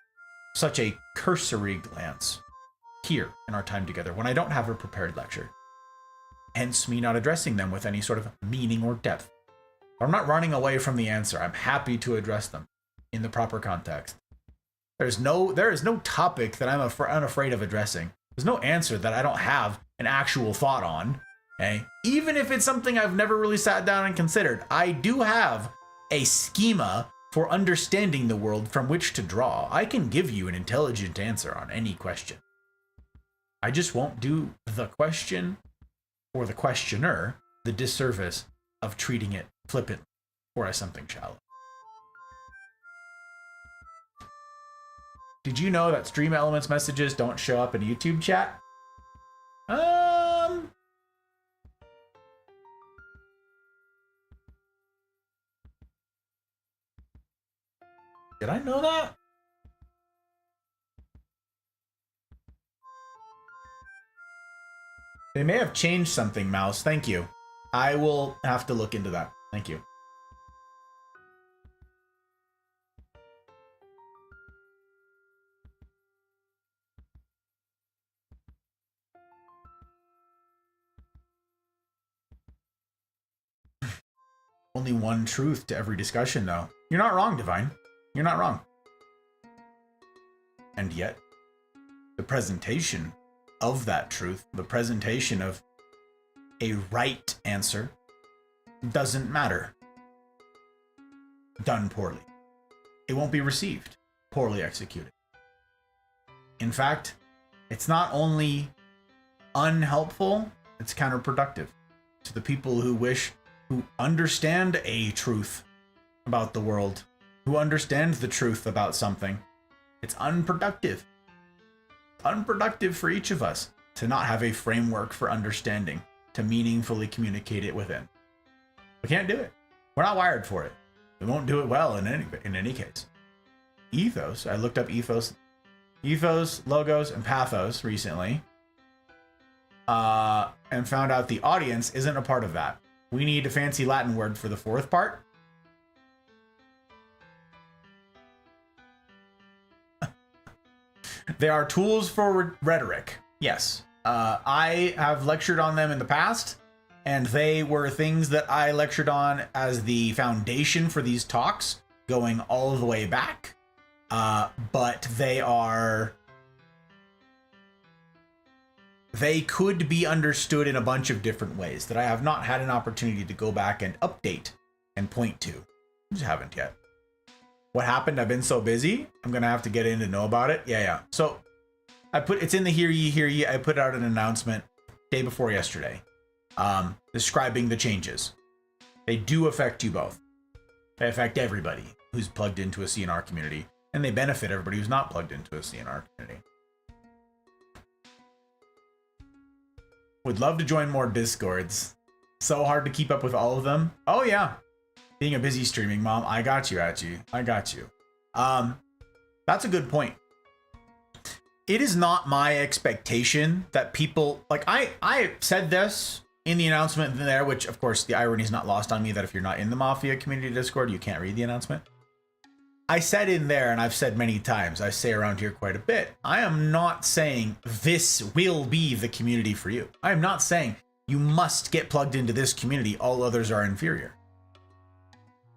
Speaker 1: such a cursory glance here in our time together when I don't have a prepared lecture. Hence me not addressing them with any sort of meaning or depth. I'm not running away from the answer. I'm happy to address them in the proper context. There is no topic that I'm unafraid of addressing. There's no answer that I don't have an actual thought on. Okay? Even if it's something I've never really sat down and considered, I do have a schema for understanding the world from which to draw. I can give you an intelligent answer on any question. I just won't do the question or the questioner the disservice of treating it flippantly or as something shallow. Did you know that Stream Elements messages don't show up in YouTube chat? Did I know that? They may have changed something, Mouse. Thank you. I will have to look into that. Thank you. Only one truth to every discussion, though. You're not wrong, Divine. You're not wrong. And yet, the presentation of that truth, the presentation of a right answer, doesn't matter. Done poorly. It won't be received. Poorly executed. In fact, it's not only unhelpful, it's counterproductive to the people who understand a truth about the world, who understand the truth about something. It's unproductive. Unproductive for each of us to not have a framework for understanding, to meaningfully communicate it within. We can't do it. We're not wired for it. We won't do it well in any case. Ethos. I looked up ethos, logos, and pathos recently, and found out the audience isn't a part of that. We need a fancy Latin word for the fourth part. They are tools for rhetoric. Yes. I have lectured on them in the past, and they were things that I lectured on as the foundation for these talks, going all the way back. But they could be understood in a bunch of different ways that I have not had an opportunity to go back and update and point to. I just haven't yet. What happened? I've been so busy. I'm gonna have to get in to know about it. Yeah. So it's in the Hear Ye. I put out an announcement day before yesterday, describing the changes. They do affect you both. They affect everybody who's plugged into a CNR community, and they benefit everybody who's not plugged into a CNR community. Would love to join more Discords. So hard to keep up with all of them. Oh yeah. Being a busy streaming mom, I got you. That's a good point. It is not my expectation that people, like, I said this in the announcement there, which of course the irony is not lost on me that if you're not in the Mafia community Discord, you can't read the announcement. I said in there, and I've said many times, I say around here quite a bit, I am not saying this will be the community for you. I am not saying you must get plugged into this community, all others are inferior.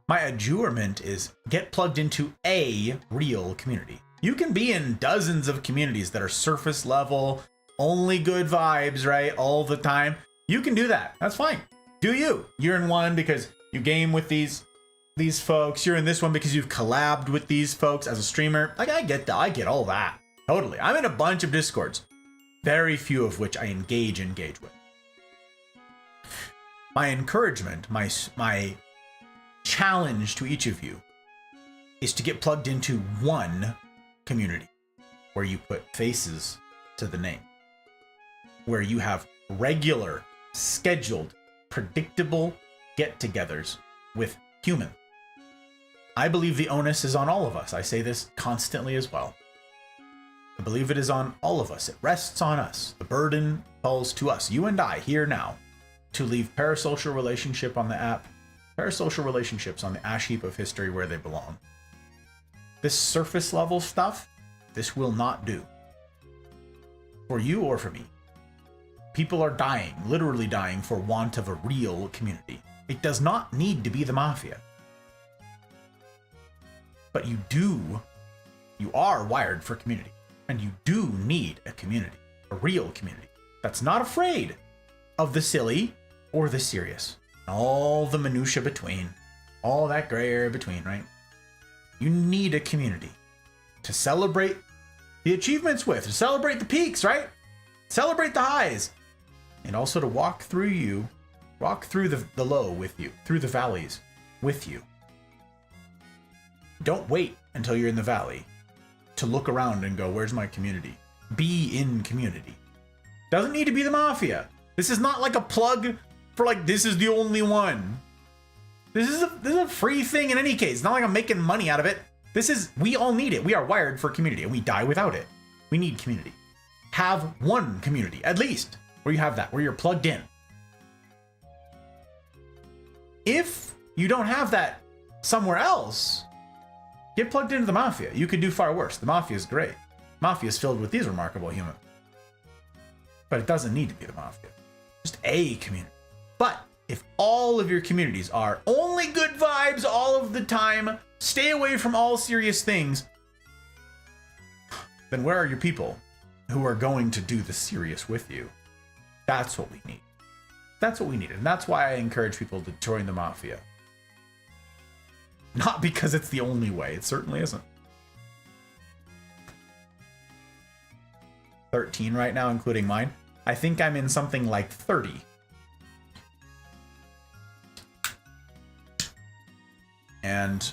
Speaker 1: My adjurement is get plugged into a real community. You can be in dozens of communities that are surface level, only good vibes, right? All the time. You can do that. That's fine. Do you? You're in one because you game with these folks. You're in this one because you've collabed with these folks as a streamer. Like, I get that. I get all that. Totally. I'm in a bunch of Discords, very few of which I engage with. My encouragement, my challenge to each of you is to get plugged into one community where you put faces to the name, where you have regular, scheduled, predictable get-togethers with humans. I believe the onus is on all of us. I say this constantly as well. I believe it is on all of us. It rests on us. The burden falls to us, you and I, here now, to leave parasocial relationship on the app, parasocial relationships on the ash heap of history where they belong. This surface level stuff, this will not do. For you or for me. People are dying, literally dying, for want of a real community. It does not need to be the Mafia. But you are wired for community. And you do need a community, a real community, that's not afraid of the silly or the serious. All the minutia between, all that gray area between, right? You need a community to celebrate the achievements with, to celebrate the peaks, right? Celebrate the highs, and also to walk through you Walk through the low with you, through the valleys with you. Don't wait until you're in the valley to look around and go, where's my community? Be in community. Doesn't need to be the Mafia. This is not like a plug for like, this is the only one. This is a free thing in any case. It's not like I'm making money out of it. We all need it. We are wired for community and we die without it. We need community. Have one community, at least, where you have that, where you're plugged in. If you don't have that somewhere else, get plugged into the Mafia. You could do far worse. The Mafia is great. Mafia is filled with these remarkable humans. But it doesn't need to be the Mafia. Just a community. But if all of your communities are only good vibes all of the time, stay away from all serious things, then where are your people who are going to do the serious with you? That's what we need. That's what we need. And that's why I encourage people to join the Mafia. Not because it's the only way. It certainly isn't. 13 right now, including mine. I think I'm in something like 30. And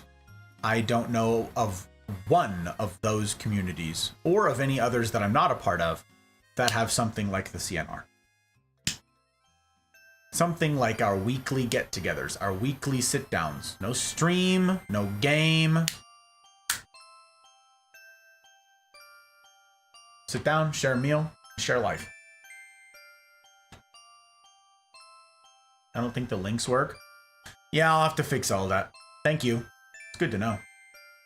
Speaker 1: I don't know of one of those communities, or of any others that I'm not a part of, that have something like the CNR. Something like our weekly get-togethers, our weekly sit-downs. No stream, no game. Sit down, share a meal, share life. I don't think the links work. Yeah, I'll have to fix all that. Thank you. It's good to know.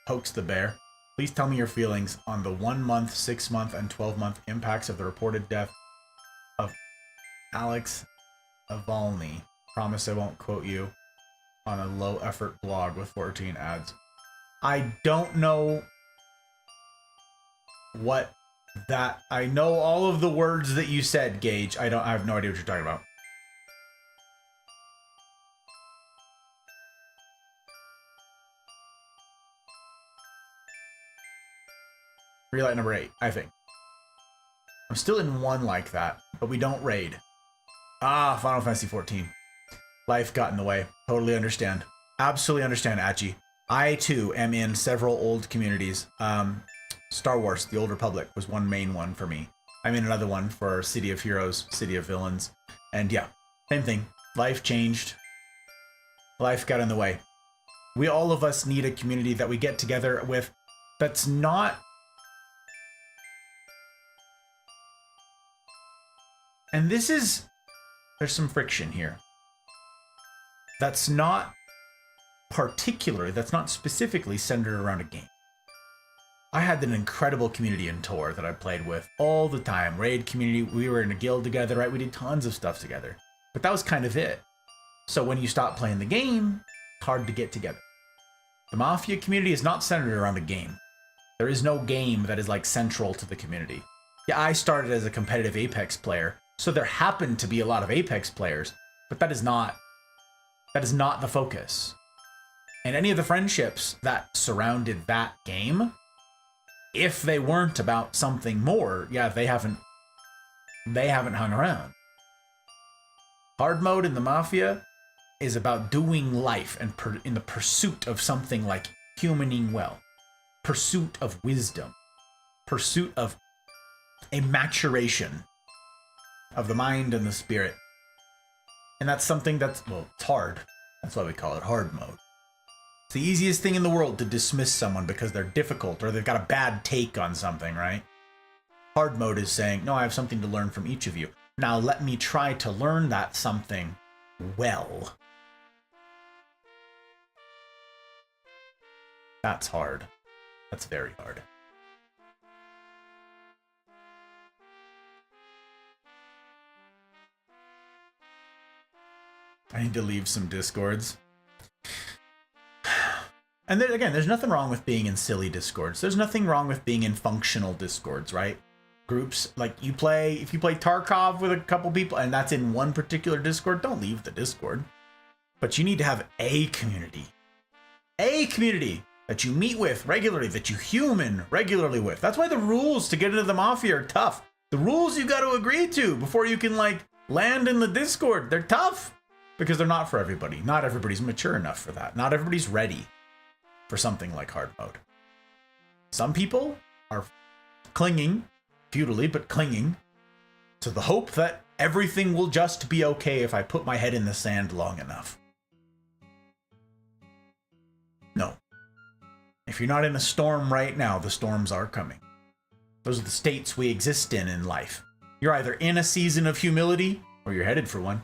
Speaker 1: Pokes the bear. Please tell me your feelings on the 1 month, 6 month, and 12-month impacts of the reported death of Alex Avalny. Promise I won't quote you on a low-effort blog with 14 ads. I don't know what that... I know all of the words that you said, Gage. I have no idea what you're talking about. Relight number 8, I think. I'm still in one like that, but we don't raid. Ah, Final Fantasy 14. Life got in the way. Totally understand. Absolutely understand, Achi. I, too, am in several old communities. Star Wars, The Old Republic, was one main one for me. I'm in another one for City of Heroes, City of Villains. And yeah, same thing. Life changed. Life got in the way. All of us need a community that we get together with that's not... And this is... There's some friction here. That's not specifically centered around a game. I had an incredible community in Tor that I played with all the time. Raid community, we were in a guild together, right? We did tons of stuff together. But that was kind of it. So when you stop playing the game, it's hard to get together. The Mafia community is not centered around a game. There is no game that is like central to the community. Yeah, I started as a competitive Apex player, so there happened to be a lot of Apex players, but that is not the focus. And any of the friendships that surrounded that game, if they weren't about something more, yeah, they haven't hung around. Hard mode in the Mafia is about doing life and in the pursuit of something like humaning well, pursuit of wisdom, pursuit of a maturation of the mind and the spirit. And that's something that's, well, it's hard. That's why we call it hard mode. It's the easiest thing in the world to dismiss someone because they're difficult or they've got a bad take on something, right? Hard mode is saying, no, I have something to learn from each of you. Now let me try to learn that something well. That's hard. That's very hard. I need to leave some discords. And then again, there's nothing wrong with being in silly discords. There's nothing wrong with being in functional discords, right? Groups, like if you play Tarkov with a couple people and that's in one particular discord, don't leave the discord. But you need to have a community that you meet with regularly, that you human regularly with. That's why the rules to get into the Mafia are tough. The rules you got to agree to before you can like land in the discord, they're tough. because they're not for everybody. Not everybody's mature enough for that. Not everybody's ready for something like hard mode. Some people are clinging, futilely, but clinging to the hope that everything will just be okay if I put my head in the sand long enough. No. If you're not in a storm right now, the storms are coming. Those are the states we exist in life. You're either in a season of humility or you're headed for one.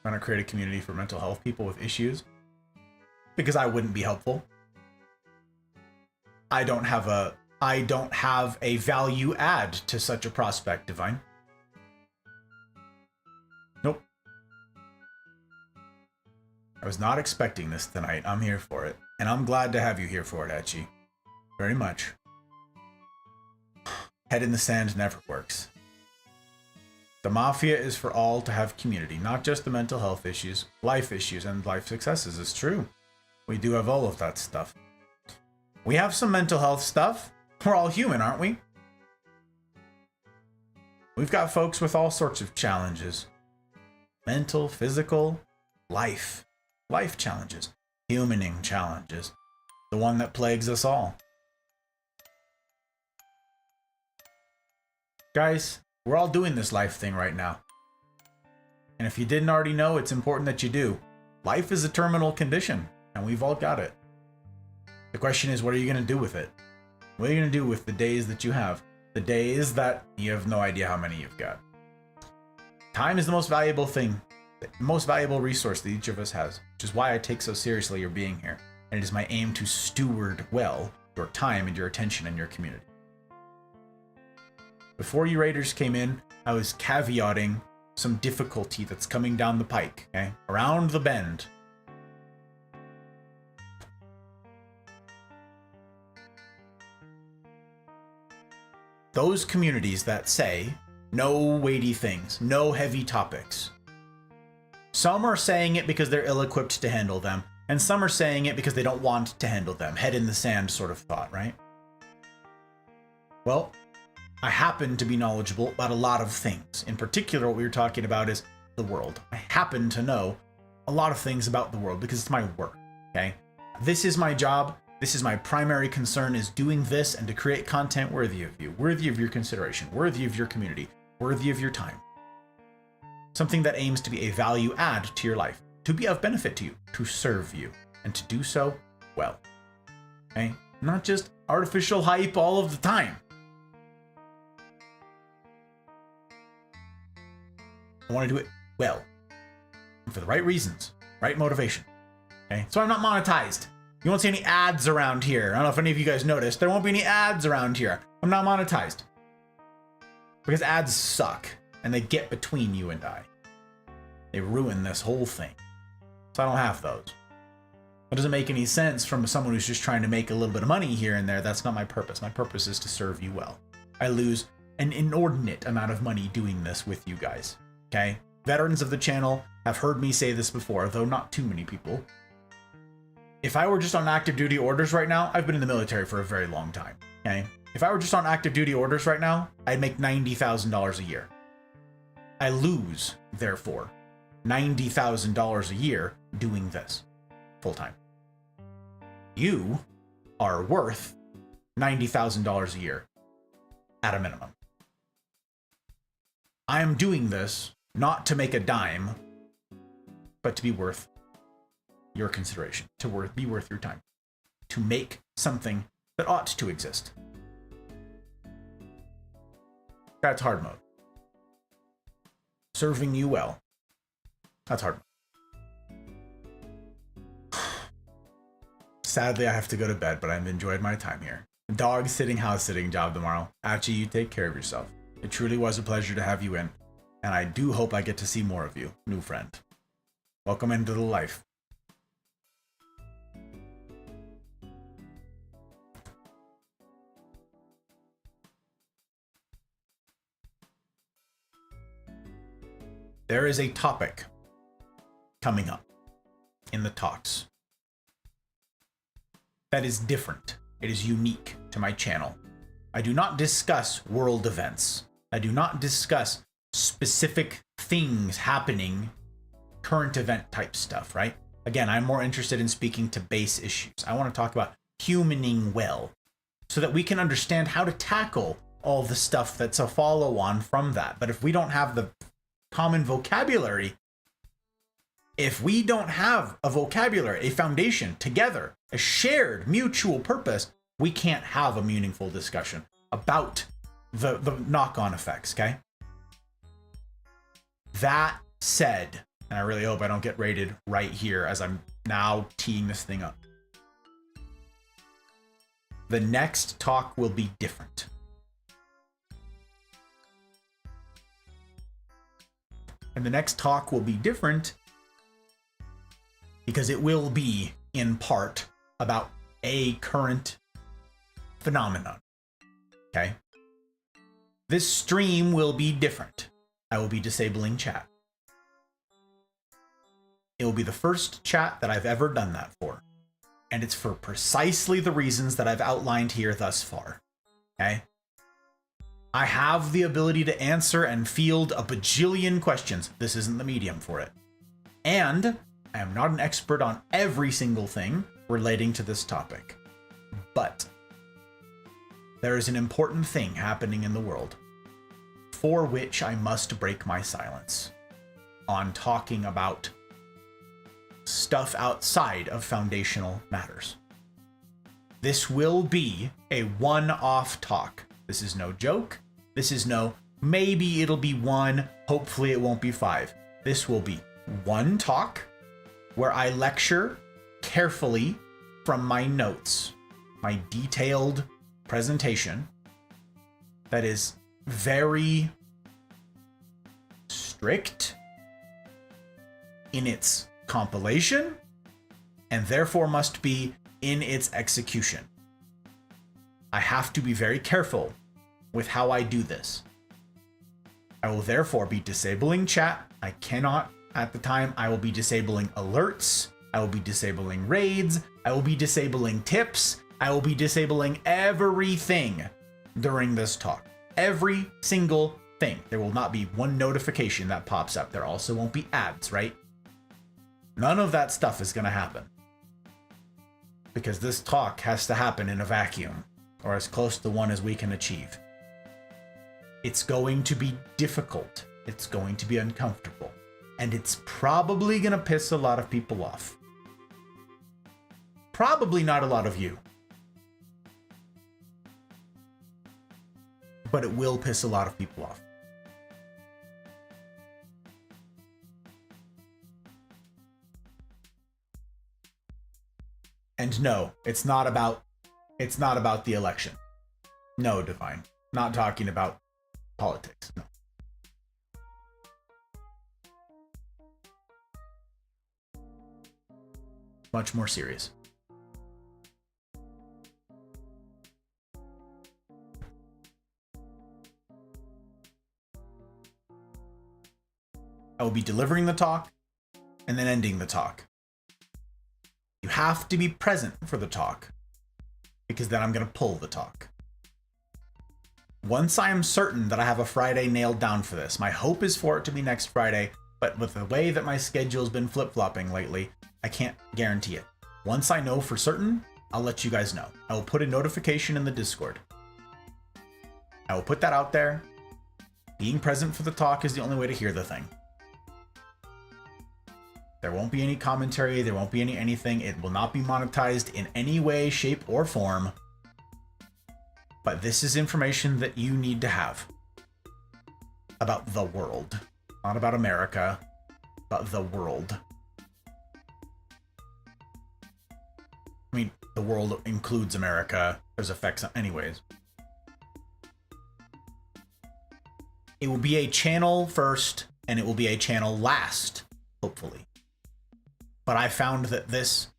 Speaker 1: Trying to create a community for mental health people with issues because I wouldn't be helpful. I don't have a value add to such a prospect, Divine. Nope. I was not expecting this tonight. I'm here for it. And I'm glad to have you here for it, Etchi. Very much. Head in the sand never works. The Mafia is for all to have community, not just the mental health issues, and life successes. It's true. We do have all of that stuff. We have some mental health stuff. We're all human, aren't we? We've got folks with all sorts of challenges. Mental, physical, life challenges, humaning challenges. The one that plagues us all. Guys, we're all doing this life thing right now. And if you didn't already know, it's important that you do. Life is a terminal condition, and we've all got it. The question is, what are you going to do with it? What are you going to do with the days that you have? The days that you have no idea how many you've got. Time is the most valuable thing, the most valuable resource that each of us has, which is why I take so seriously your being here. And it is my aim to steward well your time and your attention and your community. Before you Raiders came in, I was caveating some difficulty that's coming down the pike, okay? Around the bend. Those communities that say, no weighty things, no heavy topics. Some are saying it because they're ill-equipped to handle them, and some are saying it because they don't want to handle them. Head in the sand sort of thought, right? Well, I happen to be knowledgeable about a lot of things. In particular, what we were talking about is the world. I happen to know a lot of things about the world because it's my work, okay? This is my job. This is my primary concern, is doing this and to create content worthy of you, worthy of your consideration, worthy of your community, worthy of your time. Something that aims to be a value add to your life, to be of benefit to you, to serve you, and to do so well, okay? Not just artificial hype all of the time. I want to do it well, and for the right reasons, right motivation. Okay, so I'm not monetized. You won't see any ads around here. I don't know if any of you guys noticed. There won't be any ads around here. I'm not monetized because ads suck and they get between you and I. They ruin this whole thing. So I don't have those. That doesn't make any sense from someone who's just trying to make a little bit of money here and there. That's not my purpose. My purpose is to serve you well. I lose an inordinate amount of money doing this with you guys. Okay? Veterans of the channel have heard me say this before, though not too many people. If I were just on active duty orders right now, I've been in the military for a very long time. Okay? If I were just on active duty orders right now, I'd make $90,000 a year. I lose, therefore, $90,000 a year doing this full time. You are worth $90,000 a year at a minimum. I am doing this not to make a dime, but to be worth your consideration, to be worth your time, to make something that ought to exist. That's hard mode. Serving you well. That's hard mode. Sadly, I have to go to bed, but I've enjoyed my time here. Dog sitting, house sitting job tomorrow. Actually, you take care of yourself. It truly was a pleasure to have you in, and I do hope I get to see more of you, new friend. Welcome into the life. There is a topic coming up in the talks that is different. It is unique to my channel. I do not discuss world events. I do not discuss specific things happening, current event type stuff, right? Again, I'm more interested in speaking to base issues. I want to talk about humaning well so that we can understand how to tackle all the stuff that's a follow on from that. But if we don't have the common vocabulary, if we don't have a vocabulary, a foundation together, a shared mutual purpose, we can't have a meaningful discussion about the knock-on effects, okay? That said, and I really hope I don't get rated right here as I'm now teeing this thing up. The next talk will be different. And the next talk will be different because it will be, in part, about a current phenomenon. Okay? This stream will be different. I will be disabling chat. It will be the first chat that I've ever done that for. And it's for precisely the reasons that I've outlined here thus far. Okay? I have the ability to answer and field a bajillion questions. This isn't the medium for it. And I am not an expert on every single thing relating to this topic. But there is an important thing happening in the world for which I must break my silence on talking about stuff outside of foundational matters. This will be a one-off talk. This is no joke. This is no, maybe it'll be one, hopefully it won't be 5. This will be one talk where I lecture carefully from my notes, my detailed presentation that is very strict in its compilation and therefore must be in its execution. I have to be very careful with how I do this. I will therefore be disabling chat. I cannot, at the time, I will be disabling alerts. I will be disabling raids. I will be disabling tips. I will be disabling everything during this talk. Every single thing. There will not be one notification that pops up. There also won't be ads, right? None of that stuff is going to happen. Because this talk has to happen in a vacuum, or as close to one as we can achieve. It's going to be difficult. It's going to be uncomfortable. And it's probably going to piss a lot of people off. Probably not a lot of you. But it will piss a lot of people off. And no, it's not about the election. No, Divine. Not talking about politics. No. Much more serious. I will be delivering the talk and then ending the talk. You have to be present for the talk because then I'm going to pull the talk. Once I am certain that I have a Friday nailed down for this, my hope is for it to be next Friday, but with the way that my schedule's been flip-flopping lately, I can't guarantee it. Once I know for certain, I'll let you guys know. I will put a notification in the Discord. I will put that out there. Being present for the talk is the only way to hear the thing. There won't be any commentary, there won't be anything. It will not be monetized in any way, shape, or form. But this is information that you need to have about the world. Not about America, but the world. I mean, the world includes America. There's effects anyways. It will be a channel first, and it will be a channel last, hopefully. But I found that this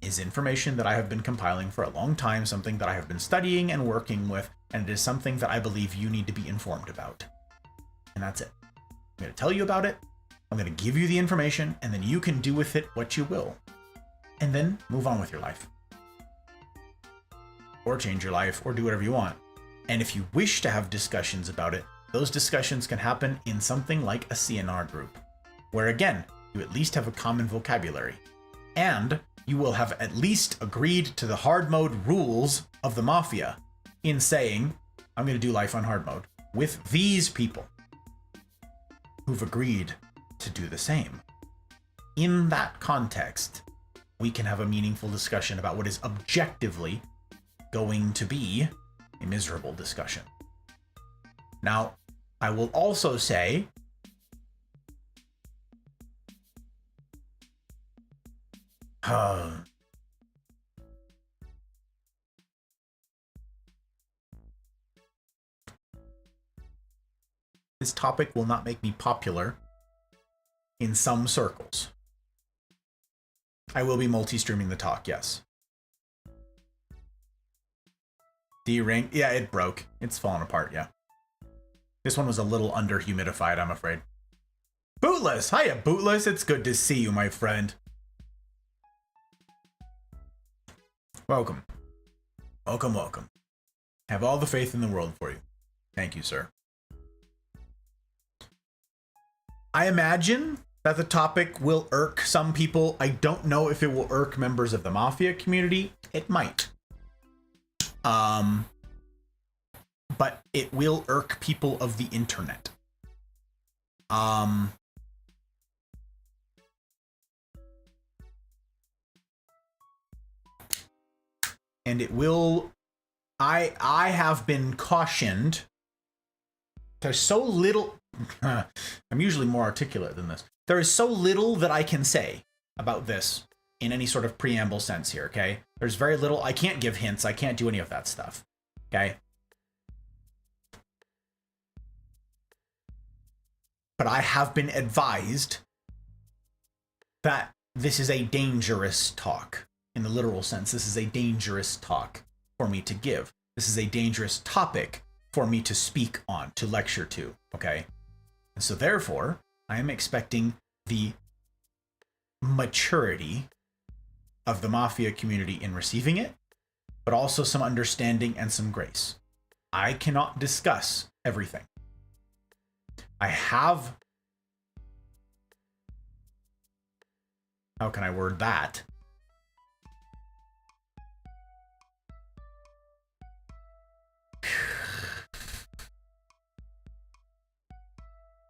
Speaker 1: is information that I have been compiling for a long time, something that I have been studying and working with, and it is something that I believe you need to be informed about. And that's it. I'm going to tell you about it, I'm going to give you the information, and then you can do with it what you will. And then move on with your life. or change your life or do whatever you want. And if you wish to have discussions about it, those discussions can happen in something like a CNR group, where again, you at least have a common vocabulary. And you will have at least agreed to the hard mode rules of the Mafia in saying, I'm going to do life on hard mode with these people who've agreed to do the same. In that context, we can have a meaningful discussion about what is objectively going to be a miserable discussion. Now, I will also say this topic will not make me popular in some circles. I will be multi-streaming the talk, yes. D-ring, yeah, it broke. It's falling apart, yeah. This one was a little under-humidified, I'm afraid. Bootless! Hiya, Bootless! It's good to see you, my friend. Welcome. Welcome, welcome. Have all the faith in the world for you. Thank you, sir. I imagine that the topic will irk some people. I don't know if it will irk members of the Mafia community. It might. But it will irk people of the internet. And it will, I have been cautioned. There's so little, I'm usually more articulate than this. There is so little that I can say about this in any sort of preamble sense here, okay? There's very little, I can't give hints, I can't do any of that stuff, okay? But I have been advised that this is a dangerous talk. In the literal sense, this is a dangerous talk for me to give. This is a dangerous topic for me to speak on, to lecture to, okay? And so therefore, I am expecting the maturity of the Mafia community in receiving it, but also some understanding and some grace. I cannot discuss everything. I have... How can I word that?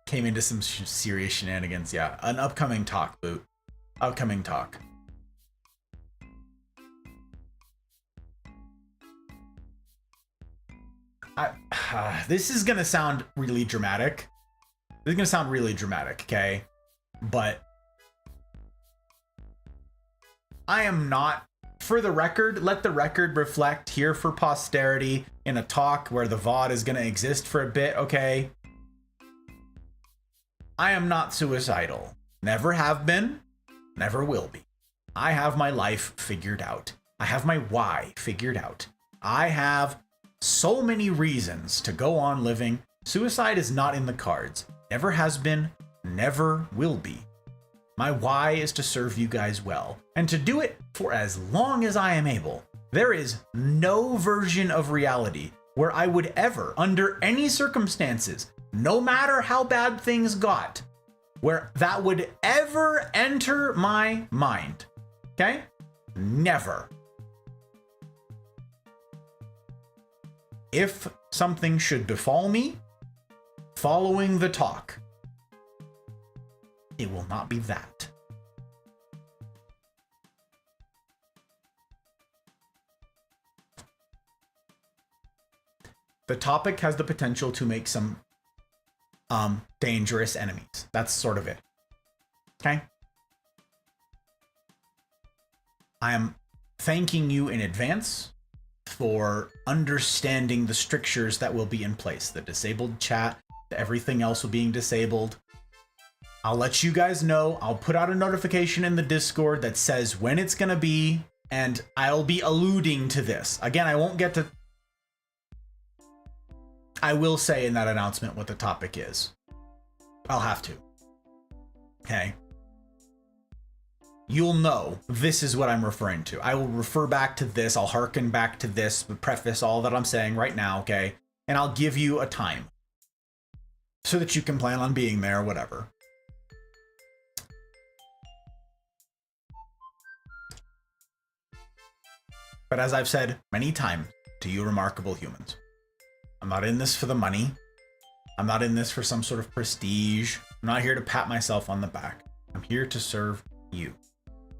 Speaker 1: Came into some serious shenanigans. Yeah, an upcoming talk, Boot. Upcoming talk. This is gonna sound really dramatic. This is gonna sound really dramatic, okay? But I am not, for the record, let the record reflect here for posterity in a talk where the VOD is gonna exist for a bit, okay? I am not suicidal. Never have been, never will be. I have my life figured out. I have my why figured out. I have so many reasons to go on living. Suicide is not in the cards. Never has been, never will be. My why is to serve you guys well, and to do it for as long as I am able. There is no version of reality where I would ever, under any circumstances, no matter how bad things got, where that would ever enter my mind. Okay? Never. If something should befall me following the talk, it will not be that. The topic has the potential to make some dangerous enemies. That's sort of it. Okay? I am thanking you in advance for understanding the strictures that will be in place. The disabled chat, everything else being disabled. I'll let you guys know. I'll put out a notification in the Discord that says when it's gonna be, and I'll be alluding to this. Again, I won't get to... I will say in that announcement what the topic is. I'll have to. Okay. you'll know this is what I'm referring to. I will refer back to this. I'll hearken back to this, preface all that I'm saying right now, okay? And I'll give you a time so that you can plan on being there or whatever. But as I've said many times to you remarkable humans, I'm not in this for the money. I'm not in this for some sort of prestige. I'm not here to pat myself on the back. I'm here to serve you.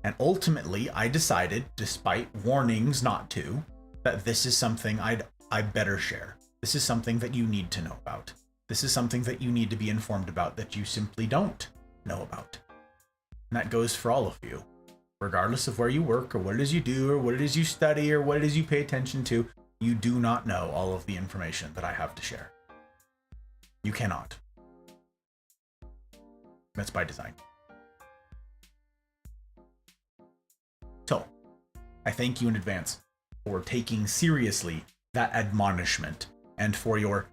Speaker 1: And ultimately, I decided, despite warnings not to, that this is something I better share. This is something that you need to know about. This is something that you need to be informed about that you simply don't know about. And that goes for all of you. Regardless of where you work or what it is you do or what it is you study or what it is you pay attention to, you do not know all of the information that I have to share. You cannot. That's by design. So, I thank you in advance for taking seriously that admonishment and for your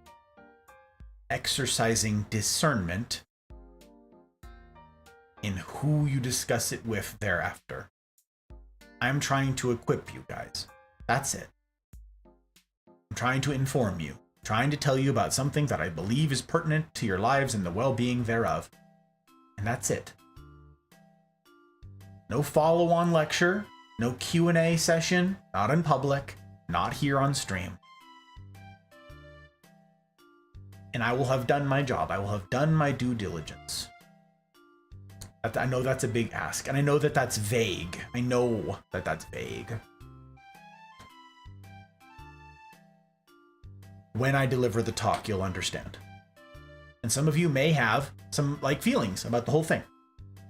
Speaker 1: exercising discernment in who you discuss it with thereafter. I'm trying to equip you guys. That's it. I'm trying to inform you, trying to tell you about something that I believe is pertinent to your lives and the well-being thereof. And that's it. No follow-on lecture, no Q&A session, not in public, not here on stream. And I will have done my job. I will have done my due diligence. I know that's a big ask, and I know that that's vague. I know that that's vague. When I deliver the talk, you'll understand. And some of you may have some, feelings about the whole thing.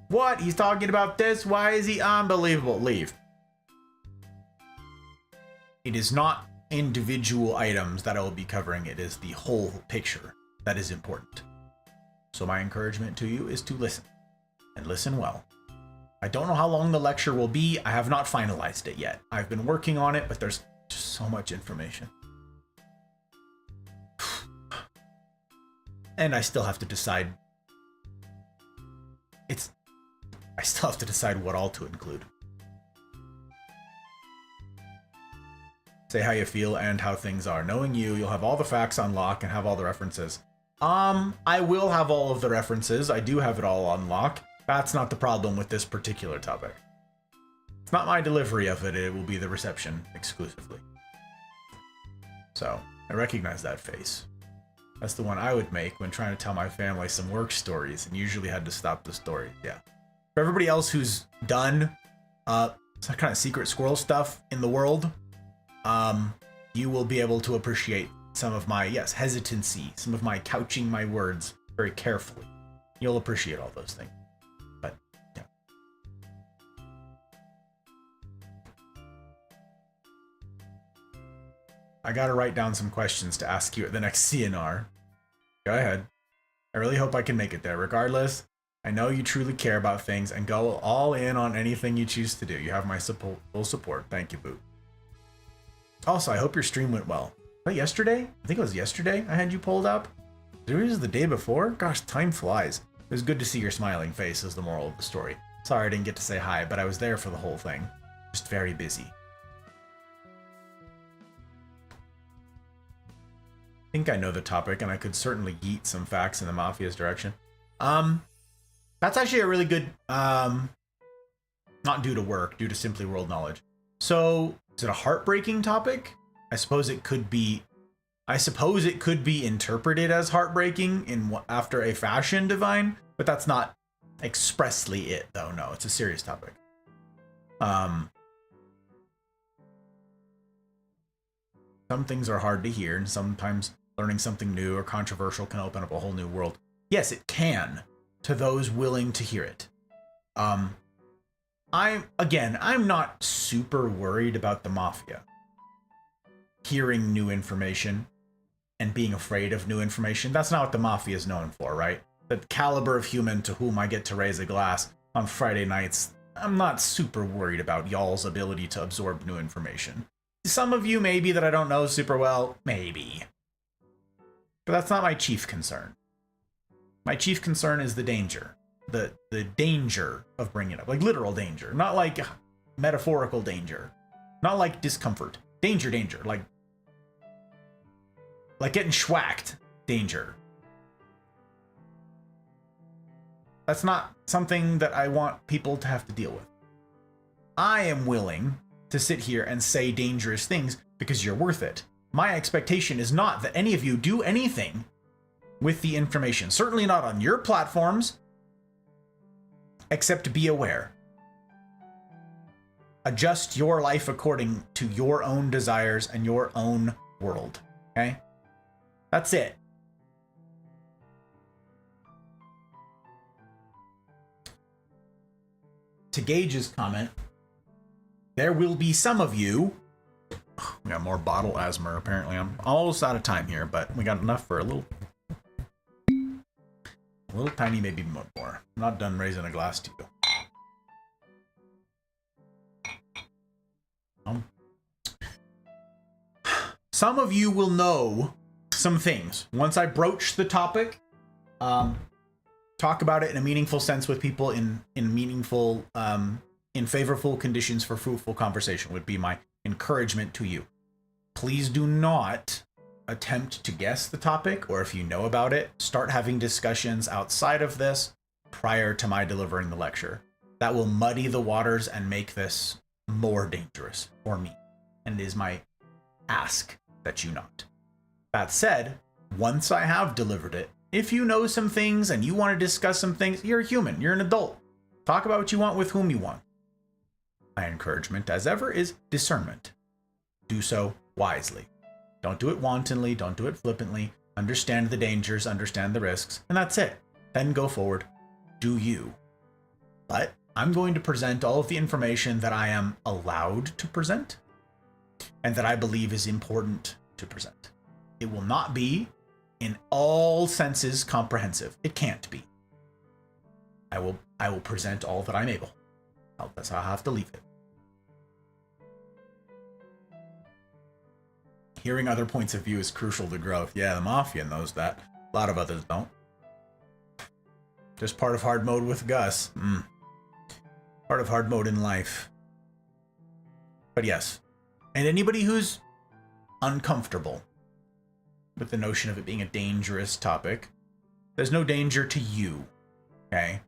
Speaker 1: What? He's talking about this? Why is he unbelievable? Leave. It is not individual items that I will be covering. It is the whole picture that is important. So my encouragement to you is to listen. And listen well. I don't know how long the lecture will be. I have not finalized it yet. I've been working on it, but there's just so much information. And I still have to decide. I still have to decide what all to include. Say how you feel and how things are. Knowing you, you'll have all the facts on lock and have all the references. I will have all of the references. I do have it all on lock. That's not the problem with this particular topic. It's not my delivery of it. It will be the reception exclusively. So, I recognize that face. That's the one I would make when trying to tell my family some work stories and usually had to stop the story. Yeah. For everybody else who's done some kind of secret squirrel stuff in the world, you will be able to appreciate some of my, hesitancy, some of my couching my words very carefully. You'll appreciate all those things. But, yeah. I gotta write down some questions to ask you at the next CNR. Go ahead. I really hope I can make it there. Regardless, I know you truly care about things and go all in on anything you choose to do. You have my full support. Thank you, Boot. Also, I hope your stream went well. Was that yesterday? I think it was yesterday I had you pulled up. It was the day before? Gosh, time flies. It was good to see your smiling face is the moral of the story. Sorry I didn't get to say hi, but I was there for the whole thing. Just very busy. I think I know the topic, and I could certainly yeet some facts in the Mafia's direction. That's actually a really good, not due to work, due to simply world knowledge. So, is it a heartbreaking topic? I suppose it could be interpreted as heartbreaking after a fashion, Divine, but that's not expressly it, though. No, it's a serious topic. Some things are hard to hear, and sometimes learning something new or controversial can open up a whole new world. Yes, it can, to those willing to hear it. I'm not super worried about the Mafia hearing new information and being afraid of new information. That's not what the Mafia is known for, right? The caliber of human to whom I get to raise a glass on Friday nights, I'm not super worried about y'all's ability to absorb new information. Some of you maybe that I don't know super well, maybe. But that's not my chief concern. My chief concern is the danger. the danger of bringing it up, like literal danger, not like metaphorical danger, not like discomfort, danger, like getting schwacked danger. That's not something that I want people to have to deal with. I am willing to sit here and say dangerous things because you're worth it. My expectation is not that any of you do anything with the information, certainly not on your platforms, except be aware. Adjust your life according to your own desires and your own world, okay? That's it. To Gage's comment, there will be some of you. We got more bottle asthma, apparently. I'm almost out of time here, but we got enough for a little tiny, maybe more. I'm not done raising a glass to you. Some of you will know some things. Once I broach the topic, talk about it in a meaningful sense with people in meaningful, in favorable conditions for fruitful conversation would be my encouragement to you. Please do not attempt to guess the topic, or if you know about it, start having discussions outside of this prior to my delivering the lecture. That will muddy the waters and make this more dangerous for me. And it is my ask that you not. That said, once I have delivered it, if you know some things and you want to discuss some things, you're a human, you're an adult. Talk about what you want with whom you want. My encouragement, as ever, is discernment. Do so wisely. Don't do it wantonly, don't do it flippantly. Understand the dangers, understand the risks, and that's it. Then go forward. Do you. But I'm going to present all of the information that I am allowed to present and that I believe is important to present. It will not be, in all senses, comprehensive. It can't be. I will present all that I'm able. That's how I have to leave it. Hearing other points of view is crucial to growth. Yeah, the Mafia knows that. A lot of others don't. Just part of hard mode with Gus. Part of hard mode in life. But yes. And anybody who's uncomfortable with the notion of it being a dangerous topic, there's no danger to you. Okay?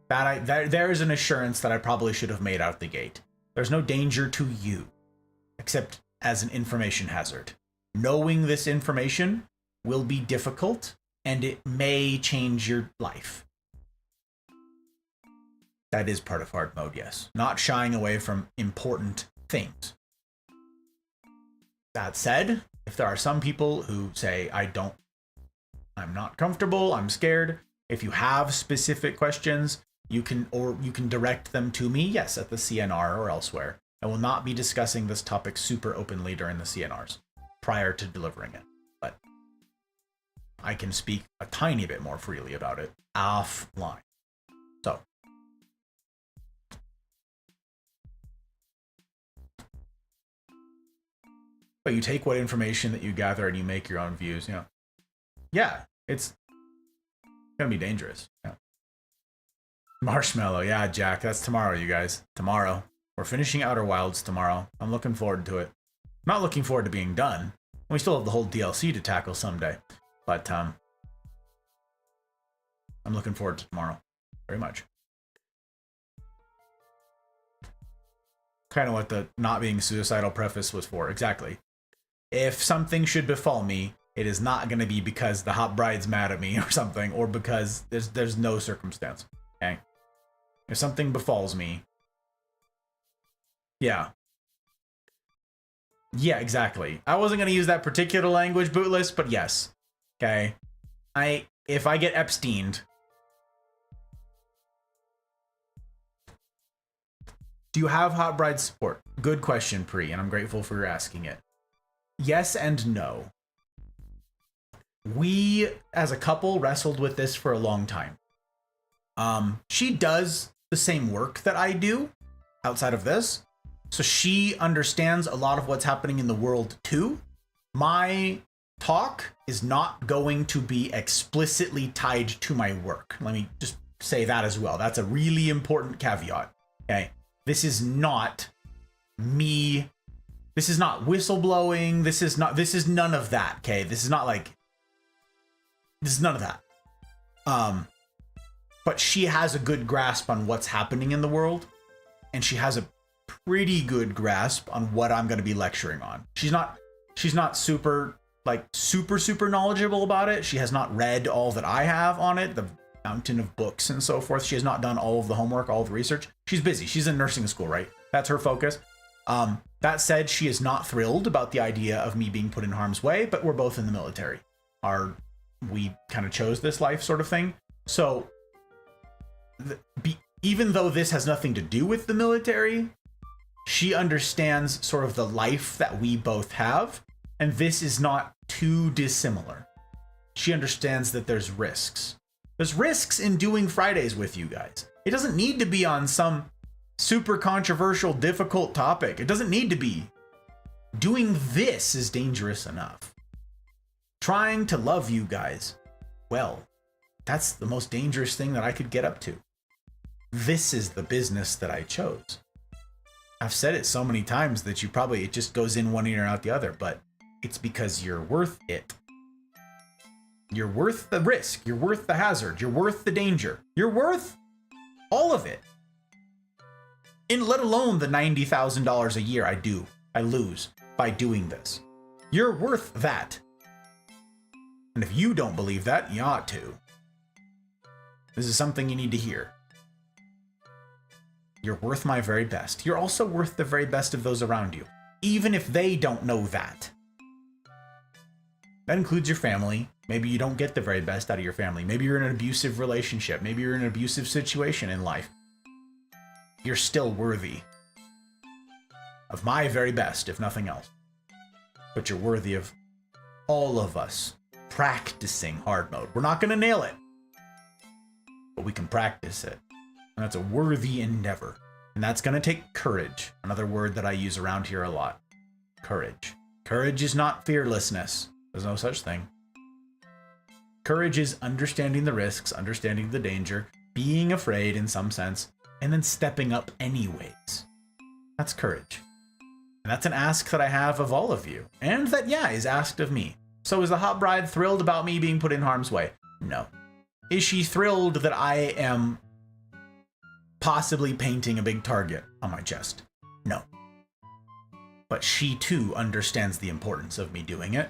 Speaker 1: There is an assurance that I probably should have made out the gate. There's no danger to you, except as an information hazard. Knowing this information will be difficult, and it may change your life. That is part of hard mode, yes. Not shying away from important things. That said, if there are some people who say, I'm not comfortable, I'm scared, if you have specific questions, you can direct them to me, yes, at the CNR or elsewhere. I will not be discussing this topic super openly during the CNRs prior to delivering it, but I can speak a tiny bit more freely about it offline. So, but you take what information that you gather and you make your own views, you know. Yeah, it's gonna be dangerous. Yeah. Marshmallow, yeah, Jack, that's tomorrow, you guys. Tomorrow. We're finishing Outer Wilds tomorrow. I'm looking forward to it. Not looking forward to being done. We still have the whole DLC to tackle someday. But I'm looking forward to tomorrow. Very much. Kind of what the not being suicidal preface was for. Exactly. If something should befall me, it is not going to be because the hot bride's mad at me or something, or because there's no circumstance. Okay? If something befalls me, yeah, exactly. I wasn't going to use that particular language, Bootless, but yes. Okay? If I get Epsteined, do you have hot bride support? Good question, Pri, and I'm grateful for your asking it. Yes and no. We, as a couple, wrestled with this for a long time. She does the same work that I do outside of this. So she understands a lot of what's happening in the world too. My talk is not going to be explicitly tied to my work. Let me just say that as well. That's a really important caveat. Okay. This is not me. This is not whistleblowing. This is none of that. Okay. This is none of that. But she has a good grasp on what's happening in the world. And she has a pretty good grasp on what I'm going to be lecturing on. She's not super knowledgeable about it. She has not read all that I have on it, the mountain of books and so forth. She has not done all of the homework, all of the research. She's busy. She's in nursing school, right? That's her focus. That said, she is not thrilled about the idea of me being put in harm's way, but we're both in the military. We kind of chose this life sort of thing. So even though this has nothing to do with the military, she understands sort of the life that we both have. And this is not too dissimilar. She understands that there's risks. There's risks in doing Fridays with you guys. It doesn't need to be on some super controversial, difficult topic. It doesn't need to be. Doing this is dangerous enough. Trying to love you guys, well, that's the most dangerous thing that I could get up to. This is the business that I chose. I've said it so many times that it just goes in one ear and out the other, but it's because you're worth it. You're worth the risk. You're worth the hazard. You're worth the danger. You're worth all of it. And let alone the $90,000 a year I lose by doing this. You're worth that. And if you don't believe that, you ought to. This is something you need to hear. You're worth my very best. You're also worth the very best of those around you, even if they don't know that. That includes your family. Maybe you don't get the very best out of your family. Maybe you're in an abusive relationship. Maybe you're in an abusive situation in life. You're still worthy of my very best, if nothing else. But you're worthy of all of us practicing hard mode. We're not going to nail it, but we can practice it. And that's a worthy endeavor. And that's going to take courage. Another word that I use around here a lot. Courage. Courage is not fearlessness. There's no such thing. Courage is understanding the risks, understanding the danger, being afraid in some sense, and then stepping up anyways. That's courage. And that's an ask that I have of all of you. And that, is asked of me. So is the hot bride thrilled about me being put in harm's way? No. Is she thrilled that I am possibly painting a big target on my chest? No. But she too understands the importance of me doing it.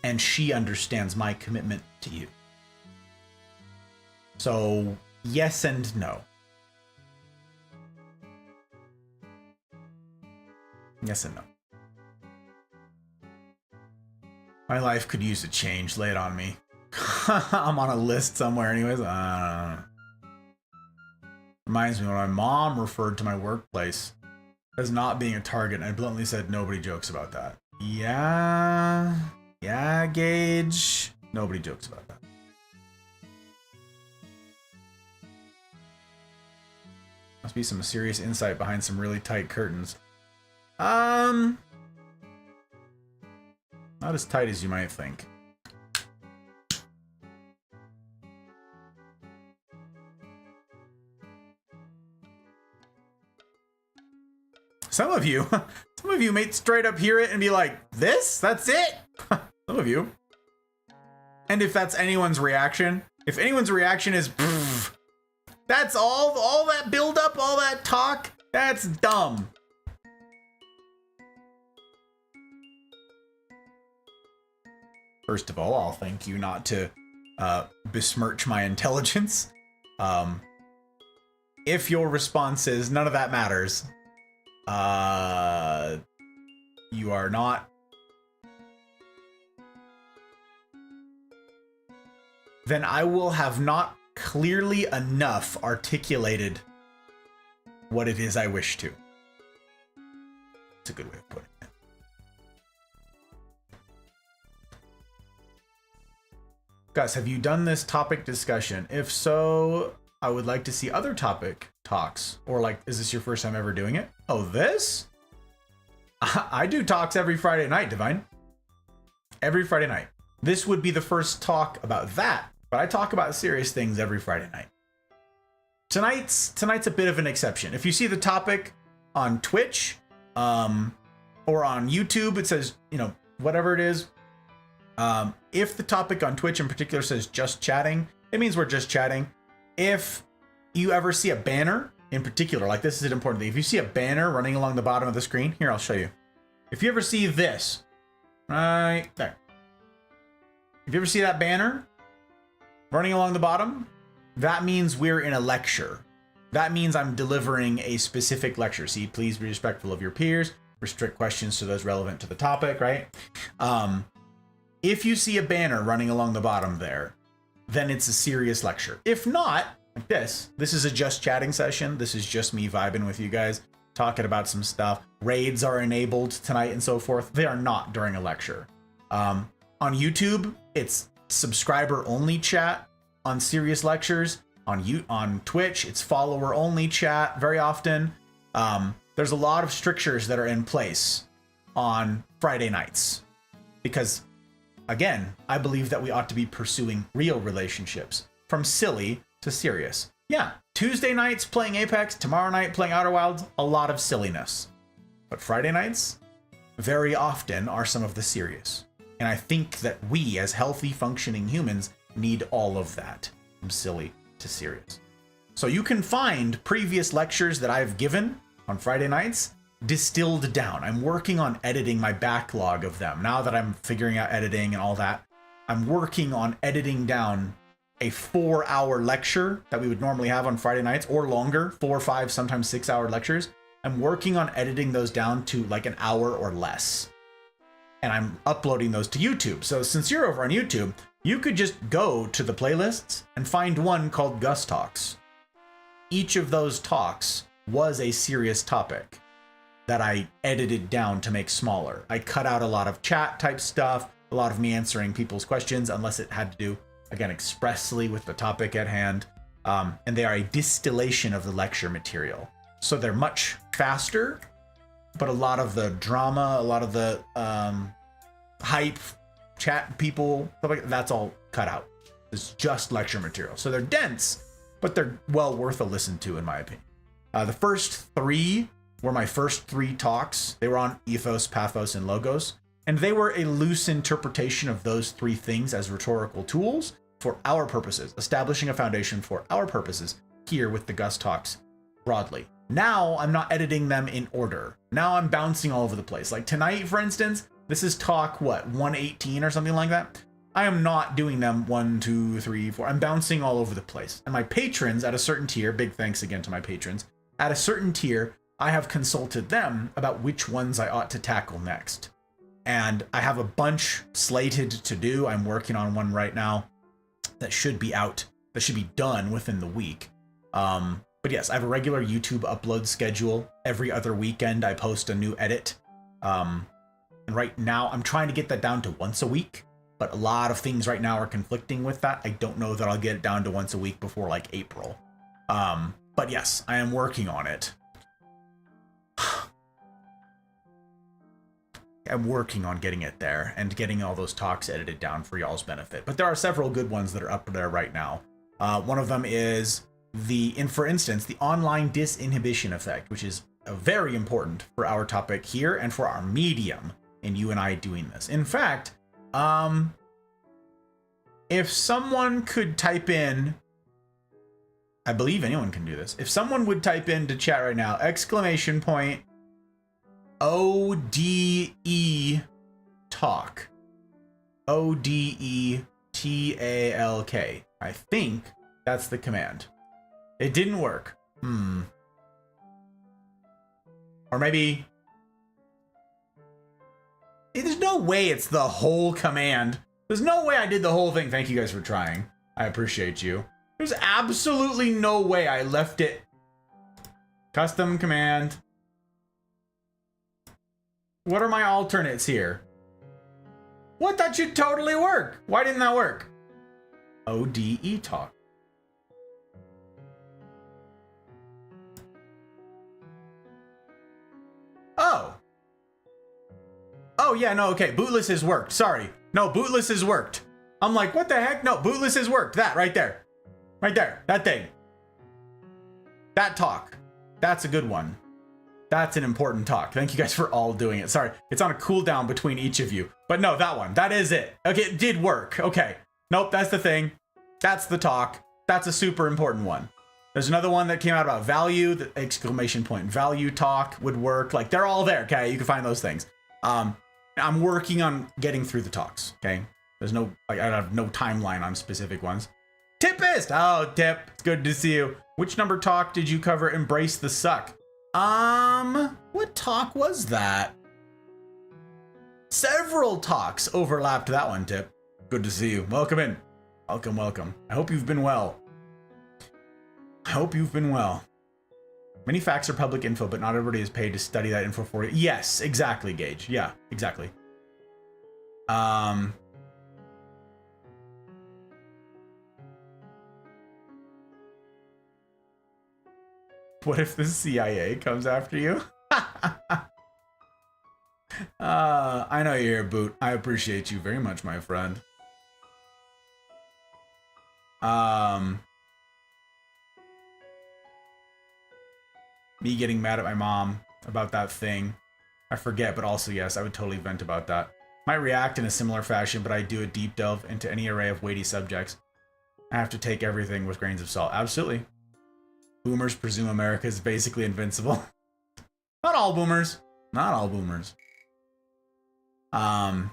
Speaker 1: And she understands my commitment to you. So, yes and no. Yes and no. My life could use a change. Lay it on me. I'm on a list somewhere anyways. Reminds me when my mom referred to my workplace as not being a target, and I bluntly said nobody jokes about that. Yeah, Gage. Nobody jokes about that. Must be some serious insight behind some really tight curtains. Not as tight as you might think. Some of you may straight up hear it and be like, this? That's it? Some of you. And if that's anyone's reaction, if anyone's reaction is, that's all that build up, all that talk, that's dumb. First of all, I'll thank you not to besmirch my intelligence. If your response is none of that matters, you are not. Then I will have not clearly enough articulated what it is I wish to. It's a good way of putting it. Guys, have you done this topic discussion? If so, I would like to see other topic talks. Or like, is this your first time ever doing it? Oh, this? I do talks every Friday night, Divine. Every Friday night. This would be the first talk about that. but I talk about serious things every Friday night. Tonight's a bit of an exception. If you see the topic on Twitch, or on YouTube, it says, you know, whatever it is. If the topic on Twitch in particular says just chatting, it means we're just chatting. If you ever see a banner in particular, like this is an important thing. If you see a banner running along the bottom of the screen, here, I'll show you. If you ever see this, right there. If you ever see that banner running along the bottom, that means we're in a lecture. That means I'm delivering a specific lecture. See, please be respectful of your peers. Restrict questions to those relevant to the topic, right? If you see a banner running along the bottom there, then it's a serious lecture. If not, like this is a just chatting session. This is just me vibing with you guys, talking about some stuff. Raids are enabled tonight and so forth. They are not during a lecture. On YouTube, it's subscriber only chat. On serious lectures, on Twitch, it's follower only chat very often. There's a lot of strictures that are in place on Friday nights because, again, I believe that we ought to be pursuing real relationships from silly to serious. Yeah, Tuesday nights playing Apex, tomorrow night playing Outer Wilds, a lot of silliness. But Friday nights, very often, are some of the serious. And I think that we, as healthy, functioning humans, need all of that, from silly to serious. So you can find previous lectures that I've given on Friday nights distilled down. I'm working on editing my backlog of them. Now that I'm figuring out editing and all that, I'm working on editing down a 4-hour lecture that we would normally have on Friday nights, or longer, 4, 5, sometimes 6-hour lectures. I'm working on editing those down to like an hour or less. And I'm uploading those to YouTube. So since you're over on YouTube, you could just go to the playlists and find one called Gus Talks. Each of those talks was a serious topic that I edited down to make smaller. I cut out a lot of chat type stuff, a lot of me answering people's questions, unless it had to do, again, expressly with the topic at hand. And they are a distillation of the lecture material. So they're much faster, but a lot of the drama, a lot of the hype, chat people, stuff like that, that's all cut out. It's just lecture material. So they're dense, but they're well worth a listen to, in my opinion. The first 3 were my first 3 talks. They were on ethos, pathos, and logos. And they were a loose interpretation of those 3 things as rhetorical tools for our purposes, establishing a foundation for our purposes here with the Gus Talks broadly. Now I'm not editing them in order. Now I'm bouncing all over the place. Like tonight, for instance, this is talk, 118 or something like that? I am not doing them 1, 2, 3, 4. I'm bouncing all over the place. And my patrons at a certain tier, big thanks again to my patrons, at a certain tier, I have consulted them about which ones I ought to tackle next. And I have a bunch slated to do. I'm working on one right now that should be out, that should be done within the week. But yes, I have a regular YouTube upload schedule. Every other weekend, I post a new edit. And right now, I'm trying to get that down to once a week. But a lot of things right now are conflicting with that. I don't know that I'll get it down to once a week before like April. But yes, I am working on it. I'm working on getting it there and getting all those talks edited down for y'all's benefit. But there are several good ones that are up there right now. One of them is for instance, the online disinhibition effect, which is very important for our topic here and for our medium in you and I doing this. In fact, if someone could type in, I believe anyone can do this. If someone would type into chat right now, ODE talk. ODETALK. I think that's the command. It didn't work. Or maybe... There's no way it's the whole command. There's no way I did the whole thing. Thank you guys for trying. I appreciate you. There's absolutely no way I left it. Custom command. What are my alternates here? What? That should totally work. Why didn't that work? ODE talk. Oh. Oh, yeah, no, okay. Bootless has worked. Sorry. No, Bootless has worked. I'm like, what the heck? No, Bootless has worked. That right there. Right there. That thing. That talk. That's a good one. That's an important talk. Thank you guys for all doing it. Sorry, it's on a cooldown between each of you. But no, that one. That is it. Okay, it did work. Okay. Nope, that's the thing. That's the talk. That's a super important one. There's another one that came out about value. The exclamation point value talk would work. Like, they're all there, okay? You can find those things. I'm working on getting through the talks, okay? There's no, I have no timeline on specific ones. Tipist! Oh, Tip, it's good to see you. Which number talk did you cover? Embrace the suck. What talk was that? Several talks overlapped that one, Tip. Good to see you. Welcome in. Welcome, welcome. I hope you've been well. I hope you've been well. Many facts are public info, but not everybody is paid to study that info for you. Yes, exactly, Gage. Yeah, exactly. What if the CIA comes after you? I know you're here, Boot. I appreciate you very much, my friend. Me getting mad at my mom about that thing. I forget, but also, yes, I would totally vent about that. Might react in a similar fashion, but I do a deep delve into any array of weighty subjects. I have to take everything with grains of salt. Absolutely. Boomers presume America is basically invincible. Not all boomers. Not all boomers. The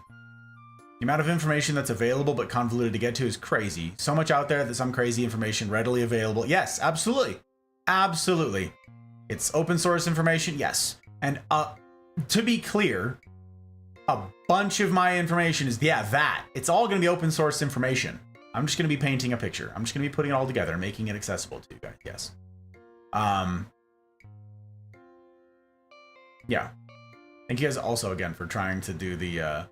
Speaker 1: amount of information that's available but convoluted to get to is crazy. So much out there that some crazy information readily available. Yes, absolutely. Absolutely. It's open source information, yes. And to be clear, a bunch of my information is, yeah, that. It's all going to be open source information. I'm just going to be painting a picture. I'm just going to be putting it all together and making it accessible to you guys, yes. Yeah. Thank you guys also again for trying to do the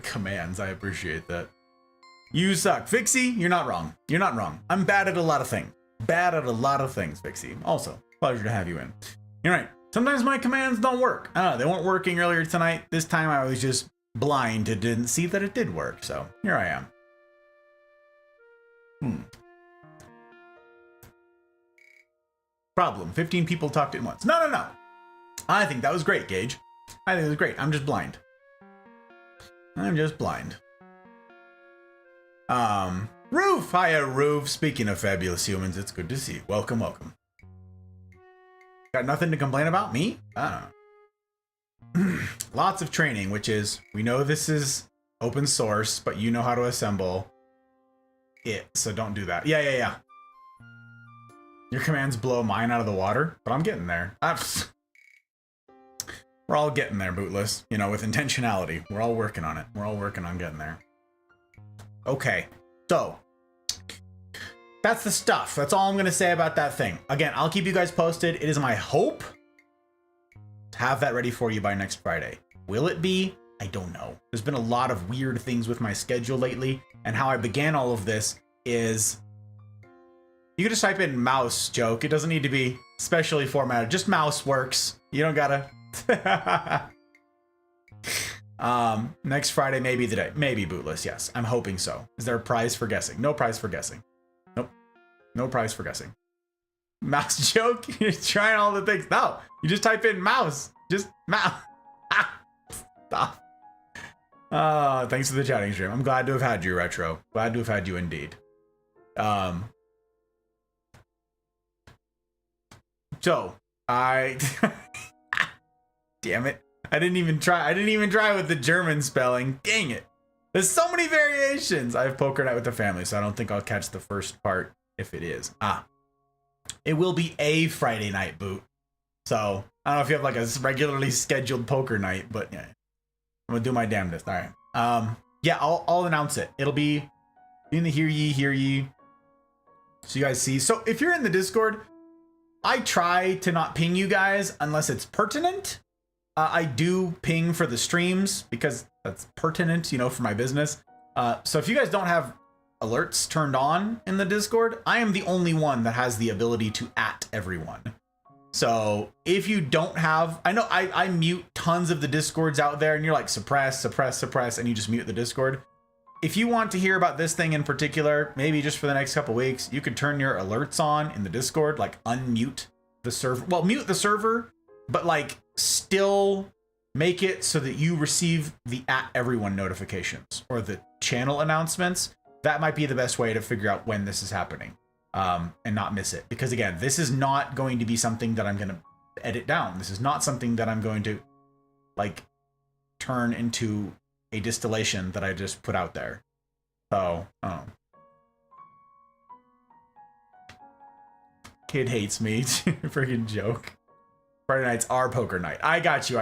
Speaker 1: commands. I appreciate that. You suck. Vixie, you're not wrong. You're not wrong. I'm bad at a lot of things. Bad at a lot of things, Vixie. Also, pleasure to have you in. You're right. Sometimes my commands don't work. I don't know. They weren't working earlier tonight. This time I was just blind and didn't see that it did work. So here I am. Problem. 15 people talked at once. No. I think that was great, Gage. I think it was great. I'm just blind. I'm just blind. Roof! Hiya, Roof. Speaking of fabulous humans, it's good to see you. Welcome, welcome. Got nothing to complain about? Me? Lots of training, which is, we know this is open source, but you know how to assemble it, so don't do that. Yeah. Your commands blow mine out of the water, but I'm getting there. We're all getting there, Bootless. You know, with intentionality. We're all working on it. We're all working on getting there. Okay, so that's the stuff. That's all I'm going to say about that thing. Again, I'll keep you guys posted. It is my hope to have that ready for you by next Friday. Will it be? I don't know. There's been a lot of weird things with my schedule lately, and how I began all of this is you can just type in mouse joke. It doesn't need to be specially formatted. Just mouse works. You don't gotta. Next Friday may be the day. Maybe, Bootless, yes. I'm hoping so. Is there a prize for guessing? No prize for guessing. Nope. No prize for guessing. Mouse joke? You're trying all the things. No, you just type in mouse. Just mouse. Stop. Thanks for the chatting stream. I'm glad to have had you, Retro. Glad to have had you indeed. So, damn it. I didn't even try with the German spelling. Dang it. There's so many variations. I have poker night with the family, so I don't think I'll catch the first part if it is. It will be a Friday night, Boot. So, I don't know if you have like a regularly scheduled poker night, but yeah. I'm gonna do my damnedest. All right. Yeah, I'll announce it. It'll be in the hear ye. So you guys see. So if you're in the Discord, I try to not ping you guys unless it's pertinent. I do ping for the streams because that's pertinent, you know, for my business. So if you guys don't have alerts turned on in the Discord, I am the only one that has the ability to @ everyone. So if you don't have, I know I mute tons of the Discords out there and you're like suppress, and you just mute the Discord. If you want to hear about this thing in particular, maybe just for the next couple weeks, you could turn your alerts on in the Discord, like unmute the server. Well, mute the server, but like still make it so that you receive the @everyone notifications or the channel announcements. That might be the best way to figure out when this is happening, and not miss it. Because again, this is not going to be something that I'm going to edit down. This is not something that I'm going to like turn into a distillation that I just put out there. So, kid hates me. Freaking joke. Friday nights are poker night. I got you.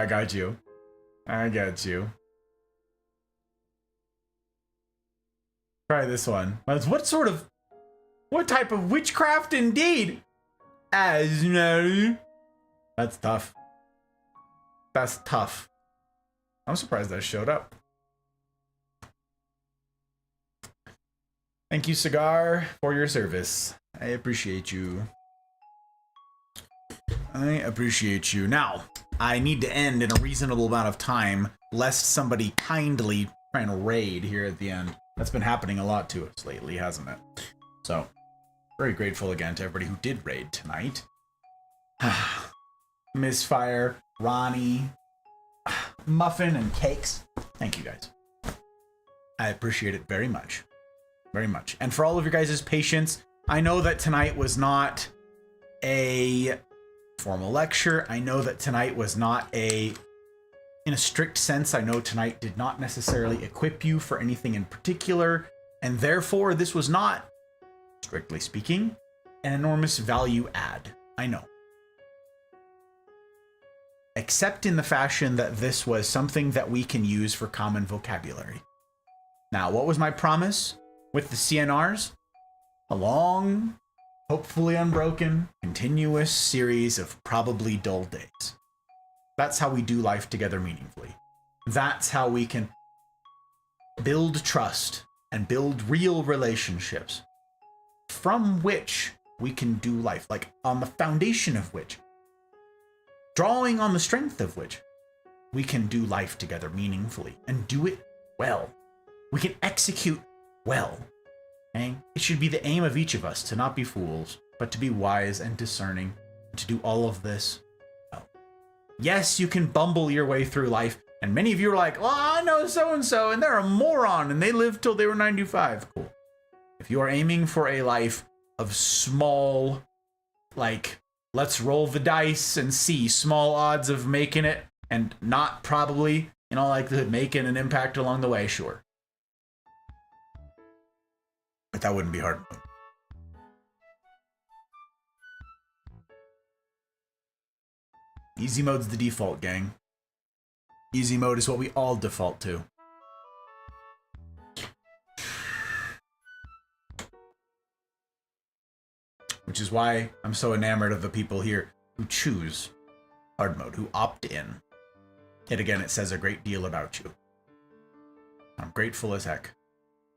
Speaker 1: Try this one. What type of witchcraft indeed? As no. That's tough. I'm surprised that showed up. Thank you, Cigar, for your service. I appreciate you. Now, I need to end in a reasonable amount of time, lest somebody kindly try and raid here at the end. That's been happening a lot to us lately, hasn't it? So, very grateful again to everybody who did raid tonight. Misfire, Ronnie, Muffin, and Cakes. Thank you, guys. I appreciate it very much. Very much. And for all of your guys' patience, I know that tonight was not a formal lecture. I know that tonight was not in a strict sense, I know tonight did not necessarily equip you for anything in particular, and therefore this was not, strictly speaking, an enormous value add. I know. Except in the fashion that this was something that we can use for common vocabulary. Now, what was my promise with the CNRs? A long, hopefully unbroken, continuous series of probably dull days. That's how we do life together meaningfully. That's how we can build trust and build real relationships from which we can do life, like on the foundation of which, drawing on the strength of which, we can do life together meaningfully and do it well. We can execute well. Okay? It should be the aim of each of us to not be fools, but to be wise and discerning, and to do all of this well. Yes, you can bumble your way through life, and many of you are like, well, I know so-and-so, and they're a moron, and they lived till they were 95. Cool. If you are aiming for a life of small, like, let's roll the dice and see small odds of making it, and not probably, in all likelihood, making an impact along the way, sure. But that wouldn't be hard. Easy mode's the default, gang. Easy mode is what we all default to. Which is why I'm so enamored of the people here who choose hard mode, who opt in. Yet again, it says a great deal about you. I'm grateful as heck.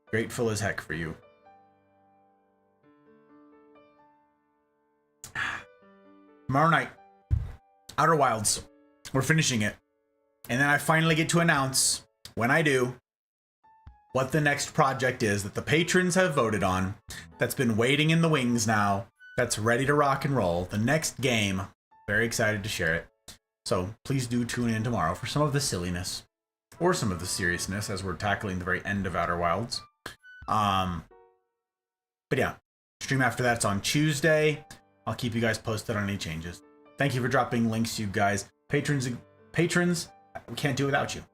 Speaker 1: Grateful as heck for you. Tomorrow night, Outer Wilds. We're finishing it. And then I finally get to announce, when I do, what the next project is that the patrons have voted on, that's been waiting in the wings now, that's ready to rock and roll. The next game. Very excited to share it. So please do tune in tomorrow for some of the silliness, or some of the seriousness, as we're tackling the very end of Outer Wilds. But yeah, stream after that's on Tuesday. I'll keep you guys posted on any changes. Thank you for dropping links, you guys. Patrons, we can't do without you.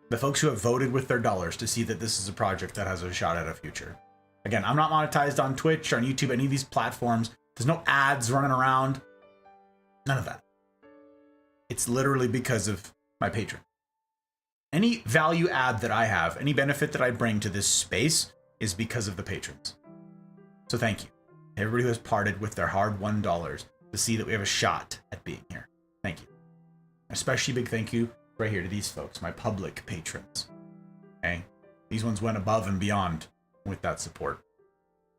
Speaker 1: The folks who have voted with their dollars to see that this is a project that has a shot at a future. Again, I'm not monetized on Twitch or on YouTube, any of these platforms. There's no ads running around. None of that. It's literally because of my patron. Any value add that I have, any benefit that I bring to this space is because of the patrons. So thank you. Everybody who has parted with their hard-won dollars to see that we have a shot at being here. Thank you. Especially big thank you right here to these folks, my public patrons. Okay? These ones went above and beyond with that support.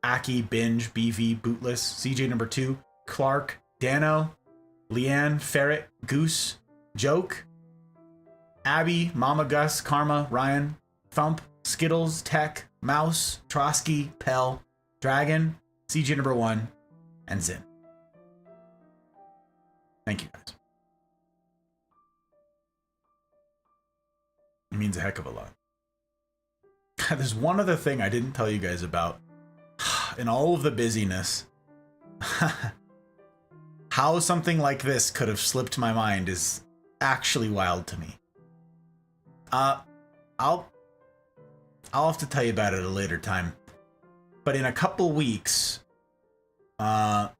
Speaker 1: Aki, Binge, BV, Bootless, CJ number 2, Clark, Dano, Leanne, Ferret, Goose, Joke, Abby, Mama Gus, Karma, Ryan, Thump, Skittles, Tech, Mouse, Trotsky, Pell, Dragon, CJ number 1, and Zin. Thank you guys. It means a heck of a lot. God, there's one other thing I didn't tell you guys about. In all of the busyness, how something like this could have slipped my mind is actually wild to me. I'll have to tell you about it at a later time. But in a couple weeks, I'll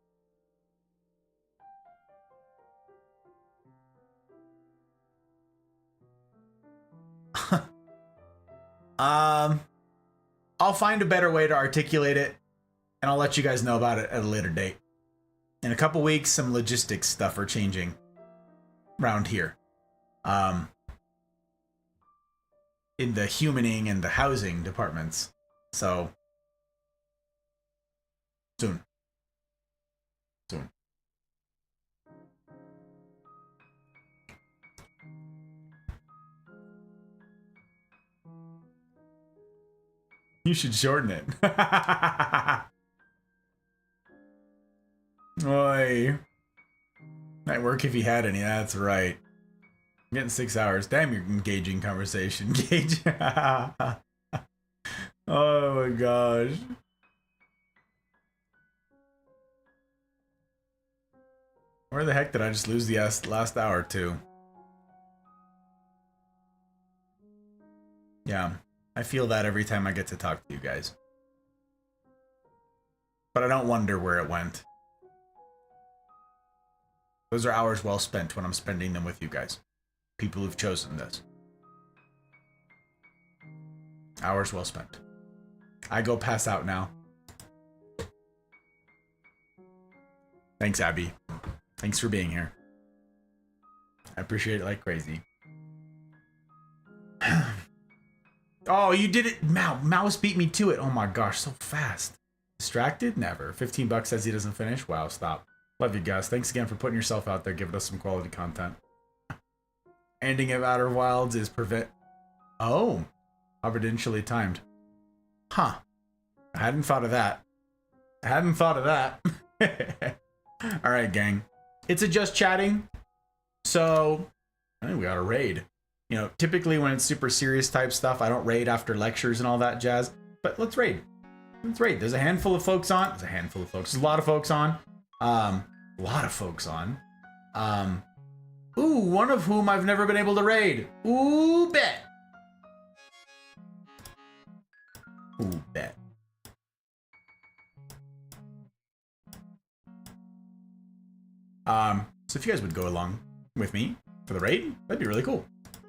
Speaker 1: find a better way to articulate it, and I'll let you guys know about it at a later date. In a couple weeks, some logistics stuff are changing around here. In the humaning and the housing departments. So, soon. Soon. You should shorten it. Oi. Might work if you had any, that's right. I'm getting 6 hours. Damn, you're engaging conversation. Gage. Oh my gosh. Where the heck did I just lose the last hour to? Yeah, I feel that every time I get to talk to you guys. But I don't wonder where it went. Those are hours well spent when I'm spending them with you guys. People who've chosen this. Hours well spent. I go pass out now. Thanks, Abby. Thanks for being here. I appreciate it like crazy. Oh, you did it. Mouse beat me to it. Oh my gosh, so fast. Distracted? Never. 15 bucks says he doesn't finish. Wow, stop. Love you guys. Thanks again for putting yourself out there, giving us some quality content. Ending of Outer Wilds is prevent. Oh, providentially timed. Huh. I hadn't thought of that. All right, gang. It's a just chatting. So, I think we got a raid. You know, typically when it's super serious type stuff, I don't raid after lectures and all that jazz. But let's raid. Let's raid. There's a handful of folks on. There's a lot of folks on. Ooh, one of whom I've never been able to raid. Ooh, bet. Ooh, bet. So if you guys would go along with me for the raid, that'd be really cool.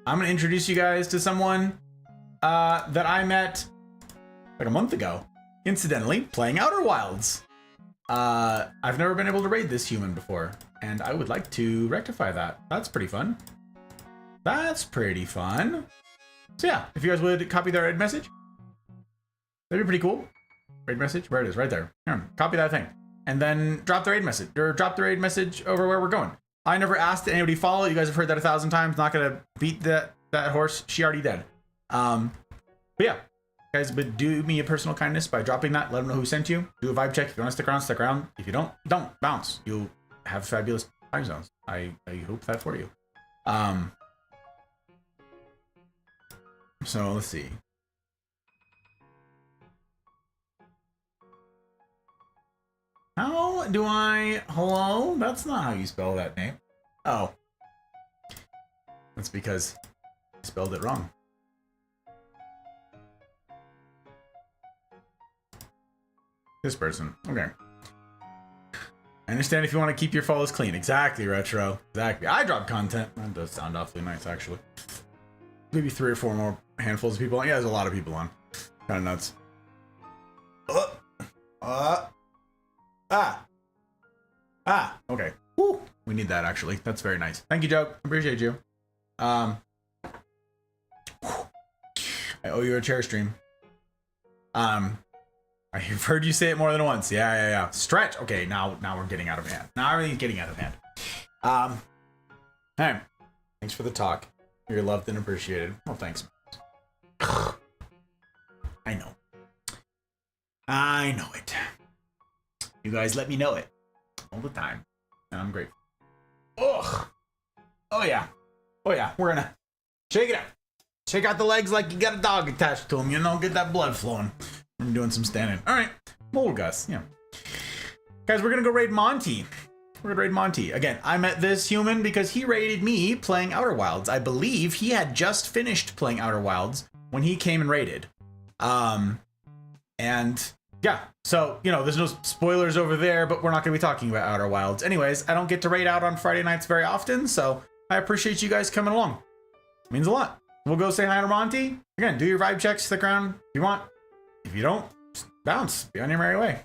Speaker 1: I'm gonna introduce you guys to someone that I met like a month ago, incidentally, playing Outer Wilds. I've never been able to raid this human before, and I would like to rectify that. That's pretty fun. That's pretty fun. So yeah, if you guys would copy their raid message, that'd be pretty cool. Raid message, where it is, right there. Here, copy that thing. And then drop the raid message, or drop the raid message over where we're going. I never asked anybody to follow. You guys have heard that 1,000 times. Not gonna beat that horse. She already dead. But yeah, guys, but do me a personal kindness by dropping that. Let them know who sent you. Do a vibe check. If you want to stick around, stick around. If you don't bounce. You'll have fabulous time zones. I hope that for you. So let's see. How do I... Hello? That's not how you spell that name. Oh. That's because I spelled it wrong. This person. Okay. I understand if you want to keep your follows clean. Exactly, Retro. Exactly. I drop content. That does sound awfully nice, actually. Maybe 3 or 4 more handfuls of people on. Yeah, there's a lot of people on. Kind of nuts. Okay. Woo. We need that, actually. That's very nice. Thank you, Joe. Appreciate you. I owe you a chair stream. I've heard you say it more than once. Yeah. Stretch. Okay, now we're getting out of hand. Now everything's getting out of hand. Hey, thanks for the talk. You're loved and appreciated. Well, thanks. I know. I know it. You guys let me know it all the time, and I'm grateful. Ugh. Oh yeah. Oh yeah. We're gonna shake it out. Shake out the legs like you got a dog attached to them. You know, get that blood flowing. I'm doing some standing. All right. Mole Gus. Yeah. Guys, we're gonna go raid Monty. We're gonna raid Monty. Again, I met this human because he raided me playing Outer Wilds. I believe he had just finished playing Outer Wilds when he came and raided. And yeah, so, you know, there's no spoilers over there, but we're not gonna be talking about Outer Wilds. Anyways, I don't get to raid out on Friday nights very often, so I appreciate you guys coming along. It means a lot. We'll go say hi to Monty. Again, do your vibe checks, stick around if you want. If you don't, just bounce. Be on your merry way.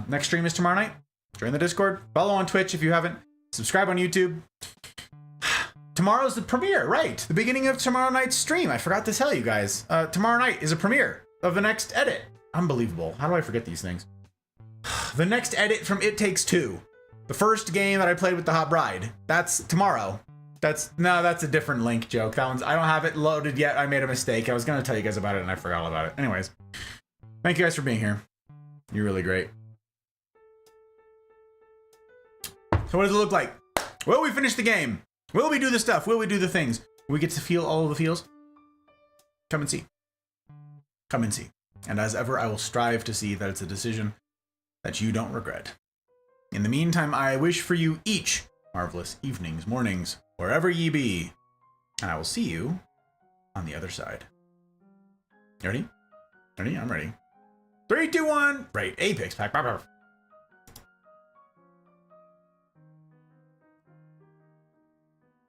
Speaker 1: Next stream is tomorrow night. Join the Discord. Follow on Twitch if you haven't. Subscribe on YouTube. Tomorrow's the premiere, right? The beginning of tomorrow night's stream. I forgot to tell you guys. Tomorrow night is a premiere of the next edit. Unbelievable. How do I forget these things? The next edit from It Takes Two. The first game that I played with the Hot Bride. That's tomorrow. That's a different Link joke. That one's, I don't have it loaded yet. I made a mistake. I was going to tell you guys about it and I forgot about it. Anyways, thank you guys for being here. You're really great. So what does it look like? Will we finish the game? Will we do the stuff? Will we do the things? Will we get to feel all of the feels? Come and see. Come and see. And as ever, I will strive to see that it's a decision that you don't regret. In the meantime, I wish for you each marvelous evenings, mornings, wherever ye be. And I will see you on the other side. You ready? Ready? I'm ready. 3, 2, 1. Right. Apex pack.